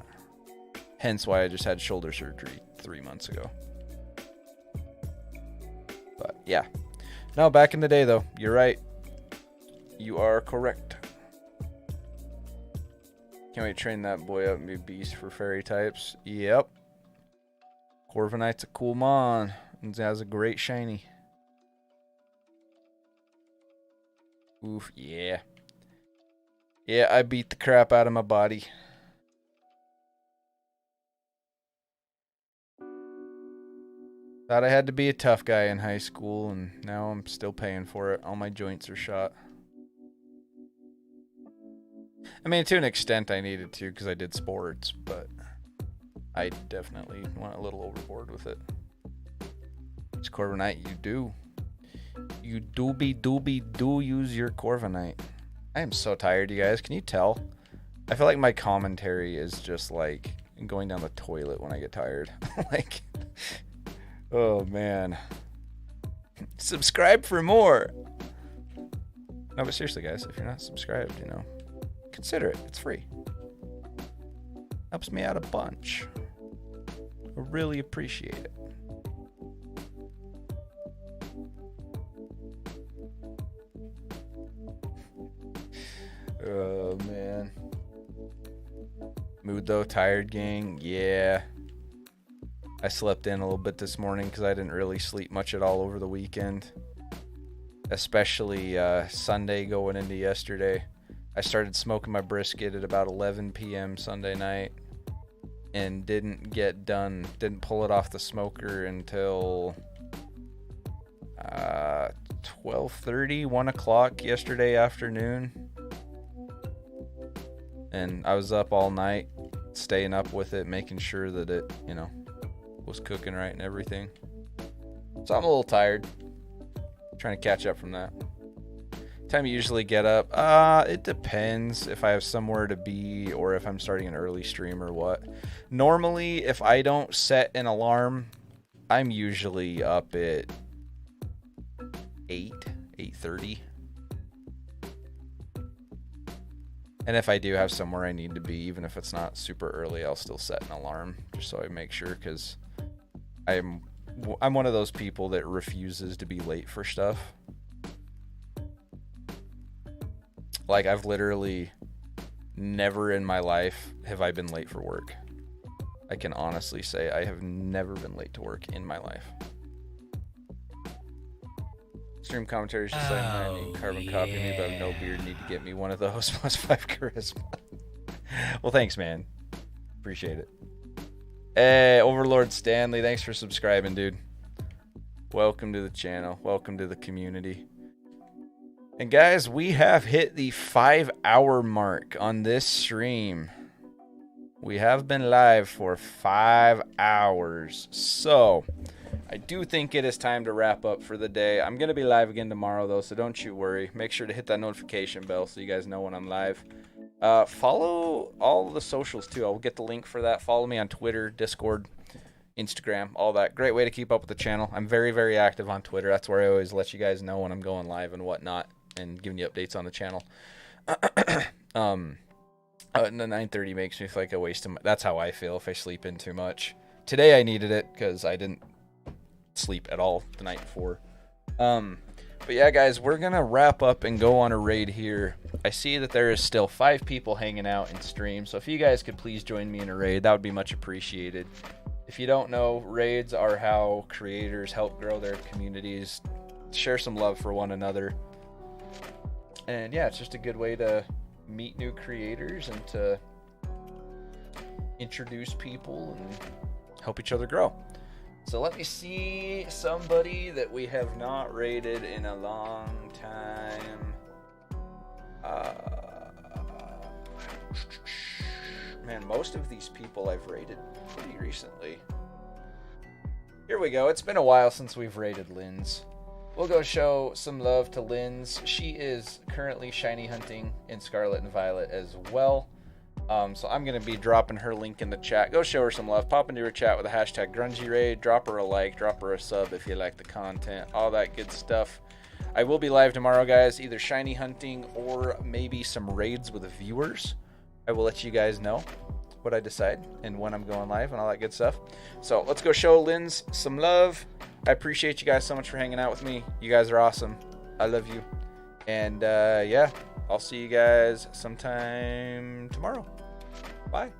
Hence why I just had shoulder surgery 3 months ago. But yeah. No, back in the day though, you're right. You are correct. Can't wait to train that boy up and be a beast for fairy types. Yep. Corviknight's a cool mon. And has a great shiny. Oof, yeah. Yeah, I beat the crap out of my body. Thought I had to be a tough guy in high school, and now I'm still paying for it. All my joints are shot. I mean, to an extent I needed to because I did sports, but I definitely went a little overboard with it. It's Corviknight, you do. You do use your Corviknight. I am so tired, you guys. Can you tell? I feel like my commentary is just like going down the toilet when I get tired. Like, oh man. Subscribe for more. No, but seriously, guys, if you're not subscribed, you know, consider it. It's free. Helps me out a bunch. I really appreciate it. Oh, man. Mood though, tired gang. Yeah. I slept in a little bit this morning because I didn't really sleep much at all over the weekend. Especially Sunday going into yesterday. I started smoking my brisket at about 11 p.m. Sunday night. And didn't pull it off the smoker until 12:30, 1 o'clock yesterday afternoon. And I was up all night, staying up with it, making sure that it, was cooking right and everything. So I'm a little tired. Trying to catch up from that. Time you usually get up? It depends if I have somewhere to be or if I'm starting an early stream or what. Normally, if I don't set an alarm, I'm usually up at 8:30. And if I do have somewhere I need to be, even if it's not super early, I'll still set an alarm just so I make sure, because I'm one of those people that refuses to be late for stuff. Like, I've literally never in my life have I been late for work. I can honestly say I have never been late to work in my life. Stream commentaries just like mine. You can carbon copy me, but I have no beard. Need to get me one of those. +5 charisma. Well, thanks, man. Appreciate it. Hey, Overlord Stanley, thanks for subscribing, dude. Welcome to the channel. Welcome to the community. And guys, we have hit the 5-hour mark on this stream. We have been live for 5 hours. So, I do think it is time to wrap up for the day. I'm going to be live again tomorrow, though, so don't you worry. Make sure to hit that notification bell so you guys know when I'm live. Follow all the socials, too. I'll get the link for that. Follow me on Twitter, Discord, Instagram, all that. Great way to keep up with the channel. I'm very, very active on Twitter. That's where I always let you guys know when I'm going live and whatnot and giving you updates on the channel. The 9:30 makes me feel like a waste of my... That's how I feel if I sleep in too much. Today I needed it because I didn't sleep at all the night before. But yeah, guys, we're going to wrap up and go on a raid here. I see that there is still 5 people hanging out in stream, so if you guys could please join me in a raid, that would be much appreciated. If you don't know, raids are how creators help grow their communities, share some love for one another. And yeah, it's just a good way to meet new creators and to introduce people and help each other grow. So let me see somebody that we have not raided in a long time. Man, most of these people I've raided pretty recently. Here we go. It's been a while since we've raided Lynn's. We'll go show some love to Lynn's. She is currently shiny hunting in Scarlet and Violet as well. So I'm going to be dropping her link in the chat. Go show her some love. Pop into her chat with a hashtag Grungy Raid. Drop her a like. Drop her a sub if you like the content. All that good stuff. I will be live tomorrow, guys. Either shiny hunting or maybe some raids with viewers. I will let you guys know what I decide and when I'm going live and all that good stuff. So let's go show Lynn's some love. I appreciate you guys so much for hanging out with me. You guys are awesome. I love you. And yeah, I'll see you guys sometime tomorrow. Bye.